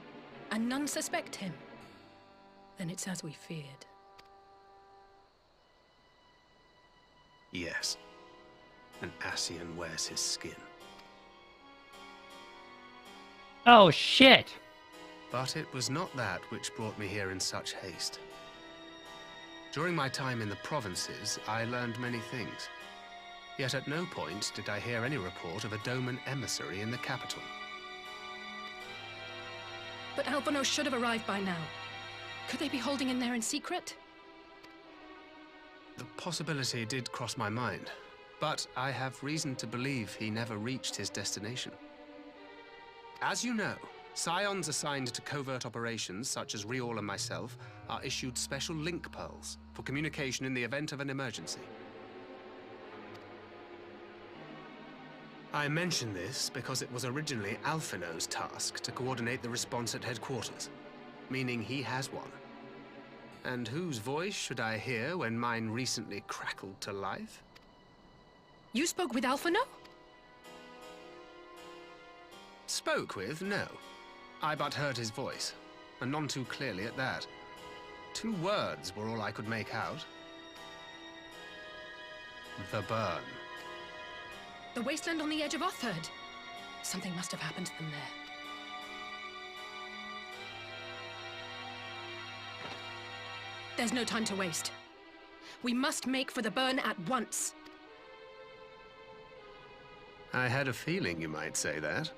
and none suspect him. Then it's as we feared. Yes. An Ascian wears his skin. Oh, shit! But it was not that which brought me here in such haste. During my time in the provinces, I learned many things. Yet at no point did I hear any report of a Doman emissary in the capital. But Alphonse should have arrived by now. Could they be holding in there in secret? The possibility did cross my mind, but I have reason to believe he never reached his destination. As you know, Scions assigned to covert operations, such as Riol and myself, are issued special link pearls for communication in the event of an emergency. I mention this because it was originally Alphino's task to coordinate the response at headquarters, meaning he has one. And whose voice should I hear when mine recently crackled to life? You spoke with Alphino? Spoke with, no. I but heard his voice, and none too clearly at that. 2 words were all I could make out. The burn. The wasteland on the edge of Otherd. Something must have happened to them there. There's no time to waste. We must make for the burn at once. I had a feeling you might say that.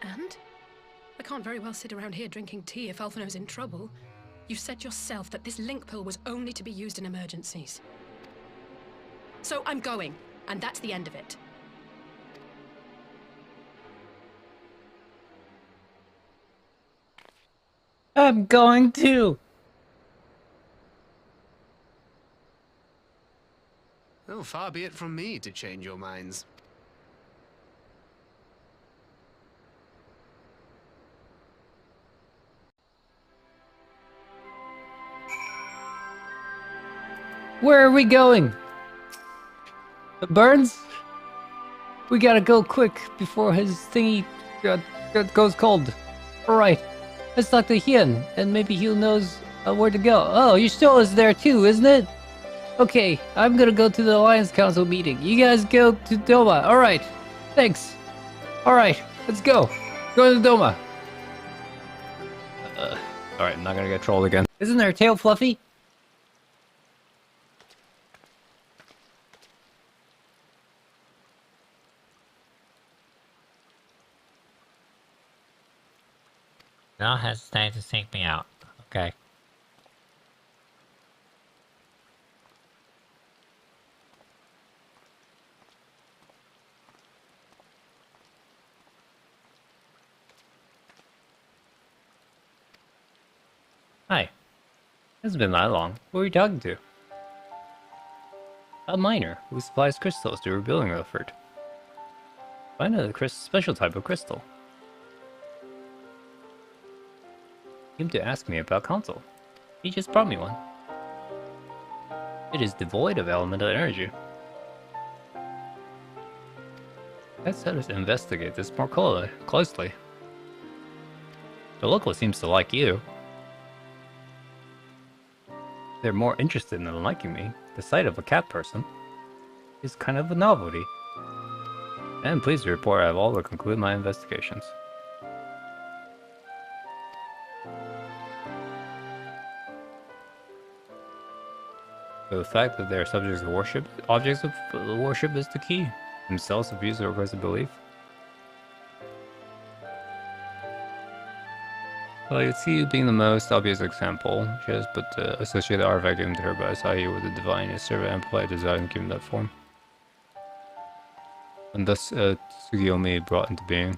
And? I can't very well sit around here drinking tea if Alphino's in trouble. You said yourself that this link pill was only to be used in emergencies. So I'm going, and that's the end of it. I'm going to. Oh, far be it from me to change your minds. Where are we going? The Burns? We gotta go quick before his thingy goes cold. Alright, let's talk to Hien, and maybe he knows where to go. Oh, your soul is there too, isn't it? Okay, I'm gonna go to the Alliance Council meeting. You guys go to Doma. Alright, thanks. Alright, let's go. Go to Doma. Alright, I'm not gonna get trolled again. Isn't her tail fluffy? Don't hesitate to seek me out, okay? Hi. It hasn't been that long. Who are you talking to? A miner who supplies crystals to a rebuilding effort. Find a special type of crystal. came to ask me about console. He just brought me one. It is devoid of elemental energy. Let's let us investigate this more closely. The local seems to like you. They're more interested in liking me. The sight of a cat person is kind of a novelty. And please report I have all to conclude my investigations. The fact that they are subjects of worship, objects of worship is the key. Themselves abuse or request of belief. Well, I could see you being the most obvious example. She has put the associated artifact given to her, but I saw you with the divine servant amplified design and given that form. And thus Tsukiyomi brought into being.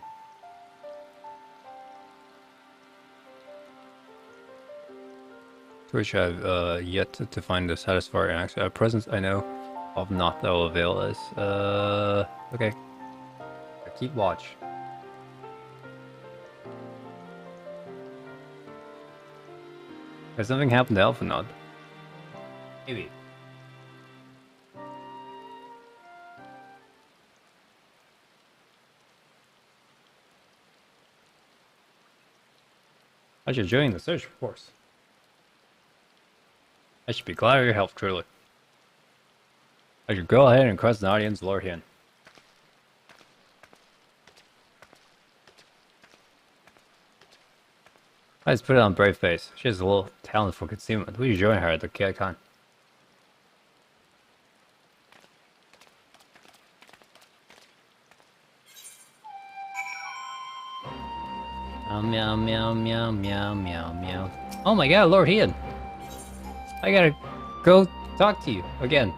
To which I have yet to find a satisfying answer. At present, I know of not that will avail us. Okay. Keep watch. Has something happened to Alphanod? Maybe. I should join the search force. I should be glad of your help, truly. I should go ahead and request an audience, Lord Hien. I just put it on brave face. She has a little talent for concealment. We should join her at the Kiakan. Meow meow meow meow meow meow. Oh my god, Lord Hien! I gotta go talk to you again.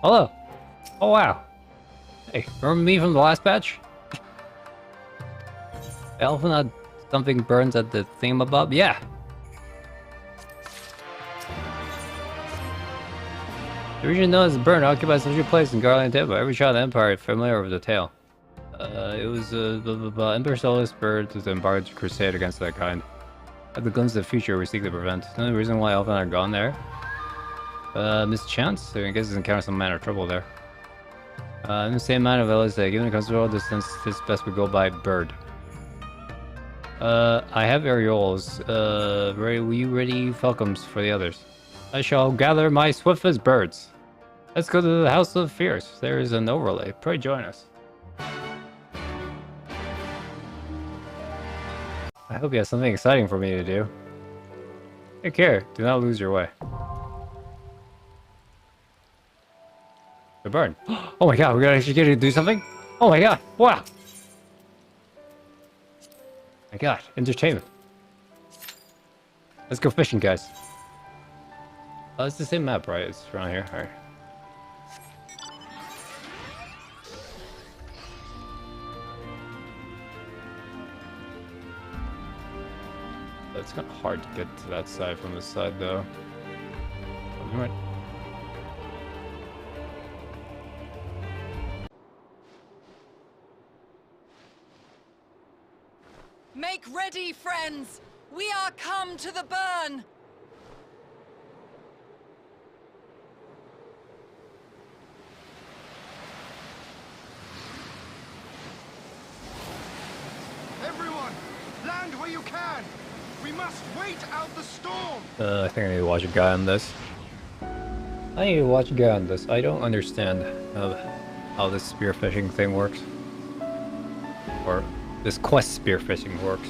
Hello. Oh wow. Hey, remember me from the last batch? Alphanod something burns at the thingamabob? Yeah. The region known as the Burn occupies such a place in Garland Temple. Every child of the Empire is familiar with the tale. It was Emperor Solus Bird was embarked to crusade against that kind. At the glimpse of the future we seek to prevent. The only reason why Alphanod are gone there? Mischance? I guess it's encounter some manner of trouble there. In the same manner of LSA, given a considerable distance, this best would go by bird. I have areoles. Will you ready falcons for the others? I shall gather my swiftest birds. Let's go to the House of Fears. There is an overlay. Pray join us. I hope you have something exciting for me to do. Take care. Do not lose your way. The burn. Oh my god, we're gonna actually get to do something? Oh my god, wow! My god, entertainment. Let's go fishing, guys. Oh, it's the same map, right? It's around here. Alright. It's kind of hard to get to that side from this side, though. Alright. Make ready, friends! We are come to the burn! Everyone, land where you can! We must wait out the storm! I think I need to watch a guy on this. I need to watch a guy on this. I don't understand how this spearfishing thing works. Or this quest spearfishing works.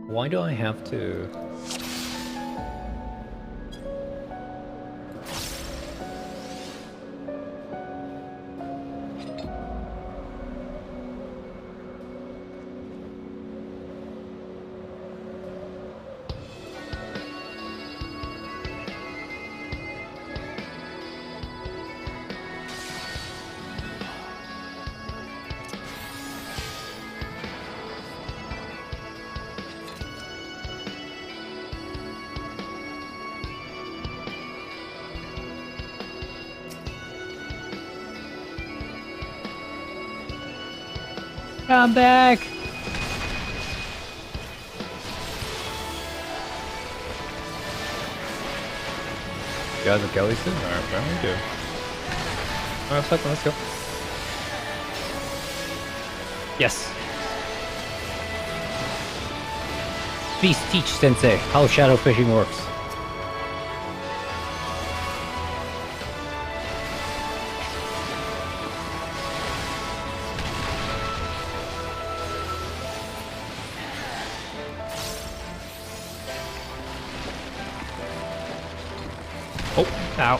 Why do I have to... Come back! You guys have Kelly soon? Alright, apparently we do. Alright, fuck, let's go. Yes! Please teach Sensei how shadow fishing works. Oh, ow.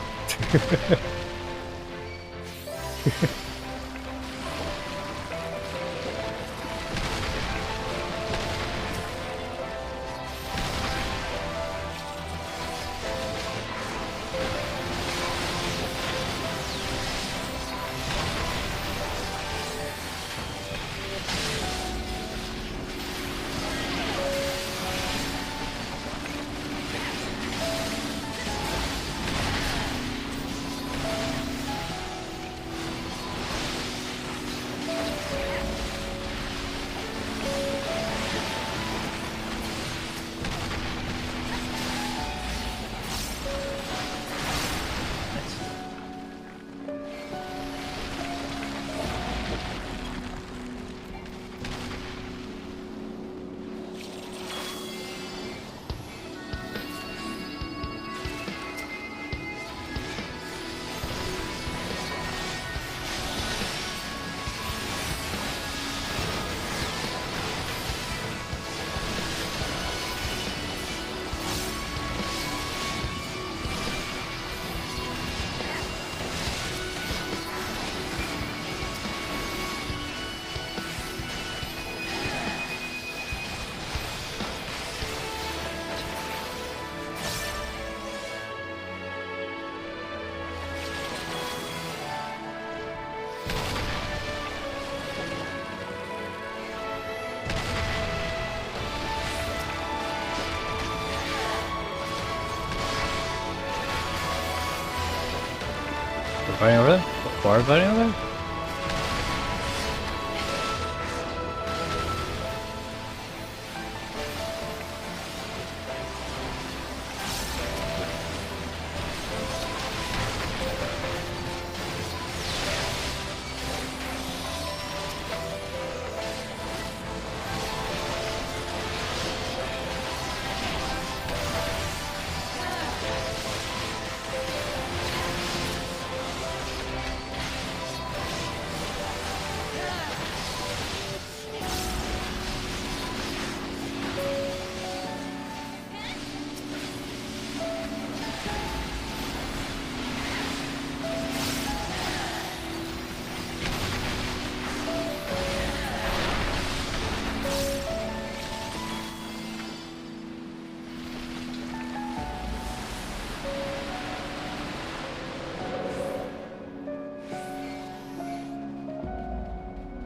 Fighting over there? Bar fighting over there?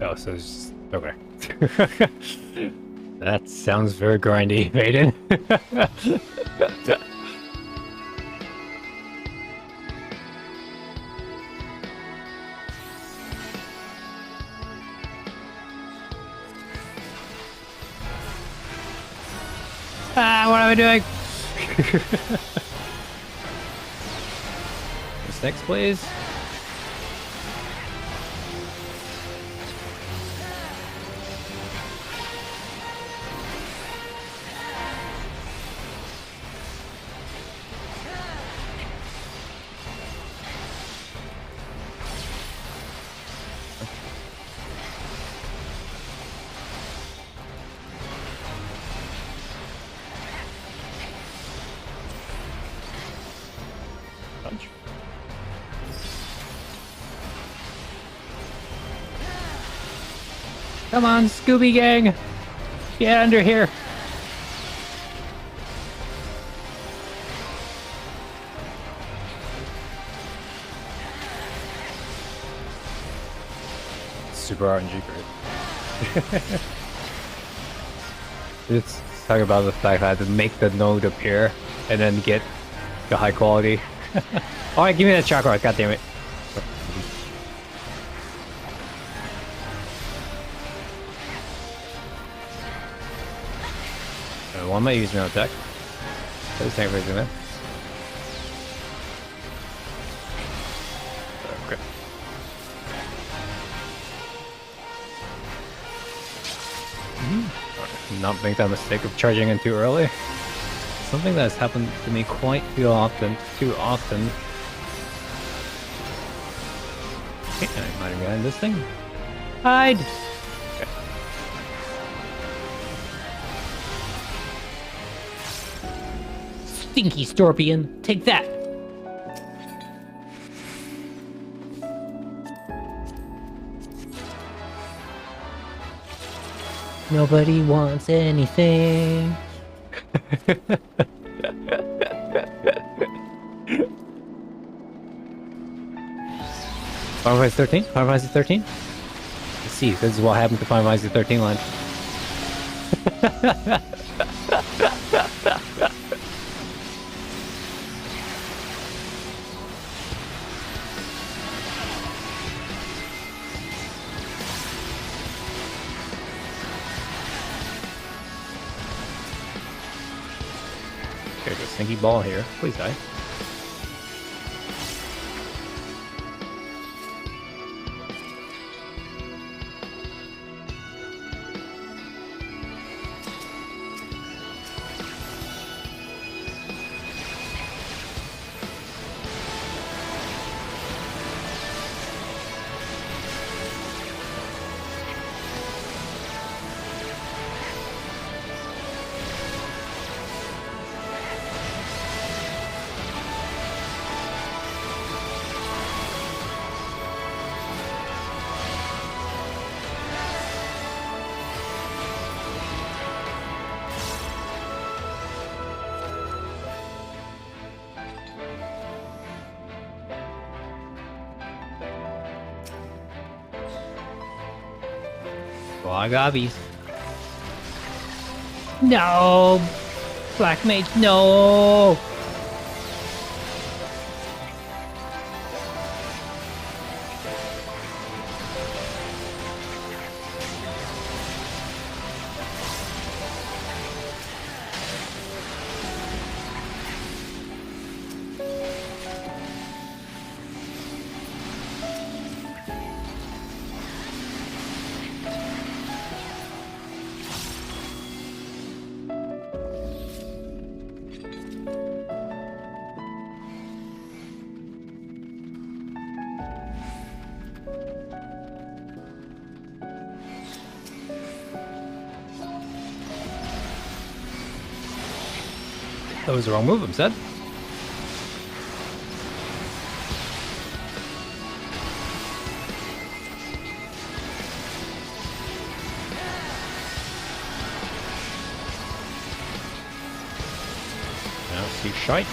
Oh, so it's just... okay. That sounds very grindy, Vaden. What am I doing? What's next, please? Punch. Come on, Scooby Gang! Get under here! Super RNG great. It's talking about the fact that I had to make the node appear and then get the high quality. Alright, give me that chakra, god damn it. Why am I using an attack? This tank raising there. Okay. Not make that mistake of charging in too early. Something that has happened to me quite too often. Okay, I'm hiding behind this thing. Hide! Okay. Stinky Scorpion, take that! Nobody wants anything. Final Fantasy 13? Final Fantasy 13? Let's see, this is what happened to Final Fantasy 13 line. Okay, the stinky ball here. Please die. Wagabies. No! Black Mage, no! That was the wrong move, I'm said. Now see shite.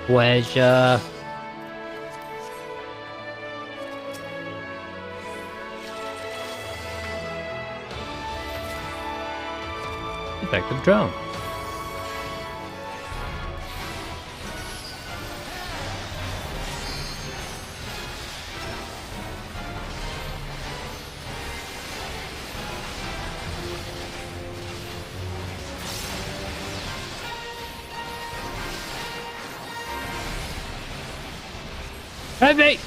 Pleasure. Effective drone. Heavy!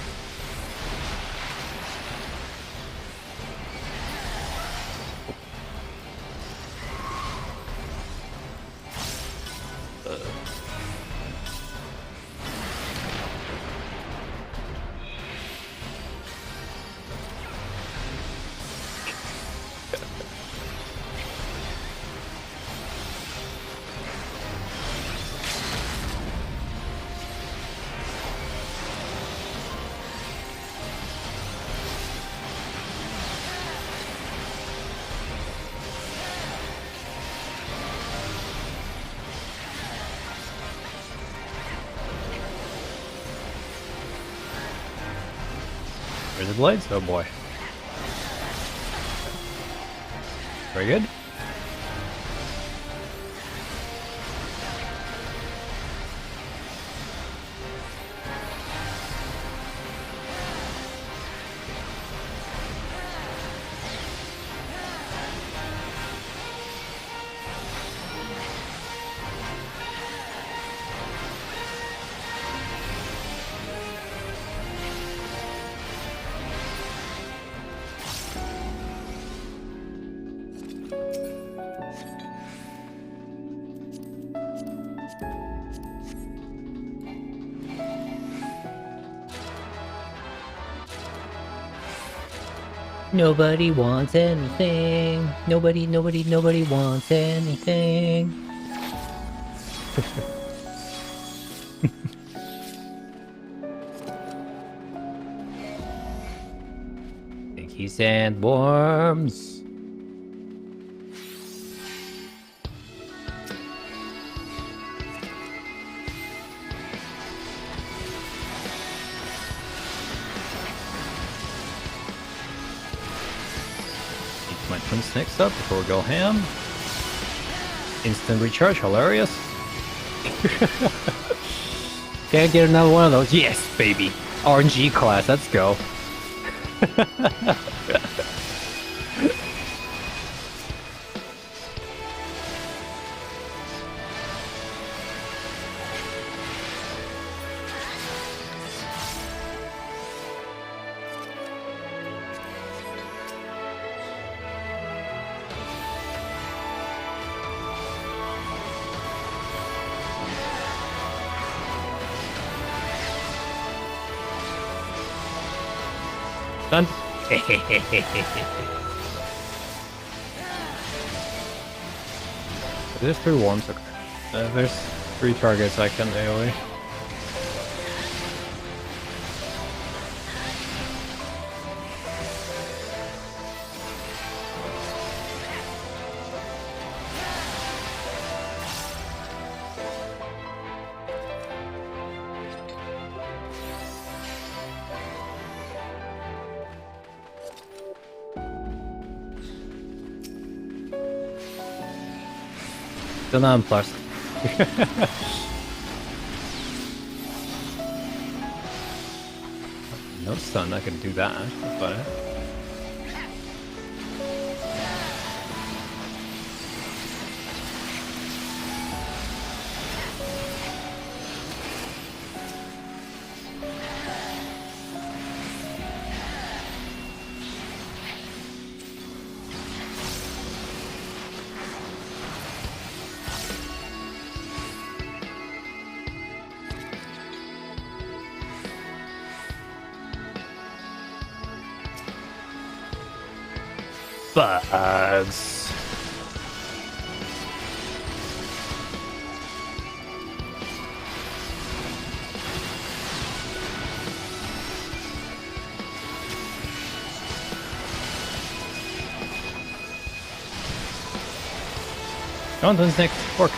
There's the blades? Oh boy. Very good. Nobody wants anything. Nobody wants anything. Sticky sandworms. My twins next up before we go ham. Instant recharge, hilarious. Can't get another one of those. Yes, baby. RNG class, let's go. Done. There's 3 worms, okay. There's 3 targets I can AoE. Still not plus. No stun, I can do that. But Bugs. Jonathan's next. Work.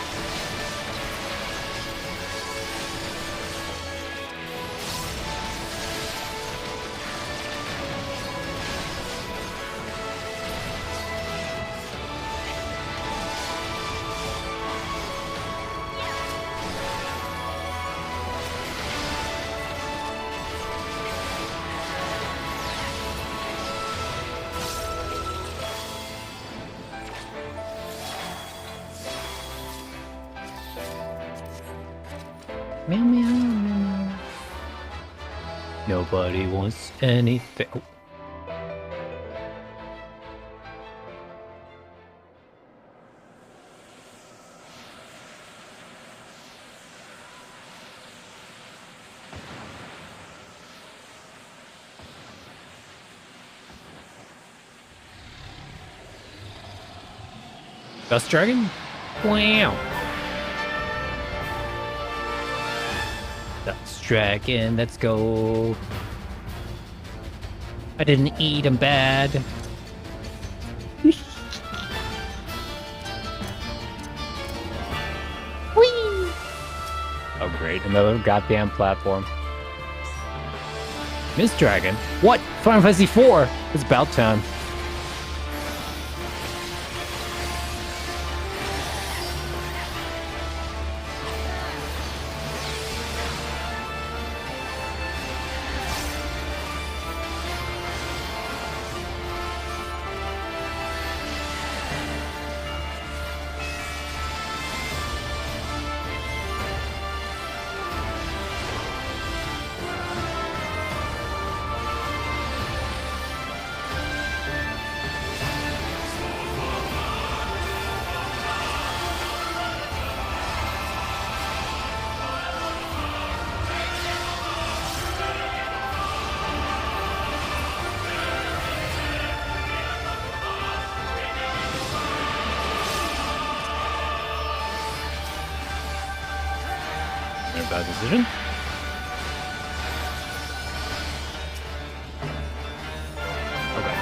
Meow, meow, meow, meow. Nobody wants anything. Oh. Dust Dragon? Wow. Dust Dragon, let's go. I didn't eat, I'm bad. Whee! Oh great, another goddamn platform. Miss Dragon? What? Final Fantasy IV? It's about time. Bad decision. Okay.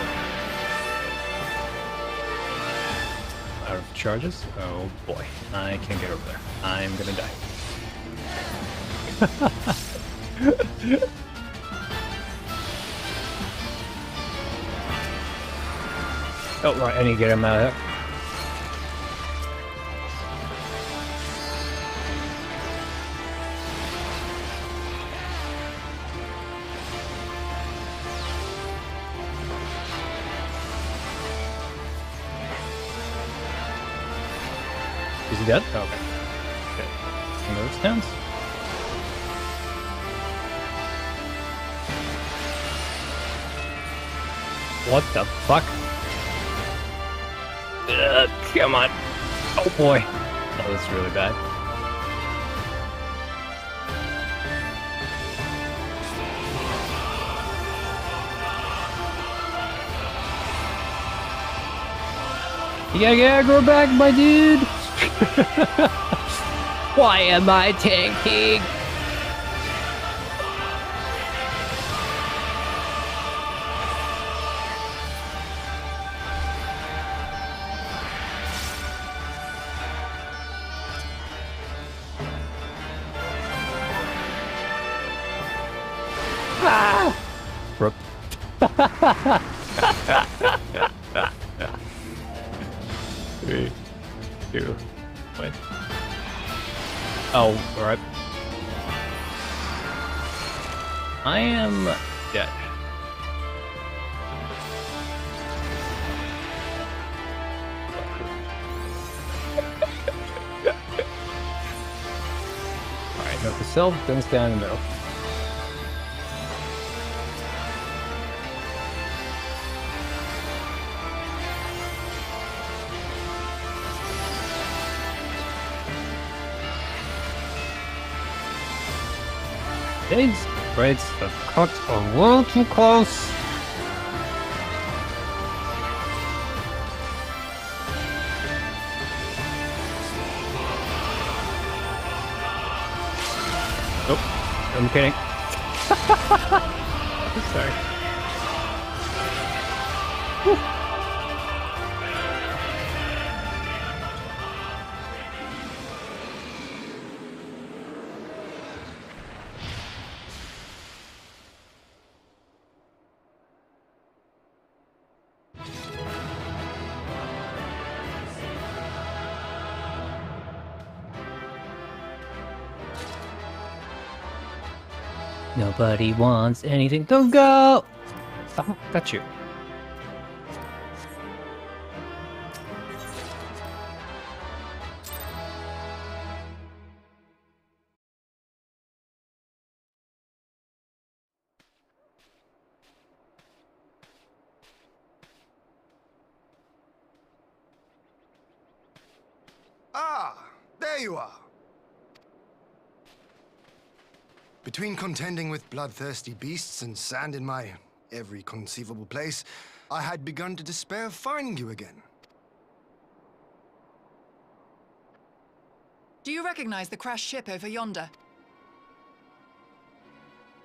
Out of charges? Oh boy. I can't get over there. I'm gonna die. Oh, right. I need to get him out of there. Is he dead? Oh, okay. Okay. Another stance. What the fuck? Come on. Oh boy. That was really bad. You gotta get aggro back, my dude! Why am I tanking? Ah! Rip. 3, 2, 1. Oh, alright. I am dead. Alright, note the self, then stand in the middle. These braids have cut a little too close. Oh, I'm kidding. Sorry. Whew. Nobody wants anything to go. Oh, got you. Ah, there you are. Between contending with bloodthirsty beasts and sand in my every conceivable place, I had begun to despair of finding you again. Do you recognize the crashed ship over yonder?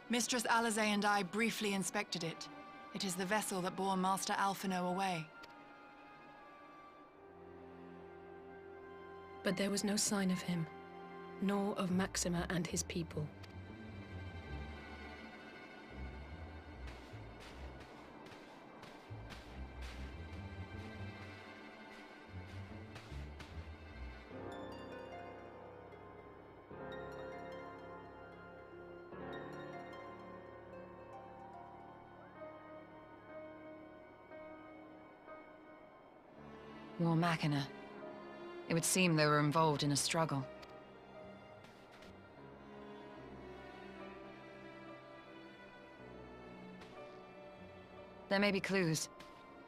Mistress Alizé and I briefly inspected it. It is the vessel that bore Master Alphino away. But there was no sign of him, nor of Maxima and his people. War Machina. It would seem they were involved in a struggle. There may be clues.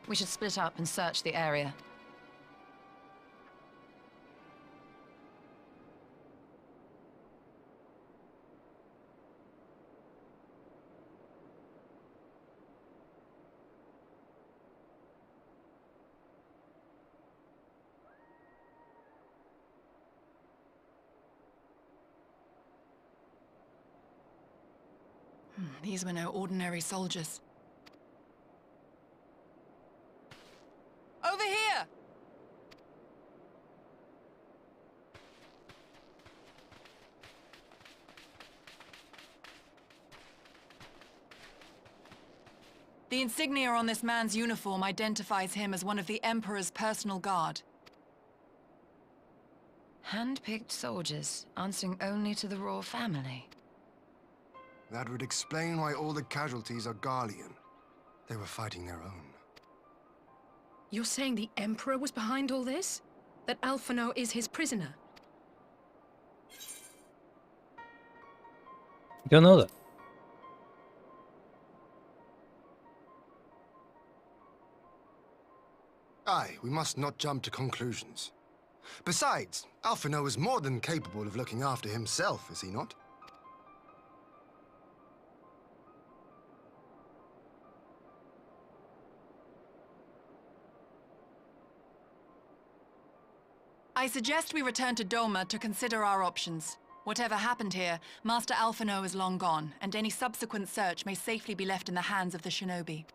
We should split up and search the area. These were no ordinary soldiers. Over here! The insignia on this man's uniform identifies him as one of the Emperor's personal guard. Hand-picked soldiers, answering only to the royal family. That would explain why all the casualties are Garlean. They were fighting their own. You're saying the Emperor was behind all this? That Alphinaud is his prisoner? You don't know that. Aye, we must not jump to conclusions. Besides, Alphinaud is more than capable of looking after himself, is he not? I suggest we return to Doma to consider our options. Whatever happened here, Master Alphinaud is long gone, and any subsequent search may safely be left in the hands of the shinobi.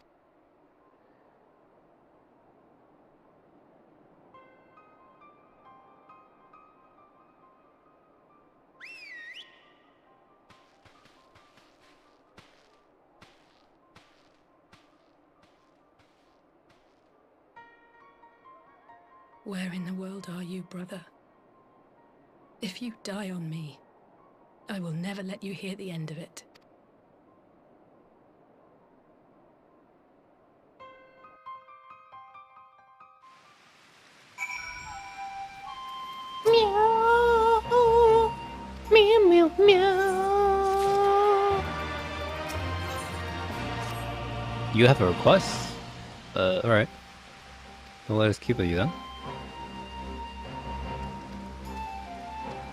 Where in the world are you, brother? If you die on me, I will never let you hear the end of it. Meow. Meow, meow, meow. You have a request? Alright. Well, let us keep with you then.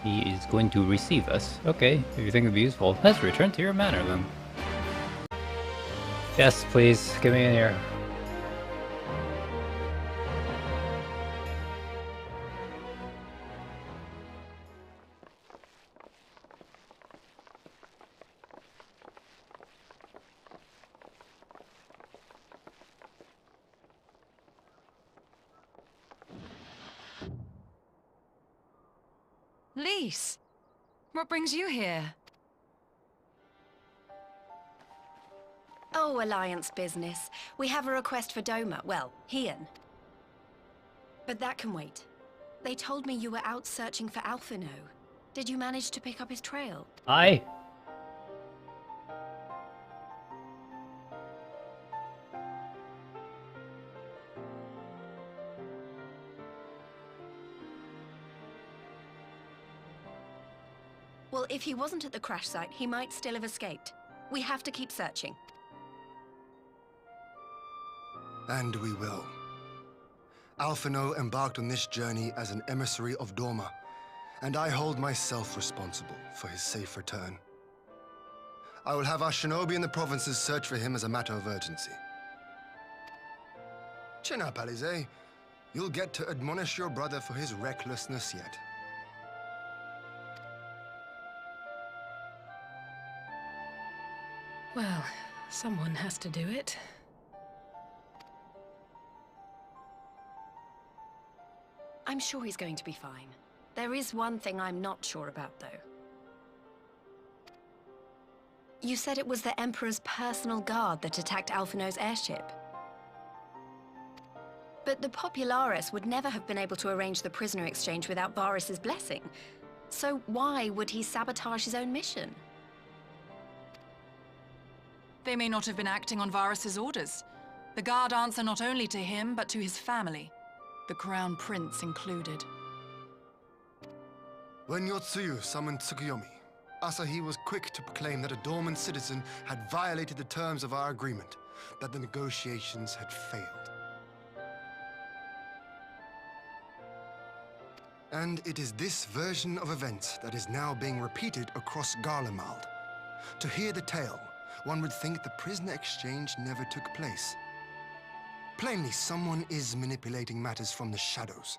He is going to receive us. Okay, if you think it'd be useful, let's return to your manor then. Yes, please, get me in here. Lise, what brings you here? Oh, Alliance business. We have a request for Doma. Well, Hien. But that can wait. They told me you were out searching for Alphinaud. Did you manage to pick up his trail? Aye. Well, if he wasn't at the crash site, he might still have escaped. We have to keep searching. And we will. Alphinaud embarked on this journey as an emissary of Doma, and I hold myself responsible for his safe return. I will have our shinobi in the provinces search for him as a matter of urgency. Chin up, Alize. You'll get to admonish your brother for his recklessness yet. Well, someone has to do it. I'm sure he's going to be fine. There is one thing I'm not sure about, though. You said it was the Emperor's personal guard that attacked Alphinaud's airship. But the Popularis would never have been able to arrange the prisoner exchange without Varys' blessing. So why would he sabotage his own mission? They may not have been acting on Varys' orders. The guard answer not only to him, but to his family. the Crown Prince included. When Yotsuyu summoned Tsukuyomi, Asahi was quick to proclaim that a dormant citizen had violated the terms of our agreement, that the negotiations had failed. And it is this version of events that is now being repeated across Garlemald. To hear the tale, one would think the prisoner exchange never took place. Plainly, someone is manipulating matters from the shadows.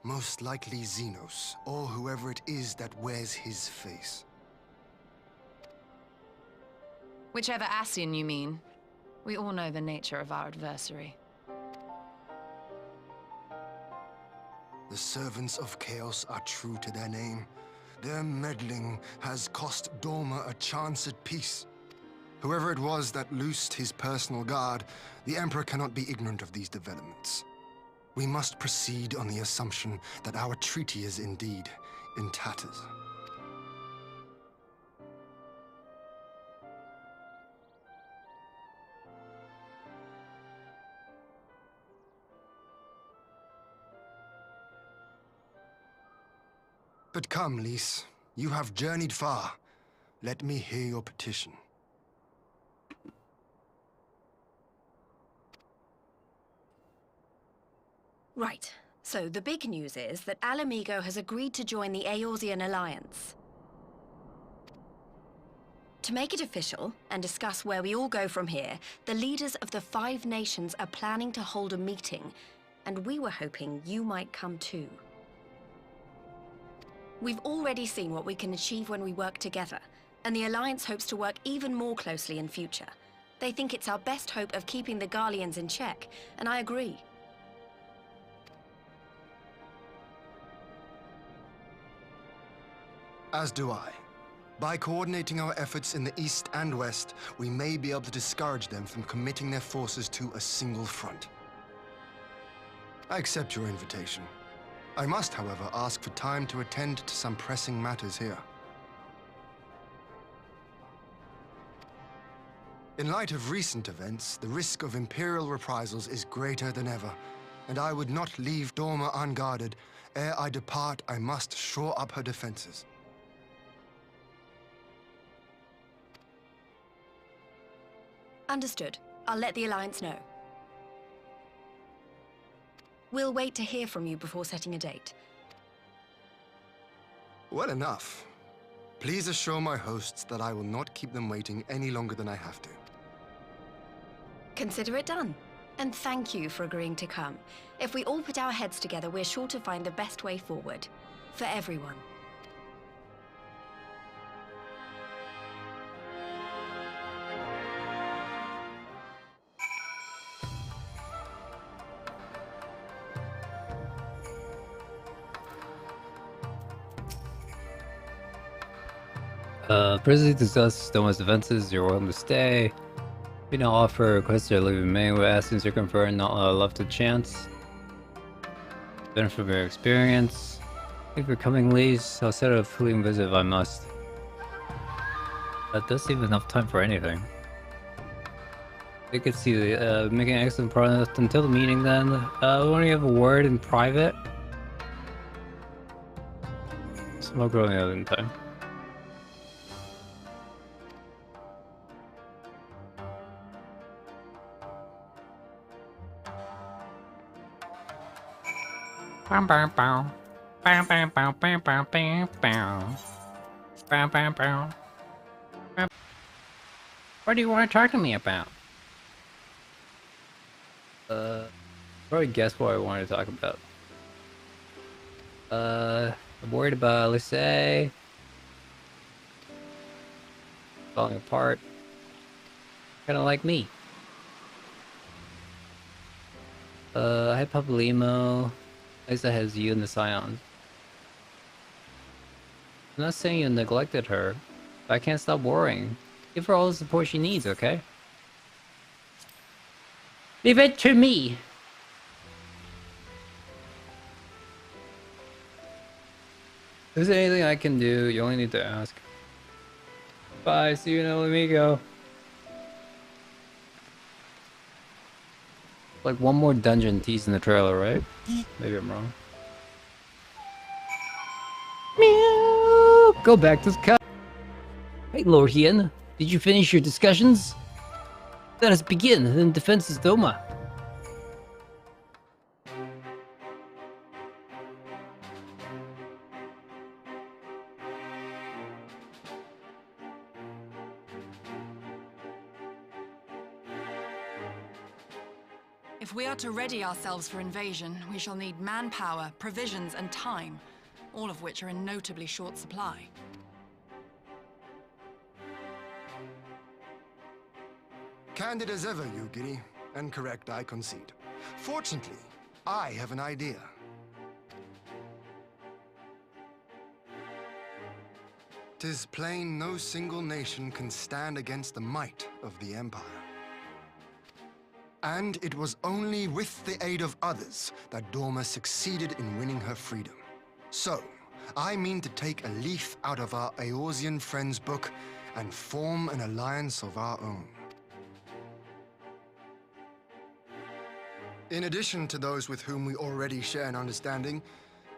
Most likely Xenos, or whoever it is that wears his face. Whichever Ascian you mean. We all know the nature of our adversary. The servants of chaos are true to their name. Their meddling has cost Dorma a chance at peace. Whoever it was that loosed his personal guard, the Emperor cannot be ignorant of these developments. We must proceed on the assumption that our treaty is indeed in tatters. But come, Lys. You have journeyed far. Let me hear your petition. Right. So the big news is that Mhigo has agreed to join the Eorzean Alliance. To make it official, and discuss where we all go from here, the leaders of the 5 nations are planning to hold a meeting, and we were hoping you might come too. We've already seen what we can achieve when we work together, and the Alliance hopes to work even more closely in future. They think it's our best hope of keeping the Garleans in check, and I agree. As do I. By coordinating our efforts in the east and west, we may be able to discourage them from committing their forces to a single front. I accept your invitation. I must, however, ask for time to attend to some pressing matters here. In light of recent events, the risk of Imperial reprisals is greater than ever, and I would not leave Dorma unguarded. Ere I depart, I must shore up her defenses. Understood. I'll let the Alliance know. We'll wait to hear from you before setting a date. Well enough. Please assure my hosts that I will not keep them waiting any longer than I have to. Consider it done. And thank you for agreeing to come. If we all put our heads together, we're sure to find the best way forward. For everyone. Previously discussed Doma's defenses, you're welcome to stay. We now offer requests to leave in May with Ascians are confirmed, not left to chance. Benefit from your experience. Thank you for coming, Lys. I'll set a fleeting visit if I must. That does seem enough time for anything. You can see making excellent progress until the meeting then. We want to have a word in private. Smoke rolling out in time. Bow bow bow. Bow bow bow bow bow bow bow. Bow bow bow. What do you want to talk to me about? Probably guess what I wanted to talk about. I'm worried about, let's say, falling apart. Kind of like me. I had Papalimo. Lisa has you and the Scions. I'm not saying you neglected her, but I can't stop worrying. Give her all the support she needs, okay? Leave it to me. If there's anything I can do, you only need to ask. Bye, see you in Mhigo. Like one more dungeon teased in the trailer, right? Maybe I'm wrong. Meow. Go back to the Hey, Lord Hien. Did you finish your discussions? Let us begin in defense of Doma. If we are to ready ourselves for invasion, we shall need manpower, provisions, and time, all of which are in notably short supply. Candid as ever, Yugiri, and correct, I concede. Fortunately, I have an idea. "'Tis plain no single nation can stand against the might of the Empire. And it was only with the aid of others that Doma succeeded in winning her freedom. So, I mean to take a leaf out of our Eorzean friends' book and form an alliance of our own. In addition to those with whom we already share an understanding,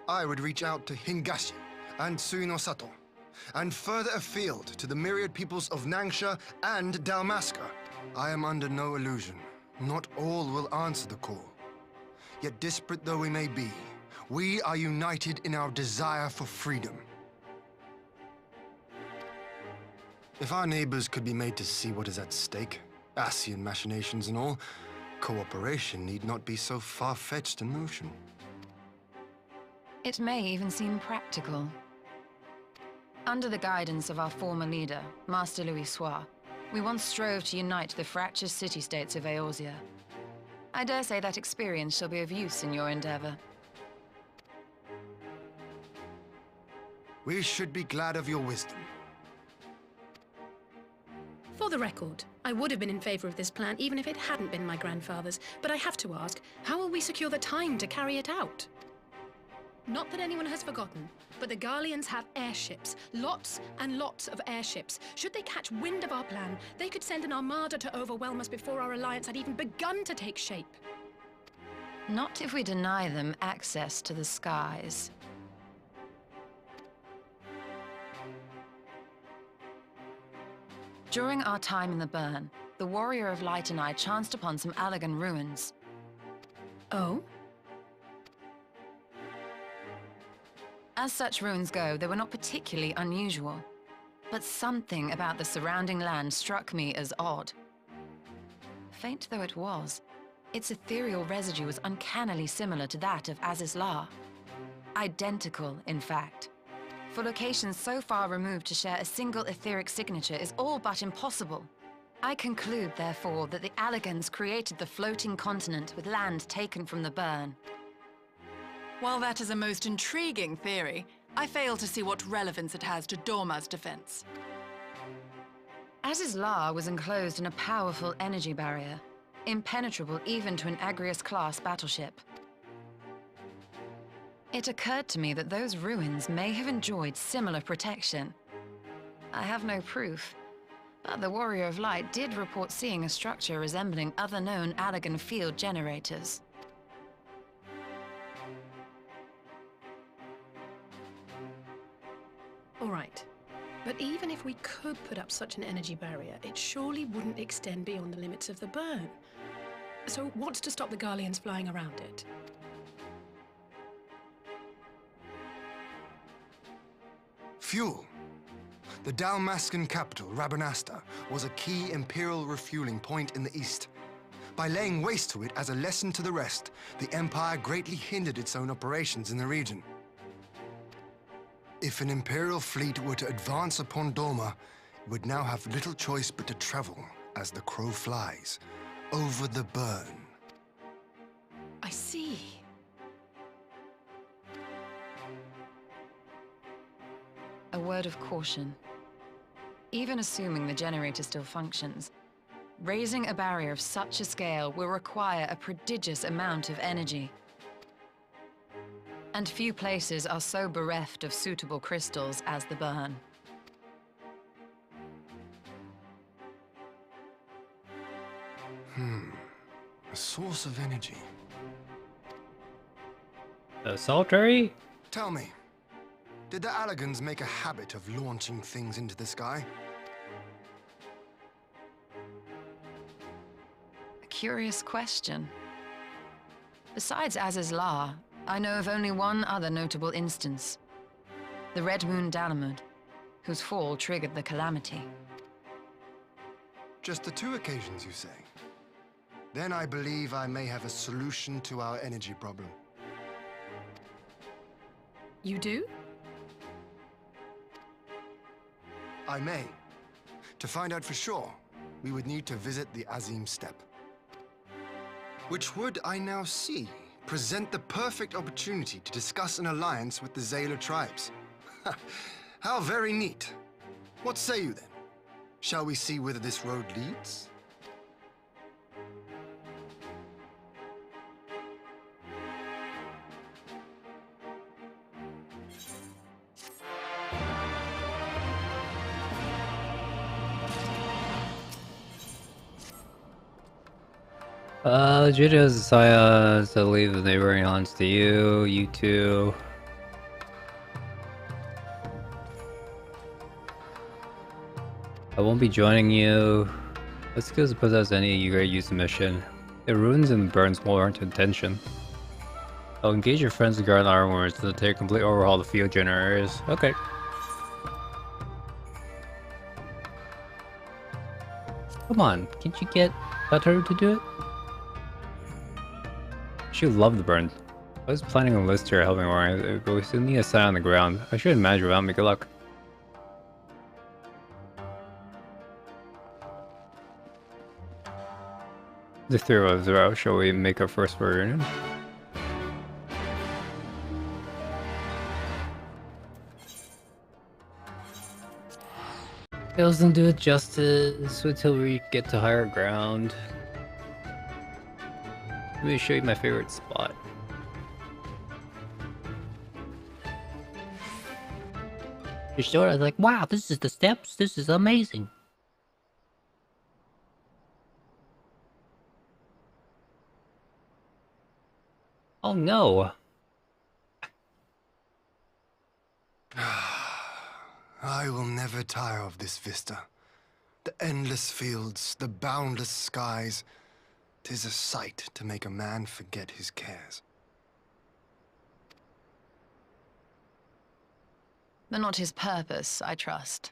I would reach out to Hingashi and Suinosato, and further afield to the myriad peoples of Nangsha and Dalmasca. I am under no illusion. Not all will answer the call. Yet disparate though we may be, we are united in our desire for freedom. If our neighbors could be made to see what is at stake, Ascian machinations and all, cooperation need not be so far-fetched a notion. It may even seem practical. Under the guidance of our former leader, Master Louis Soir, we once strove to unite the fractious city-states of Eorzea. I dare say that experience shall be of use in your endeavor. We should be glad of your wisdom. For the record, I would have been in favor of this plan even if it hadn't been my grandfather's, but I have to ask, how will we secure the time to carry it out? Not that anyone has forgotten, but the Garleans have airships. Lots and lots of airships. Should they catch wind of our plan, they could send an armada to overwhelm us before our alliance had even begun to take shape. Not if we deny them access to the skies. During our time in the Burn, the Warrior of Light and I chanced upon some Allagan ruins. Oh? As such ruins go, they were not particularly unusual. But something about the surrounding land struck me as odd. Faint though it was, its ethereal residue was uncannily similar to that of Aziz La. Identical, in fact. For locations so far removed to share a single etheric signature is all but impossible. I conclude, therefore, that the Allagans created the floating continent with land taken from the Burn. While that is a most intriguing theory, I fail to see what relevance it has to Dorma's defense. Aziz La was enclosed in a powerful energy barrier, impenetrable even to an Agrius-class battleship. It occurred to me that those ruins may have enjoyed similar protection. I have no proof, but the Warrior of Light did report seeing a structure resembling other known Allagan field generators. All right. But even if we could put up such an energy barrier, it surely wouldn't extend beyond the limits of the Burn. So what's to stop the Garleans flying around it? Fuel. The Dalmascan capital, Rabanasta, was a key Imperial refueling point in the east. By laying waste to it as a lesson to the rest, the Empire greatly hindered its own operations in the region. If an Imperial fleet were to advance upon Doma, it would now have little choice but to travel, as the crow flies, over the Burn. I see. A word of caution. Even assuming the generator still functions, raising a barrier of such a scale will require a prodigious amount of energy. And few places are so bereft of suitable crystals as the Burn. A source of energy. Solitary? Tell me, did the Allagans make a habit of launching things into the sky? A curious question. Besides Azizlar, I know of only one other notable instance. The Red Moon Dalamud, whose fall triggered the calamity. Just the 2 occasions, you say? Then I believe I may have a solution to our energy problem. You do? I may. To find out for sure, we would need to visit the Azim Steppe. Which would, I now see, present the perfect opportunity to discuss an alliance with the Zayla tribes. How very neat. What say you then? Shall we see whether this road leads? Judah Saya to leave the neighboring islands to you, you two. I won't be joining you. Let's go possess any you great use of mission. It ruins and burns warrant intention. I'll engage your friends to guard armors to take complete overhaul of the field generators. Okay. Come on, can't you get Bataru to do it? She loved the burn. I was planning on Lister helping her, but we still need a sign on the ground. I should imagine without me. Good luck. The 3 of us are out. Shall we make our first reunion? It doesn't do it justice until we get to higher ground. Let me show you my favorite spot. You showed us like, wow, this is the steps. This is amazing. Oh no. I will never tire of this vista. The endless fields, the boundless skies. 'Tis a sight to make a man forget his cares. But not his purpose, I trust.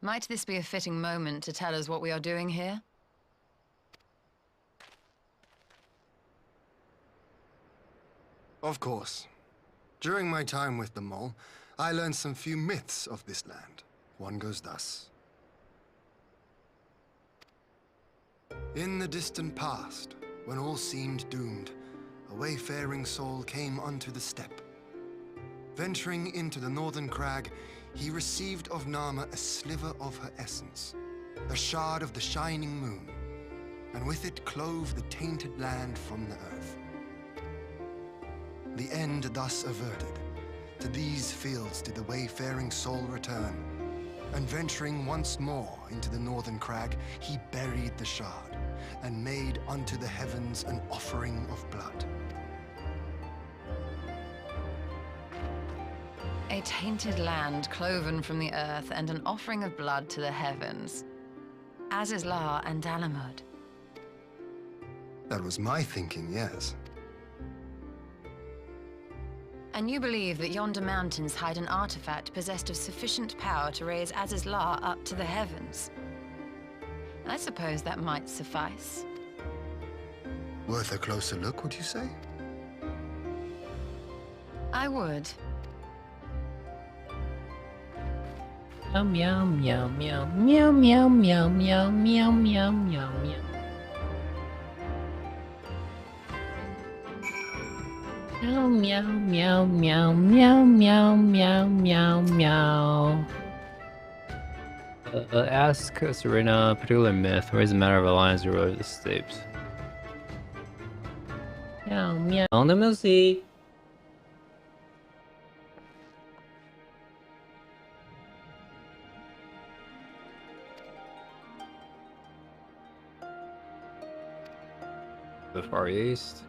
Might this be a fitting moment to tell us what we are doing here? Of course. During my time with the Mole, I learned some few myths of this land. One goes thus. In the distant past, when all seemed doomed, a wayfaring soul came unto the steppe. Venturing into the northern crag, he received of Nama a sliver of her essence, a shard of the shining moon, and with it clove the tainted land from the earth. The end thus averted, to these fields did the wayfaring soul return, and venturing once more into the northern crag, he buried the shard, and made unto the heavens an offering of blood. A tainted land cloven from the earth and an offering of blood to the heavens. Azizlar and Dalamud. That was my thinking, yes. And you believe that yonder mountains hide an artifact possessed of sufficient power to raise Azizlar up to the heavens? I suppose that might suffice. Worth a closer look, would you say? I would. Meow meow meow meow meow meow meow meow meow meow meow. Meow meow meow meow meow meow meow meow meow. Ask Serena a particular myth, or is it a matter of alliance or road escapes? Meow meow. On the Milsey. Far East.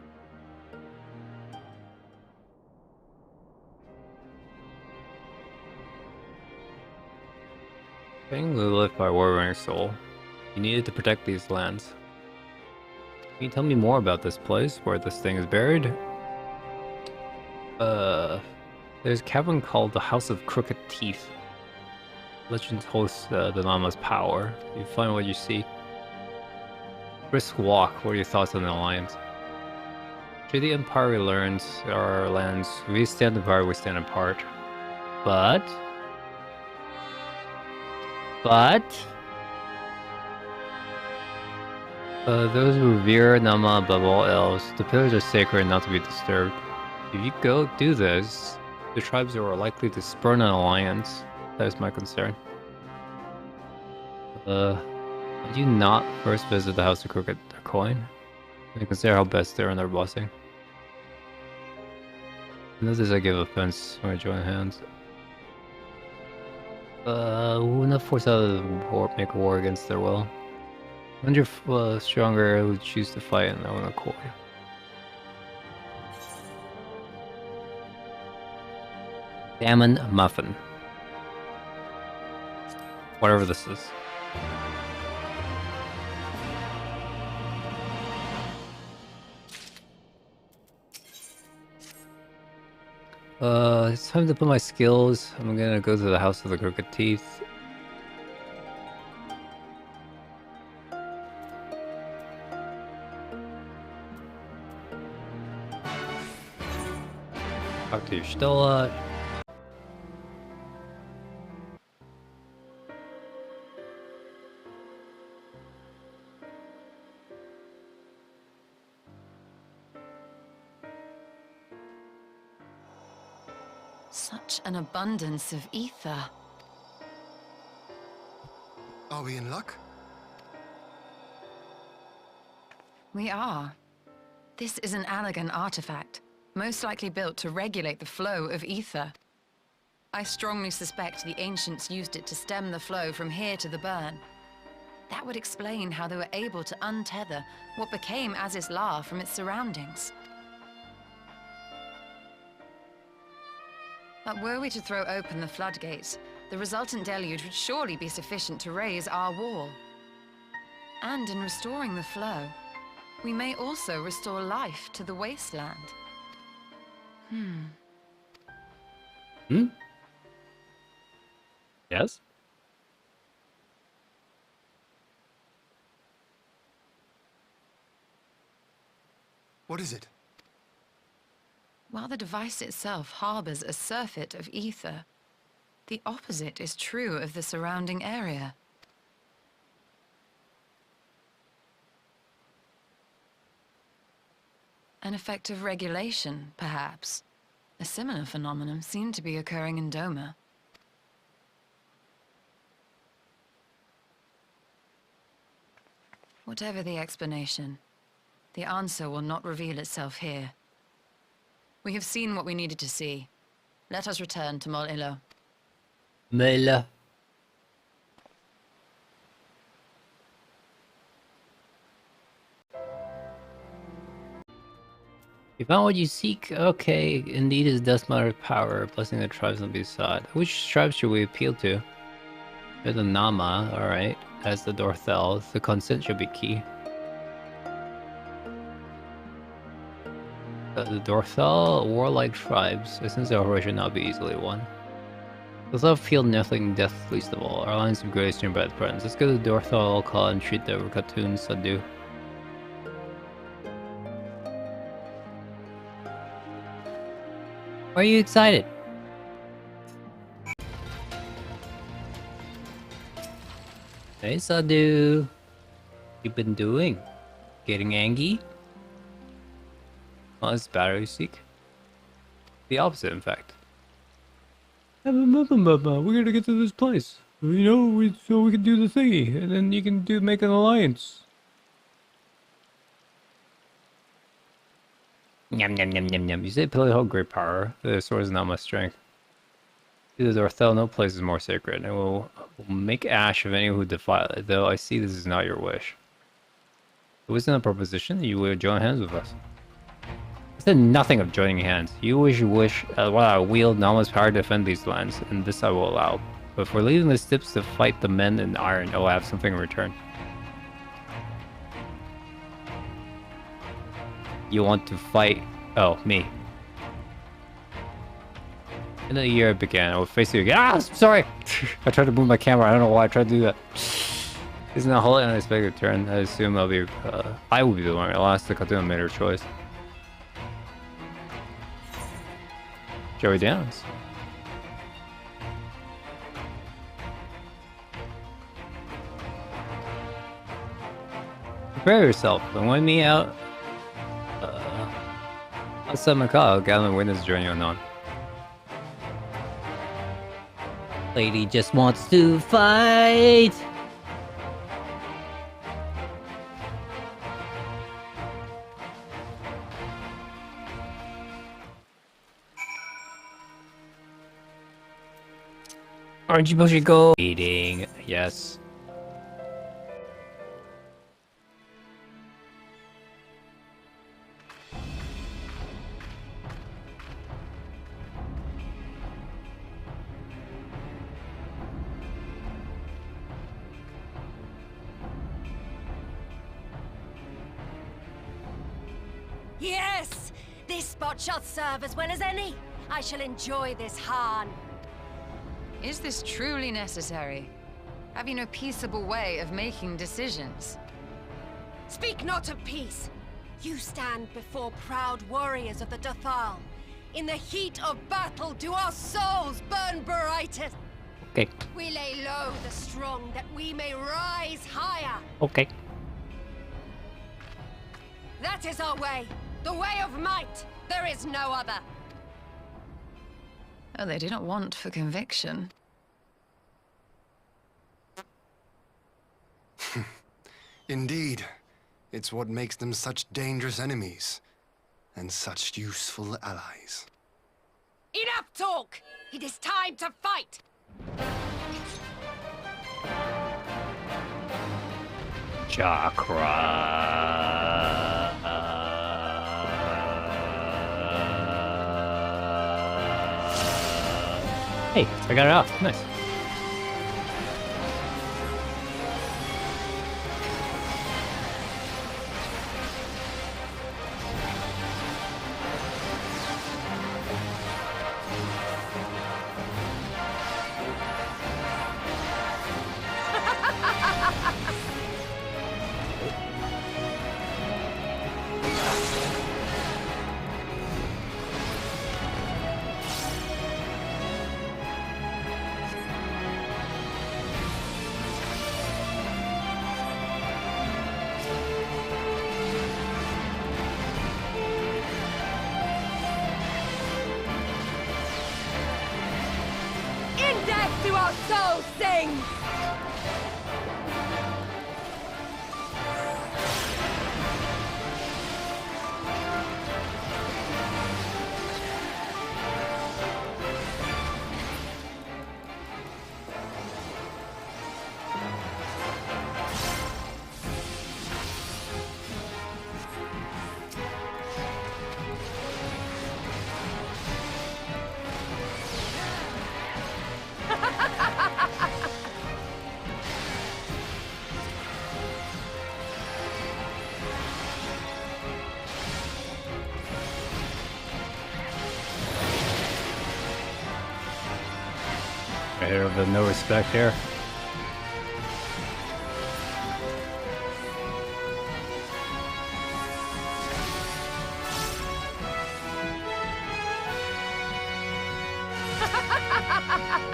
Being lived by Warring Soul. You needed to protect these lands. Can you tell me more about this place, where this thing is buried? There's a cavern called the House of Crooked Teeth. Legend hosts the Lama's power. You find what you see. Brisk walk. What are your thoughts on the alliance? Should the Empire learns our lands, we stand apart, we stand apart. But those who revere Nama above all else, the pillars are sacred and not to be disturbed. If you go do this, the tribes are likely to spurn an alliance. That is my concern. Would you not first visit the House of Crooked Coin? And consider how best they earn their blessing. Notice I give offense when I join hands. We will not force out of the war, make a war against their will. When you're stronger, who choose to fight in their own accord. Salmon muffin. Whatever this is. It's time to put my skills. I'm gonna go to the House of the Crooked Teeth. Talk to your Stola. Such an abundance of ether. Are we in luck? We are. This is an Allegan artifact, most likely built to regulate the flow of ether. I strongly suspect the ancients used it to stem the flow from here to the burn. That would explain how they were able to untether what became Azys La from its surroundings. But were we to throw open the floodgates, the resultant deluge would surely be sufficient to raise our wall. And in restoring the flow, we may also restore life to the wasteland. Yes? What is it? While the device itself harbors a surfeit of ether, the opposite is true of the surrounding area. An effect of regulation, perhaps. A similar phenomenon seemed to be occurring in Doma. Whatever the explanation, the answer will not reveal itself here. We have seen what we needed to see. Let us return to Mol Ilo. Mela. You found what you seek? Okay, indeed is Dust Mother's power, blessing the tribes on each side. Which tribes should we appeal to? There's the Nama, alright. As the Dorthel, the consent should be key. The Dorthel, warlike tribes, since the horror should not be easily won. Let's not feel nothing death least of all. Our lines of grace turned by the presence. Let's go to Dorthel, call and treat the Rukatun Sadu. Why are you excited? Hey Sadu. You been doing? Getting angry? Oh, it's battery seek. The opposite, in fact. We're gonna get to this place. You know, so we can do the thingy, and then you can make an alliance. Yum yum yum yum yum. You say Pillar hold great power. The sword is not my strength. To the Dorthel, no place is more sacred, and will make ash of any who defile it, though I see this is not your wish. It wasn't a proposition. You would join hands with us. I said nothing of joining hands. You wish while I wield Nama's power to defend these lands, and this I will allow. But for leaving the steps to fight the men in iron, I will have something in return. You want to fight? Oh, me. In the year it began, I would face you again. Ah, sorry! I tried to move my camera. I don't know why I tried to do that. Isn't that a wholly unexpected turn? I assume I will be the one. I'll ask the Katuna made her choice. Joey Downs. Prepare yourself. And when me out outside my car, Galen witness journey unknown. Lady just wants to fight. Aren't you supposed to go eating? Yes. Yes! This spot shall serve as well as any. I shall enjoy this Hahn. Is this truly necessary? Have you no peaceable way of making decisions? Speak not of peace. You stand before proud warriors of the Dathal. In the heat of battle do our souls burn brightest. Okay. We lay low the strong that we may rise higher. Okay. That is our way. The way of might. There is no other. Oh, they do not want for conviction. Indeed. It's what makes them such dangerous enemies. And such useful allies. Enough talk! It is time to fight! Hey, I got it off. Nice. In death do our souls sing! I hear the no respect here.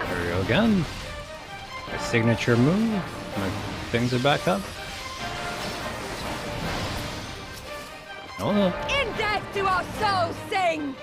There we go again. My signature move. My things are back up. Oh no. In death do our souls sing!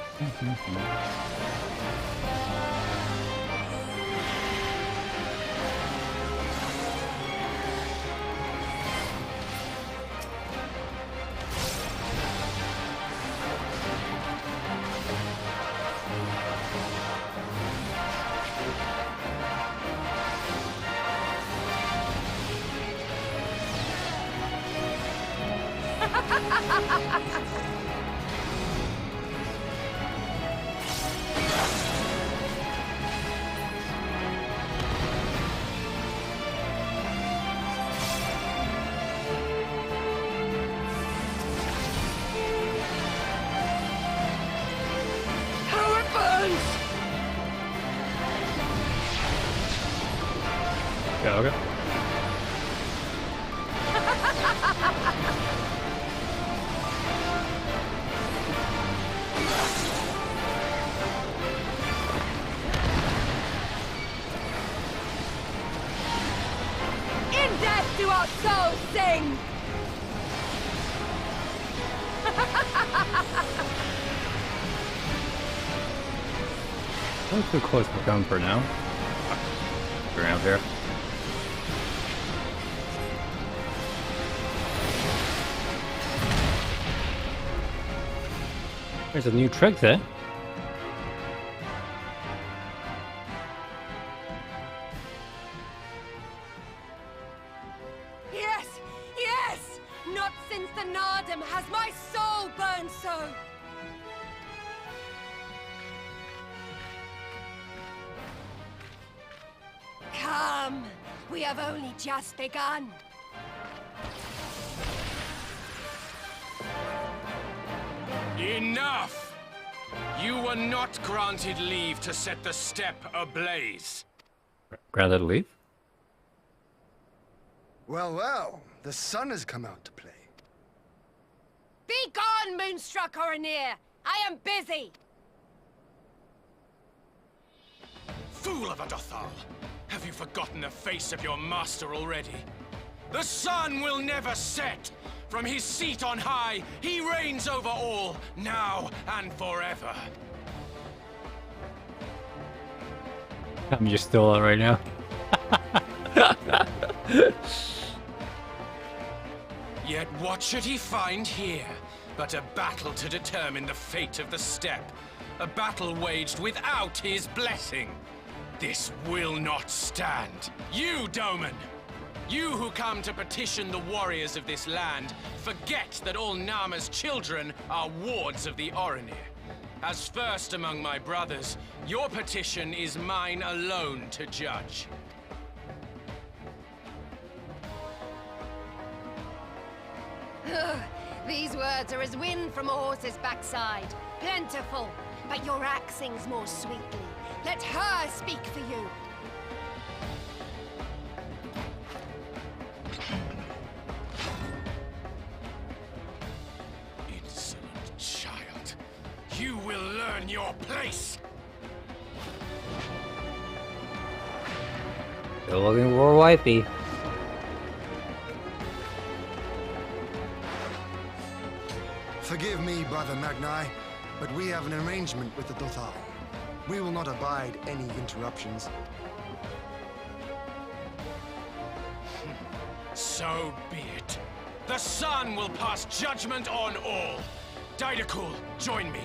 How it burns! Yeah, okay. In death do our souls sing! I'm too close to gun for now. Around here. There's a new trick there. Yes! Yes! Not since the Nardum has my soul burned so! Come! We have only just begun. Enough! You were not granted leave to set the steppe ablaze. Granted leave? Well, well, the sun has come out to play. Be gone, Moonstruck Oranir! I am busy! Fool of a Dothal! Have you forgotten the face of your master already? The sun will never set! From his seat on high, he reigns over all, now and forever. I'm just still on right now. Yet what should he find here but a battle to determine the fate of the steppe? A battle waged without his blessing. This will not stand. You, Doman! You who come to petition the warriors of this land, forget that all Nama's children are wards of the Oranir. As first among my brothers, your petition is mine alone to judge. These words are as wind from a horse's backside. Plentiful, but your axe sings more sweetly. Let her speak for you. Insolent child. You will learn your place! Still looking for a wifey. Forgive me, Brother Magni, but we have an arrangement with the Dothal. We will not abide any interruptions. So be it. The sun will pass judgment on all. Didakul, join me.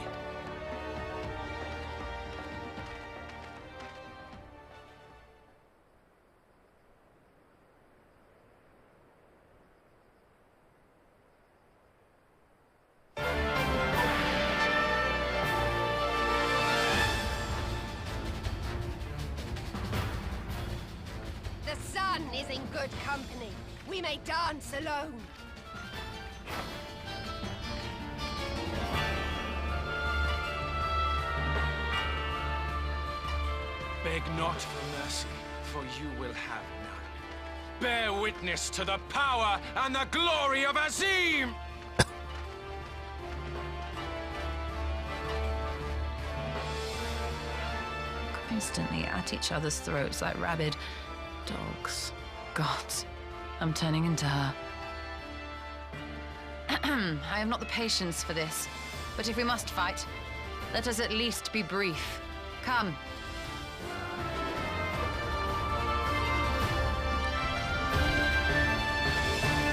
The sun is in good company. We may dance alone. Beg not for mercy, for you will have none. Bear witness to the power and the glory of Azim! Constantly at each other's throats like rabid dogs. Gods, I'm turning into her. I have not the patience for this, but if we must fight, let us at least be brief. Come.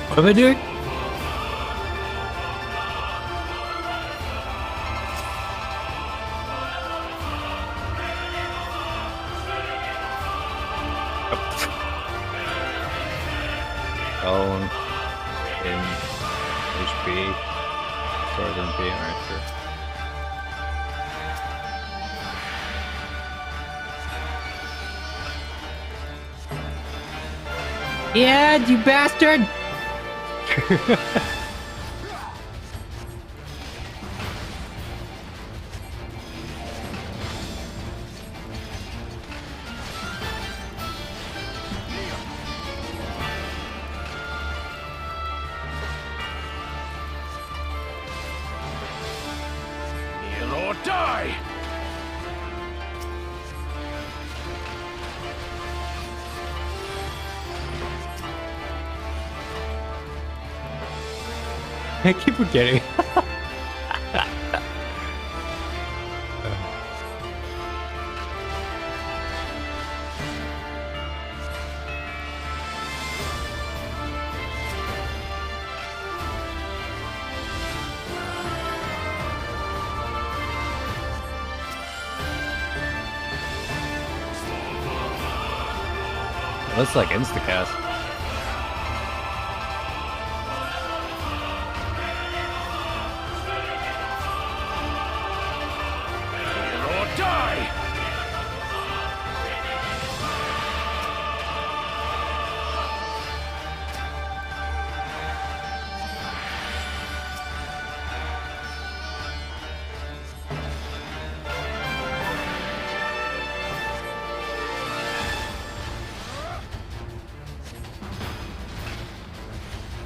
What am I doing? Own in HP. with MP, alright, sure. Yeah, you bastard! Kneel or die! I keep forgetting. Looks like instacast. Or die!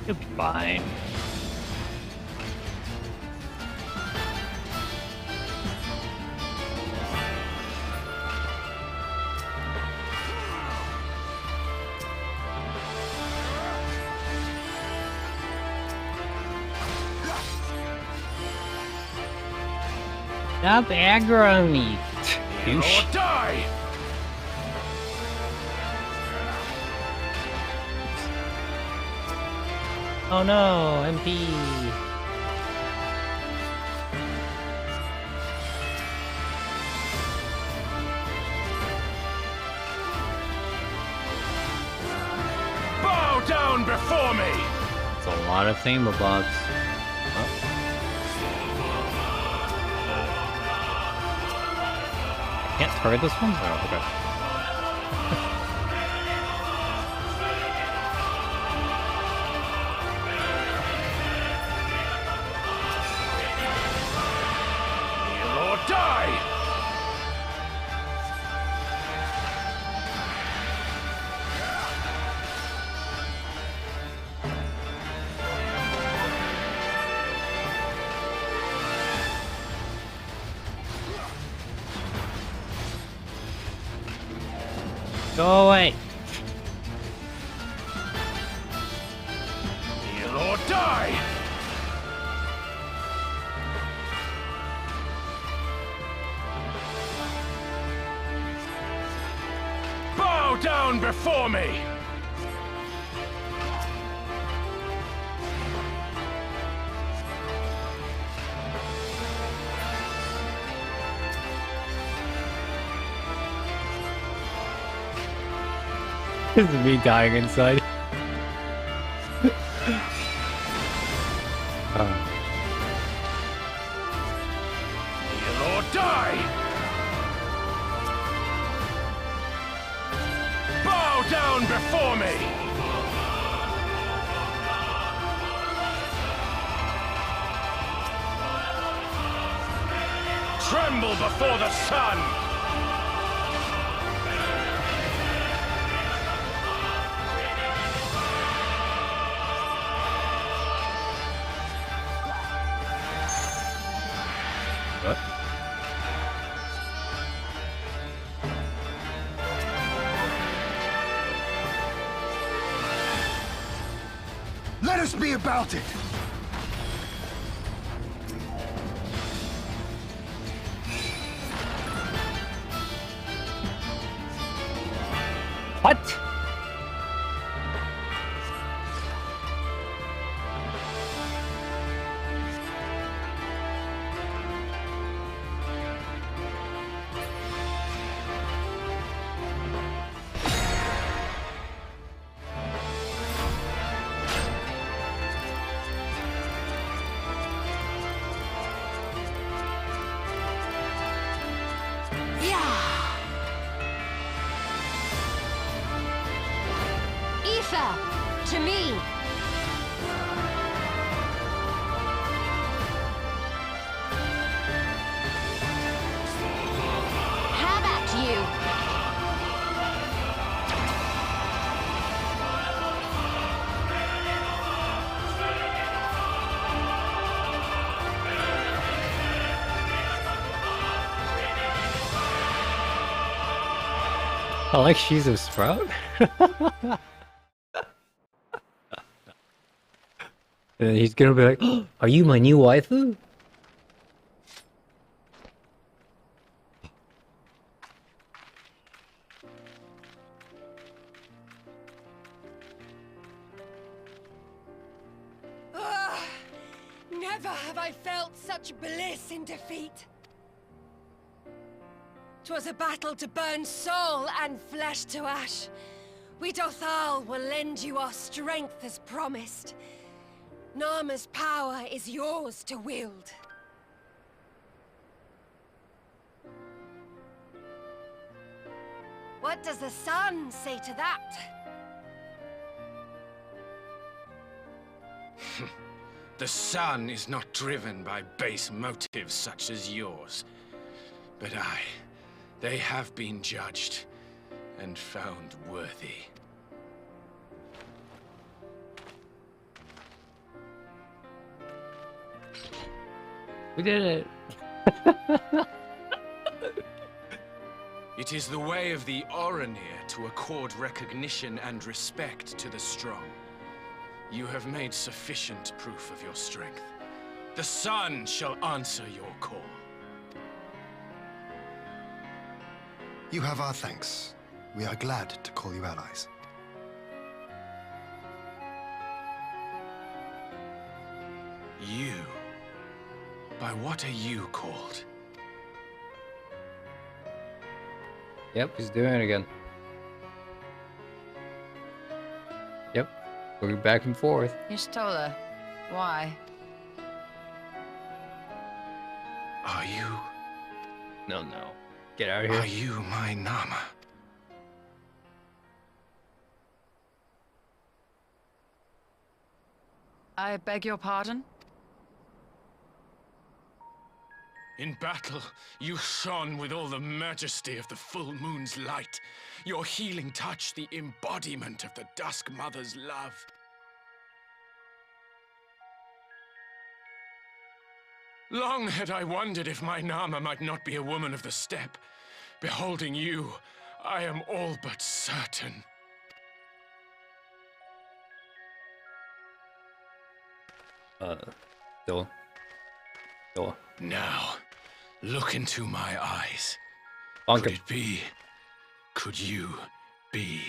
You'll be fine. Stop aggroing me. Or die! Oh no, MP. Bow down before me! It's a lot of thingamabobs. Oh. I can't target this one? Oh, okay. Die! Go away. Kneel or die! Bow down before me! This is me dying inside. Kneel or die! Bow down before me! Tremble before the sun! What? Let us be about it! What? to me! Have at you! I like she's a sprout. And he's gonna be like, oh, "Are you my new waifu?" Ah, never have I felt such bliss in defeat. 'Twas a battle to burn soul and flesh to ash. We Dothal will lend you our strength as promised. Narma's power is yours to wield. What does the sun say to that? The sun is not driven by base motives such as yours. But they have been judged and found worthy. We did it. It is the way of the Oranir to accord recognition and respect to the strong. You have made sufficient proof of your strength. The sun shall answer your call. You have our thanks. We are glad to call you allies. You? By what are you called? Yep, he's doing it again. Yep, going back and forth. Y'shtola, why? Are you? No. Get out of here. Are you my Nama? I beg your pardon? In battle, you shone with all the majesty of the full moon's light. Your healing touch, the embodiment of the Dusk Mother's love. Long had I wondered if my Nama might not be a woman of the steppe. Beholding you, I am all but certain. Still. Now, look into my eyes. Bonk Could him. it be? Could you be?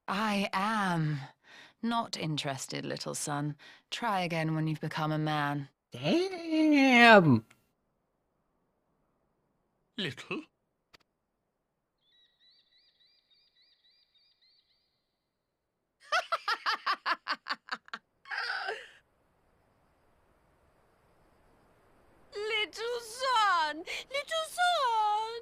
I am. Not interested, little son. Try again when you've become a man. Damn. Little? Little son! Little son!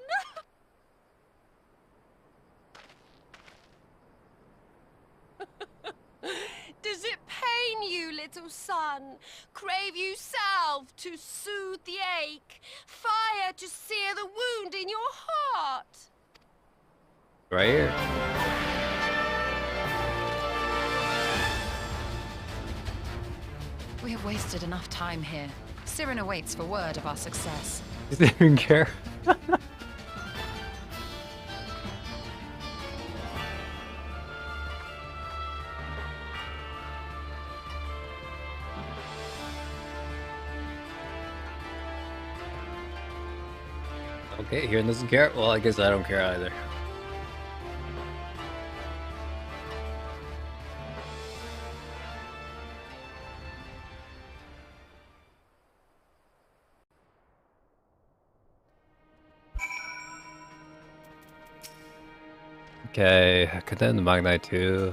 Does it pain you, little son? Crave you salve to soothe the ache? Fire to sear the wound in your heart? Right here. We have wasted enough time here. Siren awaits for word of our success. He doesn't even care. Okay, Huron doesn't care. Well, I guess I don't care either. Okay, condemn the Magnite too.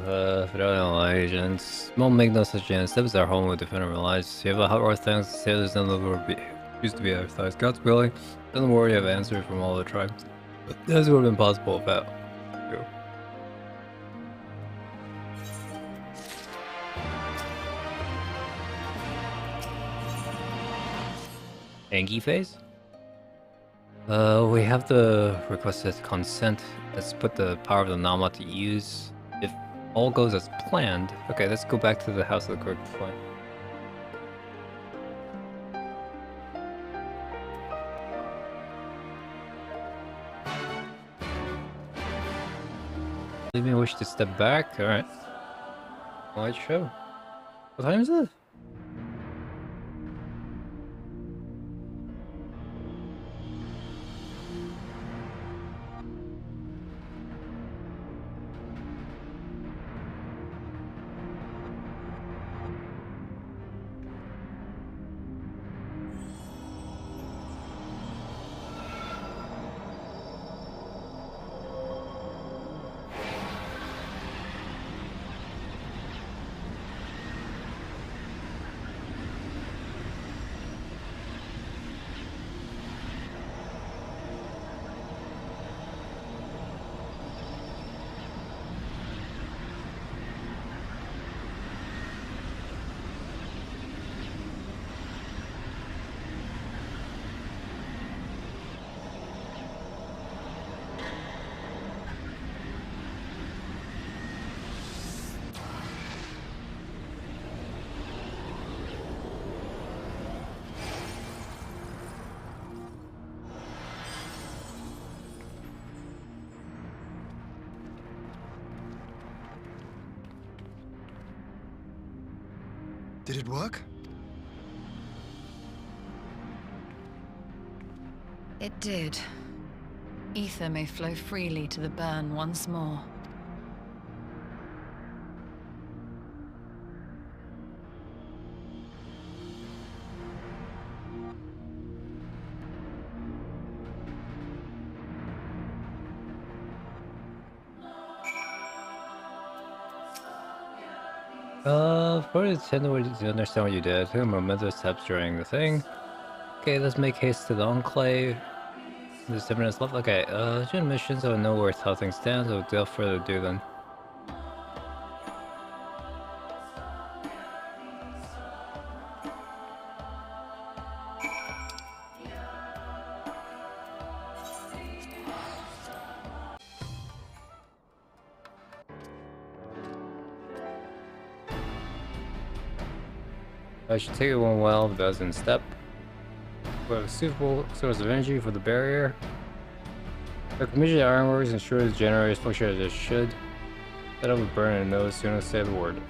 Federal agents. Won't make no such chance. Steps our home with defend our lives. You have a hot war thanks. Sailors and the Used to be advertised. God's willing. Don't worry, I have answers from all the tribes. But this would have been possible without you. Angie phase? We have the requested consent. Let's put the power of the Nama to use. If all goes as planned. Okay, let's go back to the House of the Crooked Point. Leave me wish to step back. Alright. Light show. What time is it? Did it work? It did. Ether may flow freely to the burn once more. For the tender way to understand what you did. Took a momentous steps during the thing. Okay, let's make haste to the Enclave. There's 7 minutes left. Okay, doing missions, I know where how things stand, so without further ado then. I should take it one well, but that's in step. We have a suitable source of energy for the barrier. The commission ironworks ensures the generators function as it should. Set up a burn and know as soon as I say the word.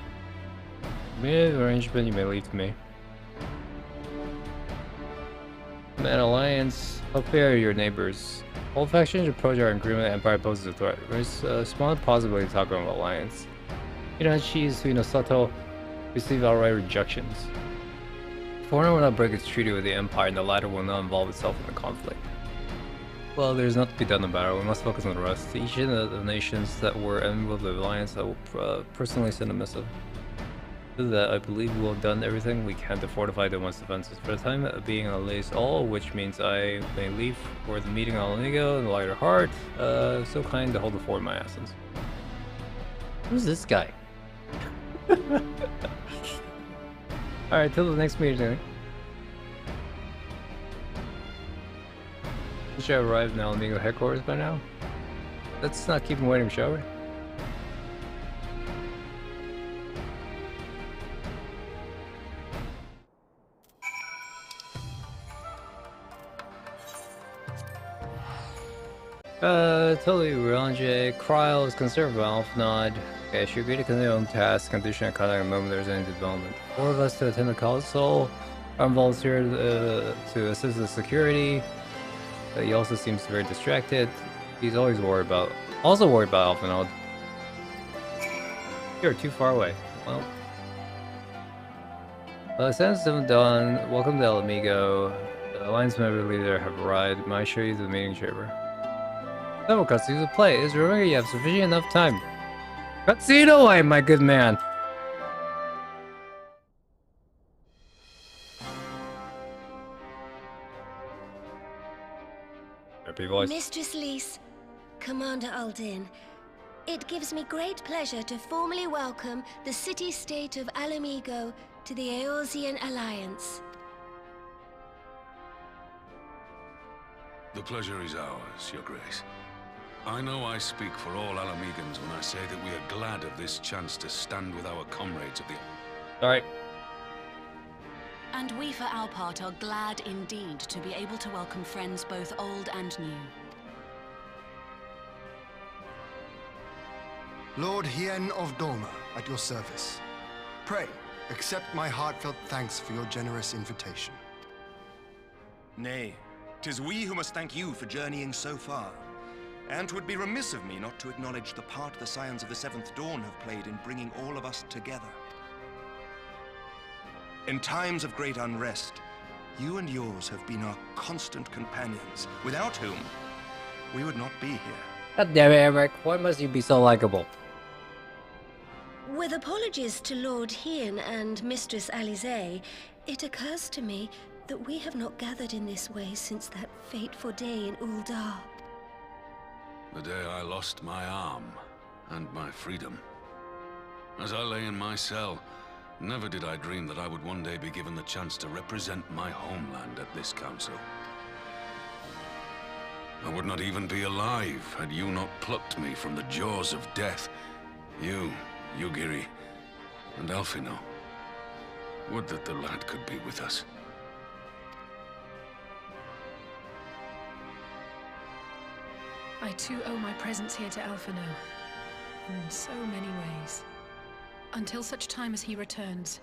Immediate arrangement you may leave to me. Man Alliance, how fair are your neighbors? All factions approach our agreement, the Empire poses a threat. There's a small possibility to talk about alliance. Hirachi's Suinosato receive outright rejections. Foreigner will not break its treaty with the Empire, and the latter will not involve itself in the conflict. Well, there's not to be done about it. We must focus on the rest. To each of the nations that were enviable of the alliance, I will personally send a missive. To that, I believe we will have done everything we can to fortify the one's defenses. For the time being, I'll lace all, which means I may leave for the meeting on Mhigo in a lighter heart. So kind to hold the fort in my absence. Who's this guy? Alright, till the next meeting. We should have arrived in Mhigo headquarters by now. Let's not keep him waiting, shall we? Totally Relanje. Kryl is concerned for Alphnod. Okay, she agreed to continue on task, condition and contact the moment there's any development. 4 of us to attend the council. I'm volunteered to assist with security. He also seems very distracted. He's always worried about, Alphnod. You're too far away. Well, since I'm done, welcome to Mhigo. The Alliance member leader have arrived. May I show you the meeting chamber? No, cutscenes to play. Is remember you have sufficient enough time. Cutscene away, my good man. chirpy voice. Mistress Lys, Commander Aldin, it gives me great pleasure to formally welcome the city-state of Alamigo to the Eorzean Alliance. The pleasure is ours, Your Grace. I know I speak for all Alamegans when I say that we are glad of this chance to stand with our comrades of the... Alright. And we, for our part, are glad indeed to be able to welcome friends both old and new. Lord Hien of Doma, at your service. Pray, accept my heartfelt thanks for your generous invitation. Nay, 'tis we who must thank you for journeying so far. And 'twould be remiss of me not to acknowledge the part the Scions of the Seventh Dawn have played in bringing all of us together. In times of great unrest, you and yours have been our constant companions, without whom we would not be here. God damn it, Eric. Why must you be so likable? With apologies to Lord Hien and Mistress Alisaie, it occurs to me that we have not gathered in this way since that fateful day in Uldar. The day I lost my arm and my freedom. As I lay in my cell, never did I dream that I would one day be given the chance to represent my homeland at this council. I would not even be alive had you not plucked me from the jaws of death. You, Yugiri, and Alphino. Would that the lad could be with us. I too owe my presence here to Alphino, in so many ways. Until such time as he returns,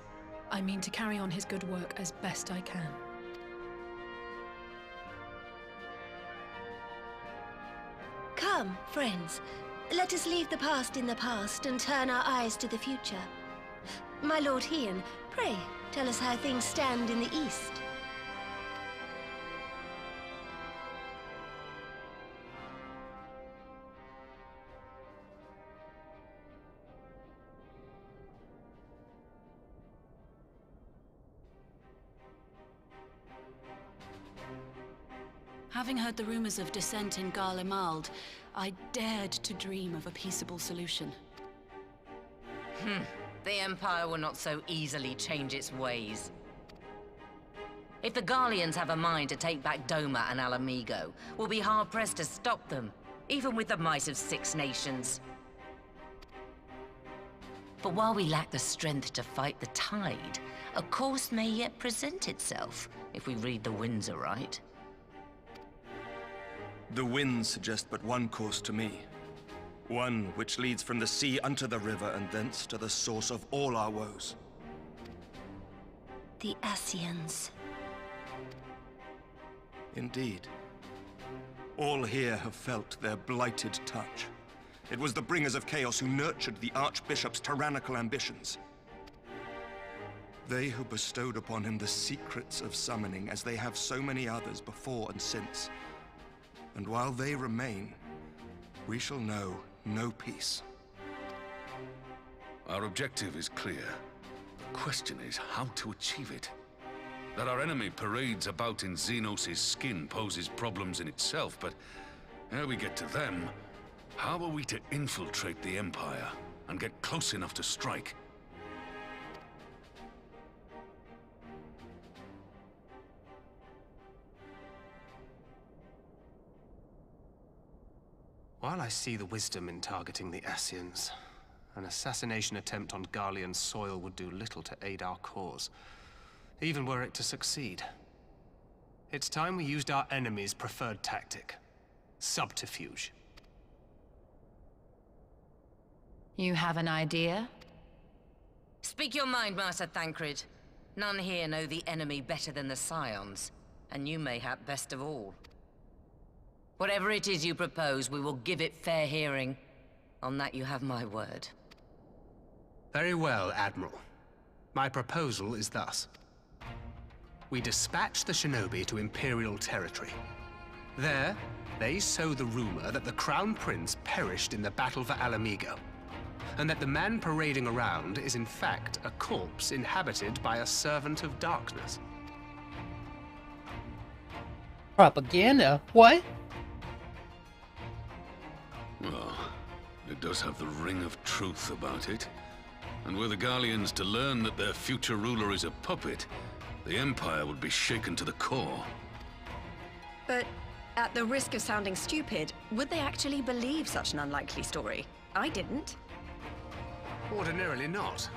I mean to carry on his good work as best I can. Come, friends. Let us leave the past in the past and turn our eyes to the future. My Lord Hien, pray, tell us how things stand in the east. Having heard the rumors of dissent in Garlemald, I dared to dream of a peaceable solution. The Empire will not so easily change its ways. If the Garleans have a mind to take back Doma and Alamigo, we'll be hard-pressed to stop them, even with the might of 6 nations. But while we lack the strength to fight the tide, a course may yet present itself, if we read the winds aright. The winds suggest but one course to me. One which leads from the sea unto the river and thence to the source of all our woes. The Ascians. Indeed. All here have felt their blighted touch. It was the bringers of chaos who nurtured the Archbishop's tyrannical ambitions. They who bestowed upon him the secrets of summoning, as they have so many others before and since. And while they remain, we shall know no peace. Our objective is clear. The question is how to achieve it. That our enemy parades about in Xenos' skin poses problems in itself, but ere we get to them, how are we to infiltrate the Empire and get close enough to strike? While I see the wisdom in targeting the Ascians, an assassination attempt on Garlean soil would do little to aid our cause, even were it to succeed. It's time we used our enemy's preferred tactic: subterfuge. You have an idea? Speak your mind, Master Thancred. None here know the enemy better than the Scions, and you mayhap best of all. Whatever it is you propose, we will give it fair hearing. On that you have my word. Very well, Admiral. My proposal is thus. We dispatch the shinobi to Imperial territory. There, they sow the rumor that the Crown Prince perished in the battle for Alamigo, and that the man parading around is in fact a corpse inhabited by a servant of darkness. Propaganda? What? Well, it does have the ring of truth about it. And were the Garleans to learn that their future ruler is a puppet, the Empire would be shaken to the core. But at the risk of sounding stupid, would they actually believe such an unlikely story? I didn't. Ordinarily not.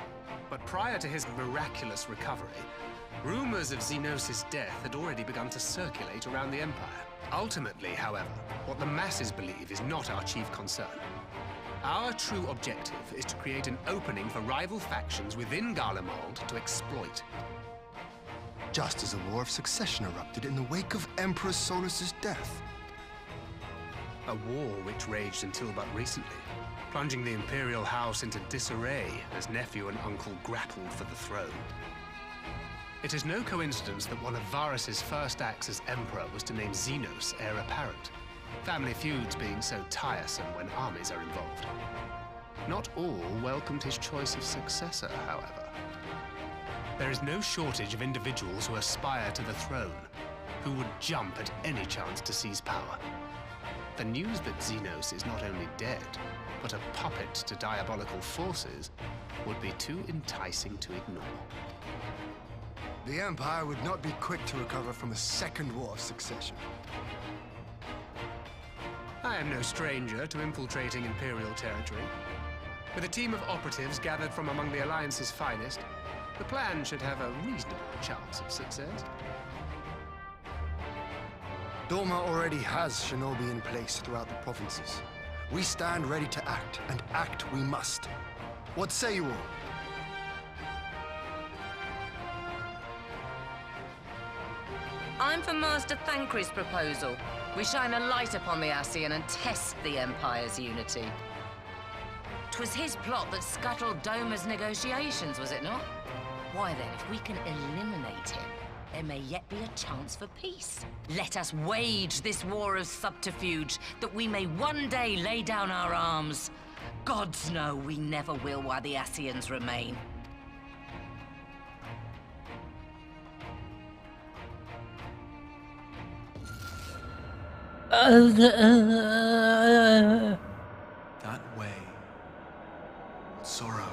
But prior to his miraculous recovery, rumors of Xenos' death had already begun to circulate around the Empire. Ultimately, however, what the masses believe is not our chief concern. Our true objective is to create an opening for rival factions within Garlemald to exploit. Just as a war of succession erupted in the wake of Emperor Solus's death. A war which raged until but recently, plunging the Imperial House into disarray as nephew and uncle grappled for the throne. It is no coincidence that one of Varus's first acts as Emperor was to name Xenos heir apparent, family feuds being so tiresome when armies are involved. Not all welcomed his choice of successor, however. There is no shortage of individuals who aspire to the throne, who would jump at any chance to seize power. The news that Xenos is not only dead, but a puppet to diabolical forces would be too enticing to ignore. The Empire would not be quick to recover from a second war of succession. I am no stranger to infiltrating Imperial territory. With a team of operatives gathered from among the Alliance's finest, the plan should have a reasonable chance of success. Doma already has shinobi in place throughout the provinces. We stand ready to act, and act we must. What say you all? I'm for Master Thancred's proposal. We shine a light upon the Ascian and test the Empire's unity. 'Twas his plot that scuttled Doma's negotiations, was it not? Why then, if we can eliminate him, there may yet be a chance for peace. Let us wage this war of subterfuge, that we may one day lay down our arms. Gods know we never will while the Ascians remain. That way. Sorrow.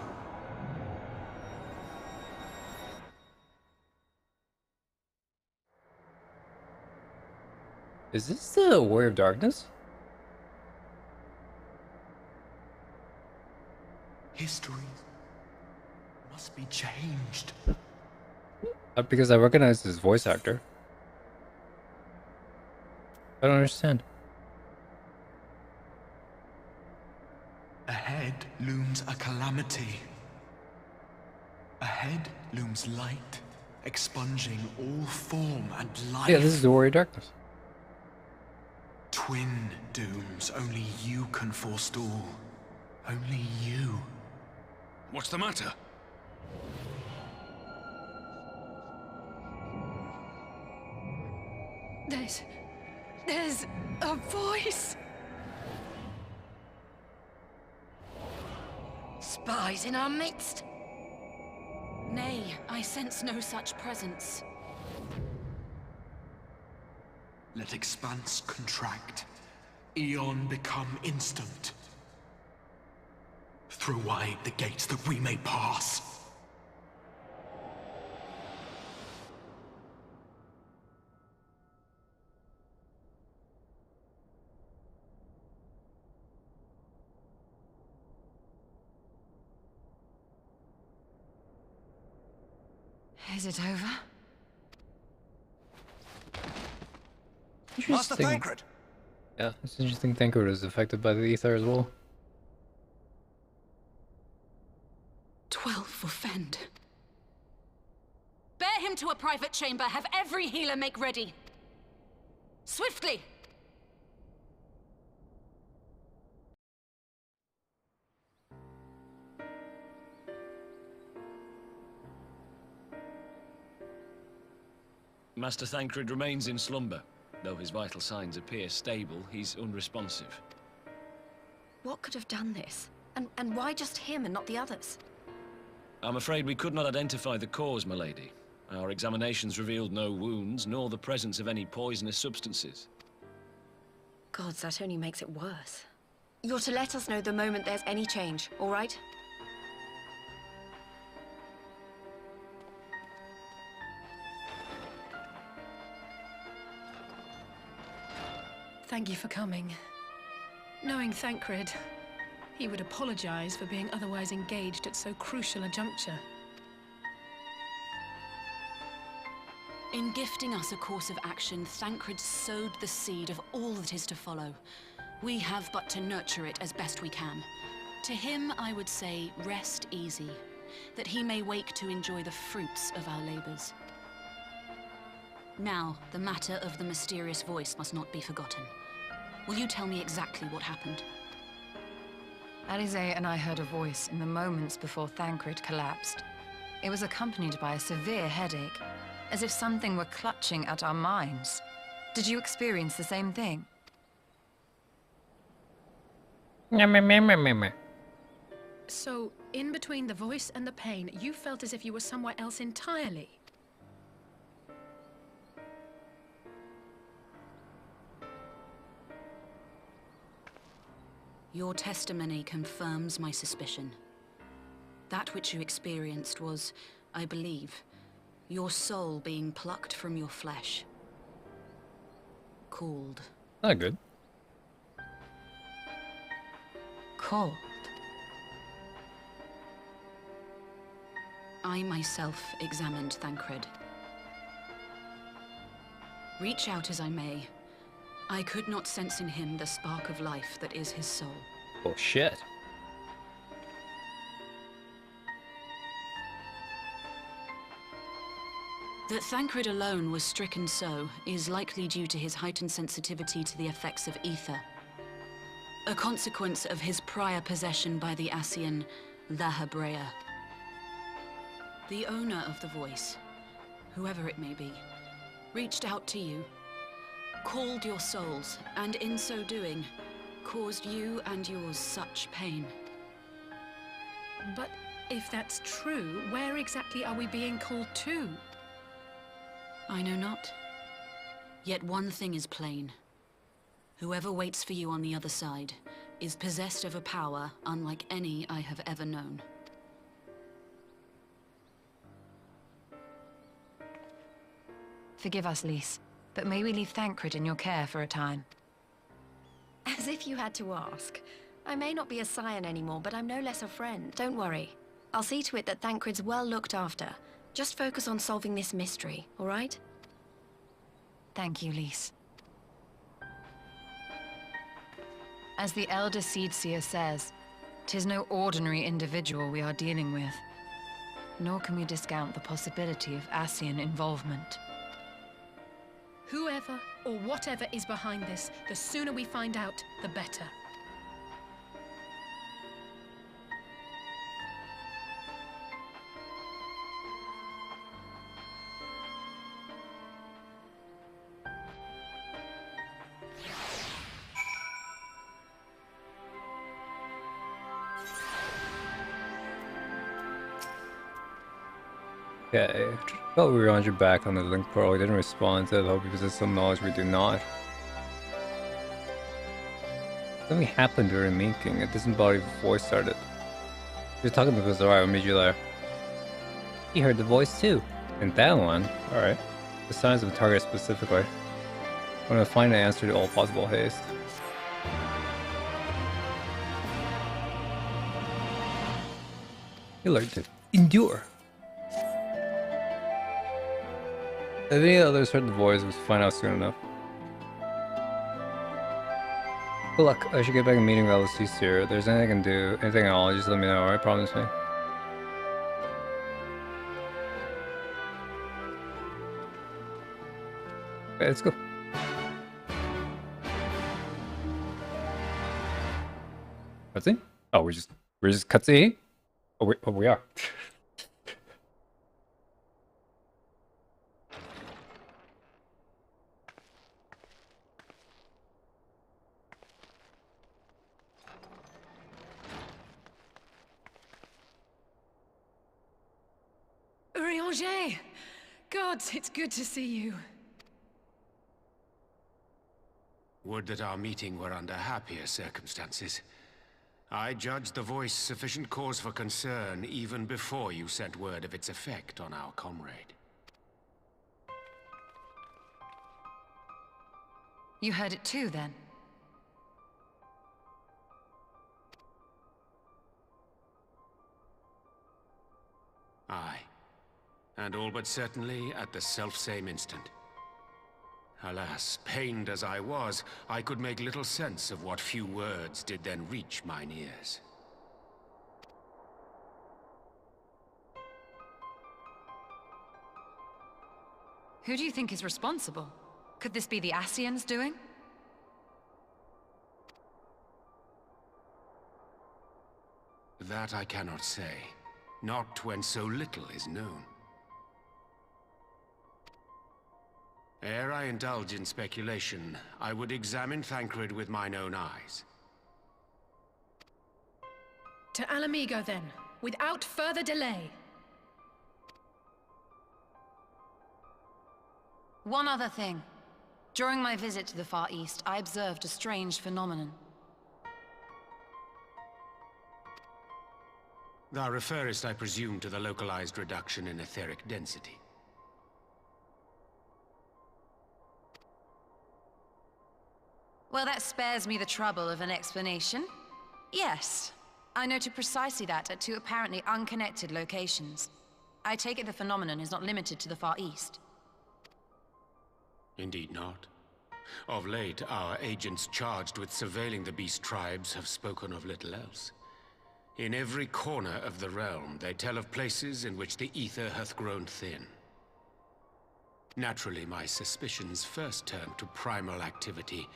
Is this the Warrior of Darkness? History must be changed. Because I recognize his voice actor. I don't understand. Ahead looms a calamity. Ahead looms light, expunging all form and life. Yeah, this is the Warrior of Darkness. Twin dooms only you can forestall. Only you. What's the matter? There's a voice. Spies in our midst? Nay, I sense no such presence. Let expanse contract. Eon become instant. Throw wide the gates that we may pass. Is it over? Master Thancred! Yeah, it's interesting. Thancred is affected by the ether as well. 12 for Fend. Bear him to a private chamber. Have every healer make ready. Swiftly! Master Thancred remains in slumber. Though his vital signs appear stable, he's unresponsive. What could have done this? And why just him and not the others? I'm afraid we could not identify the cause, my lady. Our examinations revealed no wounds, nor the presence of any poisonous substances. Gods, that only makes it worse. You're to let us know the moment there's any change, all right? Thank you for coming. Knowing Thancred, he would apologize for being otherwise engaged at so crucial a juncture. In gifting us a course of action, Thancred sowed the seed of all that is to follow. We have but to nurture it as best we can. To him, I would say, rest easy, that he may wake to enjoy the fruits of our labors. Now, the matter of the mysterious voice must not be forgotten. Will you tell me exactly what happened? Alize and I heard a voice in the moments before Thancred collapsed. It was accompanied by a severe headache, as if something were clutching at our minds. Did you experience the same thing? So, in between the voice and the pain, you felt as if you were somewhere else entirely. Your testimony confirms my suspicion. That which you experienced was, I believe, your soul being plucked from your flesh. Called. Not good. Called? I myself examined Thancred. Reach out as I may, I could not sense in him the spark of life that is his soul. Oh shit. That Thancred alone was stricken so is likely due to his heightened sensitivity to the effects of ether. A consequence of his prior possession by the Ascian, the Hebrea. The owner of the voice, whoever it may be, reached out to you, called your souls, and in so doing, caused you and yours such pain. But if that's true, where exactly are we being called to? I know not. Yet one thing is plain. Whoever waits for you on the other side is possessed of a power unlike any I have ever known. Forgive us, Lys, but may we leave Thancred in your care for a time? As if you had to ask. I may not be a scion anymore, but I'm no less a friend. Don't worry. I'll see to it that Thancred's well looked after. Just focus on solving this mystery, all right? Thank you, Lys. As the Elder Seedseer says, 'tis no ordinary individual we are dealing with. Nor can we discount the possibility of Ascian involvement. Whoever or whatever is behind this, the sooner we find out, the better. Okay, felt we were on your back on the link portal. We didn't respond to it. Hope you possess some knowledge we do not. Something happened during linking. It doesn't bother before it started. You're talking to Bizarre. What made you there? He heard the voice too. And that one? Alright. The signs of the target specifically. I'm gonna find an answer to all possible haste. You learned to endure. If any others heard the voice, we'll find out soon enough. Good luck. I should get back and meeting with LSC here. If there's anything I can do, anything at all, just let me know, alright? Promise me. Okay, let's go. Cutscene? Oh, we're just cutscene? Oh, we are. Urianger! God, it's good to see you. Would that our meeting were under happier circumstances. I judged the voice sufficient cause for concern even before you sent word of its effect on our comrade. You heard it too, then? Aye. And all but certainly at the selfsame instant. Alas, pained as I was, I could make little sense of what few words did then reach mine ears. Who do you think is responsible? Could this be the Ascians doing? That I cannot say. Not when so little is known. Ere I indulge in speculation, I would examine Thancred with mine own eyes. To Alamigo, then, without further delay. One other thing. During my visit to the Far East, I observed a strange phenomenon. Thou referrest, I presume, to the localized reduction in etheric density. Well, that spares me the trouble of an explanation. Yes, I noted precisely that at two apparently unconnected locations. I take it the phenomenon is not limited to the Far East. Indeed not. Of late, our agents charged with surveilling the beast tribes have spoken of little else. In every corner of the realm, they tell of places in which the ether hath grown thin. Naturally, my suspicions first turned to primal activity,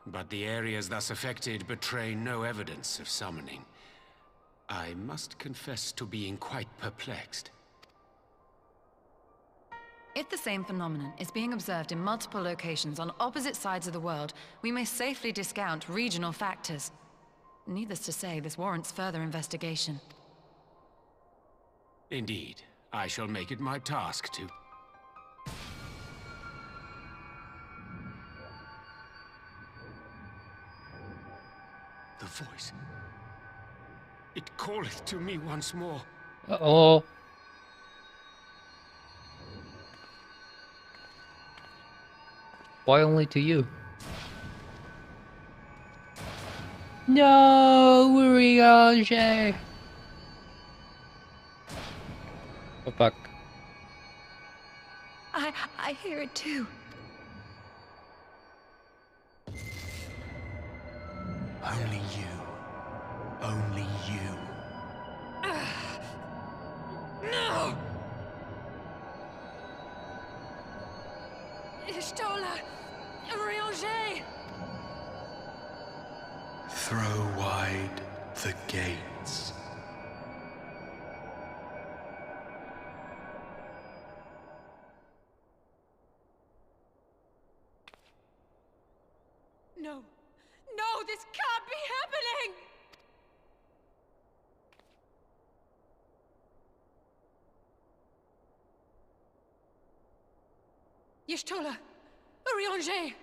but the areas thus affected betray no evidence of summoning. I must confess to being quite perplexed. If the same phenomenon is being observed in multiple locations on opposite sides of the world, we may safely discount regional factors. Needless to say, this warrants further investigation. Indeed, I shall make it my task to... The voice. It calleth to me once more. Uh-oh. Why only to you? No, Riange. Oh fuck. I hear it too. Only you. Only you. No! Ishtola! Rianger! Throw wide the gates. No! No, this can't be happening! Y'shtola! Rianger!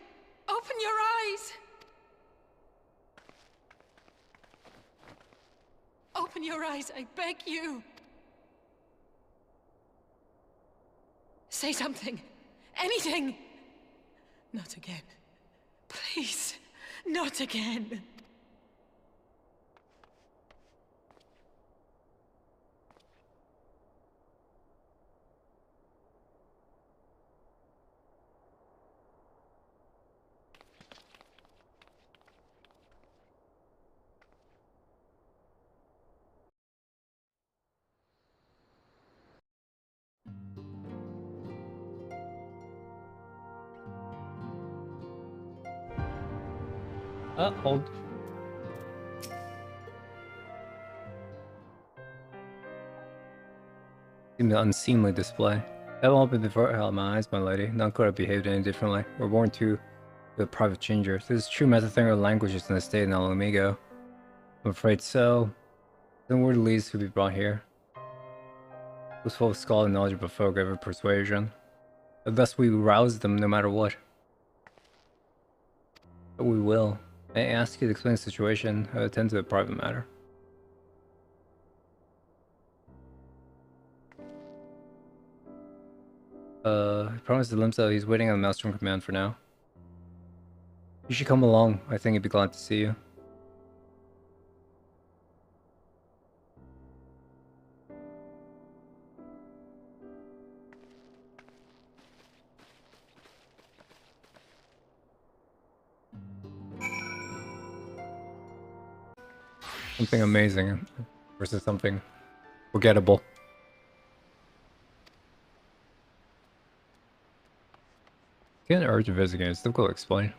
Open your eyes! Open your eyes, I beg you! Say something! Anything! Not again. Please, not again. Hold. Seemed an unseemly display. That won't be before hell my eyes, my lady. None could have behaved any differently. We're born to the private changers. This is true method of languages in the state in Alamigo. I'm afraid so. Then word leads to be brought here. It was full of scholarly knowledge but folk ever persuasion. But thus we rouse them no matter what. But we will. May I ask you to explain the situation? Attend to a private matter. He promised to Limsa he's waiting on the Maelstrom command for now. You should come along. I think he'd be glad to see you. Something amazing versus something forgettable. Get an urge to visit again. It's difficult to explain.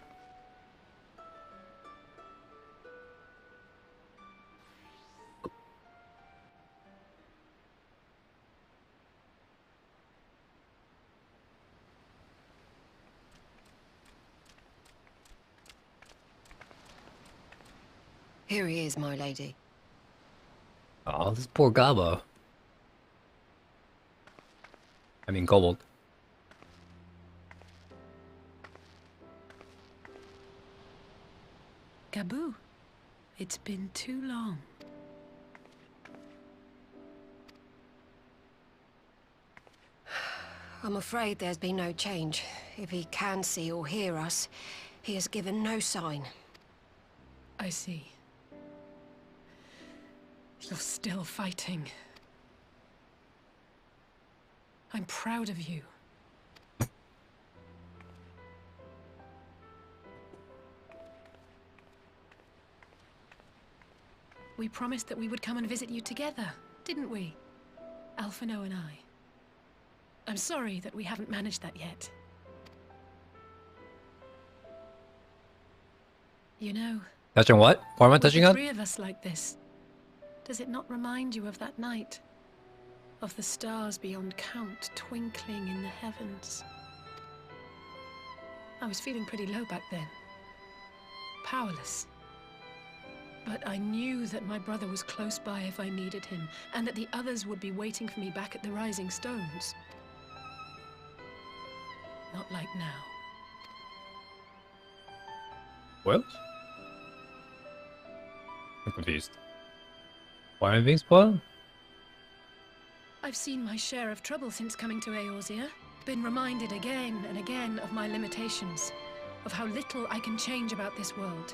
Here he is, my lady. Oh, this poor Gabo. I mean, Kobold. Gabu, it's been too long. I'm afraid there's been no change. If he can see or hear us, he has given no sign. I see. You're still fighting. I'm proud of you. We promised that we would come and visit you together, didn't we? Alphino and I. I'm sorry that we haven't managed that yet. You know... Touching what? What am I touching the on? three of us like this. Does it not remind you of that night? Of the stars beyond count twinkling in the heavens? I was feeling pretty low back then. Powerless. But I knew that my brother was close by if I needed him, and that the others would be waiting for me back at the Rising Stones. Not like now. What? I'm confused. Why am I being spoiled? I've seen my share of trouble since coming to Eorzea. Been reminded again and again of my limitations, of how little I can change about this world.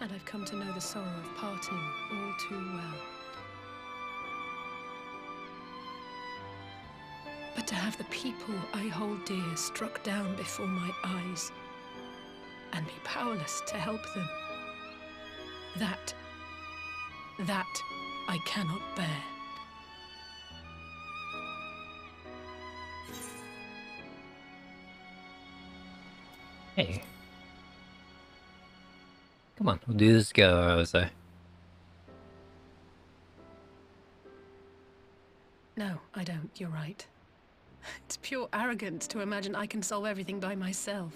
And I've come to know the sorrow of parting all too well. But to have the people I hold dear struck down before my eyes, and be powerless to help them, that I cannot bear. Hey. Come on, we'll do this together, I would say. No, I don't. You're right. It's pure arrogance to imagine I can solve everything by myself.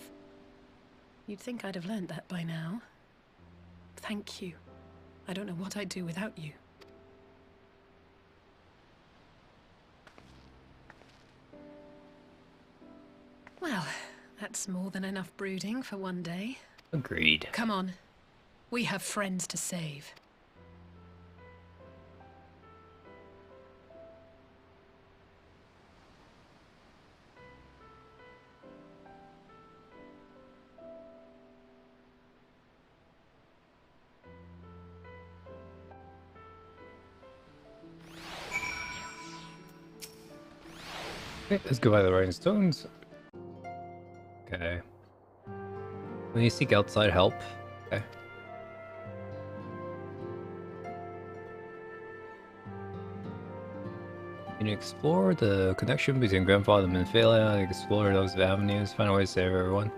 You'd think I'd have learned that by now. Thank you. I don't know what I'd do without you. Well, that's more than enough brooding for one day. Agreed. Come on. We have friends to save. Okay, let's go by the Rising Stones. Okay. When you seek outside help. Okay. Can you explore the connection between Grandfather and Minphalia? Explore those avenues, find a way to save everyone.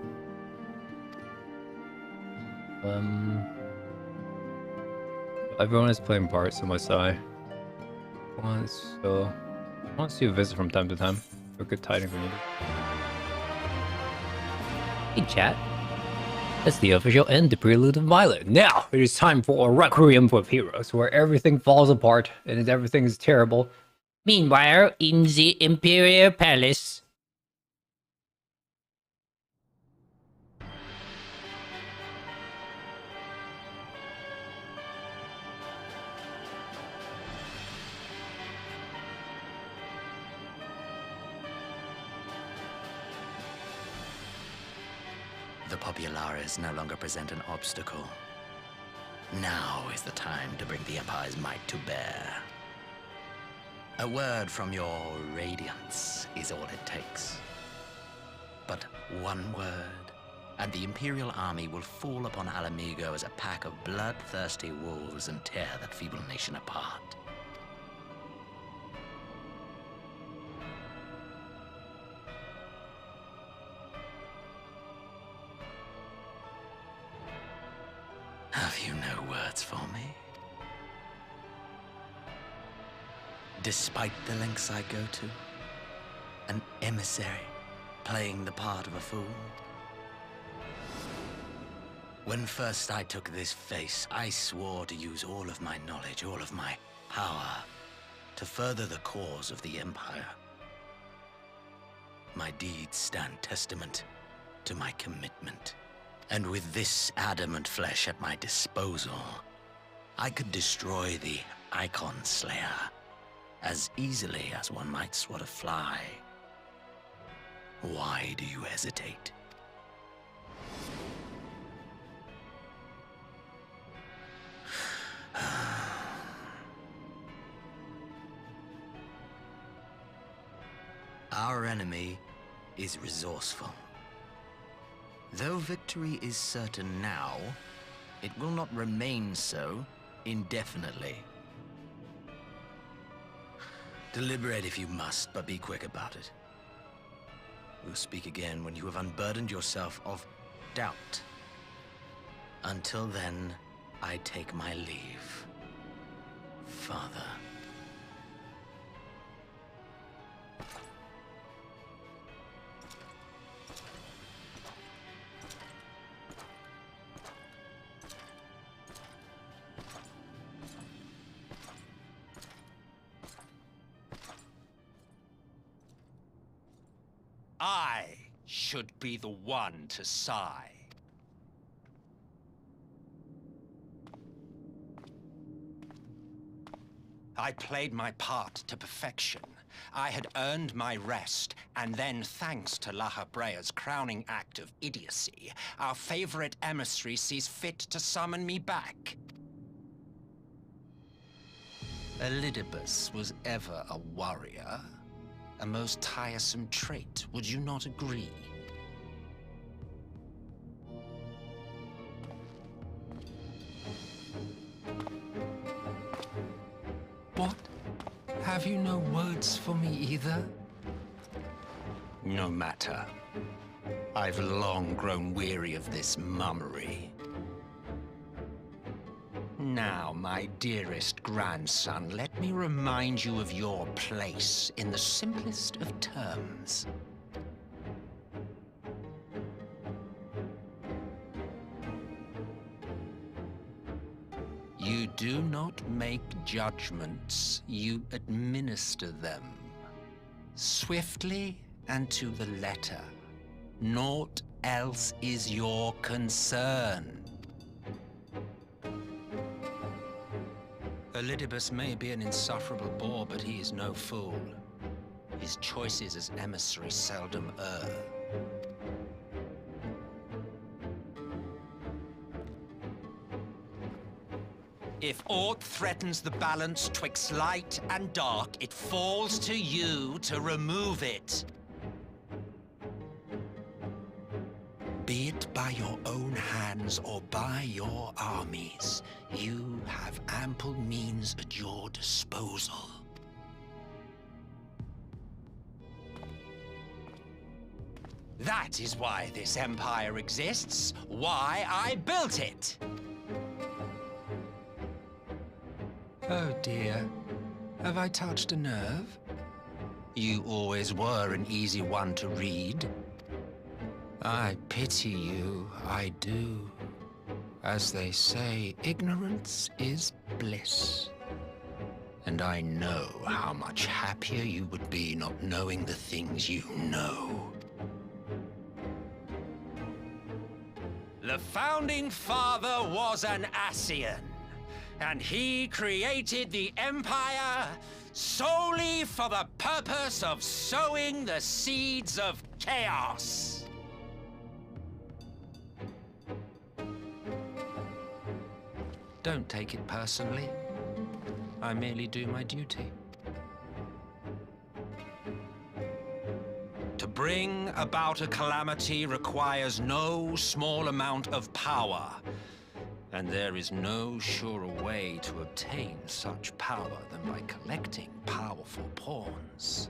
Everyone is playing parts, so must I. So I want to see a visit from time to time. For good tidings we need. Hey chat. That's the official end to Prelude of Violet. Now it is time for a Requiem of Heroes, where everything falls apart and everything is terrible. Meanwhile, in the Imperial Palace. The populares no longer present an obstacle. Now is the time to bring the Empire's might to bear. A word from your radiance is all it takes. But one word, and the Imperial army will fall upon Mhigo as a pack of bloodthirsty wolves and tear that feeble nation apart. Have you no words for me? Despite the lengths I go to, an emissary playing the part of a fool. When first I took this face, I swore to use all of my knowledge, all of my power, to further the cause of the Empire. My deeds stand testament to my commitment. And with this adamant flesh at my disposal, I could destroy the Icon Slayer as easily as one might swat a fly. Why do you hesitate? Our enemy is resourceful. Though victory is certain now, it will not remain so indefinitely. Deliberate if you must, but be quick about it. We'll speak again when you have unburdened yourself of doubt. Until then, I take my leave, Father. I should be the one to sigh. I played my part to perfection. I had earned my rest, and then, thanks to La Habrea's crowning act of idiocy, our favorite emissary sees fit to summon me back. Elidibus was ever a warrior. A most tiresome trait, would you not agree? What? Have you no words for me either? No matter. I've long grown weary of this mummery. Now, my dearest grandson, let me remind you of your place in the simplest of terms. You do not make judgments, you administer them. Swiftly and to the letter. Naught else is your concern. Elidibus may be an insufferable bore, but he is no fool. His choices as emissary seldom err. If aught threatens the balance twixt light and dark, it falls to you to remove it. Be it by your own hands or by your armies, you have ample means at your disposal. That is why this empire exists, why I built it. Oh dear, have I touched a nerve? You always were an easy one to read. I pity you, I do. As they say, ignorance is bliss. And I know how much happier you would be not knowing the things you know. The Founding Father was an Ascian, and he created the Empire solely for the purpose of sowing the seeds of chaos. Don't take it personally. I merely do my duty. To bring about a calamity requires no small amount of power. And there is no surer way to obtain such power than by collecting powerful pawns.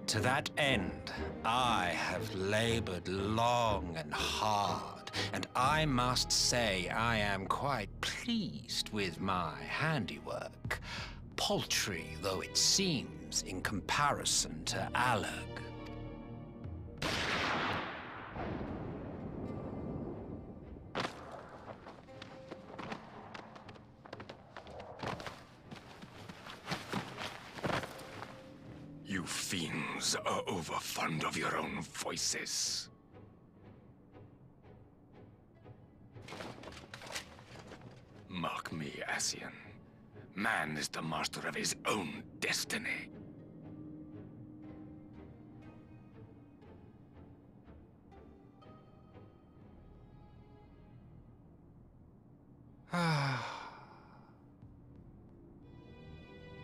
To that end, I have labored long and hard, and I must say I am quite pleased with my handiwork, paltry though it seems in comparison to Alag. You fiends are overfond of your own voices. Mark me, Ascian. Man is the master of his own destiny.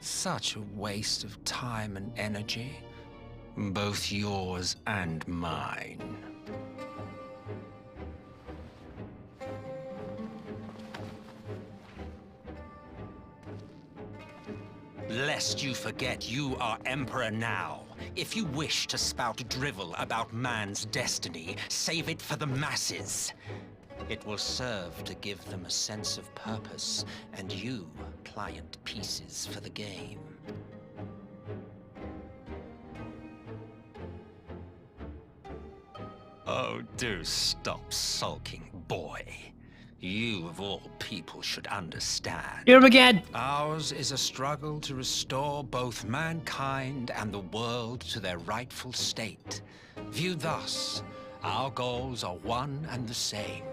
Such a waste of time and energy, both yours and mine. Lest you forget you are Emperor now. If you wish to spout drivel about man's destiny, save it for the masses. It will serve to give them a sense of purpose, and you, pliant pieces for the game. Oh, do stop sulking, boy. You, of all people, should understand. Hear him again! Ours is a struggle to restore both mankind and the world to their rightful state. Viewed thus, our goals are one and the same.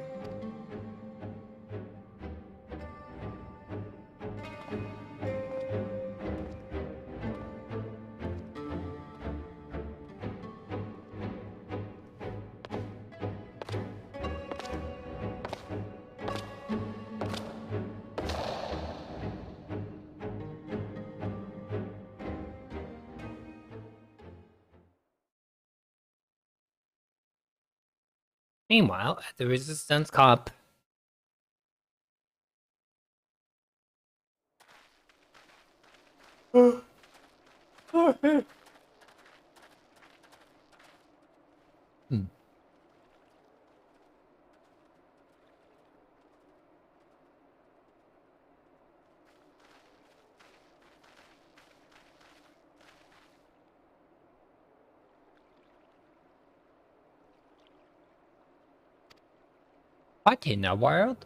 Meanwhile, at the Resistance Cup. What in the world?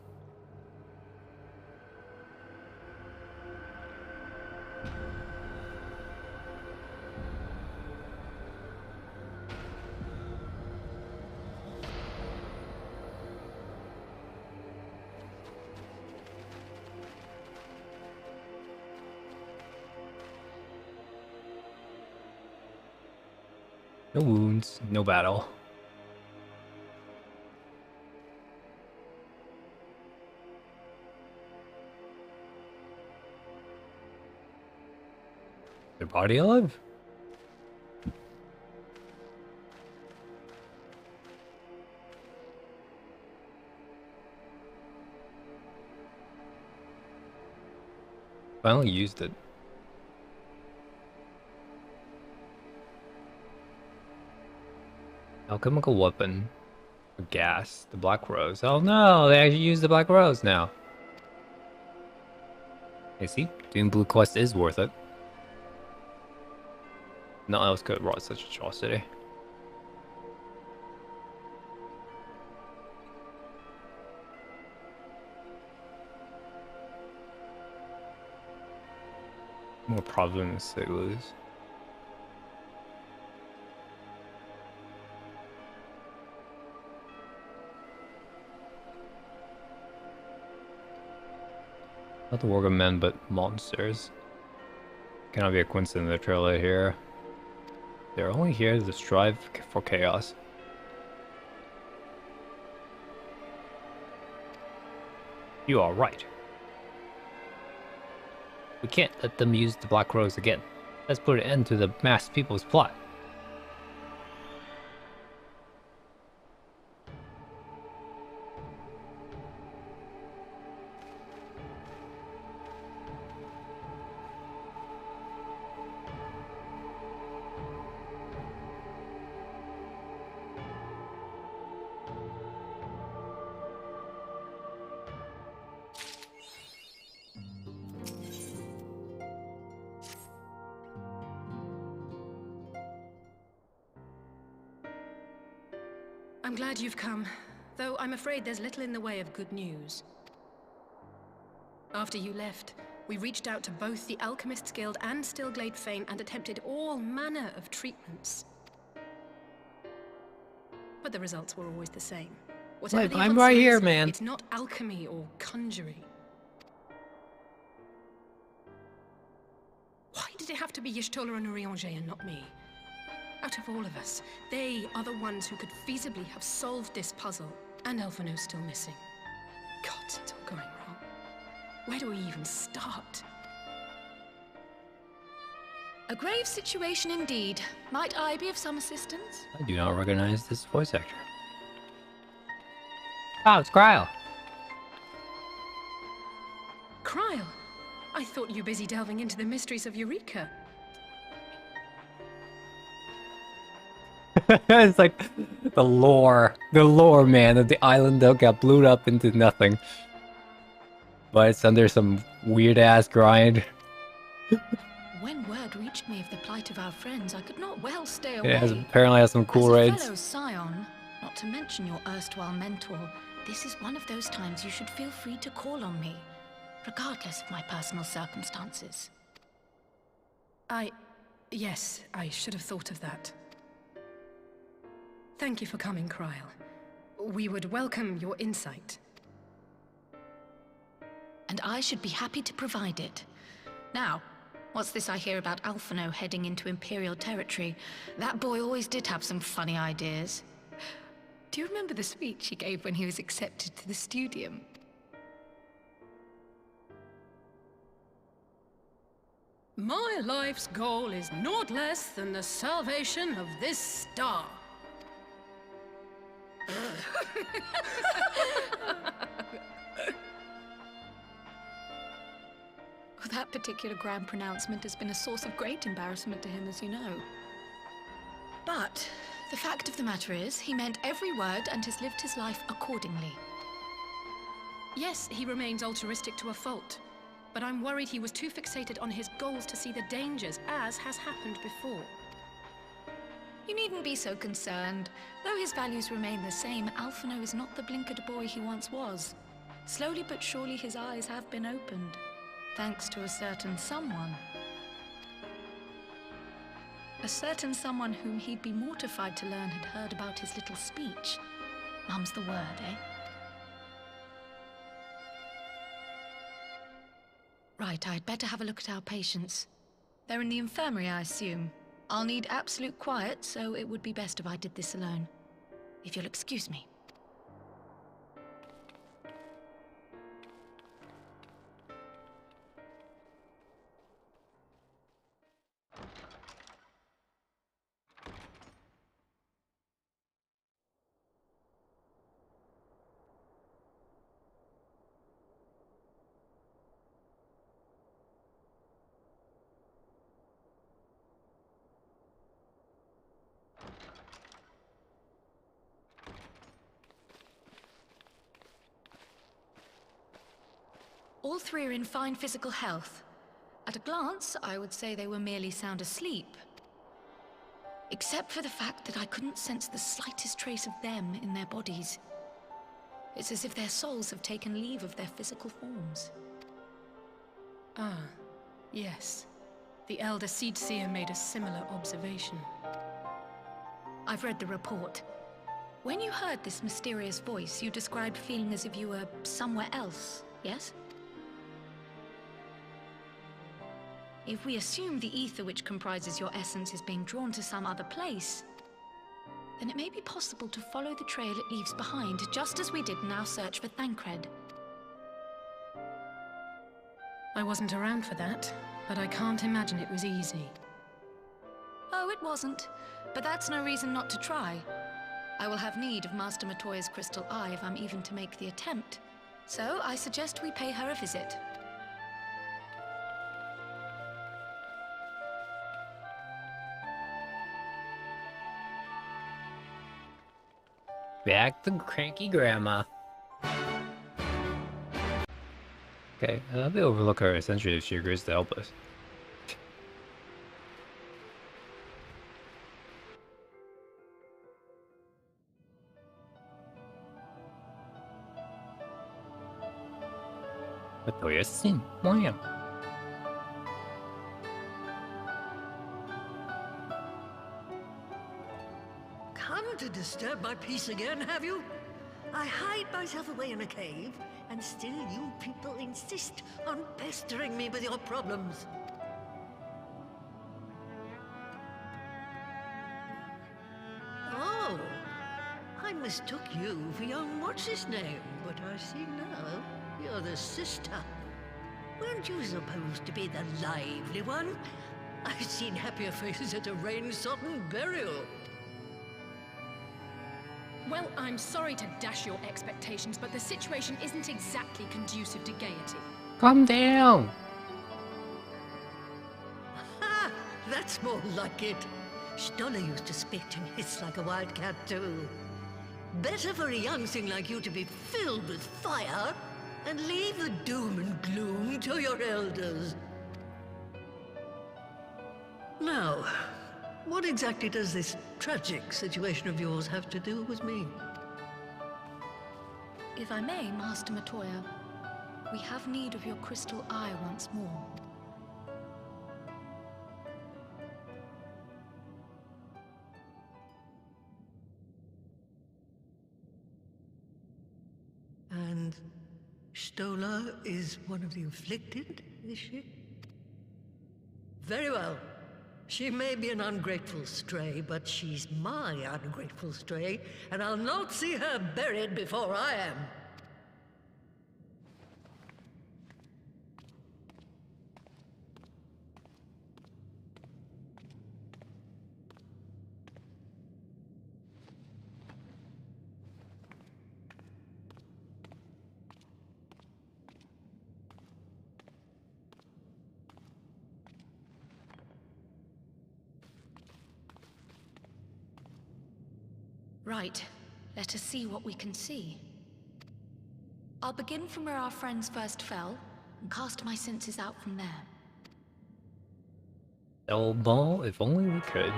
No wounds, no battle. Their body alive? Finally used it. Alchemical weapon. Or gas. The Black Rose. Oh no, they actually use the Black Rose now. Hey, see? Doing Blue Quest is worth it. Nothing else could have wrought such atrocity. More problems they lose. Not the work of men, but monsters. Cannot be a coincidence the trailer here. They're only here to strive for chaos. You are right. We can't let them use the Black Rose again. Let's put an end to the masked people's plot. I'm glad you've come, though I'm afraid there's little in the way of good news. After you left, we reached out to both the Alchemists Guild and Stillglade Fane and attempted all manner of treatments. But the results were always the same. Whatever the I'm odds right is, here, man. It's not alchemy or conjuring. Why did it have to be Y'shtola and Urianger and not me? Out of all of us, they are the ones who could feasibly have solved this puzzle. And Elfino's still missing. God, it's all going wrong. Where do we even start? A grave situation indeed. Might I be of some assistance? I do not recognize this voice actor. Oh, it's Cryle. Cryle! I thought you were busy delving into the mysteries of Eureka. It's like the lore, man, of the island that got blew up into nothing. But it's under some weird-ass grind. When word reached me of the plight of our friends, I could not well stay away. It apparently has some cool As a raids. fellow scion, not to mention your erstwhile mentor, this is one of those times you should feel free to call on me, regardless of my personal circumstances. Yes, I should have thought of that. Thank you for coming, Cryle. We would welcome your insight. And I should be happy to provide it. Now, what's this I hear about Alphino heading into Imperial territory? That boy always did have some funny ideas. Do you remember the speech he gave when he was accepted to the Studium? My life's goal is naught less than the salvation of this star. That particular grand pronouncement has been a source of great embarrassment to him, as you know. But the fact of the matter is, he meant every word and has lived his life accordingly. Yes, he remains altruistic to a fault, but I'm worried he was too fixated on his goals to see the dangers, as has happened before. You needn't be so concerned. Though his values remain the same, Alphino is not the blinkered boy he once was. Slowly but surely his eyes have been opened, thanks to a certain someone. A certain someone whom he'd be mortified to learn had heard about his little speech. Mum's the word, eh? Right, I'd better have a look at our patients. They're in the infirmary, I assume. I'll need absolute quiet, so it would be best if I did this alone. If you'll excuse me. All three are in fine physical health. At a glance, I would say they were merely sound asleep. Except for the fact that I couldn't sense the slightest trace of them in their bodies. It's as if their souls have taken leave of their physical forms. Ah, yes. The Elder Seedseer made a similar observation. I've read the report. When you heard this mysterious voice, you described feeling as if you were somewhere else, yes? If we assume the ether which comprises your essence is being drawn to some other place, then it may be possible to follow the trail it leaves behind, just as we did in our search for Thancred. I wasn't around for that, but I can't imagine it was easy. Oh, it wasn't. But that's no reason not to try. I will have need of Master Matoya's crystal eye if I'm even to make the attempt. So I suggest we pay her a visit. Back to cranky grandma. Okay, we overlook her essentially if she agrees to help us. Matoya Sin, wham. Come to disturb my peace again, have you? I hide myself away in a cave, and still you people insist on pestering me with your problems. Oh, I mistook you for young what's-his-name, but I see now you're the sister. Weren't you supposed to be the lively one? I've seen happier faces at a rain-sodden burial. Well, I'm sorry to dash your expectations, but the situation isn't exactly conducive to gaiety. Calm down. Ha! That's more like it. Stoller used to spit and hiss like a wildcat too. Better for a young thing like you to be filled with fire and leave the doom and gloom to your elders. Now, what exactly does this tragic situation of yours have to do with me? If I may, Master Matoya, we have need of your crystal eye once more. And Stoller is one of the afflicted, is she? Very well. She may be an ungrateful stray, but she's my ungrateful stray, and I'll not see her buried before I am. Right. Let us see what we can see. I'll begin from where our friends first fell, and cast my senses out from there. Elbow, if only we could.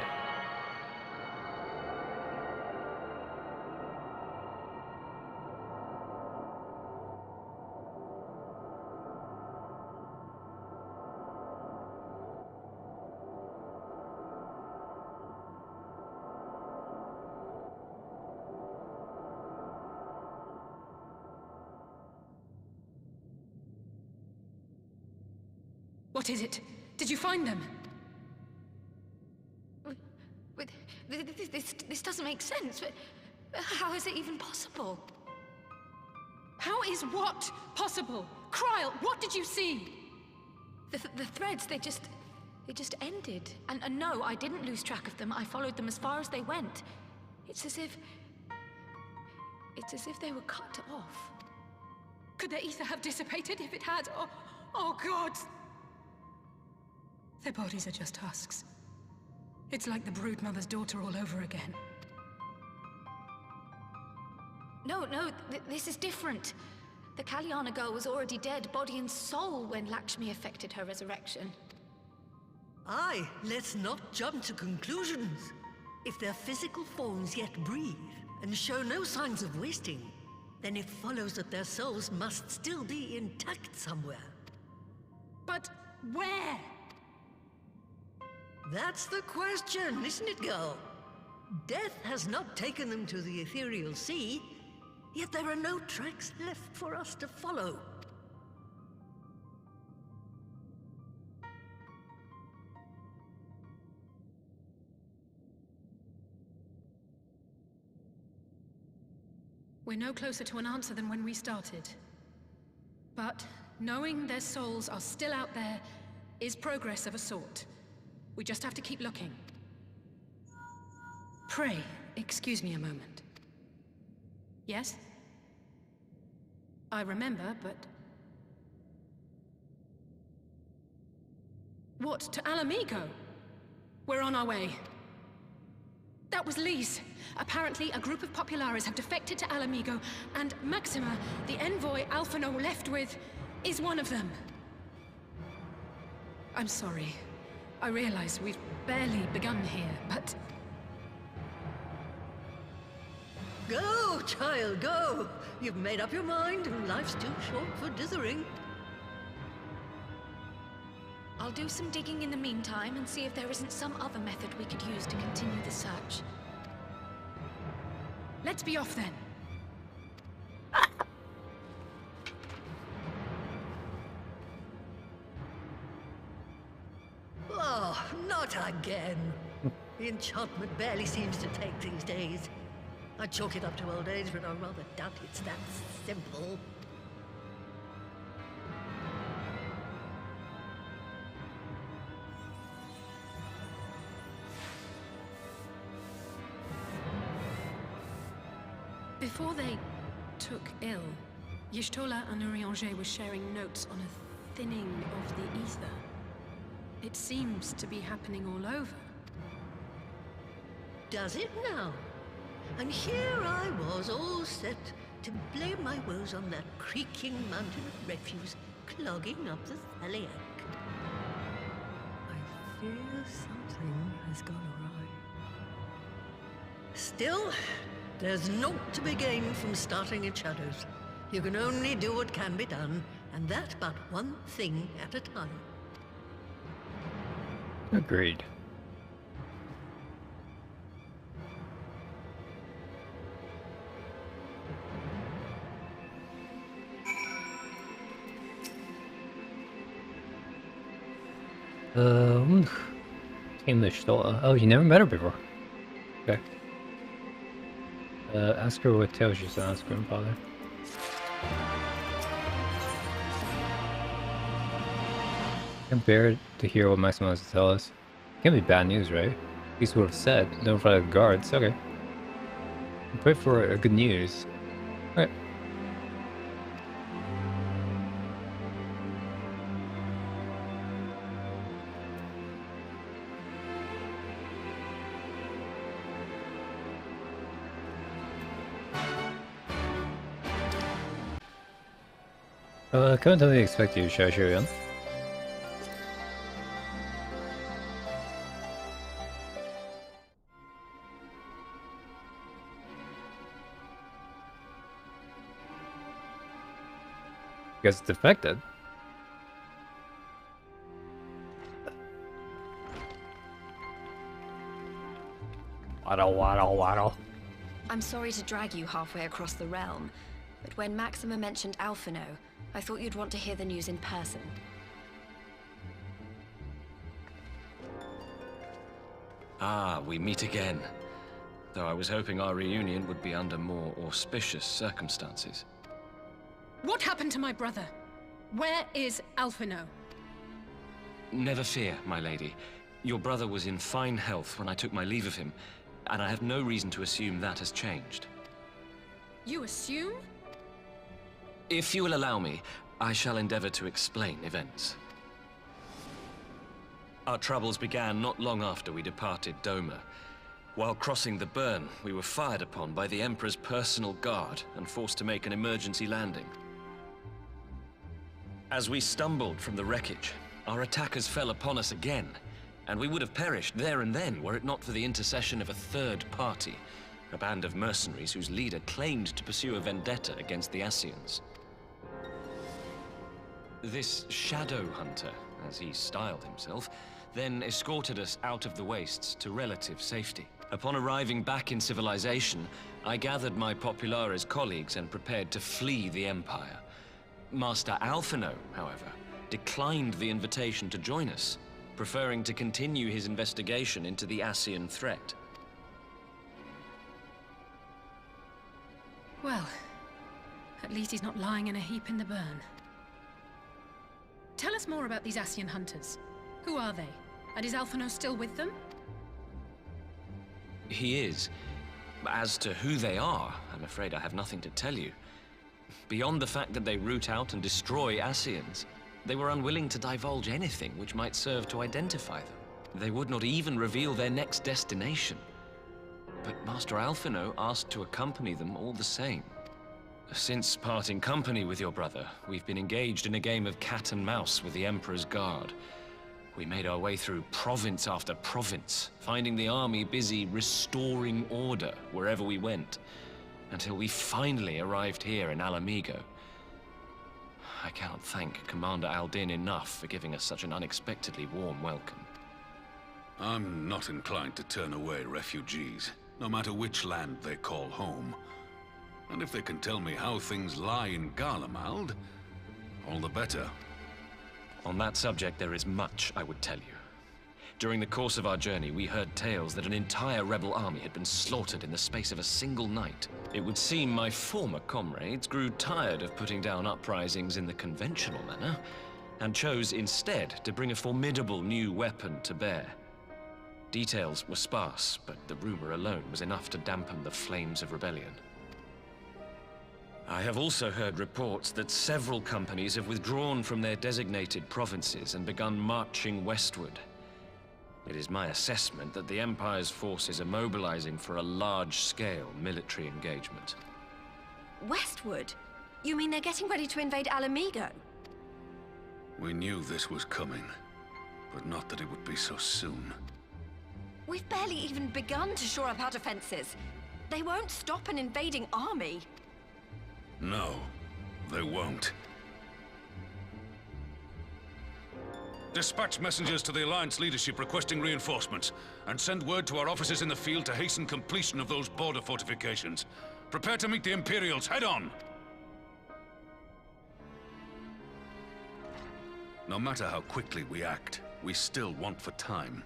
What is it? Did you find them? This doesn't make sense. How is it even possible? How is what possible? Krile, what did you see? The threads, they just ended. And no, I didn't lose track of them. I followed them as far as they went. It's as if they were cut off. Could their ether have dissipated if it had? Oh God! Their bodies are just husks. It's like the Broodmother's daughter all over again. No, this is different. The Kalyana girl was already dead, body and soul, when Lakshmi effected her resurrection. Aye, let's not jump to conclusions. If their physical forms yet breathe and show no signs of wasting, then it follows that their souls must still be intact somewhere. But where? That's the question, isn't it, girl? Death has not taken them to the ethereal sea, yet there are no tracks left for us to follow. We're no closer to an answer than when we started. But Knowing their souls are still out there is progress of a sort. We just have to keep looking. Pray, excuse me a moment. Yes? I remember, but... What, to Mhigo? We're on our way. That was Lee's. Apparently, a group of Populares have defected to Mhigo, and Maxima, the envoy Alphino left with, is one of them. I'm sorry. I realize we've barely begun here, but... Go, child, go! You've made up your mind, and life's too short for dithering. I'll do some digging in the meantime and see if there isn't some other method we could use to continue the search. Let's be off then. Oh, not again. The enchantment barely seems to take these days. I chalk it up to old age, but I rather doubt it's that simple. Before they took ill, Y'shtola and Urianger were sharing notes on a thinning of the ether. It seems to be happening all over. Does it now? And here I was, all set to blame my woes on that creaking mountain of refuse clogging up the Thaliac. I fear something has gone awry. Still, there's naught to be gained from starting in shadows. You can only do what can be done, and that but one thing at a time. Agreed. Tame Y'shtola. Oh, you never met her before. Okay. Ask her what tales she's on, ask grandfather. Can't bear to hear what Maxima has to tell us. Can't be bad news, right? At least would have said. Notify the guards. Okay. Pray for good news. Alright. Can't tell me expect you, should I show you in? Guess it's defected. Waddle, waddle, waddle. I'm sorry to drag you halfway across the realm, but when Maxima mentioned Alphino, I thought you'd want to hear the news in person. Ah, we meet again. Though I was hoping our reunion would be under more auspicious circumstances. What happened to my brother? Where is Alphino? Never fear, my lady. Your brother was in fine health when I took my leave of him, and I have no reason to assume that has changed. You assume? If you will allow me, I shall endeavor to explain events. Our troubles began not long after we departed Doma. While crossing the burn, we were fired upon by the Emperor's personal guard and forced to make an emergency landing. As we stumbled from the wreckage, our attackers fell upon us again, and we would have perished there and then were it not for the intercession of a third party, a band of mercenaries whose leader claimed to pursue a vendetta against the Ascians. This shadow hunter, as he styled himself, then escorted us out of the wastes to relative safety. Upon arriving back in civilization, I gathered my Populares colleagues and prepared to flee the Empire. Master Alphino, however, declined the invitation to join us, preferring to continue his investigation into the Ascian threat. Well, at least he's not lying in a heap in the burn. tell us more about these Ascian hunters. Who are they? And is Alphino still with them? He is. As to who they are, I'm afraid I have nothing to tell you. Beyond the fact that they root out and destroy Ascians, they were unwilling to divulge anything which might serve to identify them. They would not even reveal their next destination. But Master Alphino asked to accompany them all the same. Since parting company with your brother, we've been engaged in a game of cat and mouse with the Emperor's Guard. We made our way through province after province, finding the army busy restoring order wherever we went, until we finally arrived here in Mhigo. I cannot thank Commander Aldin enough for giving us such an unexpectedly warm welcome. I'm not inclined to turn away refugees, no matter which land they call home. And if they can tell me how things lie in Garlemald, all the better. On that subject, there is much I would tell you. During the course of our journey, we heard tales that an entire rebel army had been slaughtered in the space of a single night. It would seem my former comrades grew tired of putting down uprisings in the conventional manner, and chose instead to bring a formidable new weapon to bear. Details were sparse, but the rumor alone was enough to dampen the flames of rebellion. I have also heard reports that several companies have withdrawn from their designated provinces and begun marching westward. It is my assessment that the Empire's forces are mobilizing for a large-scale military engagement. Westward? You mean they're getting ready to invade Mhigo? We knew this was coming, but not that it would be so soon. We've barely even begun to shore up our defenses. They won't stop an invading army. No, they won't. Dispatch messengers to the Alliance leadership requesting reinforcements, and send word to our officers in the field to hasten completion of those border fortifications. Prepare to meet the Imperials head-on! No matter how quickly we act, we still want for time.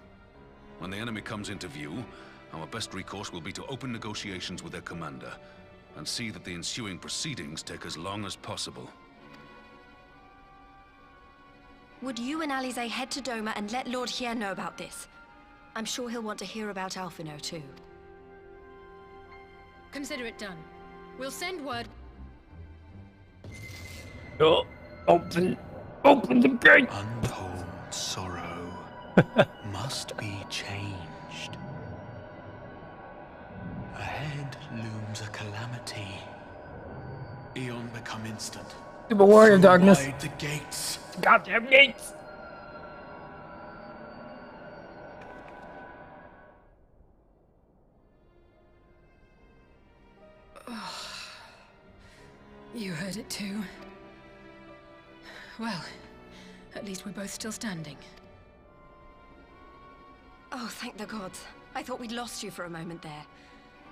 When the enemy comes into view, our best recourse will be to open negotiations with their commander, and see that the ensuing proceedings take as long as possible. Would you and Alize head to Doma and let Lord Hien know about this? I'm sure he'll want to hear about Alphino too. Consider it done. We'll send word. Oh, open the gate! Untold sorrow must be changed. Ahead looms a calamity. Eon become instant. Super warrior of darkness. Wide the gates. Goddamn gates! You heard it too. Well, at least we're both still standing. Oh, thank the gods. I thought we'd lost you for a moment there.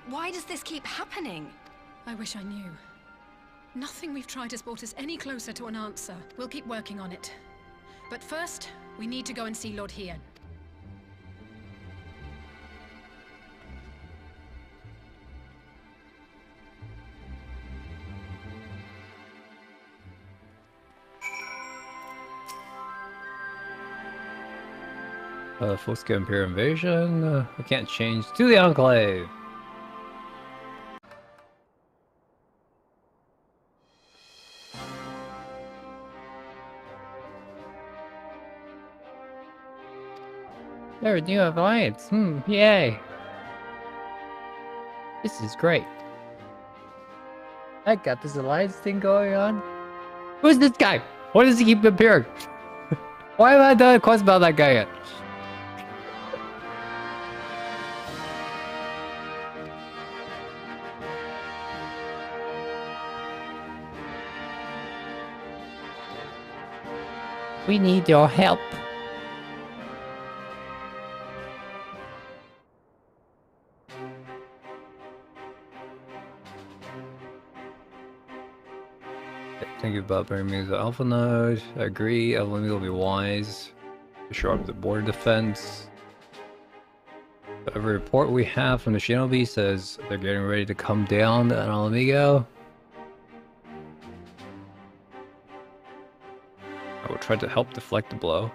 Why does this keep happening? I wish I knew. Nothing we've tried has brought us any closer to an answer. We'll keep working on it. But first, we need to go and see Lord Hien. Full-scale Imperial invasion. I can't change to the Enclave. There's new alliance. Yay. This is great. I got this alliance thing going on. Who's this guy? Why does he keep appearing? Why have I done a quest about that guy yet? We need your help. Thinking about bringing me to the Alpha Node. I agree. Alpha will be wise to shore up the border defense. Every report we have from the Shinobi says they're getting ready to come down on Mhigo. I will try to help deflect the blow.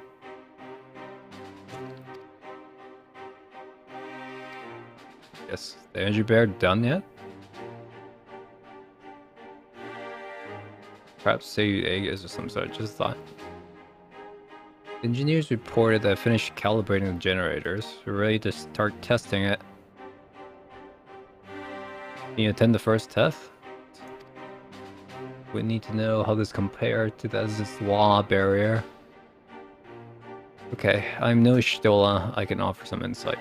Yes, the energy bear done yet? Perhaps say egg is or some sort, just thought. Engineers reported that finished calibrating the generators. We're ready to start testing it. Can you attend the first test? We need to know how this compared to the Ziswa barrier. Okay, I'm no Stola. I can offer some insight.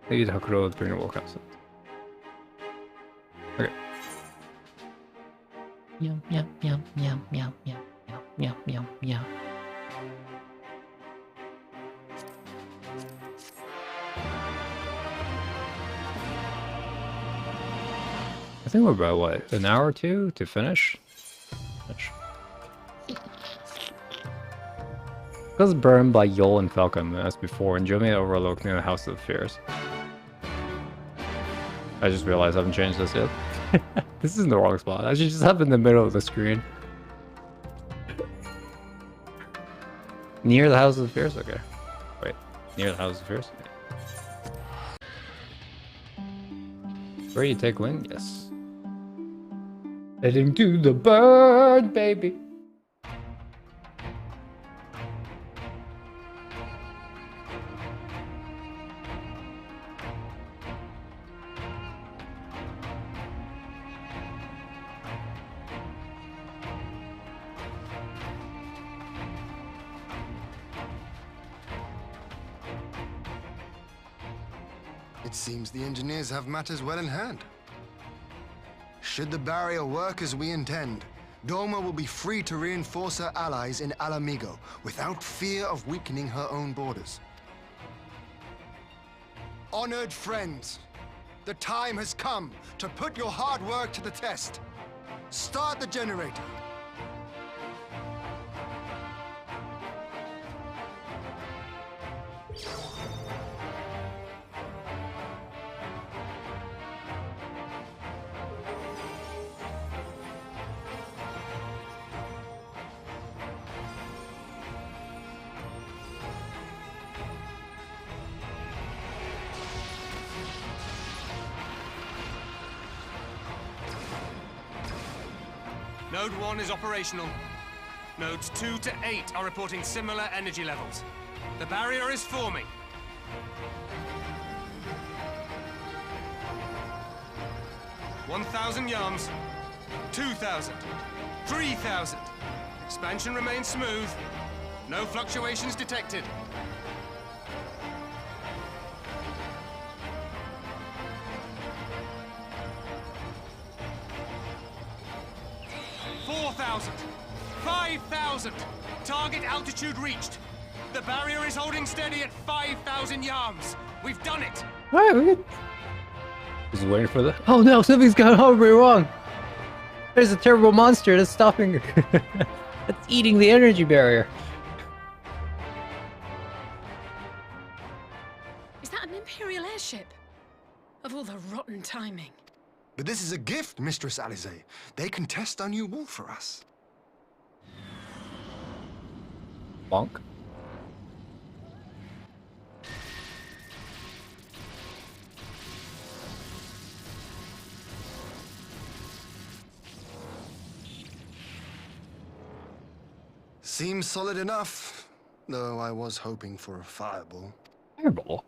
Maybe Hakuro would bring the war council. Okay. Meow, meow, meow, meow, meow, meow, meow, meow, meow. I think we're about, what, an hour or two to finish? It was burned by Yol and Falcon as before, and Jomi overlooked near the House of Affairs. I just realized I haven't changed this yet. This is in the wrong spot. I should just have it in the middle of the screen. Near the House of Affairs? Okay. Wait, near the House of Affairs? Where you take wing? Yes. Heading to the bird, baby. It seems the engineers have matters well in hand. Should the barrier work as we intend, Doma will be free to reinforce her allies in Alamigo without fear of weakening her own borders. Honored friends, the time has come to put your hard work to the test. Start the generator. Node 1 is operational. Nodes 2 to 8 are reporting similar energy levels. The barrier is forming. $1,000 yards, 2,000, 3,000. Expansion remains smooth. No fluctuations detected. 4,000, 5,000. Target altitude reached. The barrier is holding steady at 5,000 yards. We've done it. Alright, we're good. Just waiting for the. Oh no, something's gone horribly wrong. There's a terrible monster that's stopping. That's eating the energy barrier. Is that an Imperial airship? Of all the rotten timing. But this is a gift, Mistress Alize. They can test our new wall for us. Bonk. Seems solid enough, though I was hoping for a fireball. Fireball?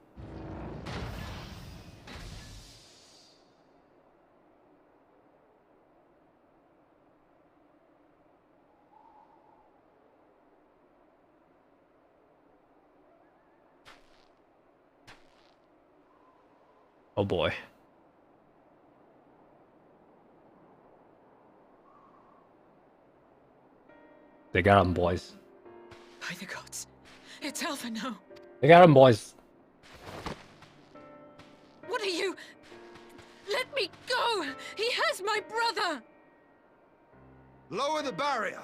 Oh boy. They got him, boys. By the gods, it's Alphino. They got him, boys. What are you? Let me go! He has my brother! Lower the barrier!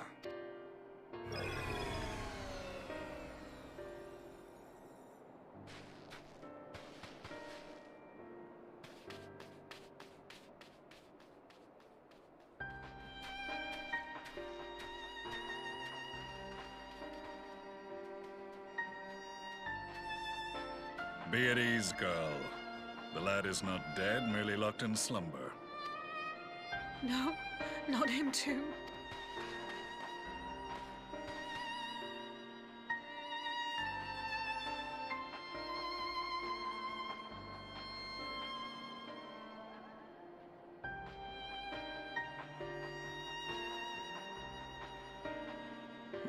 Be at ease, girl. The lad is not dead, merely locked in slumber. No, not him too.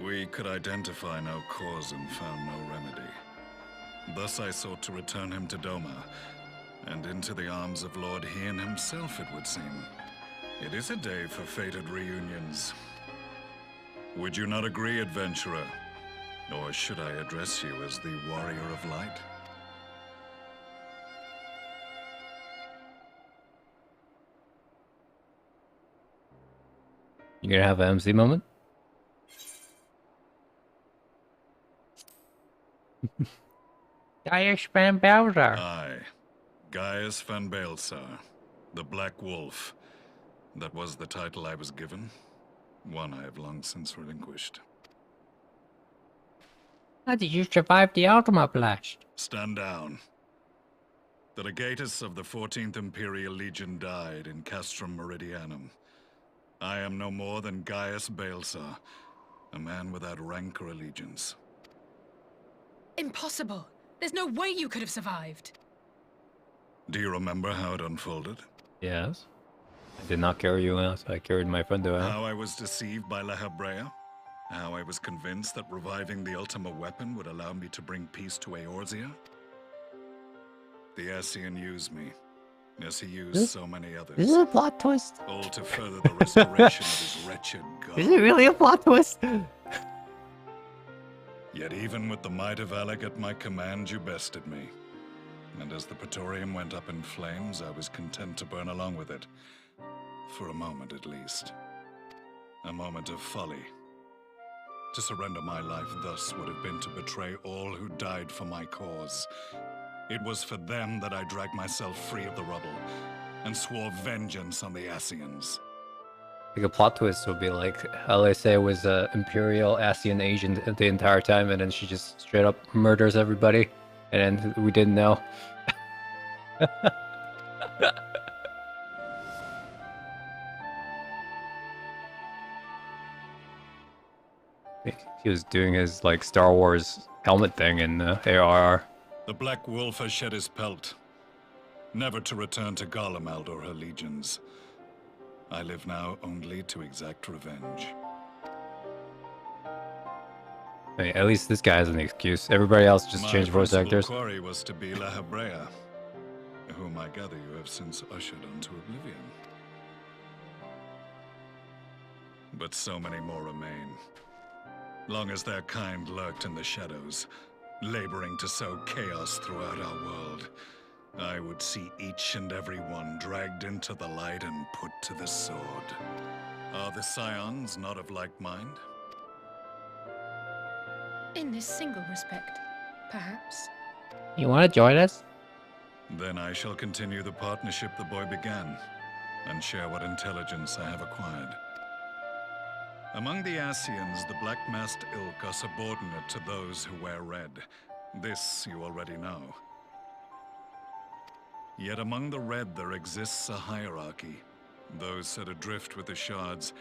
We could identify no cause and found no remedy. Thus I sought to return him to Doma, and into the arms of Lord Hien himself, it would seem. It is a day for fated reunions. Would you not agree, adventurer? Or should I address you as the Warrior of Light? You gonna have an MC moment? Gaius van Bowser. Aye. Gaius van Baelsar, the Black Wolf. That was the title I was given. One I have long since relinquished. How did you survive the Ultima Blast? Stand down. The legatus of the 14th Imperial Legion died in Castrum Meridianum. I am no more than Gaius Baelsar, a man without rank or allegiance. Impossible! There's no way you could have survived! Do you remember how it unfolded? Yes. I did not carry you out, I carried my friend out. How I was deceived by La Habrea? How I was convinced that reviving the Ultima weapon would allow me to bring peace to Eorzea? The Ascian used me, as he used so many others. Is it a plot twist? All to further the restoration of his wretched god. Is it really a plot twist? Yet even with the might of Alec at my command, you bested me. And as the Praetorium went up in flames, I was content to burn along with it. For a moment at least. A moment of folly. To surrender my life thus would have been to betray all who died for my cause. It was for them that I dragged myself free of the rubble, and swore vengeance on the Ascians. Like a plot twist would be like, LSA was an Imperial Ascian agent the entire time, and then she just straight up murders everybody, and then we didn't know. He was doing his like Star Wars helmet thing in ARR. The Black Wolf has shed his pelt, never to return to Garlemald or her legions. I live now only to exact revenge. Hey, at least this guy has an excuse. Everybody else just changed voice actors. My quarry was to be La Habrea, whom I gather you have since ushered onto oblivion. But so many more remain. Long as their kind lurked in the shadows, laboring to sow chaos throughout our world, I would see each and every one dragged into the light and put to the sword. Are the Scions not of like mind? In this single respect, perhaps. You want to join us? Then I shall continue the partnership the boy began, and share what intelligence I have acquired. Among the Ascians, the Black-Masked Ilk are subordinate to those who wear red. This you already know. Yet among the Red there exists a hierarchy. Those set adrift with the shards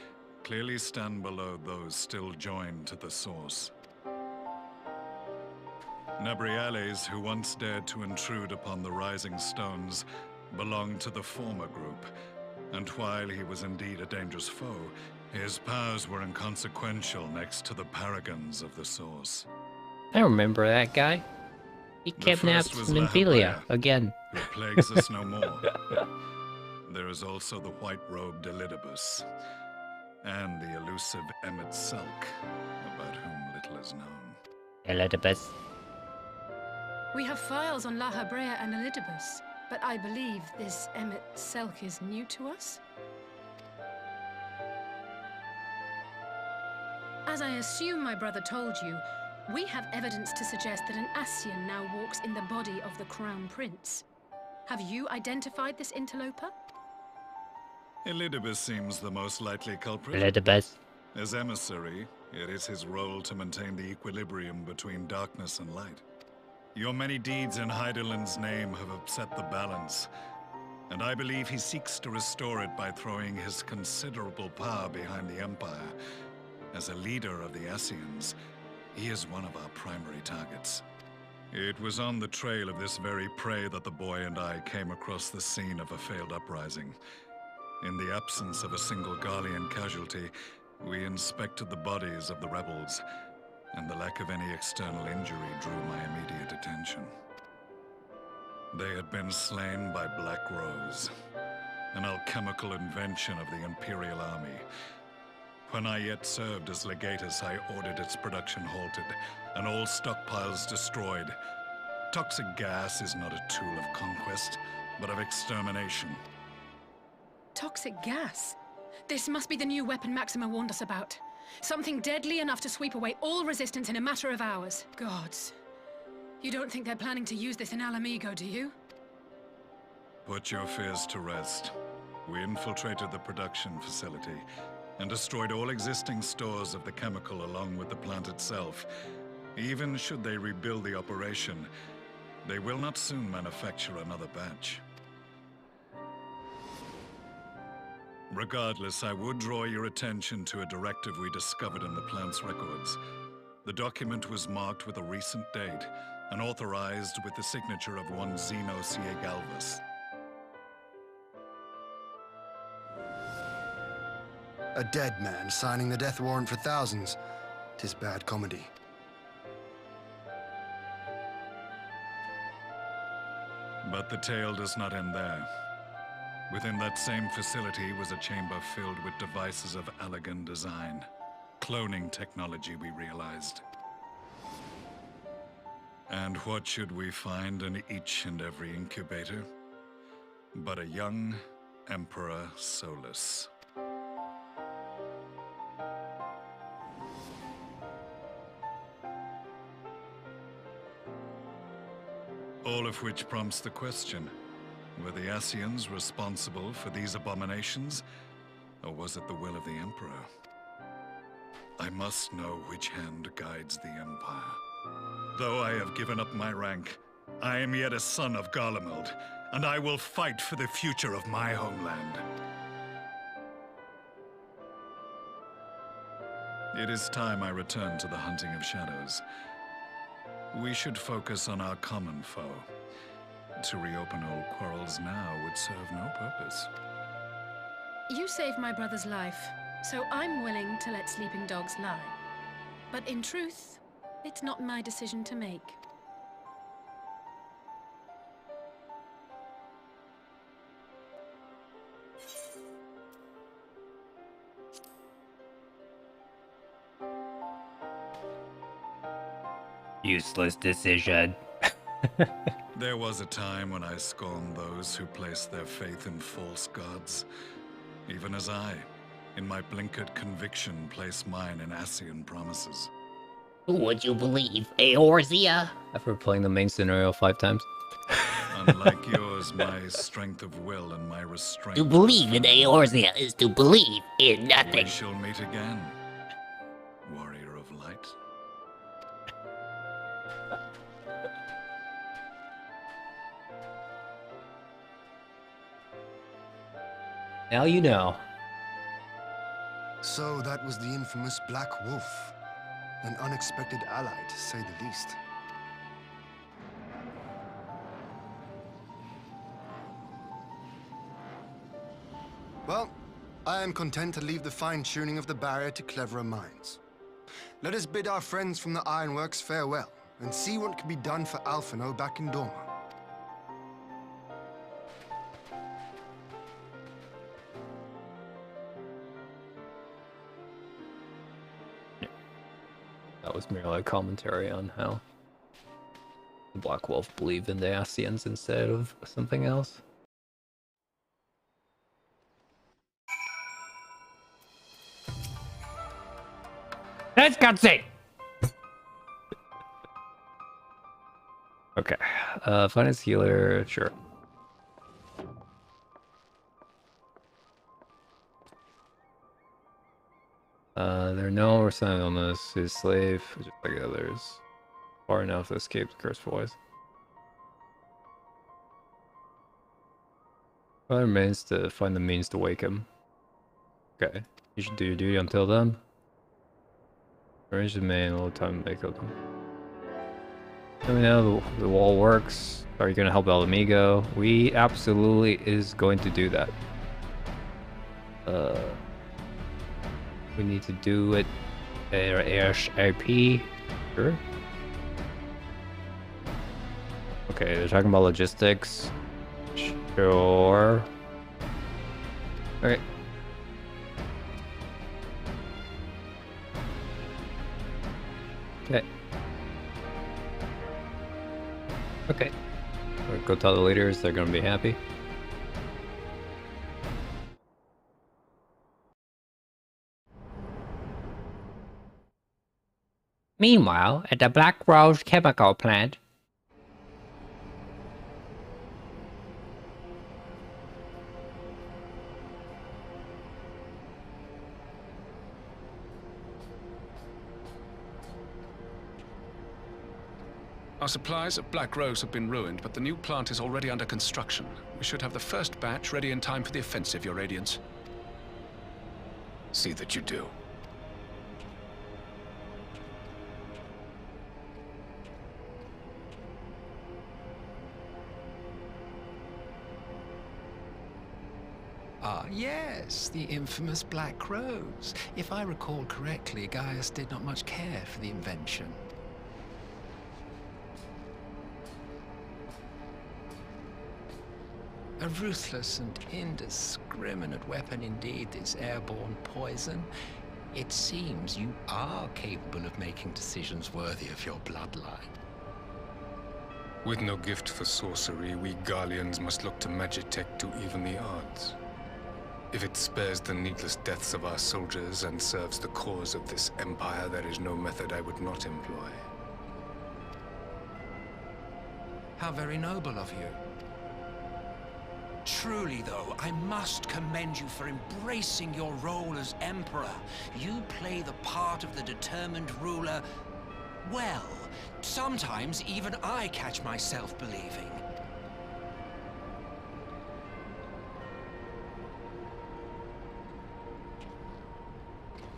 clearly stand below those still joined to the source. Nabriales, who once dared to intrude upon the Rising Stones, belonged to the former group, and while he was indeed a dangerous foe, his powers were inconsequential next to the paragons of the Source. I remember that guy. He kidnapped Minfilia again. Who plagues us no more. There is also the white-robed Elidibus, and the elusive Emmett Selk, about whom little is known. Elidibus. We have files on La Habrea and Elidibus, but I believe this Emmett Selk is new to us? As I assume my brother told you, we have evidence to suggest that an Ascian now walks in the body of the Crown Prince. Have you identified this interloper? Elidibus seems the most likely culprit. Elidibus. As emissary, it is his role to maintain the equilibrium between darkness and light. Your many deeds in Hydaelyn's name have upset the balance, and I believe he seeks to restore it by throwing his considerable power behind the Empire. As a leader of the Ascians, he is one of our primary targets. It was on the trail of this very prey that the boy and I came across the scene of a failed uprising. In the absence of a single Garlean casualty, we inspected the bodies of the rebels, and the lack of any external injury drew my immediate attention. They had been slain by Black Rose, an alchemical invention of the Imperial Army. When I yet served as legatus, I ordered its production halted, and all stockpiles destroyed. Toxic gas is not a tool of conquest, but of extermination. Toxic gas? This must be the new weapon Maxima warned us about. Something deadly enough to sweep away all resistance in a matter of hours. Gods. You don't think they're planning to use this in Mhigo, do you? Put your fears to rest. We infiltrated the production facility and destroyed all existing stores of the chemical along with the plant itself. Even should they rebuild the operation, they will not soon manufacture another batch. Regardless, I would draw your attention to a directive we discovered in the plant's records. The document was marked with a recent date and authorized with the signature of one Zeno Galvus. A dead man signing the death warrant for thousands. 'Tis bad comedy. But the tale does not end there. Within that same facility was a chamber filled with devices of elegant design. Cloning technology, we realized. And what should we find in each and every incubator? But a young Emperor Solus. All of which prompts the question, were the Ascians responsible for these abominations, or was it the will of the Emperor? I must know which hand guides the Empire. Though I have given up my rank, I am yet a son of Garlemald, and I will fight for the future of my homeland. It is time I return to the hunting of shadows. We should focus on our common foe. To reopen old quarrels now would serve no purpose. You saved my brother's life, so I'm willing to let sleeping dogs lie. But in truth, it's not my decision to make. Useless decision. There was a time when I scorned those who placed their faith in false gods. Even as I, in my blinkered conviction, place mine in Ascian promises. Who would you believe, Eorzea? After playing the main scenario 5 times. Unlike yours, my strength of will and my restraint... To believe in Eorzea is to believe in nothing. We shall meet again, warrior of light. Now you know. So that was the infamous Black Wolf. An unexpected ally, to say the least. Well, I am content to leave the fine-tuning of the barrier to cleverer minds. Let us bid our friends from the Ironworks farewell, and see what can be done for Alphino back in Dorma. That was merely a commentary on how the Black Wolf believed in the Ascians instead of something else. Let's cutscene! Okay, finance healer, sure. There are no signs on this. His slave, just like others. far enough to escape the cursed voice. All that remains to find the means to wake him. Okay, you should do your duty until then. Arrange the main, a little time to make up them. Let me know the wall works. Are you going to help Mhigo? We absolutely is going to do that. We need to do it ASAP. Sure. Okay, they're talking about logistics. Sure. Okay. Okay. Okay. We'll go tell the leaders, they're gonna be happy. Meanwhile, at the Black Rose chemical plant, Our supplies of Black Rose have been ruined, but the new plant is already under construction. We should have the first batch ready in time for the offensive, Your Radiance. See that you do. Ah, yes, the infamous Black Rose. If I recall correctly, Gaius did not much care for the invention. A ruthless and indiscriminate weapon indeed, this airborne poison. It seems you are capable of making decisions worthy of your bloodline. With no gift for sorcery, we Garleans must look to Magitech to even the odds. If it spares the needless deaths of our soldiers and serves the cause of this empire, there is no method I would not employ. How very noble of you. Truly, though, I must commend you for embracing your role as Emperor. You play the part of the determined ruler well. Sometimes even I catch myself believing.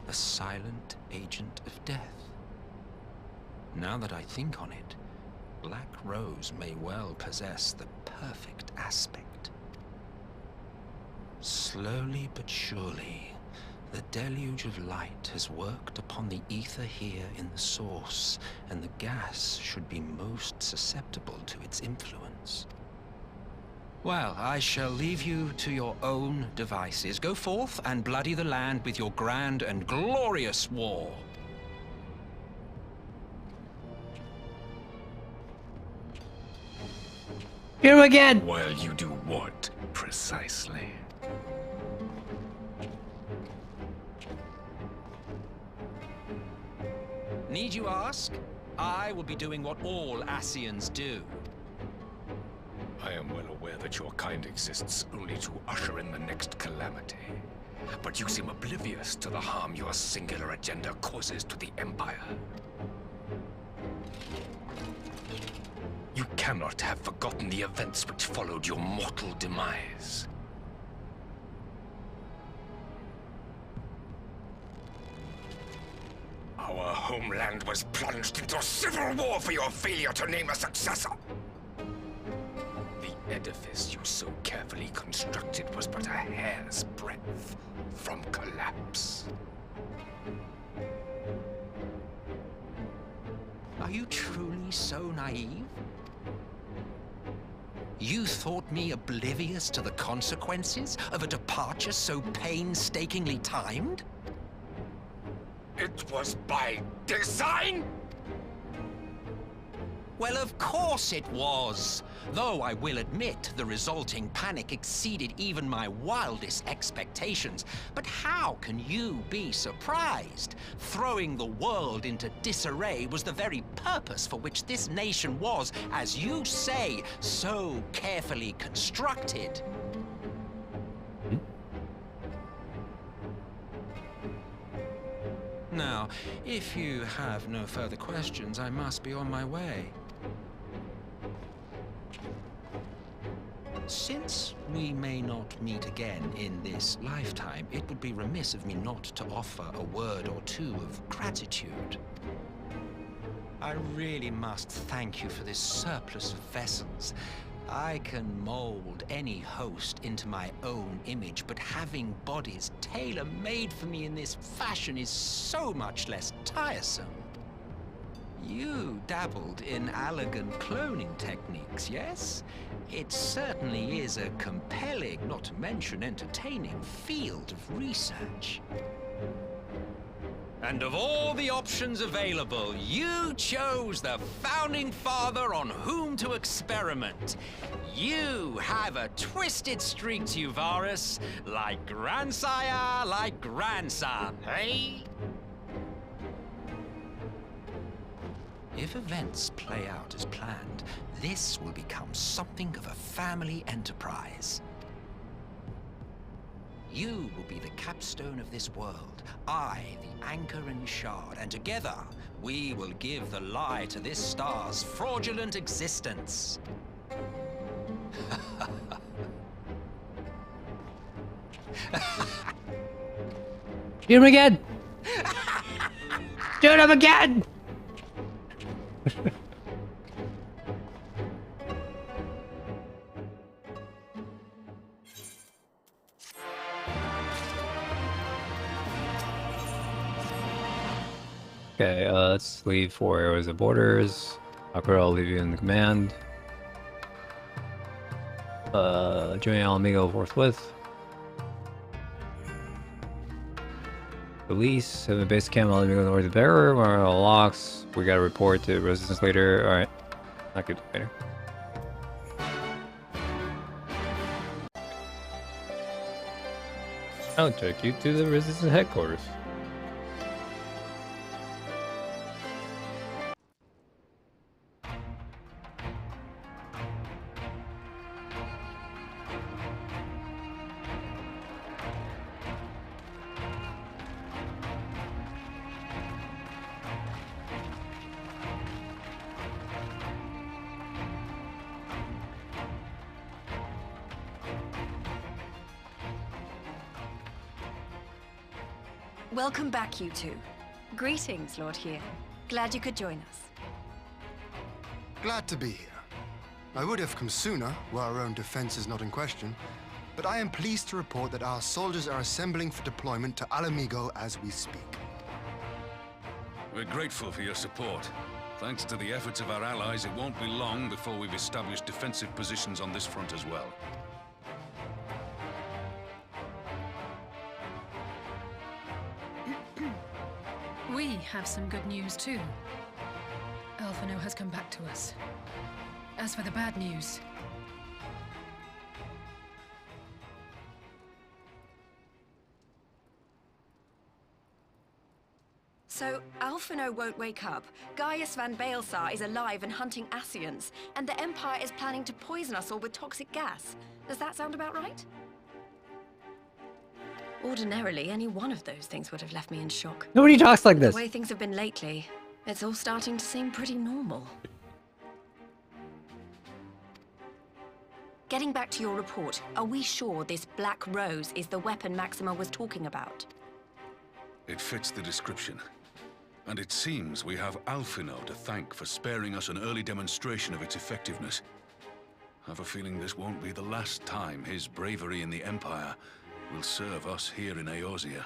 A silent agent of death. Now that I think on it, Black Rose may well possess the perfect aspect. Slowly but surely, the deluge of light has worked upon the ether here in the source, and the gas should be most susceptible to its influence. Well, I shall leave you to your own devices. Go forth and bloody the land with your grand and glorious war. here again! While you do what, precisely? Need you ask? I will be doing what all Ascians do. I am well aware that your kind exists only to usher in the next calamity. But you seem oblivious to the harm your singular agenda causes to the Empire. You cannot have forgotten the events which followed your mortal demise. Our homeland was plunged into civil war for your failure to name a successor. The edifice you so carefully constructed was but a hair's breadth from collapse. Are you truly so naive? You thought me oblivious to the consequences of a departure so painstakingly timed? It was by design? Well, of course it was. Though I will admit the resulting panic exceeded even my wildest expectations. But how can you be surprised? Throwing the world into disarray was the very purpose for which this nation was, as you say, so carefully constructed. Now, if you have no further questions, I must be on my way. Since we may not meet again in this lifetime, it would be remiss of me not to offer a word or two of gratitude. I really must thank you for this surplus of vessels. I can mold any host into my own image, but having bodies tailor-made for me in this fashion is so much less tiresome. You dabbled in elegant cloning techniques, yes? It certainly is a compelling, not to mention entertaining, field of research. And of all the options available, you chose the founding father on whom to experiment. You have a twisted streak to you, Varus, like grandsire, like grandson, hey? If events play out as planned, this will become something of a family enterprise. You will be the capstone of this world, I the anchor and shard, and together we will give the lie to this star's fraudulent existence. Shoot him again! Shoot him again! Okay, let's leave 4 areas of borders. I'll leave you in the command. Join Mhigo forthwith. Release, have a base camp, Mhigo north of the bearer, locks. We gotta report to resistance later. Alright. Not good later. I'll take you to the resistance headquarters. Welcome back, you two. Greetings, Lord Here. Glad you could join us. Glad to be here. I would have come sooner, where our own defense is not in question, but I am pleased to report that our soldiers are assembling for deployment to Mhigo as we speak. We're grateful for your support. Thanks to the efforts of our allies, it won't be long before we've established defensive positions on this front as well. We have some good news too. Alphino has come back to us. As for the bad news, so, Alphino won't wake up, Gaius van Baelsar is alive and hunting Ascians, and the Empire is planning to poison us all with toxic gas. Does that sound about right? Ordinarily, any one of those things would have left me in shock. Nobody talks like this. The way things have been lately, it's all starting to seem pretty normal. Getting back to your report, are we sure this Black Rose is the weapon Maxima was talking about? It fits the description. And it seems we have Alphino to thank for sparing us an early demonstration of its effectiveness. I have a feeling this won't be the last time his bravery in the Empire will serve us here in Eorzea.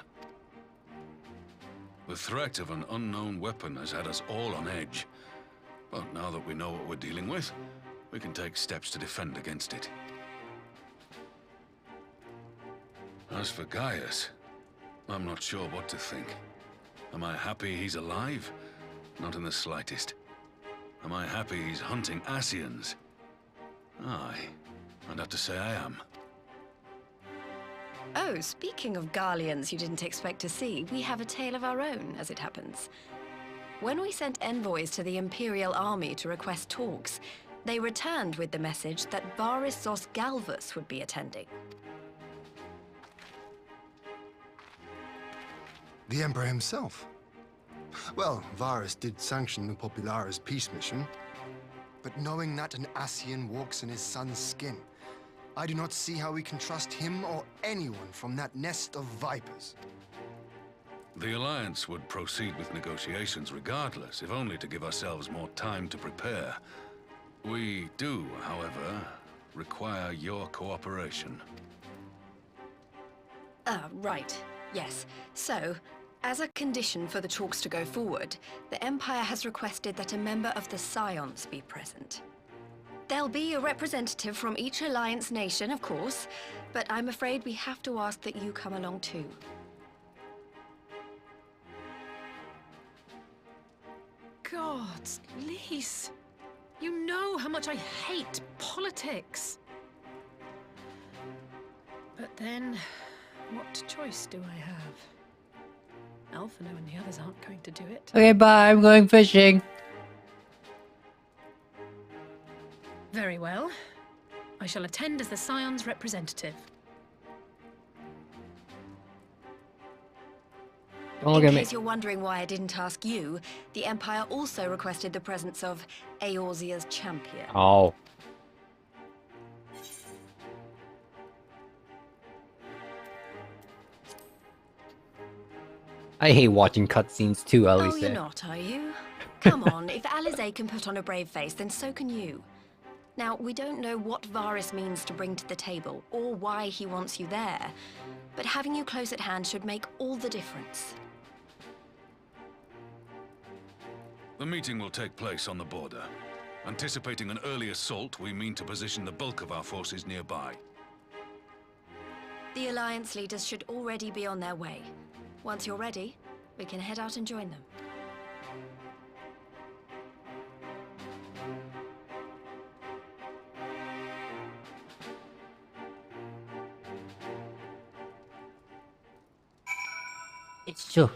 The threat of an unknown weapon has had us all on edge. But now that we know what we're dealing with, we can take steps to defend against it. As for Gaius, I'm not sure what to think. Am I happy he's alive? Not in the slightest. Am I happy he's hunting Ascians? Aye, I'd have to say I am. Oh, speaking of Garleans you didn't expect to see, we have a tale of our own, as it happens. When we sent envoys to the Imperial Army to request talks, they returned with the message that Varys Zos Galvus would be attending. The Emperor himself. Well, Varus did sanction the Popularis peace mission. But knowing that an Ascian walks in his son's skin, I do not see how we can trust him or anyone from that nest of vipers. The Alliance would proceed with negotiations regardless, if only to give ourselves more time to prepare. We do, however, require your cooperation. Right. Yes. So, as a condition for the talks to go forward, the Empire has requested that a member of the Scions be present. There'll be a representative from each Alliance nation, of course, but I'm afraid we have to ask that you come along too. Gods, Lise. You know how much I hate politics. But then, what choice do I have? Alphino and the others aren't going to do it. Okay, bye. I'm going fishing. Very well. I shall attend as the Scion's representative. Don't look In at me. case you're wondering why I didn't ask you, the Empire also requested the presence of Eorzea's champion. Oh. I hate watching cutscenes too, Alice. Oh, you're not, are you? Come on, if Alize can put on a brave face, then so can you. Now, we don't know what Varus means to bring to the table, or why he wants you there, but having you close at hand should make all the difference. The meeting will take place on the border. Anticipating an early assault, we mean to position the bulk of our forces nearby. The Alliance leaders should already be on their way. Once you're ready, we can head out and join them. It's true.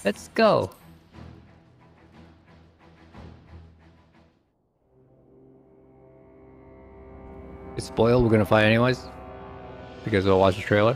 Let's go. It's spoiled. We're gonna fight anyways because we'll watch the trailer.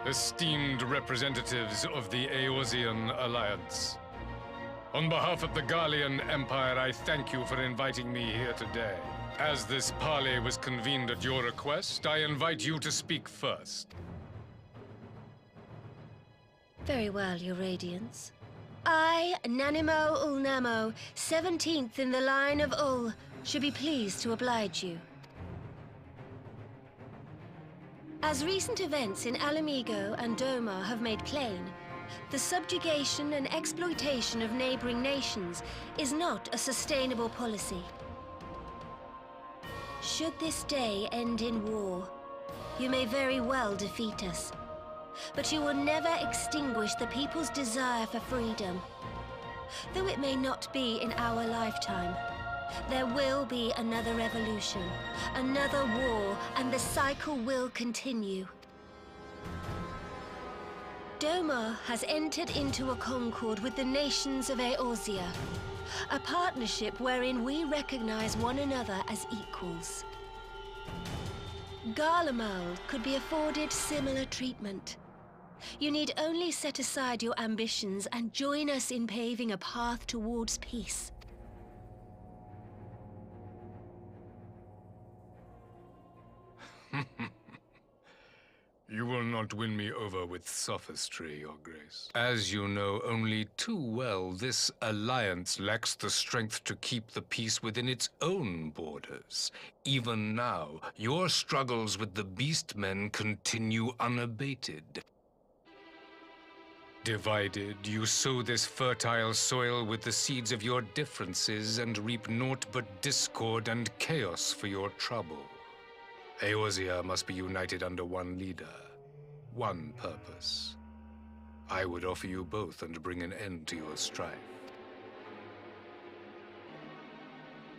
Esteemed representatives of the Eorzean Alliance. On behalf of the Gallian Empire, I thank you for inviting me here today. As this parley was convened at your request, I invite you to speak first. Very well, Your Radiance. I, Nanimo Ulnamo, 17th in the line of Ul, should be pleased to oblige you. As recent events in Mhigo and Doma have made plain, the subjugation and exploitation of neighboring nations is not a sustainable policy. Should this day end in war, you may very well defeat us, but you will never extinguish the people's desire for freedom. Though it may not be in our lifetime, there will be another revolution, another war, and the cycle will continue. Doma has entered into a concord with the nations of Eorzea, a partnership wherein we recognize one another as equals. Garlemald could be afforded similar treatment. You need only set aside your ambitions and join us in paving a path towards peace. You will not win me over with sophistry, Your Grace. As you know only too well, this alliance lacks the strength to keep the peace within its own borders. Even now, your struggles with the Beastmen continue unabated. Divided, you sow this fertile soil with the seeds of your differences and reap naught but discord and chaos for your trouble. Eorzea must be united under one leader, one purpose. I would offer you both and bring an end to your strife.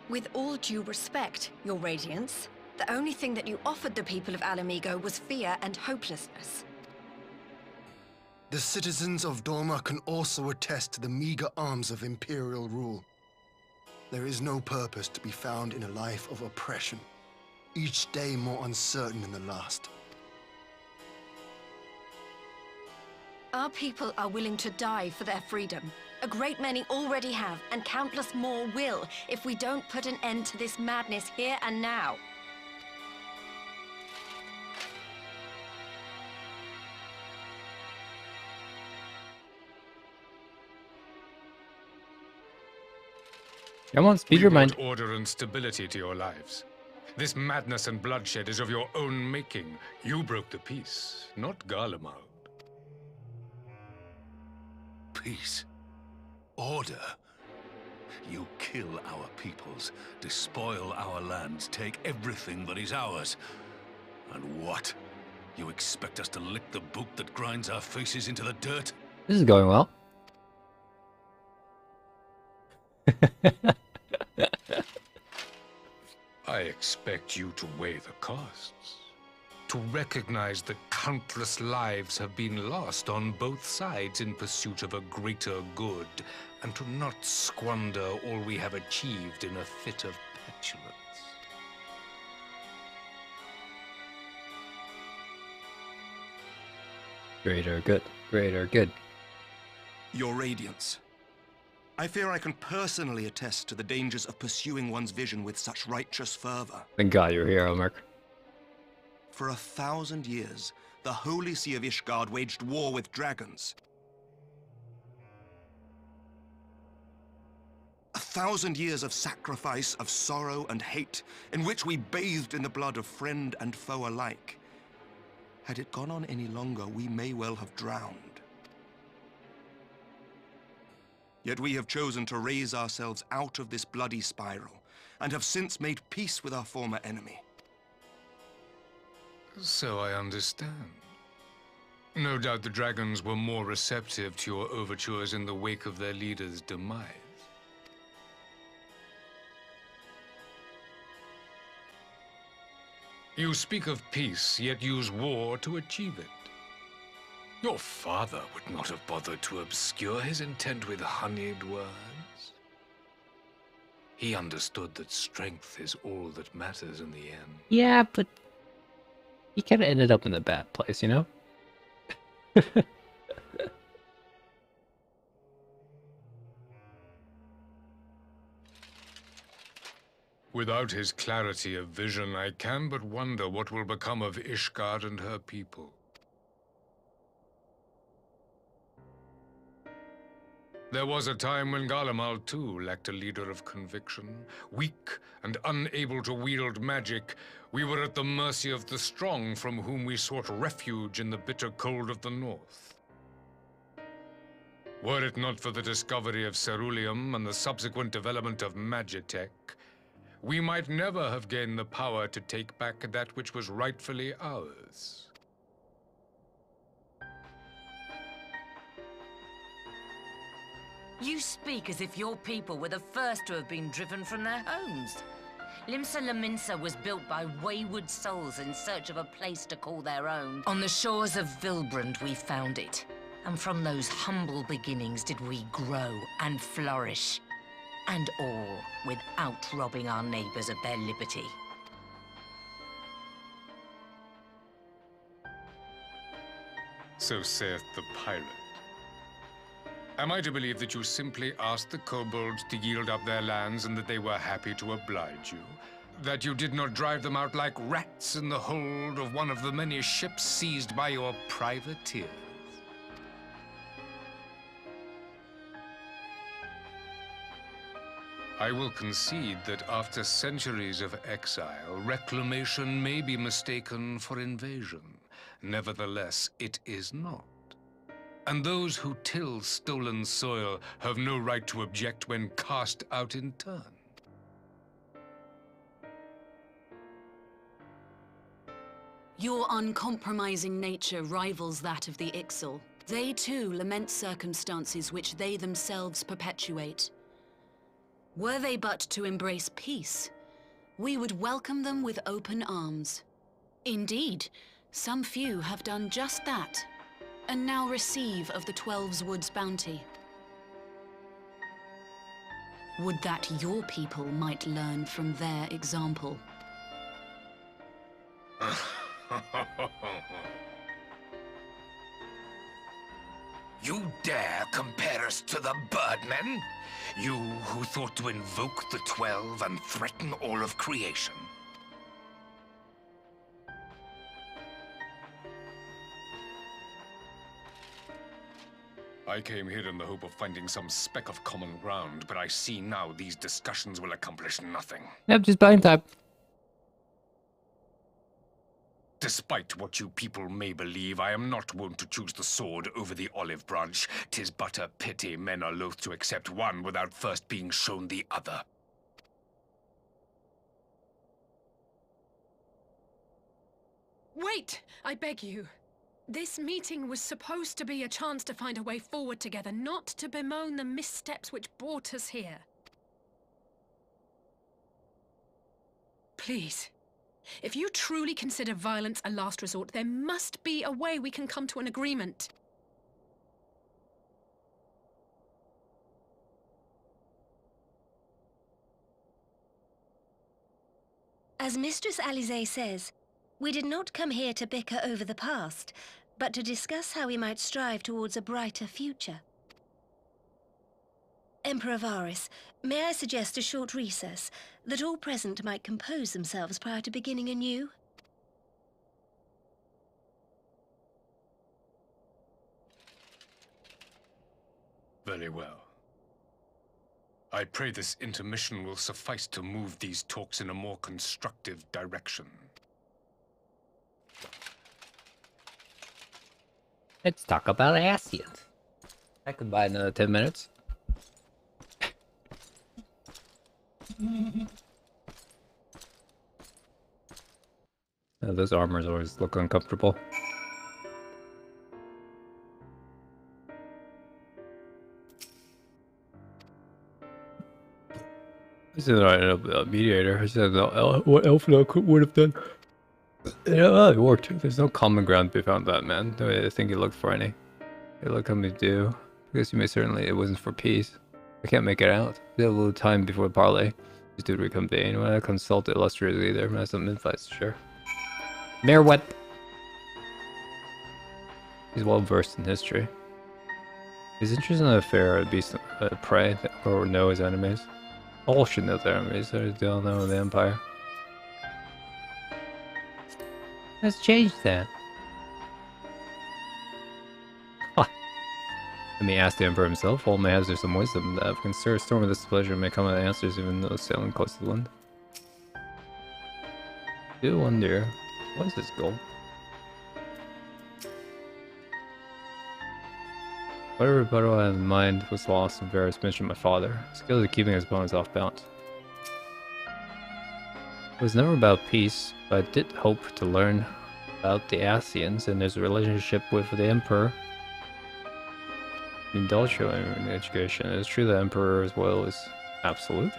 With all due respect, Your Radiance, the only thing that you offered the people of Mhigo was fear and hopelessness. The citizens of Doma can also attest to the meager arms of Imperial rule. There is no purpose to be found in a life of oppression, each day more uncertain than the last. Our people are willing to die for their freedom. A great many already have, and countless more will, if we don't put an end to this madness here and now. Come on, speed your mind. We brought order and stability to your lives. This madness and bloodshed is of your own making. You broke the peace, not Garlemald. Peace. Order. You kill our peoples, despoil our lands, take everything that is ours. And what? You expect us to lick the boot that grinds our faces into the dirt? This is going well. I expect you to weigh the costs. To recognize that countless lives have been lost on both sides in pursuit of a greater good, and to not squander all we have achieved in a fit of petulance. Greater good. Greater good. Your Radiance. I fear I can personally attest to the dangers of pursuing one's vision with such righteous fervor. Thank God you're here, Elmerk. For 1,000 years, the Holy See of Ishgard waged war with dragons. 1,000 years of sacrifice, of sorrow and hate, in which we bathed in the blood of friend and foe alike. Had it gone on any longer, we may well have drowned. Yet we have chosen to raise ourselves out of this bloody spiral, and have since made peace with our former enemy. So I understand. No doubt the dragons were more receptive to your overtures in the wake of their leader's demise. You speak of peace, yet use war to achieve it. Your father would not have bothered to obscure his intent with honeyed words. He understood that strength is all that matters in the end. Yeah, but he kind of ended up in a bad place, you know? Without his clarity of vision, I can but wonder what will become of Ishgard and her people. There was a time when Garlemald, too, lacked a leader of conviction. Weak and unable to wield magic, we were at the mercy of the strong, from whom we sought refuge in the bitter cold of the north. Were it not for the discovery of ceruleum and the subsequent development of Magitech, we might never have gained the power to take back that which was rightfully ours. You speak as if your people were the first to have been driven from their homes. Limsa Lominsa was built by wayward souls in search of a place to call their own. On the shores of Vilbrand we found it. And from those humble beginnings did we grow and flourish. And all without robbing our neighbors of their liberty. So saith the pirate. Am I to believe that you simply asked the kobolds to yield up their lands and that they were happy to oblige you? That you did not drive them out like rats in the hold of one of the many ships seized by your privateers? I will concede that after centuries of exile, reclamation may be mistaken for invasion. Nevertheless, it is not. And those who till stolen soil have no right to object when cast out in turn. Your uncompromising nature rivals that of the Ixal. They too lament circumstances which they themselves perpetuate. Were they but to embrace peace, we would welcome them with open arms. Indeed, some few have done just that, and now receive of the 12's Wood's bounty. Would that your people might learn from their example. You dare compare us to the Birdmen? You who thought to invoke the 12 and threaten all of creation? I came here in the hope of finding some speck of common ground, but I see now these discussions will accomplish nothing. Yep, just blind type. Despite what you people may believe, I am not wont to choose the sword over the olive branch. 'Tis but a pity men are loath to accept one without first being shown the other. Wait! I beg you. This meeting was supposed to be a chance to find a way forward together, not to bemoan the missteps which brought us here. Please. If you truly consider violence a last resort, there must be a way we can come to an agreement. As Mistress Alisaie says, we did not come here to bicker over the past, but to discuss how we might strive towards a brighter future. Emperor Varys, may I suggest a short recess, that all present might compose themselves prior to beginning anew? Very well. I pray this intermission will suffice to move these talks in a more constructive direction. Let's talk about Ascians. I could buy another 10 minutes. Those armors always look uncomfortable. I said a mediator. I said what Elfino would have done. Yeah, it worked. There's no common ground to be found that man. I think he looked for any. Hey, look how many do. I guess you may certainly. It wasn't for peace. I can't make it out. We have a little time before parley. Just to reconvene. When I consult illustrious either, I have some insights, sure. Mayor what? He's well versed in history. He's interested in the affair of beast prey or know his enemies. All should know their enemies. They don't know the Empire. Let's change that. Huh. Let me ask the Emperor himself. All may have some wisdom that can stir a storm of displeasure may come with answers even though sailing close to the wind. Do wonder, what is this goal? Whatever rebuttal I had in mind was lost when Varys mentioned my father. Skills at keeping his opponents off balance. It was never about peace, but I did hope to learn about the Ascians and their relationship with the Emperor. Indulge in education. It is true the Emperor's will is absolute.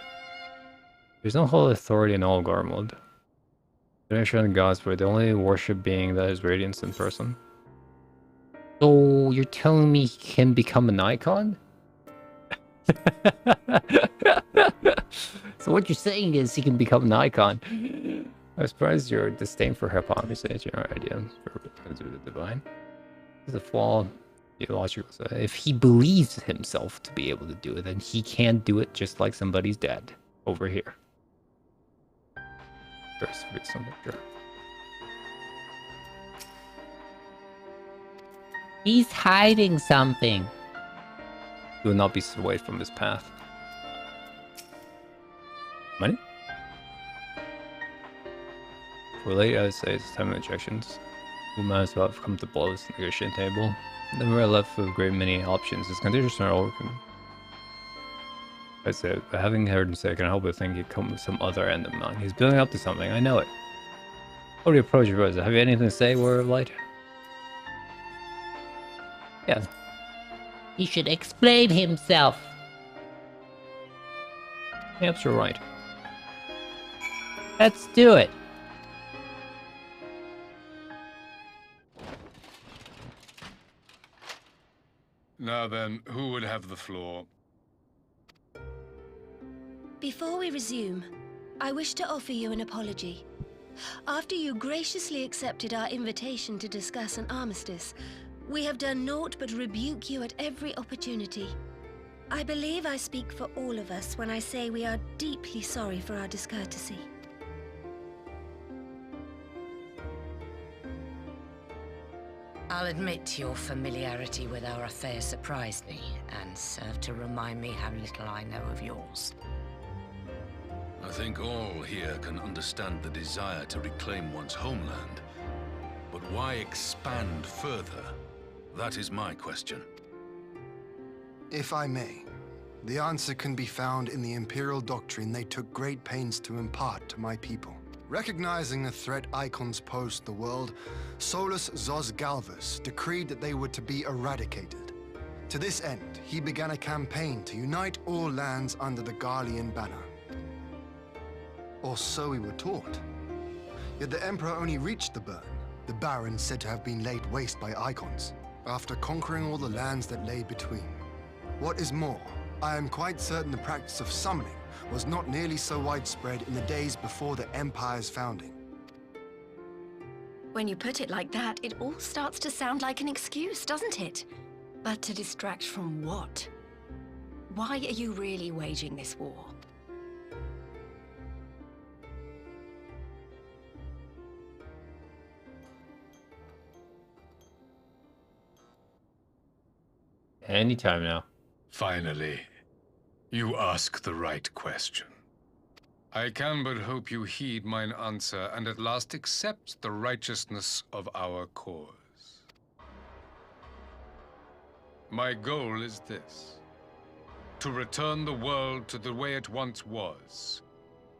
There's no holy authority in all Garmwood. The nation of the gods were the only worship being that is radiance in person. So you're telling me he can become an icon? So what you're saying is he can become an icon. I'm surprised your disdain for hypocrisy is your idea for the divine. This is a flawed theological. If he believes himself to be able to do it, then he can do it just like somebody's dead over here. First, sure. He's hiding something. He will not be swayed from his path. Money? For late, I would say it's time of injections. We might as well have come to blows at the negotiating table. Then we're left with a great many options. His conditions are all open. I said, but having heard him say, I can help but think he'd come with some other end in mind. He's building up to something, I know it. How do you approach your brother? Have you anything to say, Warrior of Light? Yeah. He should explain himself. Perhaps you're right. Let's do it. Now then, who would have the floor? Before we resume, I wish to offer you an apology. After you graciously accepted our invitation to discuss an armistice, we have done naught but rebuke you at every opportunity. I believe I speak for all of us when I say we are deeply sorry for our discourtesy. I'll admit your familiarity with our affair surprised me, and served to remind me how little I know of yours. I think all here can understand the desire to reclaim one's homeland. But why expand further? That is my question. If I may, the answer can be found in the Imperial doctrine they took great pains to impart to my people. Recognizing the threat icons posed to the world, Solus Zos Galvus decreed that they were to be eradicated. To this end, he began a campaign to unite all lands under the Garlean banner. Or so we were taught. Yet the Emperor only reached the burn, the Barren said to have been laid waste by icons, after conquering all the lands that lay between. What is more, I am quite certain the practice of summoning was not nearly so widespread in the days before the Empire's founding. When you put it like that, it all starts to sound like an excuse, doesn't it? But to distract from what? Why are you really waging this war? Anytime now. Finally, you ask the right question. I can but hope you heed mine answer and at last accept the righteousness of our cause. My goal is this: to return the world to the way it once was,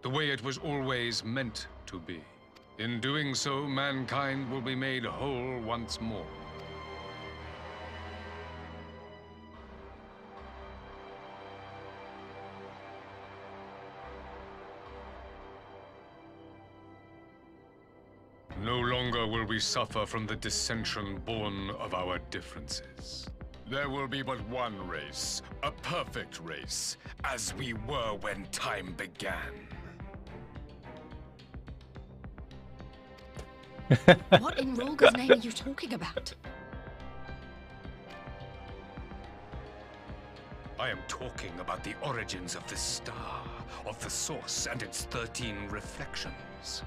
the way it was always meant to be. In doing so, mankind will be made whole once more. No longer will we suffer from the dissension born of our differences. There will be but one race, a perfect race, as we were when time began. What in Rolga's name are you talking about? I am talking about the origins of this star, of the source and its 13 reflections.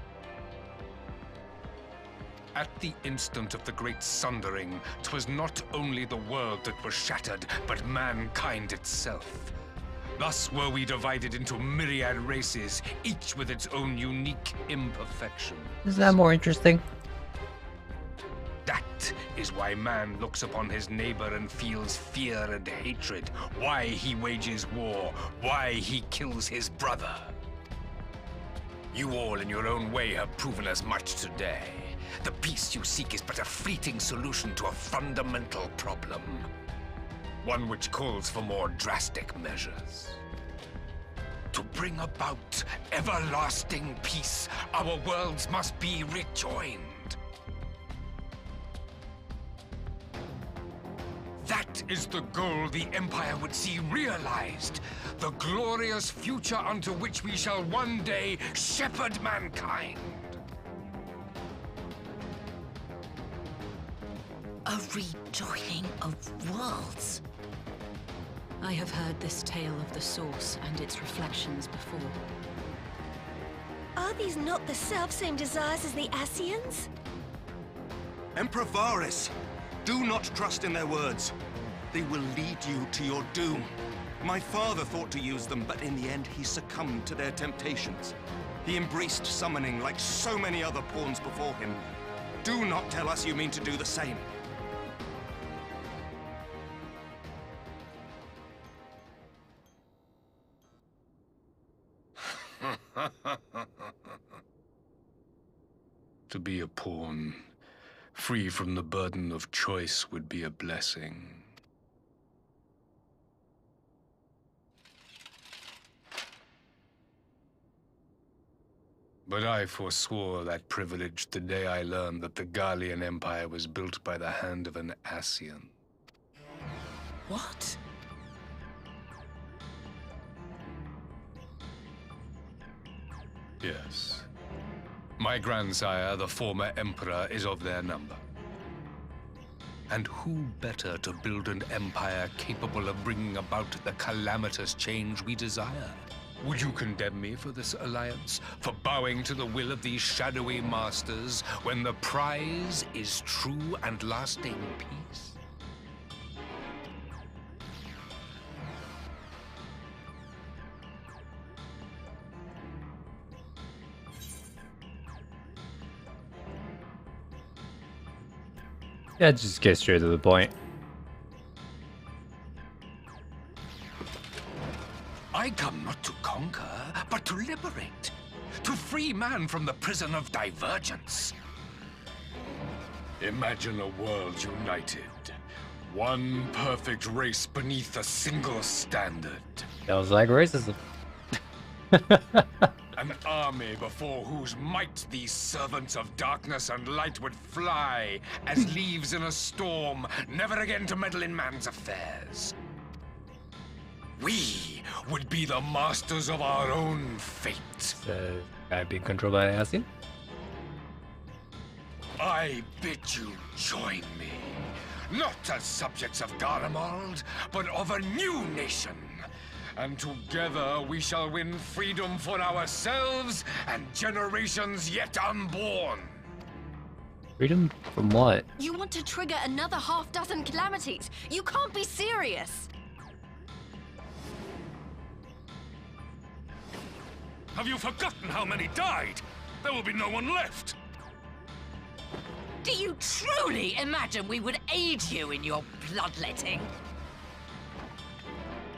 At the instant of the Great Sundering, 'twas not only the world that was shattered, but mankind itself. Thus were we divided into myriad races, each with its own unique imperfection. Is that more interesting? That is why man looks upon his neighbor and feels fear and hatred, why he wages war, why he kills his brother. You all in your own way have proven as much today. The peace you seek is but a fleeting solution to a fundamental problem. One which calls for more drastic measures. To bring about everlasting peace, our worlds must be rejoined. That is the goal the Empire would see realized. The glorious future unto which we shall one day shepherd mankind. A rejoining of worlds. I have heard this tale of the source and its reflections before. Are these not the self-same desires as the Ascians? Emperor Varys, do not trust in their words. They will lead you to your doom. My father thought to use them, but in the end he succumbed to their temptations. He embraced summoning like so many other pawns before him. Do not tell us you mean to do the same. To be a pawn, free from the burden of choice, would be a blessing. But I forswore that privilege the day I learned that the Gallian Empire was built by the hand of an Ascian. What? Yes. My grandsire, the former Emperor, is of their number. And who better to build an empire capable of bringing about the calamitous change we desire? Would you condemn me for this alliance? For bowing to the will of these shadowy masters, when the prize is true and lasting peace? Yeah, just get straight to the point. I come not to conquer, but to liberate. To free man from the prison of divergence. Imagine a world united. One perfect race beneath a single standard. That was like racism. An army before whose might these servants of darkness and light would fly as leaves in a storm, never again to meddle in man's affairs. We would be the masters of our own fate. So, guy being controlled by Ascian? I bid you join me, not as subjects of Garlemald, but of a new nation. And together we shall win freedom for ourselves and generations yet unborn. Freedom from what? You want to trigger another half-dozen calamities? You can't be serious! Have you forgotten how many died? There will be no one left. Do you truly imagine we would aid you in your bloodletting?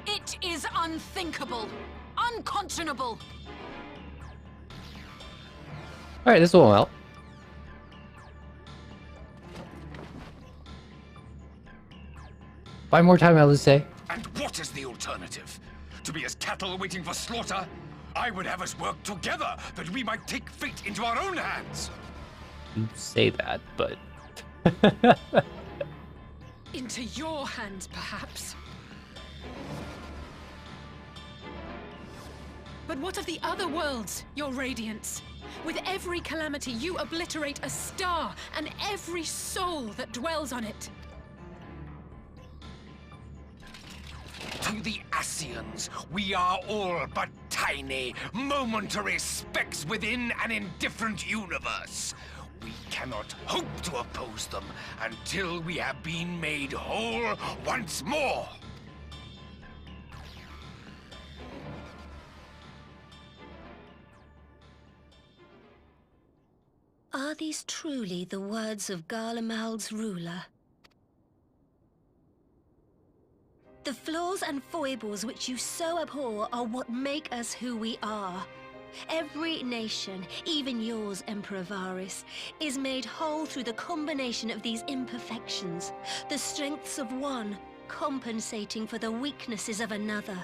It is unthinkable, unconscionable. Alright, this will help. Buy more time, I would say. And what is the alternative? To be as cattle waiting for slaughter? I would have us work together that we might take fate into our own hands. You say that, but... Into your hands, perhaps. But what of the other worlds, your radiance? With every calamity, you obliterate a star and every soul that dwells on it. To the Ascians, we are all but tiny, momentary specks within an indifferent universe. We cannot hope to oppose them until we have been made whole once more. Are these truly the words of Garlemald's ruler? The flaws and foibles which you so abhor are what make us who we are. Every nation, even yours, Emperor Varys, is made whole through the combination of these imperfections, the strengths of one compensating for the weaknesses of another.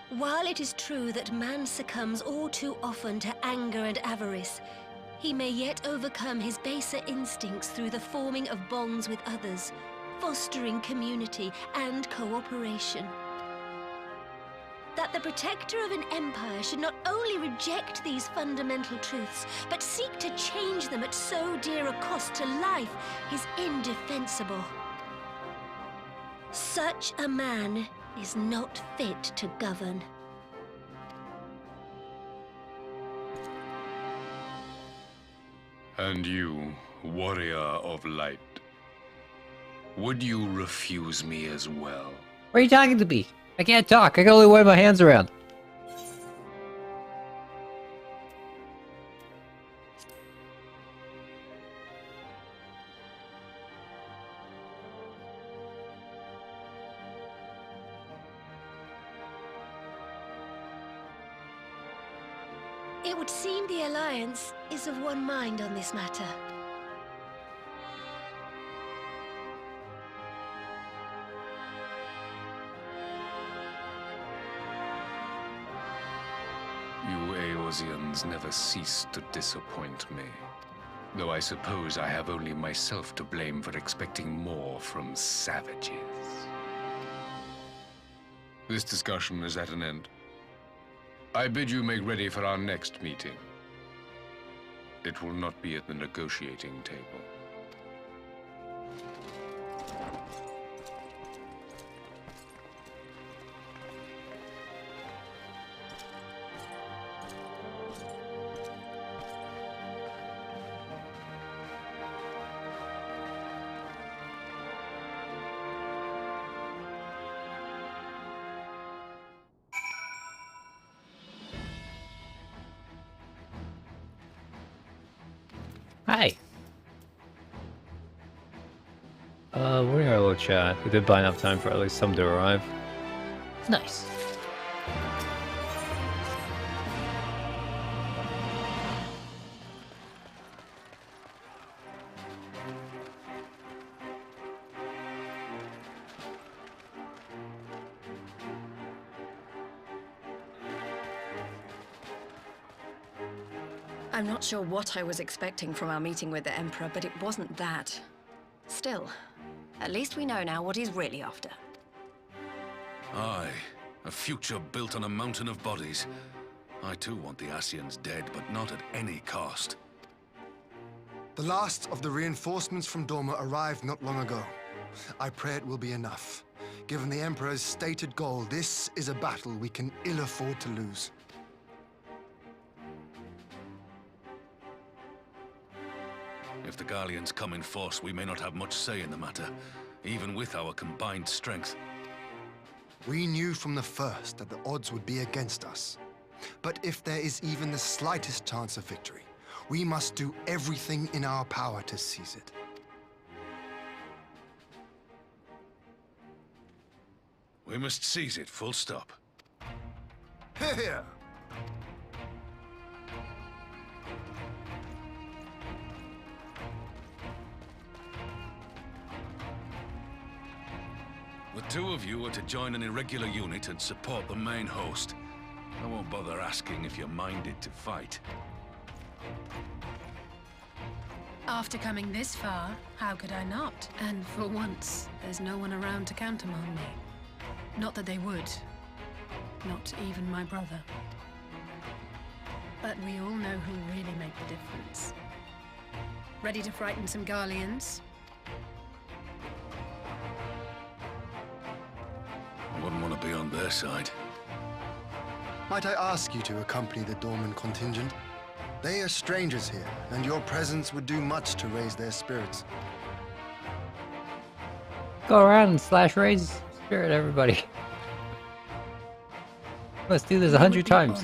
While it is true that man succumbs all too often to anger and avarice, he may yet overcome his baser instincts through the forming of bonds with others, fostering community and cooperation. That the protector of an empire should not only reject these fundamental truths, but seek to change them at so dear a cost to life is indefensible. Such a man is not fit to govern. And you, warrior of light, would you refuse me as well? Why are you talking to me? I can't talk. I can only wave my hands around. It would seem the Alliance is of one mind on this matter. You Eorzeans never cease to disappoint me. Though I suppose I have only myself to blame for expecting more from savages. This discussion is at an end. I bid you make ready for our next meeting. It will not be at the negotiating table. Hi. We're in our little chat. We did buy enough time for at least some to arrive. Nice. I'm not sure what I was expecting from our meeting with the Emperor, but it wasn't that. Still, at least we know now what he's really after. Aye, a future built on a mountain of bodies. I too want the Ascians dead, but not at any cost. The last of the reinforcements from Dorma arrived not long ago. I pray it will be enough. Given the Emperor's stated goal, this is a battle we can ill afford to lose. If the Garleans come in force, we may not have much say in the matter, even with our combined strength. We knew from the first that the odds would be against us. But if there is even the slightest chance of victory, we must do everything in our power to seize it. We must seize it, full stop. Here! The two of you are to join an irregular unit and support the main host. I won't bother asking if you're minded to fight. After coming this far, how could I not? And for once, there's no one around to countermand me. Not that they would. Not even my brother. But we all know who'll really make the difference. Ready to frighten some Garleans? I wouldn't want to be on their side. Might I ask you to accompany the Dorman contingent? They are strangers here, and your presence would do much to raise their spirits. Go around and slash raise spirit, everybody. Let's do this 100 times.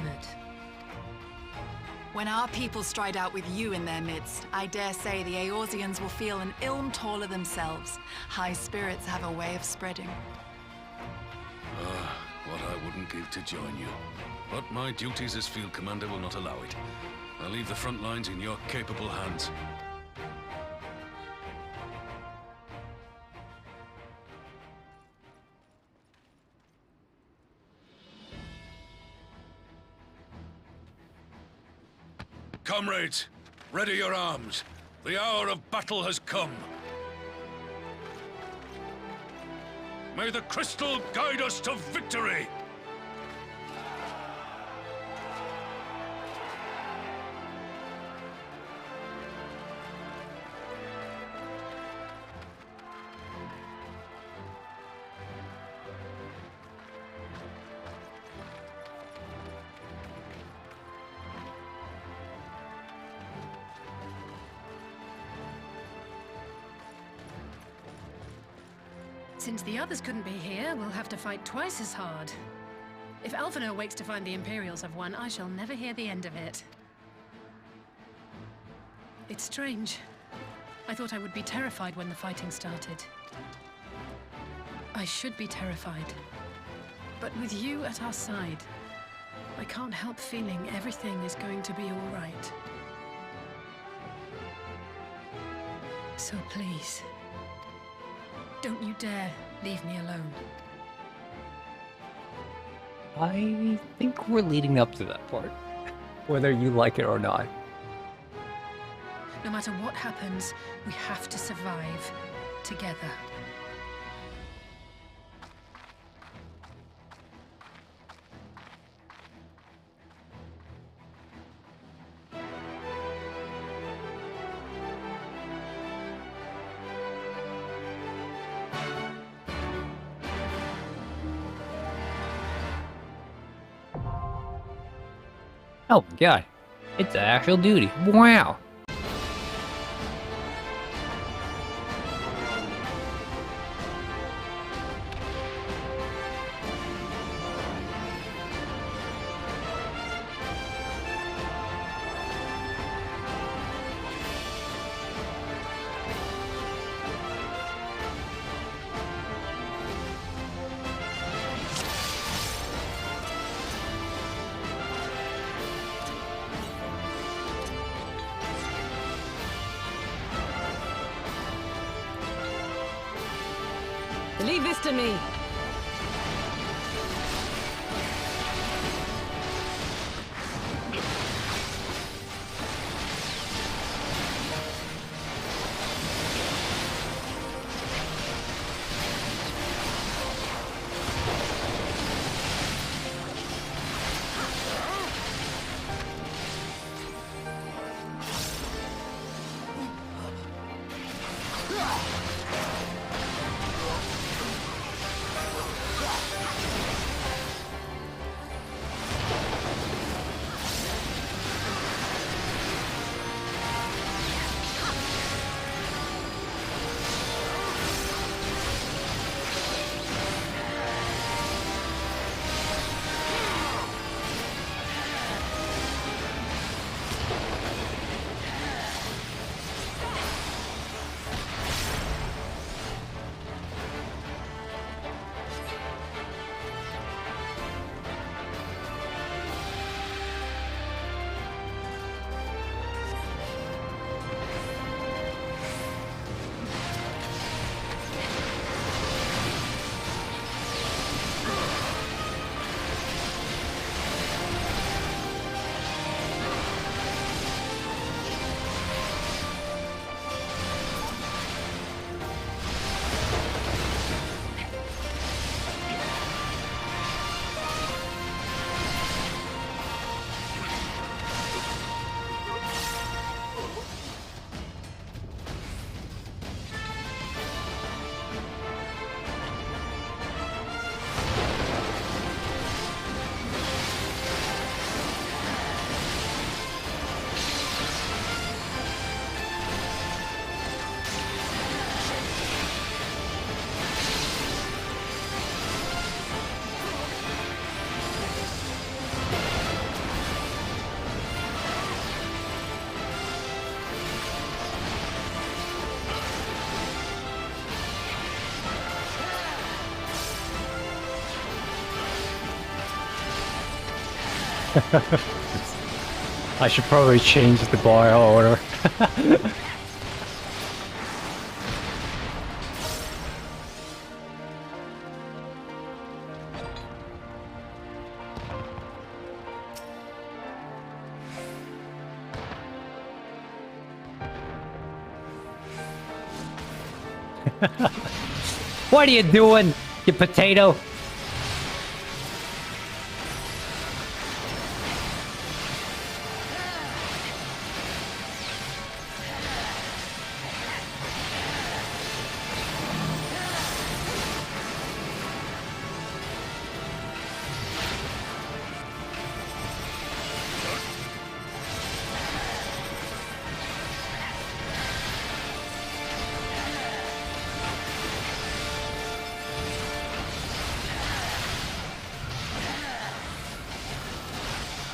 When our people stride out with you in their midst, I dare say the Eorzeans will feel an ilm taller themselves. High spirits have a way of spreading. What I wouldn't give to join you. But my duties as field commander will not allow it. I'll leave the front lines in your capable hands. Comrades, ready your arms. The hour of battle has come. May the crystal guide us to victory! Since the others couldn't be here, we'll have to fight twice as hard. If Alphinaud wakes to find the Imperials have won, I shall never hear the end of it. It's strange. I thought I would be terrified when the fighting started. I should be terrified. But with you at our side, I can't help feeling everything is going to be all right. So please, don't you dare leave me alone. I think we're leading up to that part, whether you like it or not. No matter what happens, we have to survive together. Oh my god. It's actual duty. Wow. Leave this to me. I should probably change the bar order. What are you doing, you potato?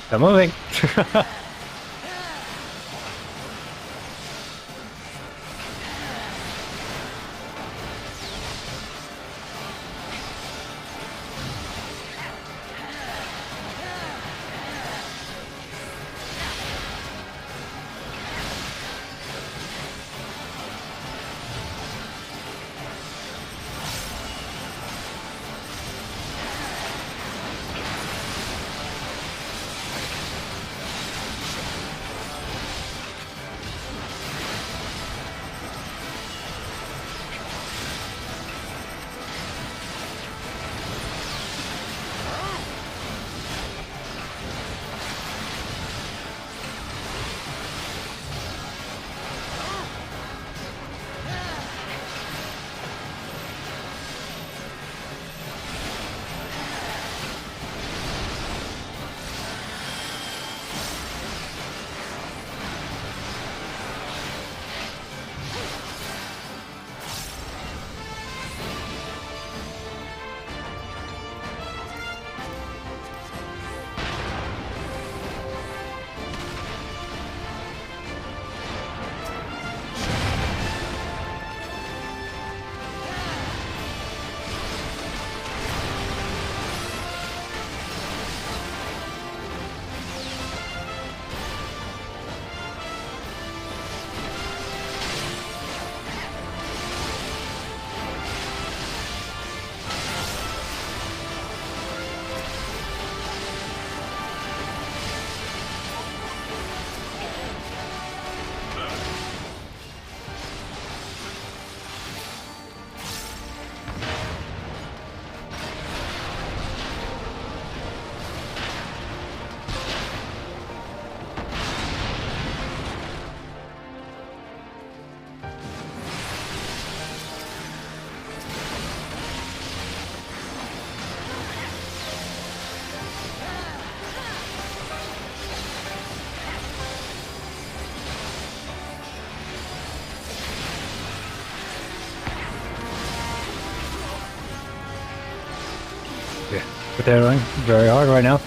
They're moving. But they're doing very hard right now.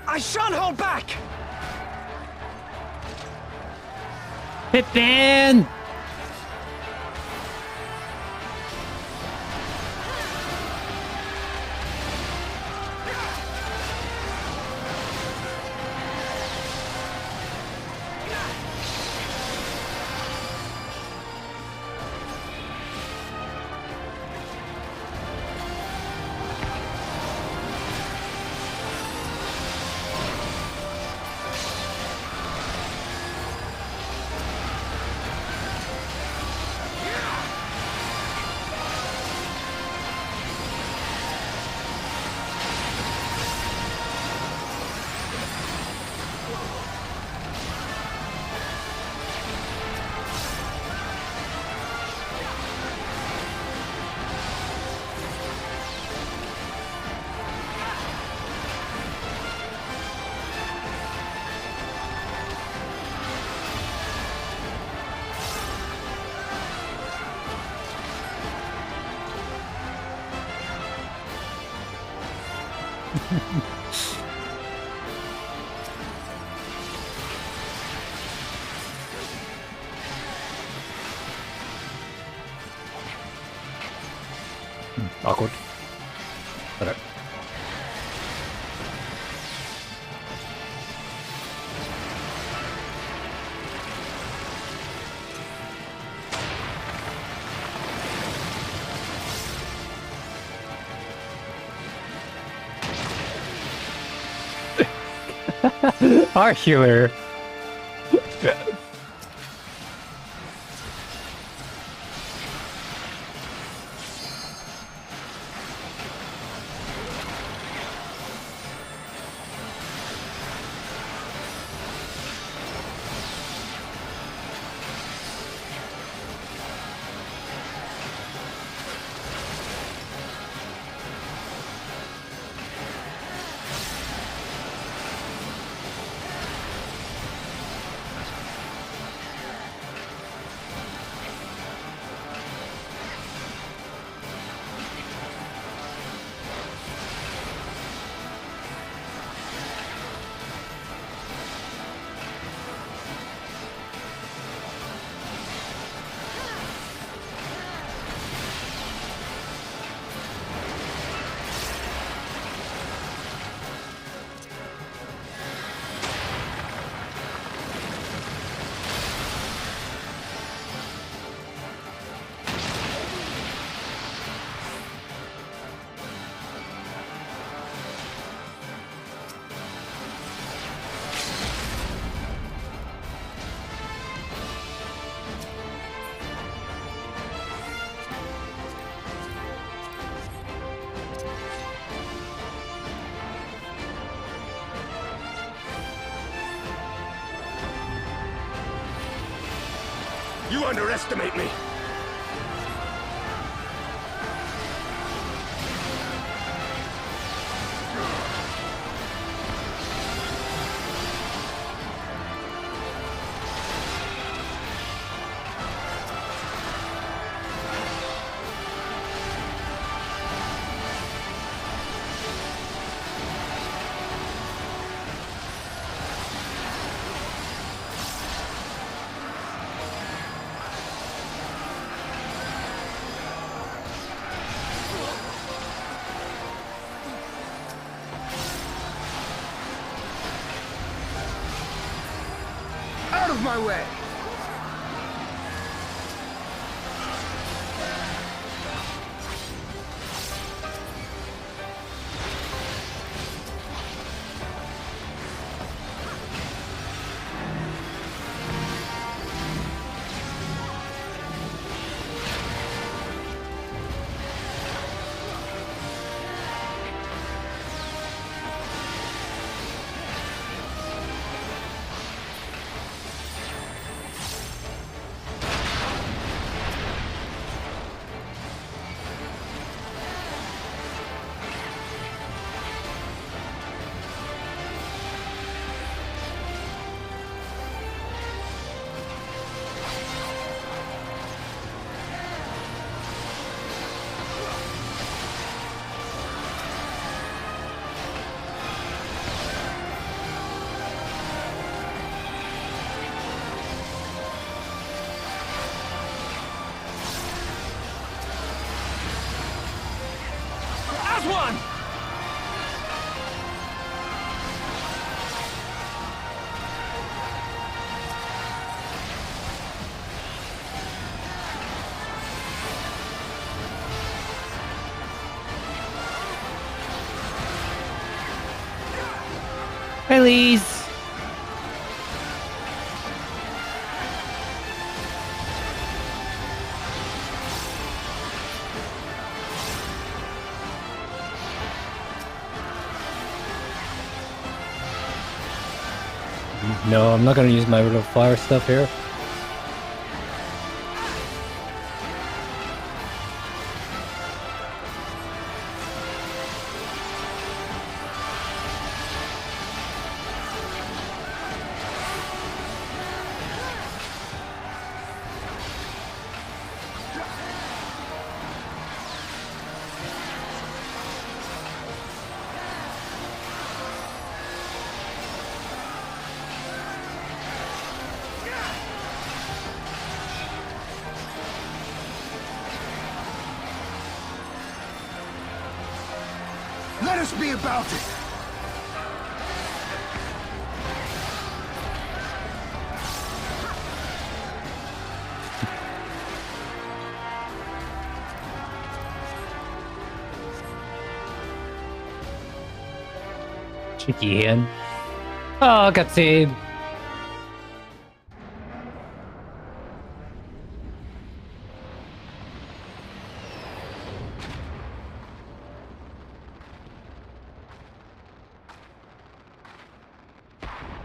I shan't hold back! Pippin! Awkward. Okay. Our healer. You underestimate me. Out of my way! There's one! Please. No, I'm not gonna use my little fire stuff here. Let us be about it! Cheeky hen. Oh, cutscene.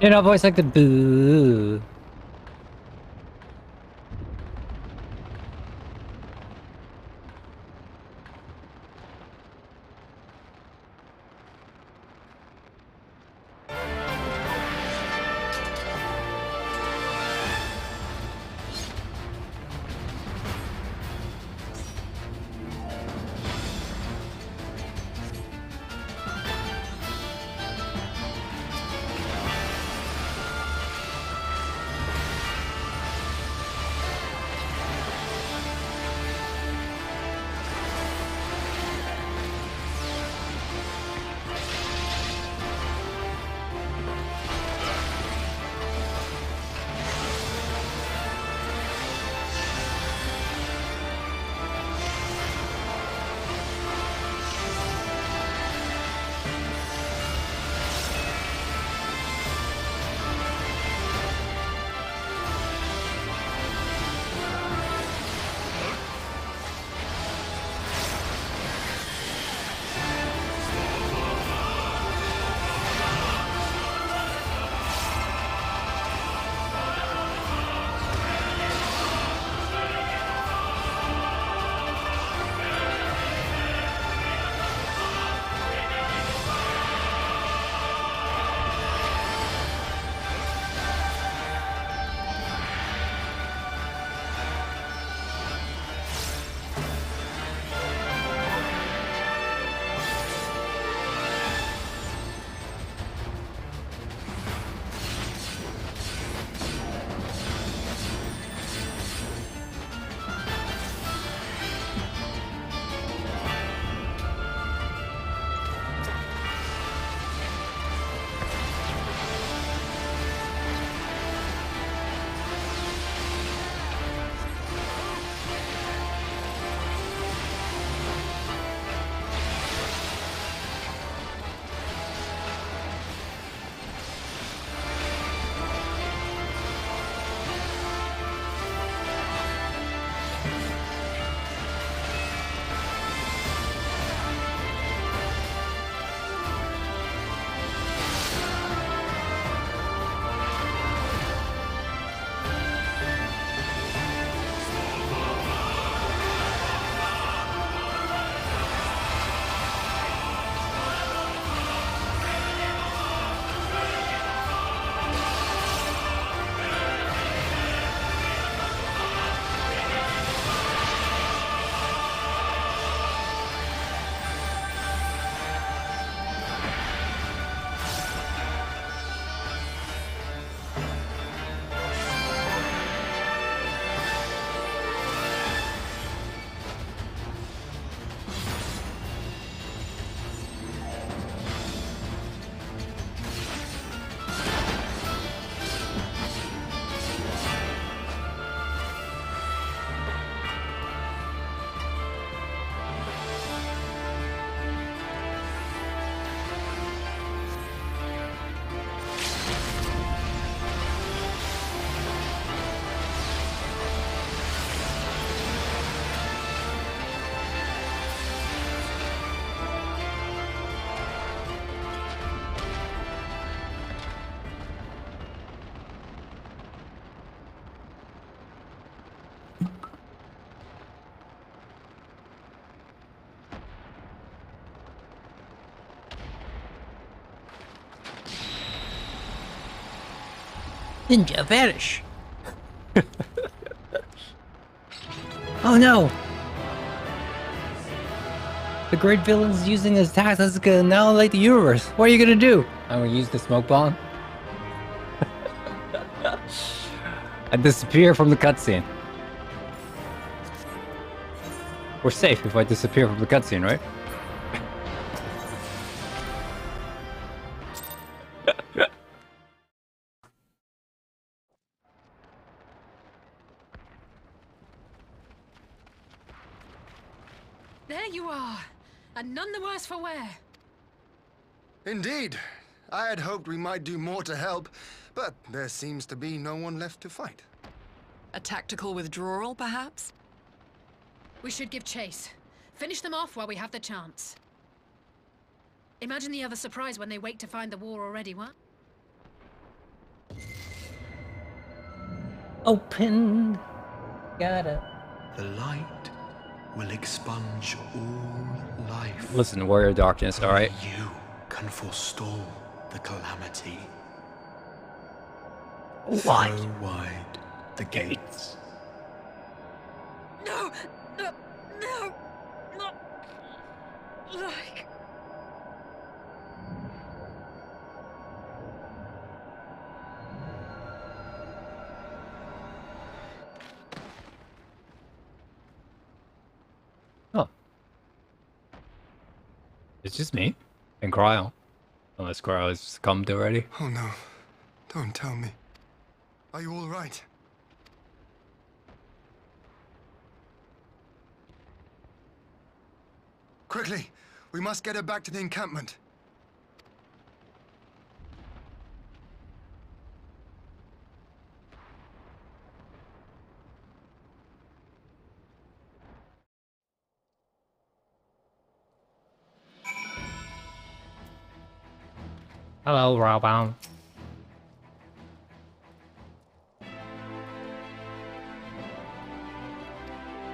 You know, voice like the boo. Ninja vanish. Oh no! The great villain's using his attack that's gonna annihilate the universe. What are you gonna do? I'm gonna use the smoke bomb. I disappear from the cutscene. We're safe if I disappear from the cutscene, right? There you are, and none the worse for wear. Indeed. I had hoped we might do more to help, but there seems to be no one left to fight. A tactical withdrawal, perhaps? We should give chase. Finish them off while we have the chance. Imagine the other surprise when they wake to find the war already won. Open. Gotta. The light will expunge all life. Listen, Warrior of Darkness, alright? You can forestall the calamity. Why? Throw wide the gates. No! No! No! Not like... Oh. It's just me and Cryo. Unless Cryo has succumbed already. Oh no. Don't tell me. Are you all right? Quickly! We must get her back to the encampment. Hello, Robo.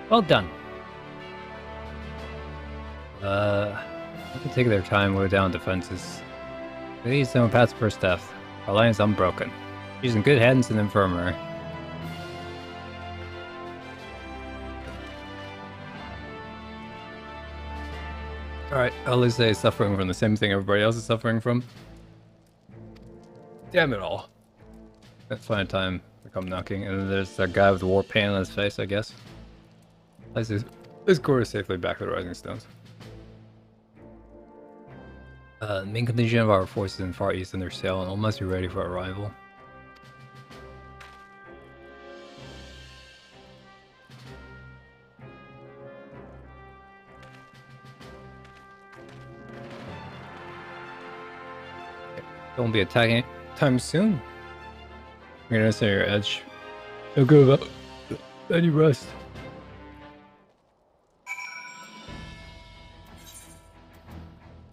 Well done. I can take their time, go down defenses. These don't pass first death. Our line is unbroken. She's in good hands in the infirmary. Alright, Elise is suffering from the same thing everybody else is suffering from. Damn it all. Let's find a time to come knocking. And then there's that guy with the war paint on his face, I guess. Let's go safely back to the Rising Stones. The main contingent of our forces in Far East under sail and almost be ready for arrival. Don't be attacking time soon. You're gonna say your edge. Feel good about any rest.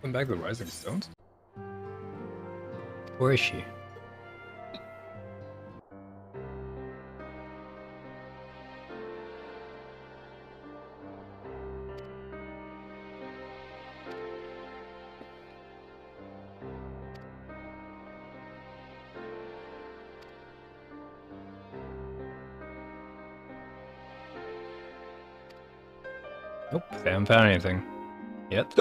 Come back to the Rising Stones? Where is she? Nope, they haven't found anything yet.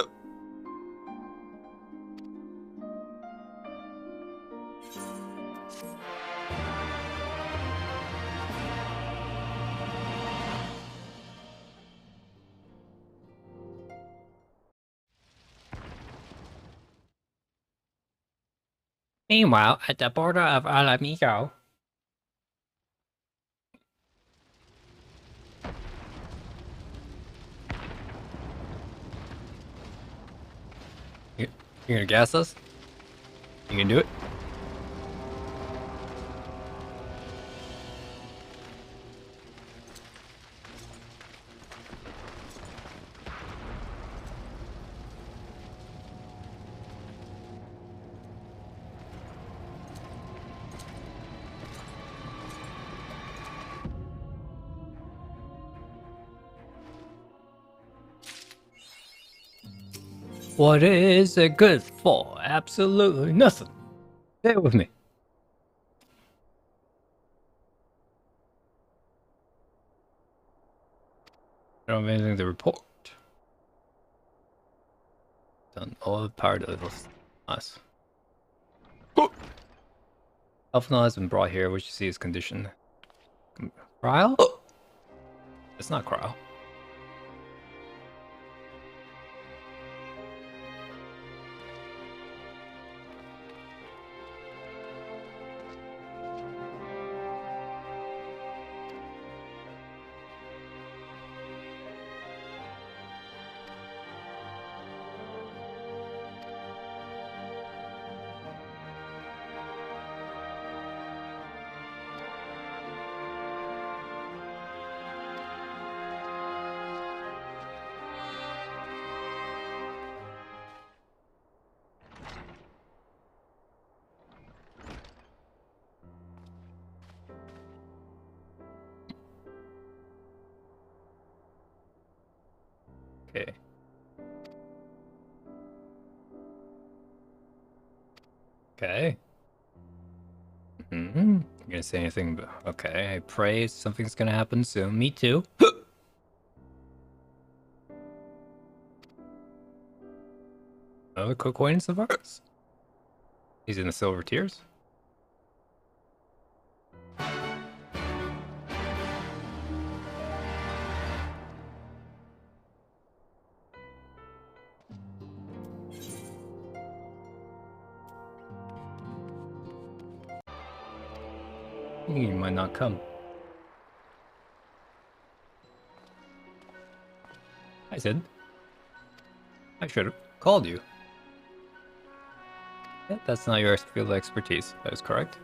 Meanwhile, at the border of Alamigo. You gonna gas us? You can do it? What is it good for? Absolutely nothing. Stay with me. I don't have anything to report. Done all the part of this. Nice. Elfenal has been brought here. What you see his condition. Cryo? It's not cryo. Okay. Okay. You gonna say anything? Okay, I pray something's gonna happen soon. Me too. Another quick acquaintance of ours. He's in the Silver Tears. He might not come. I said. I should have called you. Yeah, that's not your field of expertise. That is correct.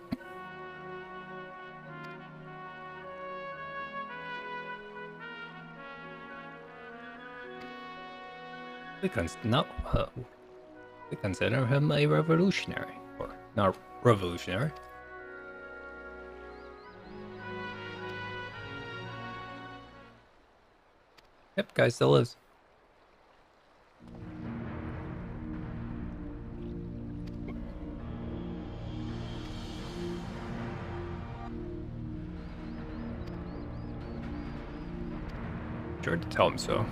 We consider him a revolutionary, or not revolutionary. Yep, guy still lives. Sure to tell him so.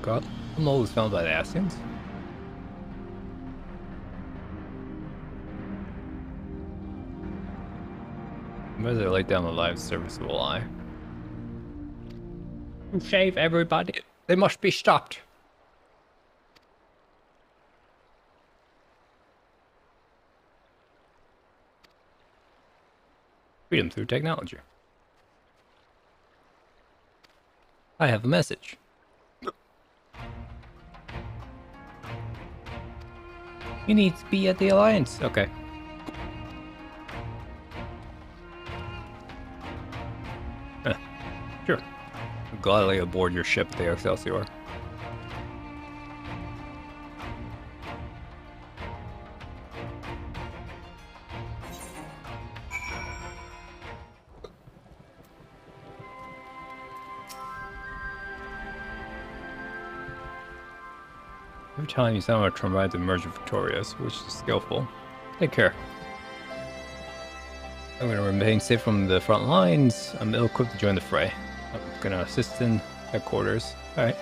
God, I'm always found by the Ascians. Better lay down the lives serviceable eye. Save everybody. They must be stopped. Freedom through technology. I have a message. You need to be at the Alliance. Okay. Sure. I'll gladly aboard your ship, the Excelsior. Every time you sound like trying to emerge victorious, which is skillful. Take care. I'm gonna remain safe from the front lines. I'm ill-equipped to join the fray. I'm gonna assist in headquarters. Alright.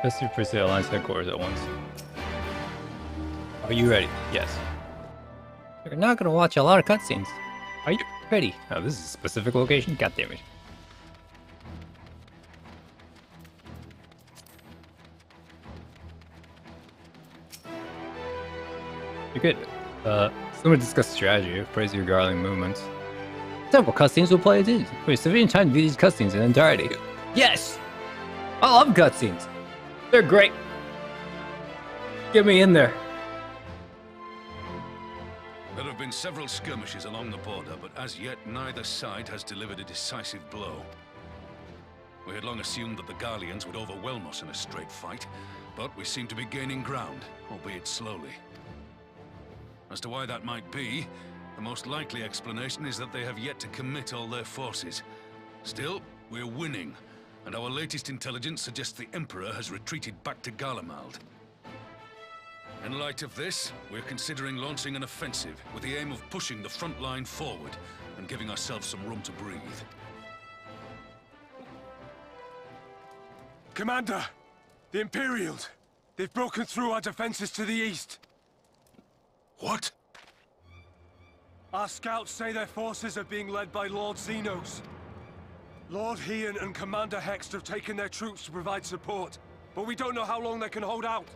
Best to proceed Alliance headquarters at once. Are you ready? Yes. You're not gonna watch a lot of cutscenes. Are you ready? Oh, this is a specific location? God damn it. You're good. Someone discuss strategy. Praise your garling movements. Several cutscenes will play it. We have sufficient time to do these cutscenes in entirety. Yes! I love cutscenes. They're great. Get me in there. There have been several skirmishes along the border, but as yet neither side has delivered a decisive blow. We had long assumed that the Garleans would overwhelm us in a straight fight, but we seem to be gaining ground, albeit slowly. As to why that might be, the most likely explanation is that they have yet to commit all their forces. Still, we're winning, and our latest intelligence suggests the Emperor has retreated back to Garlemald. In light of this, we're considering launching an offensive with the aim of pushing the front line forward and giving ourselves some room to breathe. Commander! The Imperials! They've broken through our defenses to the east. What? Our scouts say their forces are being led by Lord Xenos. Lord Hian and Commander Hext have taken their troops to provide support, but we don't know how long they can hold out.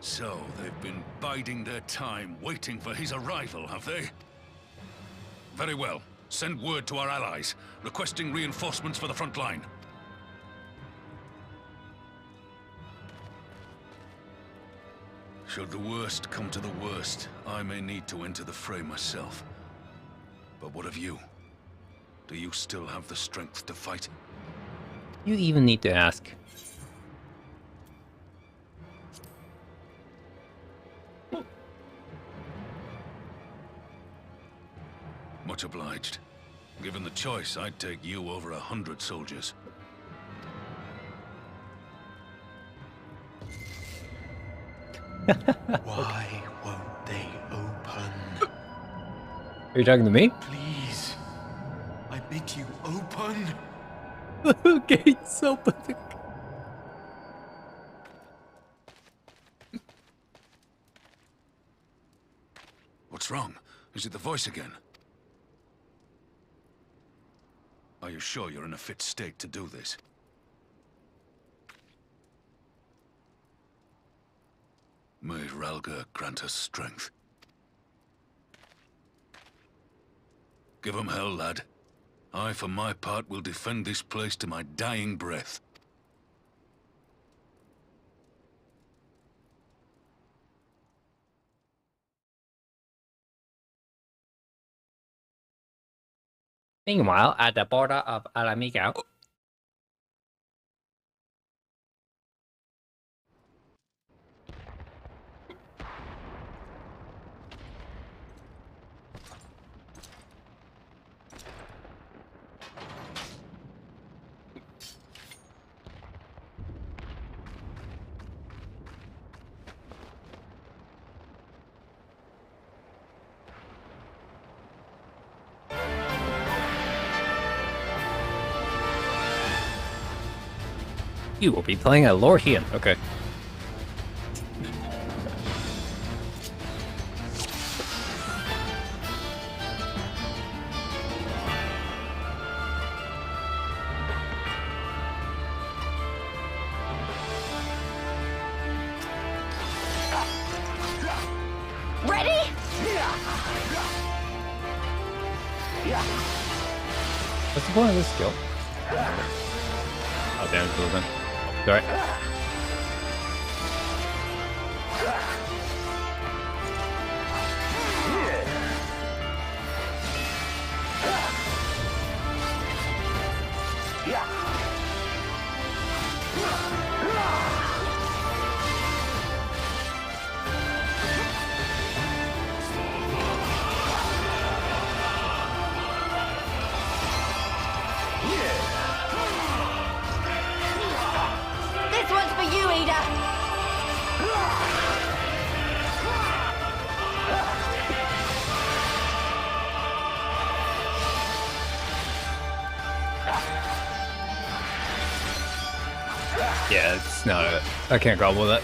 So, they've been biding their time, waiting for his arrival, have they? Very well. Send word to our allies, requesting reinforcements for the front line. Should the worst come to the worst, I may need to enter the fray myself. But what of you? Do you still have the strength to fight? You even need to ask. Much obliged. Given the choice, I'd take you over 100 soldiers. Why won't they open? Are you talking to me? Please. I bid you open. The gate's open. What's wrong? Is it the voice again? Are you sure you're in a fit state to do this? May Ralga grant us strength. Give 'em hell, lad. I, for my part, will defend this place to my dying breath. Meanwhile, at the border of Alamigo. You will be playing at Lord Hian. Okay. Ready? What's the point of this skill? Oh, damn, cool then. Sorry. This one's for you, Ida. Yeah, it's not. I can't grapple with it.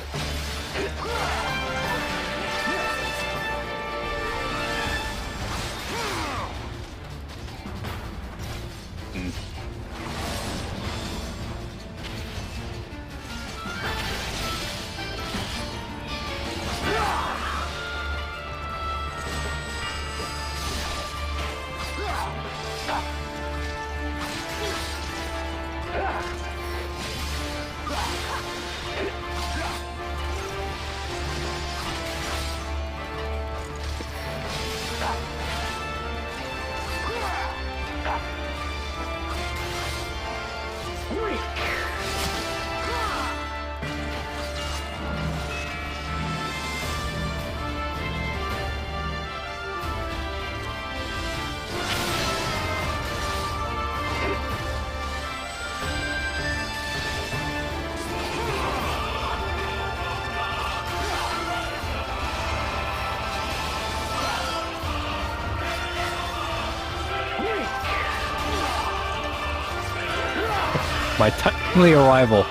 My timely arrival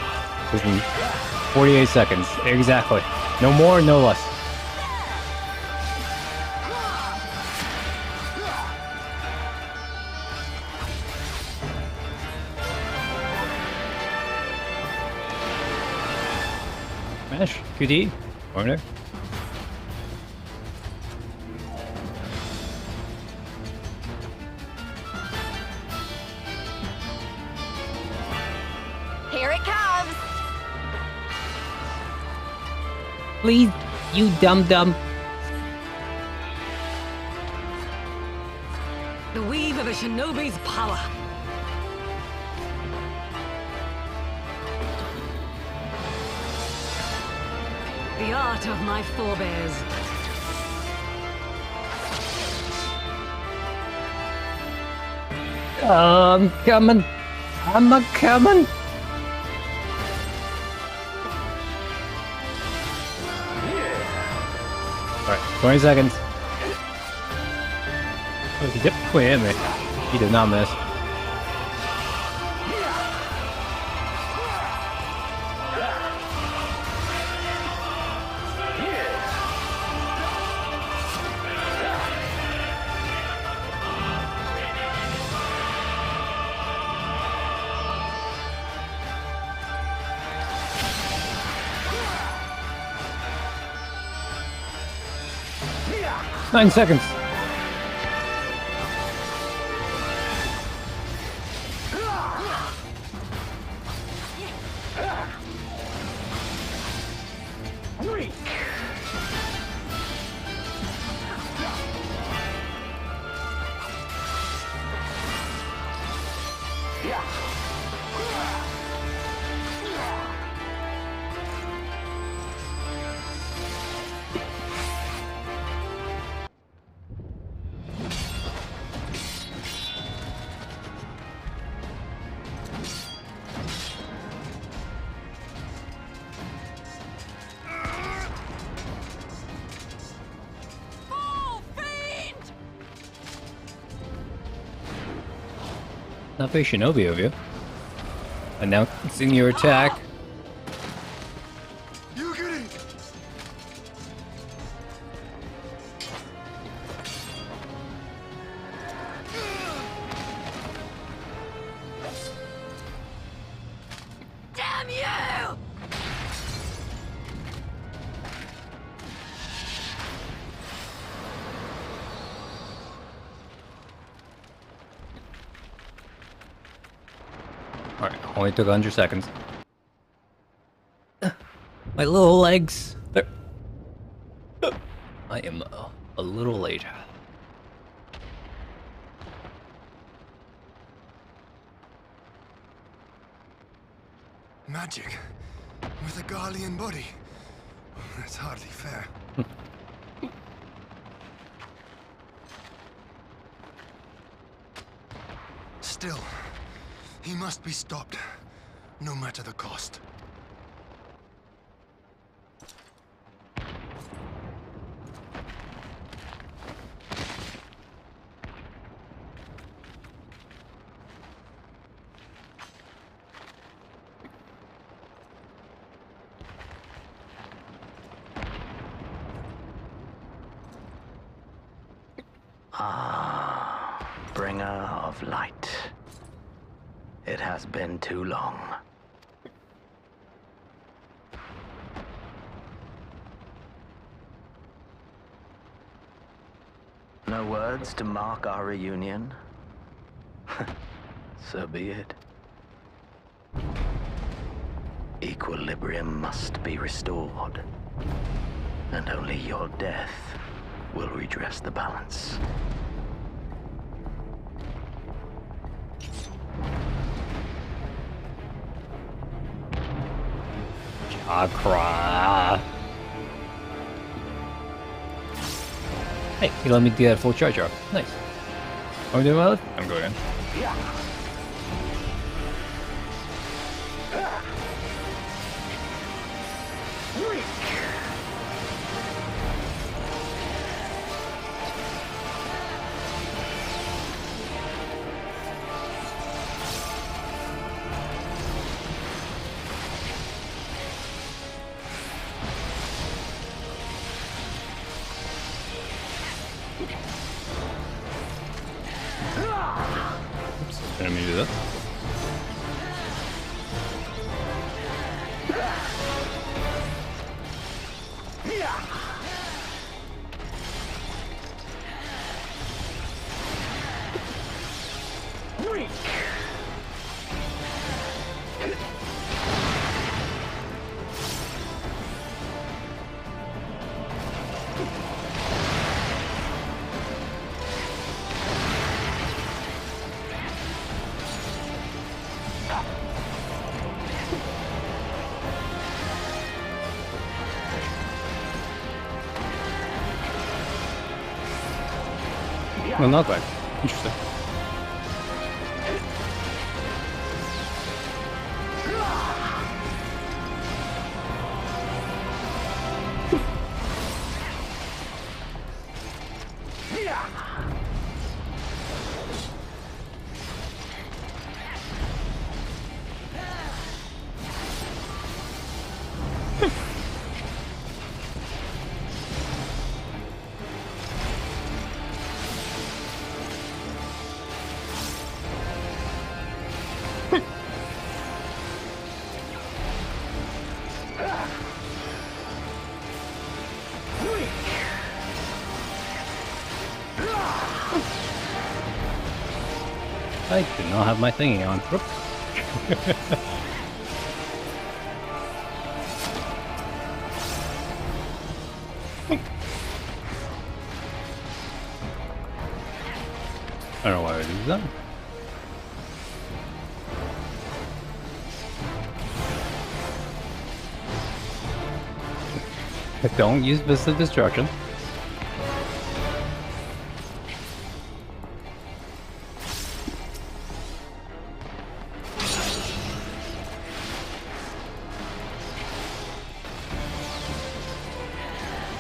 was in 48 seconds. Exactly. No more, no less. Smash. QD. Corner. Here it comes! Please, you dum-dum. The weave of a shinobi's power. The art of my forebears. I'm coming. I'm a-coming. Alright, 20 seconds. Oh, he definitely hit me. He did not miss. Nine seconds. Not very shinobi of you. Announcing your attack. You get it. Damn you! Alright, only took 100 seconds. My little legs. I am a little late. Magic with a Garlean body. That's hardly fair. Still, he must be stopped, no matter the cost. Ah, bringer of light. It has been too long. No words to mark our reunion? So be it. Equilibrium must be restored, and only your death will redress the balance. Chakra. Hey, you let me do that full charge off. Nice. I'm doing well. I'm going in. Oops, didn't mean to do that. Well, not bad. Interesting. I did not have my thingy on. Whoops. I don't know why I did that. Don't use Vista Destruction.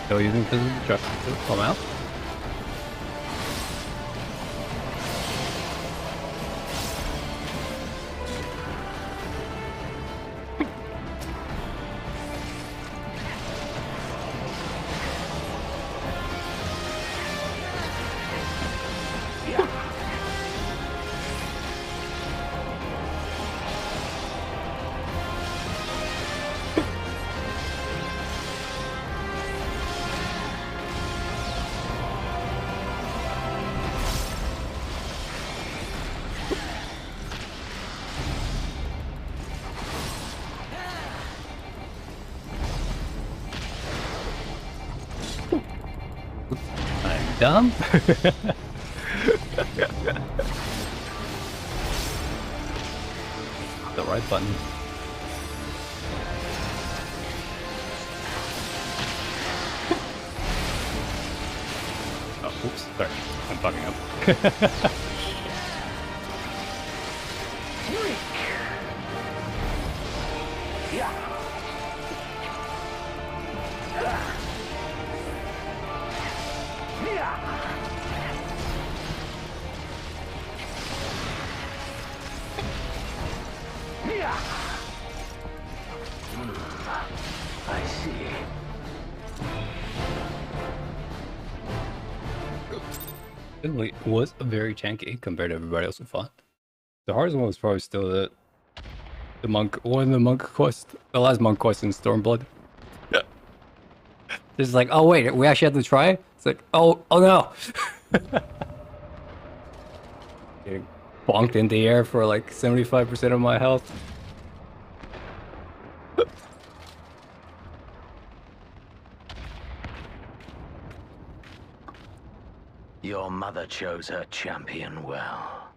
Still using Vista Destruction to come out. Dumb. The right button. Oh, oops, sorry. I'm fucking up. I see. It was very tanky compared to everybody else who fought. The hardest one was probably still the monk, one of the monk quest, the last monk quest in Stormblood. It's like, oh wait, we actually have to try? It's like, oh no! Getting bonked in the air for like 75% of my health. Your mother chose her champion well.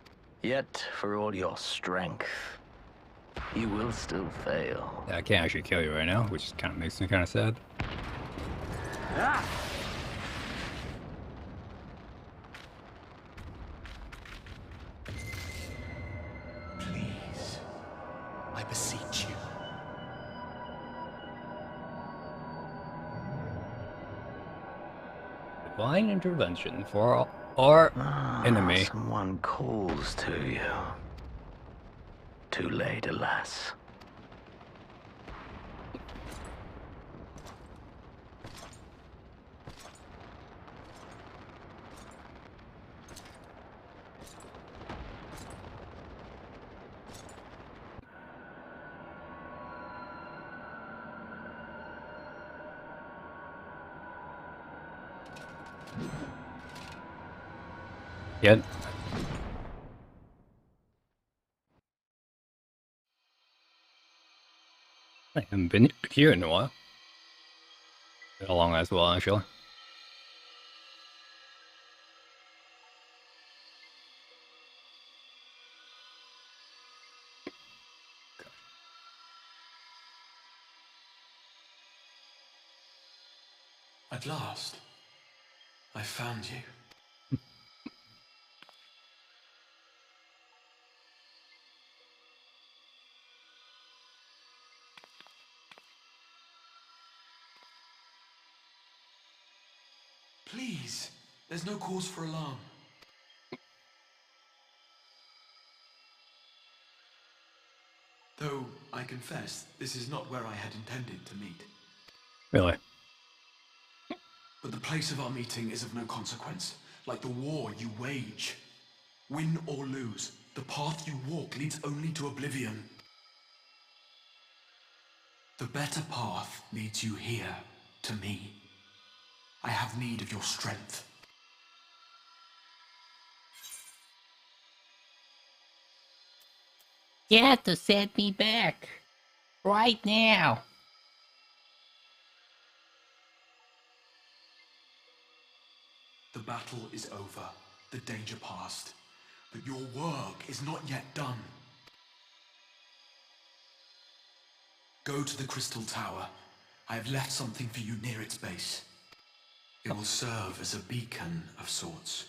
Yet, for all your strength, you will still fail. Yeah, I can't actually kill you right now, which kind of makes me kind of sad. Please, I beseech you. Divine intervention for our enemy. Someone calls to you. Too late, alas. Yep. I haven't been here in a while. Been a long as well, actually. At last, I found you. Please, there's no cause for alarm. Though, I confess, this is not where I had intended to meet. Really? But the place of our meeting is of no consequence, like the war you wage. Win or lose, the path you walk leads only to oblivion. The better path leads you here, to me. I have need of your strength. You have to send me back. Right now. The battle is over, the danger past. But your work is not yet done. Go to the Crystal Tower. I have left something for you near its base. It will serve as a beacon of sorts,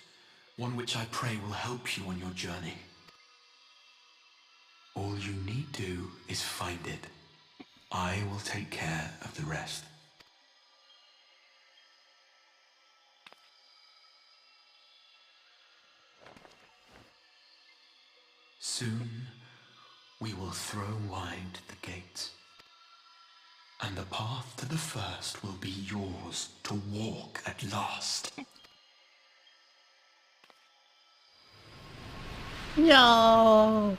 one which I pray will help you on your journey. All you need do is find it. I will take care of the rest. Soon, we will throw wide the gates. And the path to the first will be yours to walk at last. No.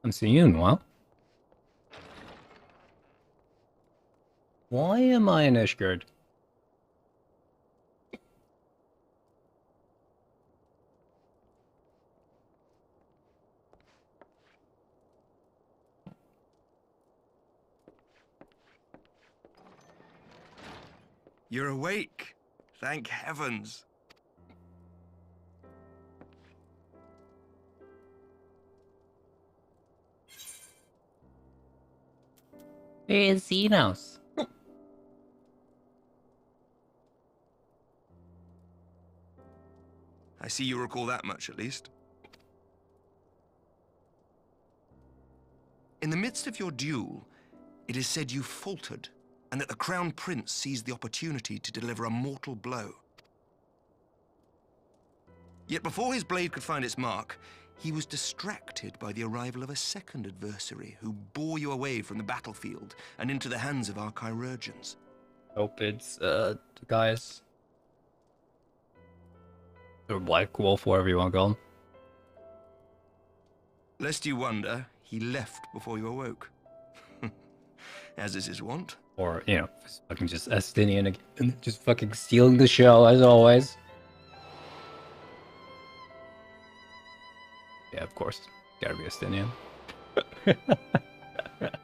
I'm seeing you in a while. Why am I in Ishgard? You're awake. Thank heavens. Where is Xenos? I see you recall that much, at least. In the midst of your duel, it is said you faltered, and that the Crown Prince seized the opportunity to deliver a mortal blow. Yet before his blade could find its mark, he was distracted by the arrival of a second adversary who bore you away from the battlefield and into the hands of our chirurgeons. Hope it's, the guys. Or Black Wolf, whatever you want to call him. Lest you wonder, he left before you awoke. As is his wont. Or, you know, fucking just Estinian again. Just fucking stealing the show, as always. Yeah, of course. Gotta be Estinian.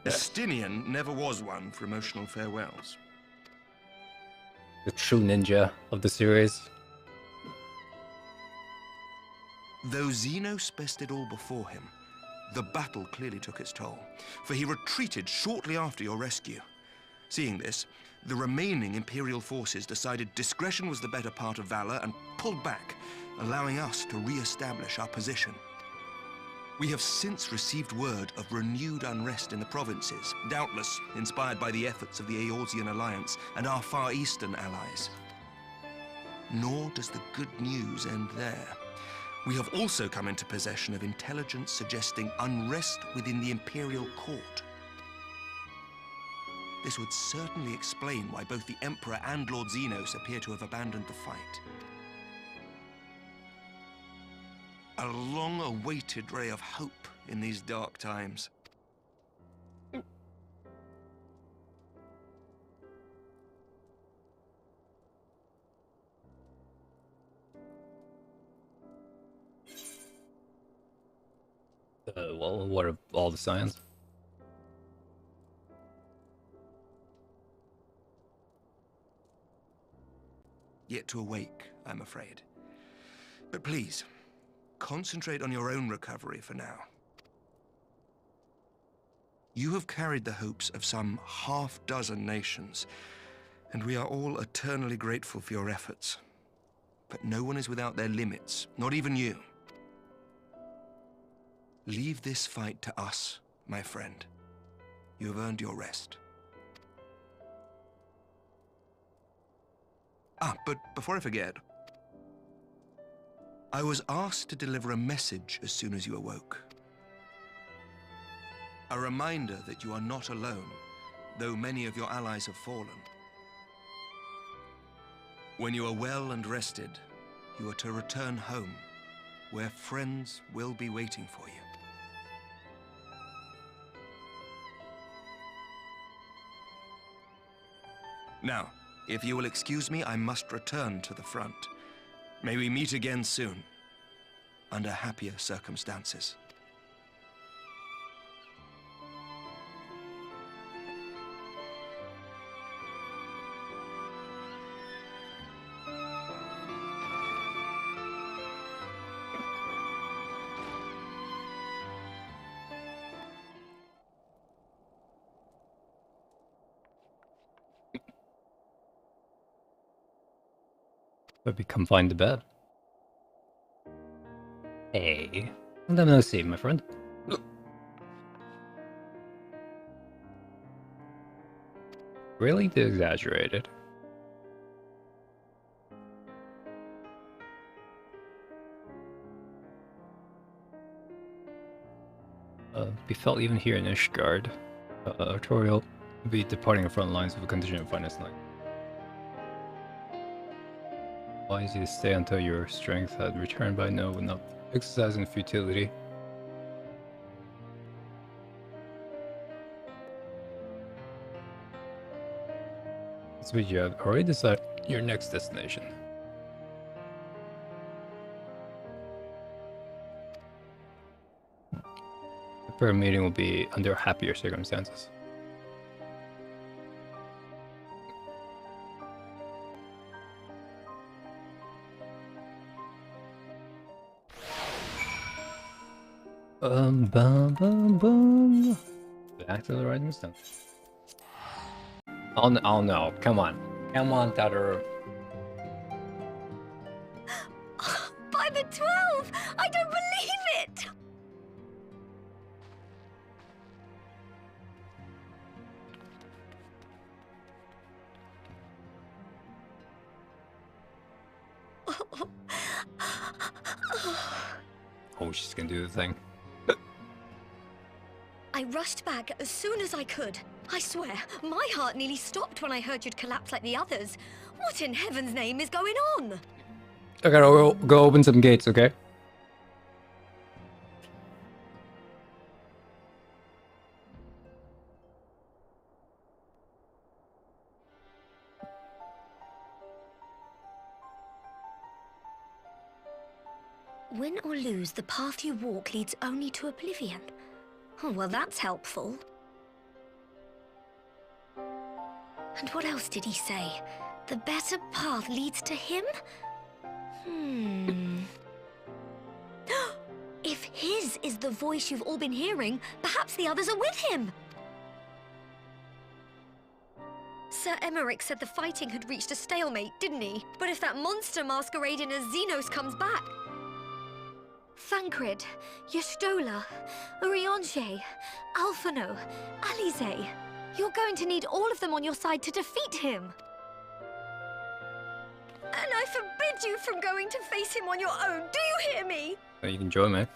Estinian never was one for emotional farewells. The true ninja of the series. Though Xenos bested all before him, the battle clearly took its toll, for he retreated shortly after your rescue. Seeing this, the remaining Imperial forces decided discretion was the better part of valor and pulled back, allowing us to re-establish our position. We have since received word of renewed unrest in the provinces, doubtless inspired by the efforts of the Eorzean Alliance and our Far Eastern allies. Nor does the good news end there. We have also come into possession of intelligence suggesting unrest within the Imperial Court. This would certainly explain why both the Emperor and Lord Xenos appear to have abandoned the fight. A long-awaited ray of hope in these dark times. Well, what of all the science? Yet to awake, I'm afraid. But please, concentrate on your own recovery for now. You have carried the hopes of some half-dozen nations, and we are all eternally grateful for your efforts. But no one is without their limits, not even you. Leave this fight to us, my friend. You have earned your rest. But before I forget, I was asked to deliver a message as soon as you awoke. A reminder that you are not alone, though many of your allies have fallen. When you are well and rested, you are to return home, where friends will be waiting for you. Now, if you will excuse me, I must return to the front. May we meet again soon, under happier circumstances. But be confined to bed. Hey, and then let's see, my friend. Really exaggerated. Be felt even here in Ishgard. Artorial will be departing the front lines with a contingent of finest knights. Advise you to stay until your strength had returned by now, but not exercising futility. So you have already decided your next destination. The prayer meeting will be under happier circumstances. Bum bum bum. Back to the rising sun. Oh no! Come on, Tataru. By the 12! I don't believe it! Oh, she's gonna do the thing. I rushed back as soon as I could. I swear, my heart nearly stopped when I heard you'd collapse like the others. What in heaven's name is going on? I gotta go open some gates, okay? Win or lose, the path you walk leads only to oblivion. Oh, well, that's helpful. And what else did he say? The better path leads to him? If his is the voice you've all been hearing, perhaps the others are with him. Sir Emmerich said the fighting had reached a stalemate, didn't he? But if that monster masquerading as Xenos comes back... Thancred, Y'shtola, Urianger, Alphino, Alize. You're going to need all of them on your side to defeat him. And I forbid you from going to face him on your own. Do you hear me? Oh, you can join me.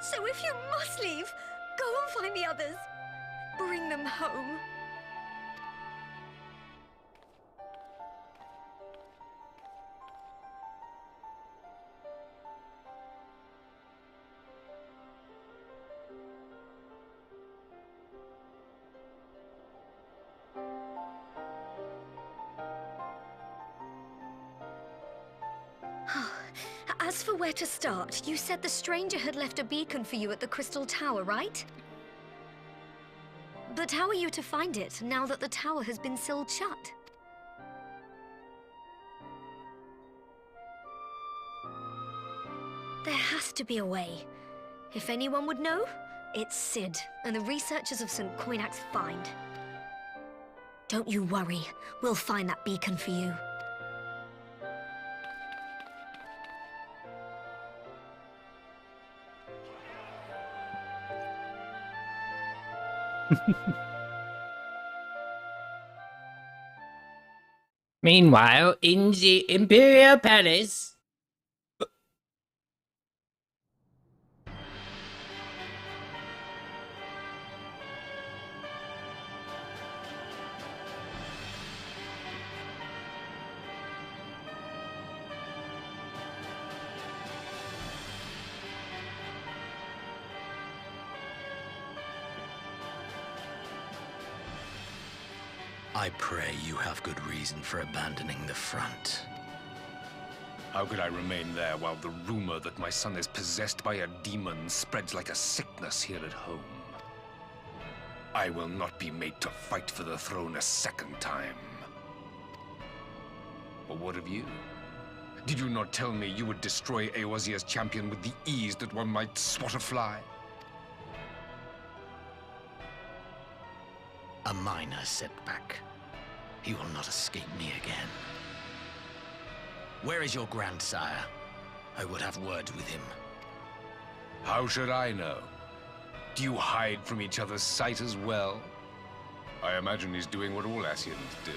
So if you must leave, go find the others. Bring them home. As for where to start, you said the stranger had left a beacon for you at the Crystal Tower, right? But how are you to find it, now that the tower has been sealed shut? There has to be a way. If anyone would know, it's Sid, and the researchers of St. Coinac's find. Don't you worry, we'll find that beacon for you. Meanwhile, in the Imperial Palace... I pray you have good reason for abandoning the front. How could I remain there while the rumor that my son is possessed by a demon spreads like a sickness here at home? I will not be made to fight for the throne a second time. But what of you? Did you not tell me you would destroy Eorzea's champion with the ease that one might swat a fly? A minor setback. He will not escape me again. Where is your grandsire? I would have words with him. How should I know? Do you hide from each other's sight as well? I imagine he's doing what all Ascians do.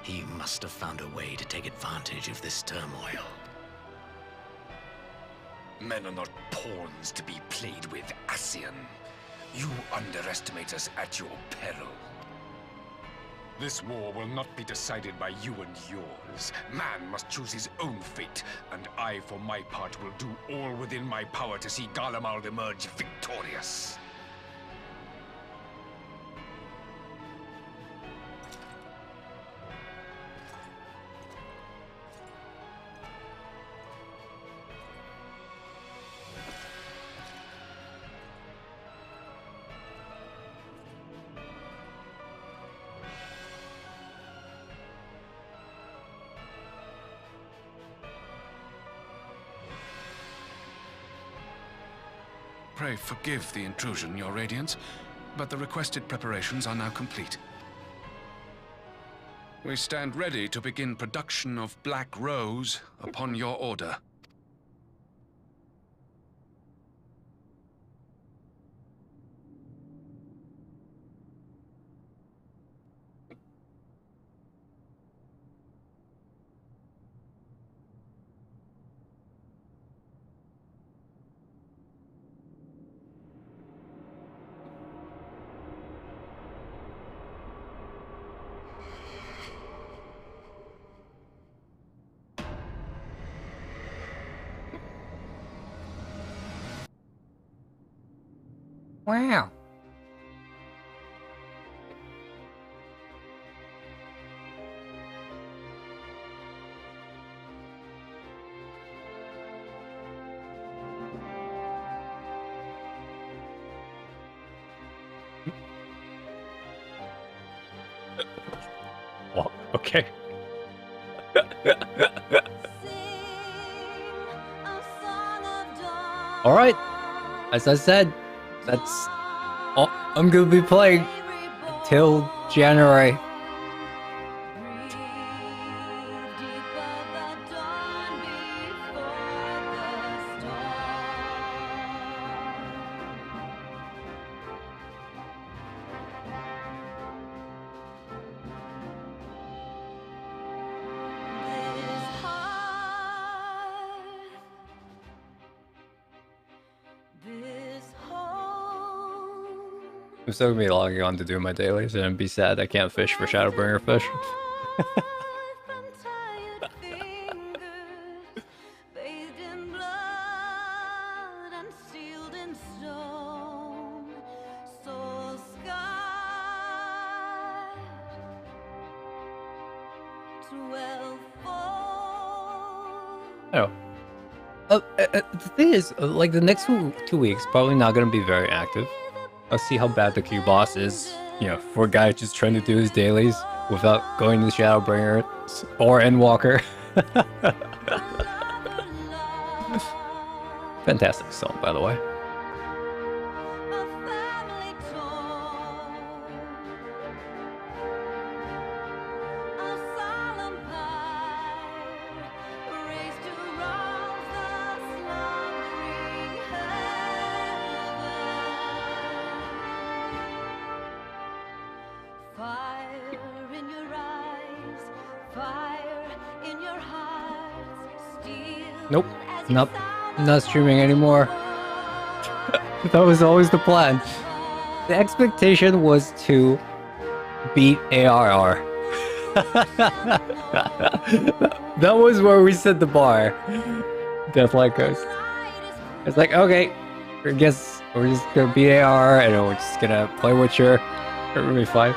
He must have found a way to take advantage of this turmoil. Men are not pawns to be played with, Ascian. You underestimate us at your peril. This war will not be decided by you and yours. Man must choose his own fate, and I, for my part, will do all within my power to see Garlemald emerge victorious. Pray forgive the intrusion, Your Radiance, but the requested preparations are now complete. We stand ready to begin production of Black Rose upon your order. Wow. Well, okay. All right. As I said, that's all I'm gonna be playing until January. I'm still gonna be logging on to do my dailies and be sad I can't fish for Shadowbringer fish. Oh. The thing is, like, the next 2 weeks probably not gonna be very active. I'll see how bad the Q boss is. You know, for a guy just trying to do his dailies without going to Shadowbringer or Endwalker. Fantastic song, by the way. Nope, not streaming anymore. That was always the plan. The expectation was to beat ARR. That was where we set the bar. Deathlight Coast. It's like, okay, I guess we're just gonna beat ARR and we're just gonna play Witcher. It'll be fine.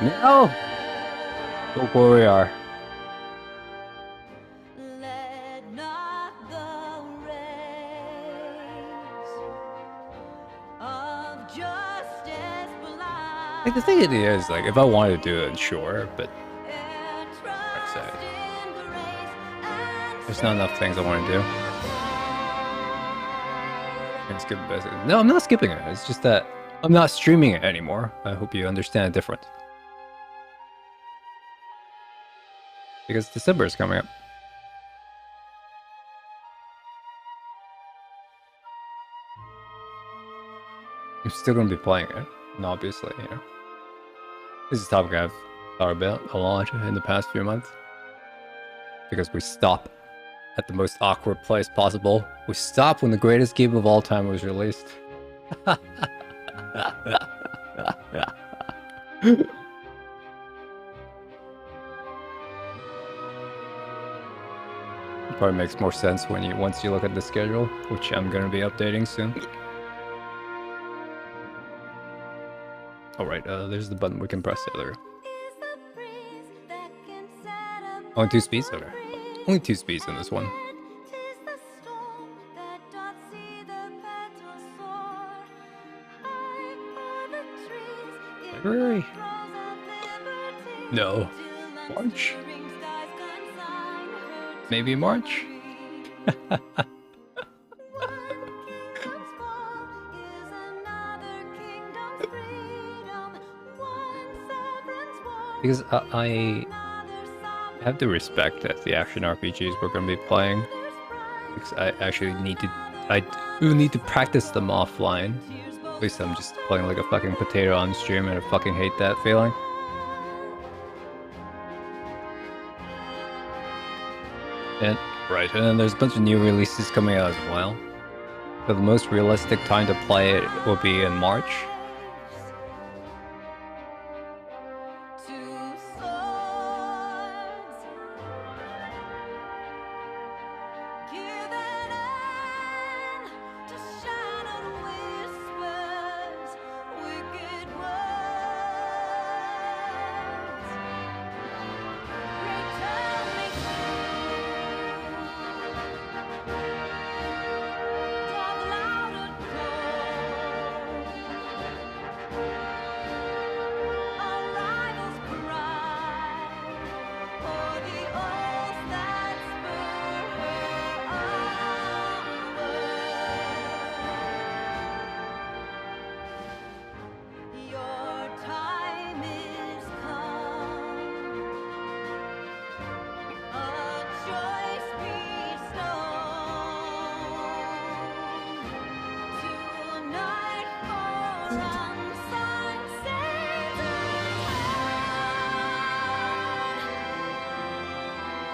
No! Look where we are. Like, the thing is, like, if I wanted to do it, sure, but there's not enough things I want to do. I'm skipping basic. No, I'm not skipping it. It's just that I'm not streaming it anymore. I hope you understand the difference. Because December is coming up. I'm still going to be playing it, and obviously, you know. This is a topic I've thought about a lot in the past few months. Because we stop at the most awkward place possible. We stop when the greatest game of all time was released. It probably makes more sense when once you look at the schedule, which I'm going to be updating soon. Alright, there's the button we can press there. Only 2 speeds? Okay. Only 2 speeds in this one. February? No. March? Maybe March? Because I have to respect that the action RPGs we're going to be playing. Because I actually need to... I do need to practice them offline. At least I'm just playing like a fucking potato on stream and I fucking hate that feeling. And then there's a bunch of new releases coming out as well. So the most realistic time to play it will be in March.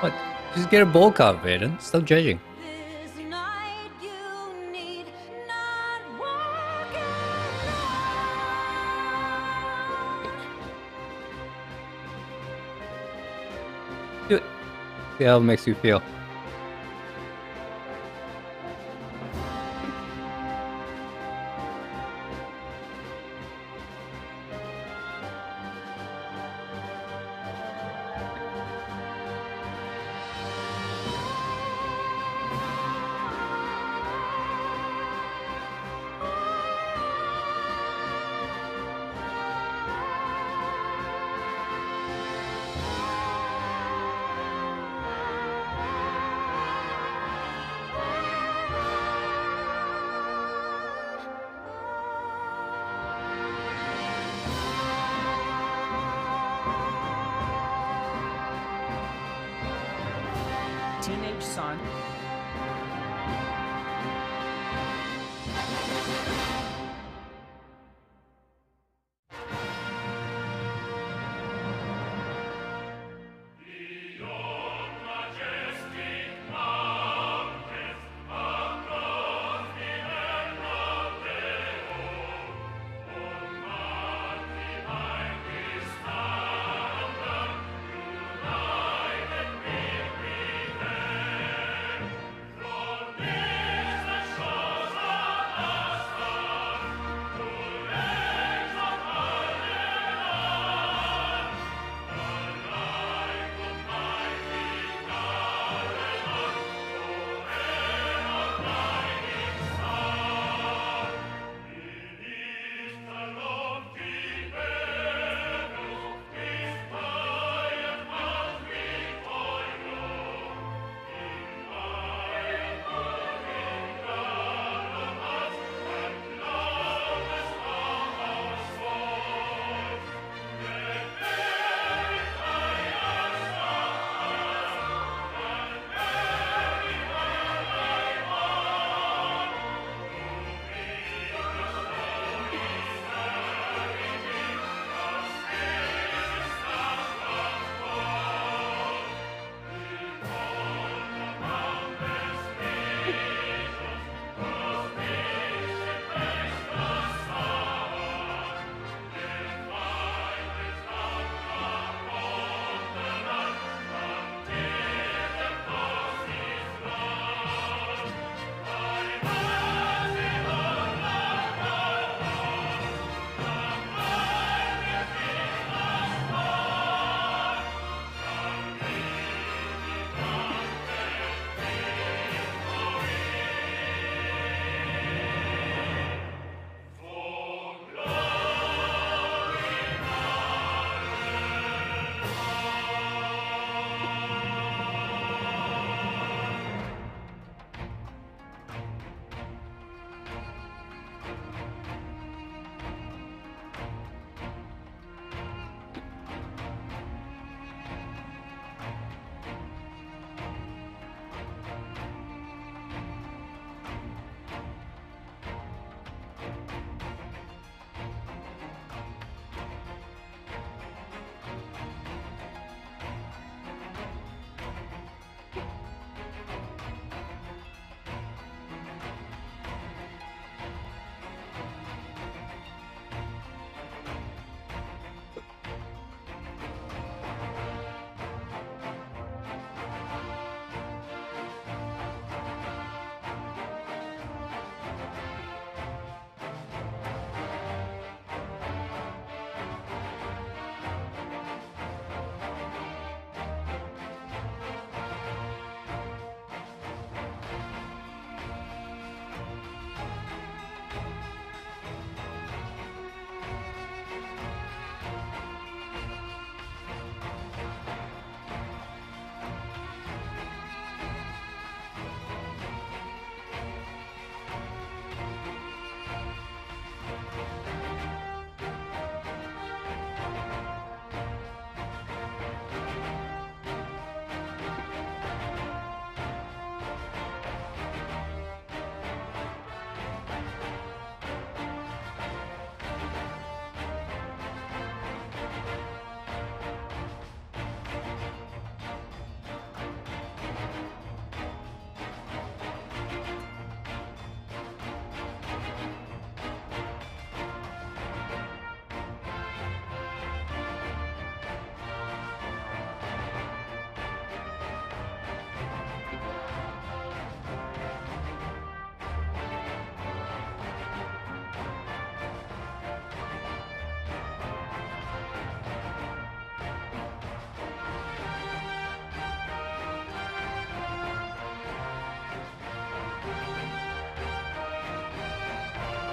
What? Just get a bowl cup, Aiden. Stop judging. Do it. See how it makes you feel. Teenage son.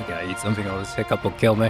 gotta eat something, or this hiccup will kill me.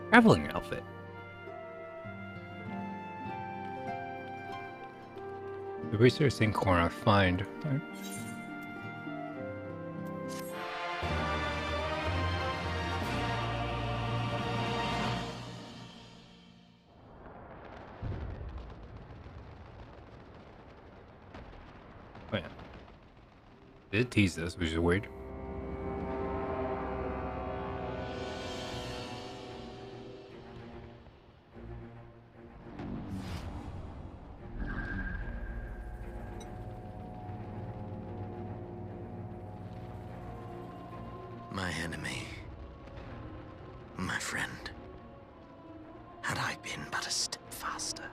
Traveling outfit. The researching corner find. Right. Oh yeah. Did tease this, which is weird. My enemy. My friend. Had I been but a step faster.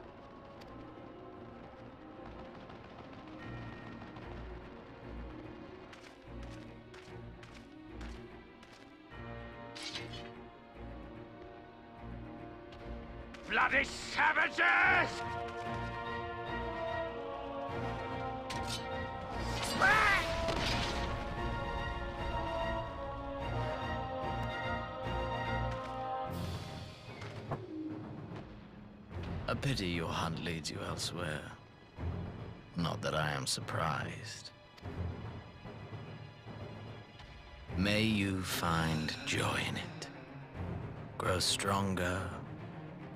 Bloody savages! A pity your hunt leads you elsewhere. Not that I am surprised. May you find joy in it. Grow stronger,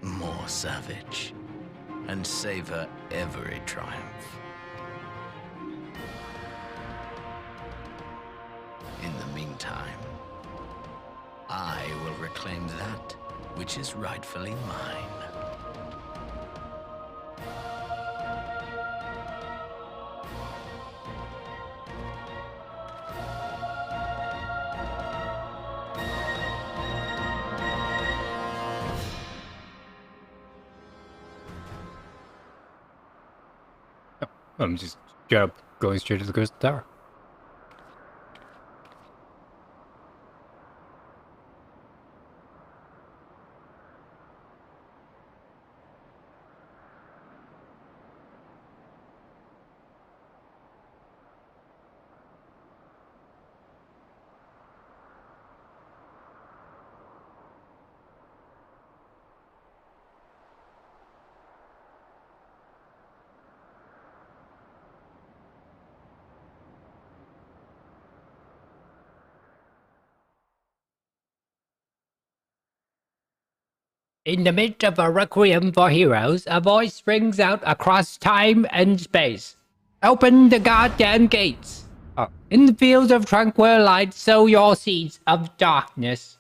more savage, and savor every triumph. In the meantime, I will reclaim that which is rightfully mine. I'm just going straight to the Crystal Tower. In the midst of a requiem for heroes, a voice rings out across time and space. Open the goddamn gates. In the fields of tranquil light, sow your seeds of darkness.